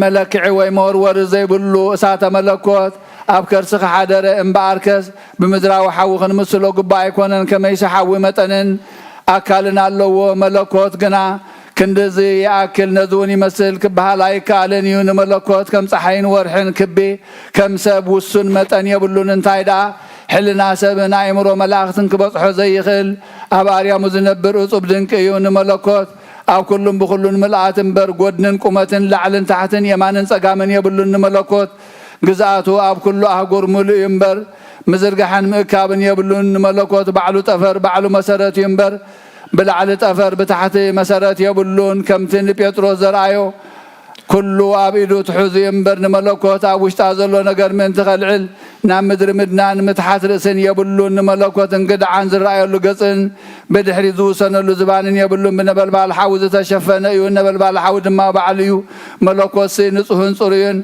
መለክዒ ወይ መወርወሪ ዘይብሉ እሳተ መለኮት ኣብ ከርሲ ክሓደረ እምበኣርከስ ብምድራዊ ሓዊ ክንምስሎ ግባእ ኣይኮነን ከመይሲ ሓዊ መጠንን ኣካልን ኣለዎ መለኮት ግና ክንድዚ ይኣክል ነዚ እውን ይመስል ክበሃል ኣይከኣልን እዩ ንመለኮት ከም ፀሓይን ወርሕን ክቢ ከም ሰብ ውሱን መጠን የብሉን እንታይ ዳ ሕልና ሰብን ኣእምሮ መላእኽትን ክበፅሖ ዘይኽእል ኣብ ኣርያሙ ዝነብር እፁብ ድንቂ እዩ ንመለኮት ኣብ ኩሉን ብኩሉን ምልኣት እምበር ጎድንን ቁመትን ላዕልን ታሕትን የማንን ፀጋምን የብሉን ንመለኮት ግዝኣቱ ኣብ ኩሉ ኣህጉር ሙሉእ እዩ እምበር ምዝርጋሕን ምእካብን የብሉን ንመለኮት ባዕሉ ጠፈር ባዕሉ መሰረት እዩ እምበር ብላዕሊ ጠፈር ብታሕቲ መሰረት የብሉን ከምቲ ንጴጥሮስ ዘርኣዮ ኩሉ ኣብ ኢዱ ትሑዝ እምበር ንመለኮት ኣብ ውሽጣ ዘሎ ነገር ምእንቲ ኸልዕል ናብ ምድሪ ምድናን ምትሓት ርእስን የብሉን ንመለኮት እንግድዓን ዝረኣየሉ ገፅን ብድሕሪ ዝውሰነሉ ዝባንን የብሉን ብነበልባል ሓዊ ዝተሸፈነ እዩ ነበልባል ሓዊ ድማ ባዕሉ እዩ መለኮት ንጹህን ጽሩይን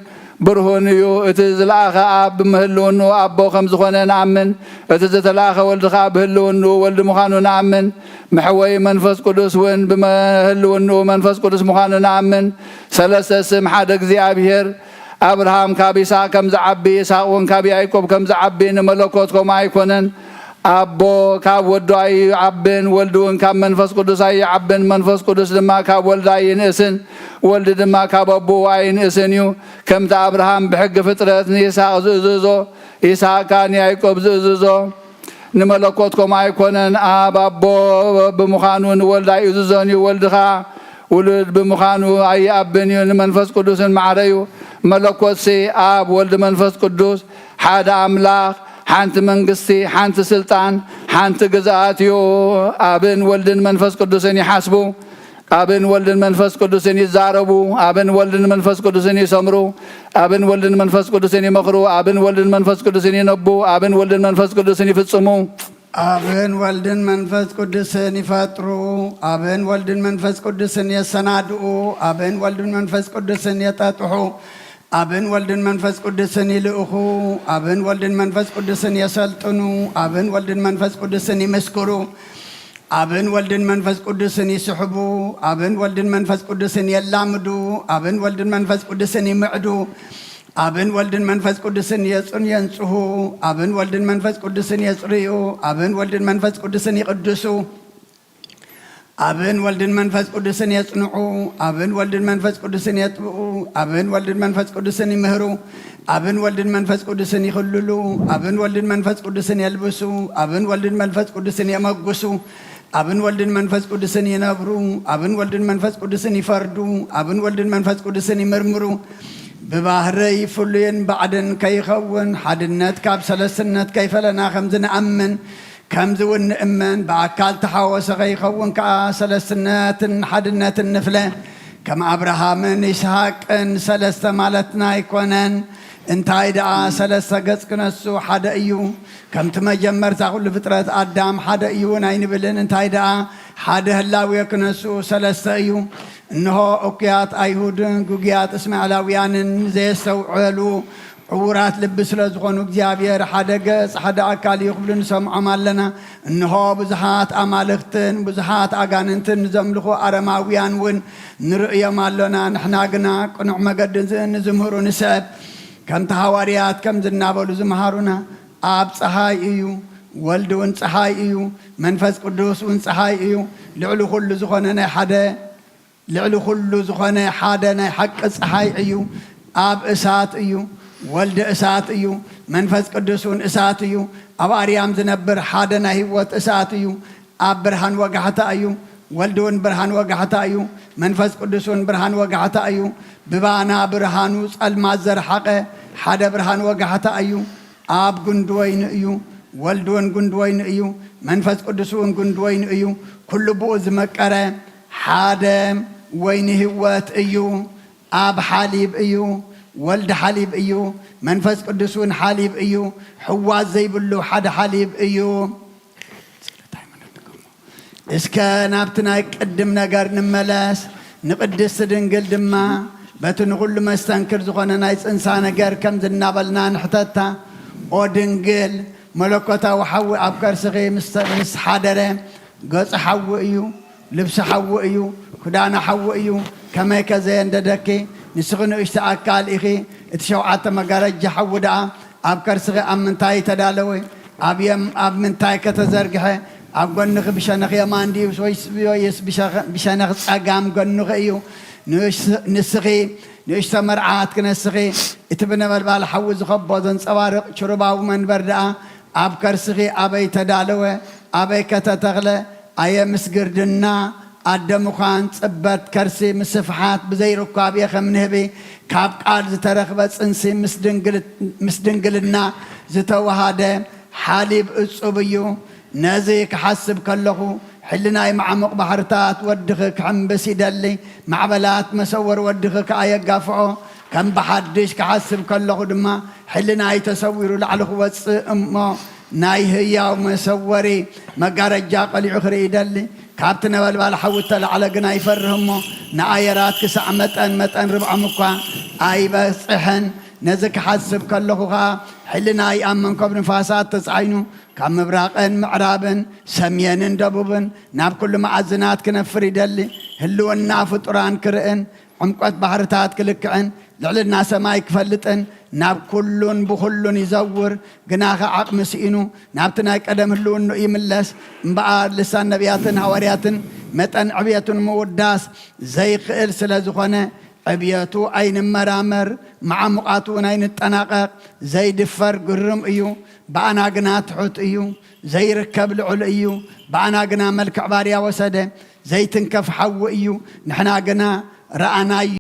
ብርሁን እዩ እቲ ዝለኣኸ ኣብ ብምህልውኑ ኣቦ ከም ዝኾነ ንኣምን እቲ ዝተለኣኸ ወልዲ ከዓ ብህልውኑ ወልዲ ምዃኑ ንኣምን መሕወይ መንፈስ ቅዱስ እውን ብምህልውኑ መንፈስ ቅዱስ ምዃኑ ንኣምን ሰለስተ ስም ሓደ እግዚኣብሔር ኣብርሃም ካብ ይስሐቅ ከም ዝዓቢ ይስሐቅ እውን ካብ ያዕቆብ ከም ዝዓቢ ንመለኮት ከምኡ ኣይኮነን ኣቦ ካብ ወዱ ኣይዓብን ወልዲ እውን ካብ መንፈስ ቅዱስ ኣይዓብን መንፈስ ቅዱስ ድማ ካብ ወልዲ ኣይንእስን ወልዲ ድማ ካብ ኣቦ ኣይንእስን እዩ ከምቲ ኣብርሃም ብሕጊ ፍጥረት ንይስሐቅ ዝእዝዞ ይስሐቅ ከዓ ንያዕቆብ ዝእዝዞ ንመለኮት ከምኡ ኣይኮነን ኣብ ኣቦ ብምዃኑ ንወልዲ ኣይእዝዞን እዩ ወልዲ ከዓ ውሉድ ብምዃኑ ኣይኣብን እዩ ንመንፈስ ቅዱስን ማዕረ እዩ መለኮት ኣብ ወልዲ መንፈስ ቅዱስ ሓደ ኣምላኽ ሓንቲ መንግስቲ ሓንቲ ስልጣን ሓንቲ ግዝኣት እዩ ኣብን ወልድን መንፈስ ቅዱስን ይሓስቡ አብን ወልድን መንፈስ ቅዱስን ይዛረቡ አብን ወልድን መንፈስ ቅዱስን ይሰምሩ አብን ወልድን መንፈስ ቅዱስን ይመክሩ አብን ወልድን መንፈስ ቅዱስን ይነቡ አብን ወልድን መንፈስ ቅዱስን ይፈጽሙ አብን ወልድን መንፈስ ቅዱስን ይፈጥሩ አብን ወልድን መንፈስ ቅዱስን ያሰናድኡ አብን ወልድን መንፈስ ቅዱስን ያጣጥሑ አብን ወልድን መንፈስ ቅዱስን ይልእኹ አብን ወልድን መንፈስ ቅዱስን ያሰልጥኑ አብን ወልድን መንፈስ ቅዱስን ይመስክሩ አብን ወልድን መንፈስ ቅዱስን ይስሕቡ አብን ወልድን መንፈስ ቅዱስን የላምዱ አብን ወልድን መንፈስ ቅዱስን ይምዕዱ አብን ወልድን መንፈስ ቅዱስን የንጽሑ አብን ወልድን መንፈስ ቅዱስን የጽርዩ አብን ወልድን መንፈስ ቅዱስን ይቅድሱ አብን ወልድን መንፈስ ቅዱስን የጽንዑ አብን ወልድን መንፈስ ቅዱስን የጥብኡ አብን ወልድን መንፈስ ቅዱስን ይምህሩ አብን ወልድን መንፈስ ቅዱስን ይኽልሉ አብን ወልድን መንፈስ ቅዱስን የልብሱ አብን ወልድን መንፈስ ቅዱስን የመጉሱ አብን ወልድን መንፈስ ቅዱስን ይነብሩ አብን ወልድን መንፈስ ቅዱስን ይፈርዱ አብን ወልድን መንፈስ ቅዱስን ይምርምሩ بباهري فلين بعدن كيخون حدنت كاب سلسنت كيف لنا خمز نأمن كمز ونأمن بأكال تحاوس كيخون كسلسنات حدنت النفلة كما أبراهام إسحاق سلسة مالتنا يكونن انتهي دعا سلسة قص كنسو حدا ايو كم تمجمر تقول لفترة آدم حدا ايو ناين بلن انتهي دعا حدا هلاوي كنسو سلسة ايو إنه أوكيات أيهودن جوجيات إسماعيلاويان زي سوعلو عورات لبس لزغون وجابير حدا قص حدا أكال يقبلن سمع عملنا إنه بزحات أمالختن بزحات أجاننتن زملخو أرماويان ون نرؤيا مالنا نحنا قنا قنع مقدن نزمهرو نسب كم تهواريات كم زنابلو زمهارونا آب صحاي إيو ولد ون صحاي إيو منفس قدوس ون صحاي إيو لعلو كل زغوننا حدا لعلو كل زخانة حادنا حق صحاي أيو آب إسات أيو ولد إسات أيو منفس قدسون إسات أيو أب أريام زنبر حادنا هيوت إسات أيو آب برهان وقعتا أيو ولدون برهان وقعتا أيو منفس قدسون برهان وقعتا أيو ببانا برهانوس المازر حقه حدا برهان وقعتا أيو آب قندوين أيو ولدون قندوين أيو منفس قدسون قندوين أيو كل بوز مكره حدا وين هوات ايو اب حليب ايو ولد حليب ايو منفس قدسون حليب ايو حواز زي بلو حد حليب ايو اسكا نابتنا قدم نغار نملاس نقدس دنقل دما بتنقول ما استنكر زغنا نايس انسان نغار كم زنابلنا نحتتا او دنقل ملكوتا وحو ابكر سغي مس حادره قص حو ايو لبس حو ايو كدانا حو ايو كما كزين ددكي نسغنو اشتاكال اخي اتشوعات مغارج حو دا ابكر سغي امنتاي تدالوي ابيم اب منتاي كتزرغه اب غنخ بشنخ يماندي ويس بشنخ صقام غنخ ايو نسغي نيش تمرعات كنسغي اتبن بالبال حو زخبوزن صوارق شرباو منبر دا ابكر سغي ابي تدالوي ابي كتتغله اي مسغردنا آدم خان صبت كرسي مسفحات بزي ركابي خمنهبي كاب قال زترخبت انسي مسدنقلنا زتوهاده حاليب اصبيو نازيك حسب كلخو حلناي معمق بحرتات ودخك عم بسيدلي معبلات مسور ودخك آية قافعو كم بحدش كحسب كلخو دما حلناي تصويرو لعلخو وص امو ناي هيا ومسوري مقارجا قلي عخري دلي كابتنا بالبال حوتل على قنا يفرهمو نعايرات كسع متن ربع مكوان اي بصحن نزك حسب كلخوها حلنا يامن كبر نفاسات تصعينو كم مبراقن معرابن سميانن دبوبن ناب كل معزنات كنفر يدلي هلونا فطران كرئن عمقات بحرتات كلكعن لعلنا سماي كفلتن ناب كلون بخلون يزور قناخ عقم سئنو نابتنا قدم هلون يملس مبعاد لسان نبياتن هوارياتن متن عبياتن موداس زي قئل سلازخونه عبياتو اين مرامر مع مقاتون اين التناقق زي دفر قرم ايو بانا قنا تحوت ايو زي ركب العل ايو بانا قنا ملك عباريا وسده زي تنكف حو ايو نحنا قنا رأنا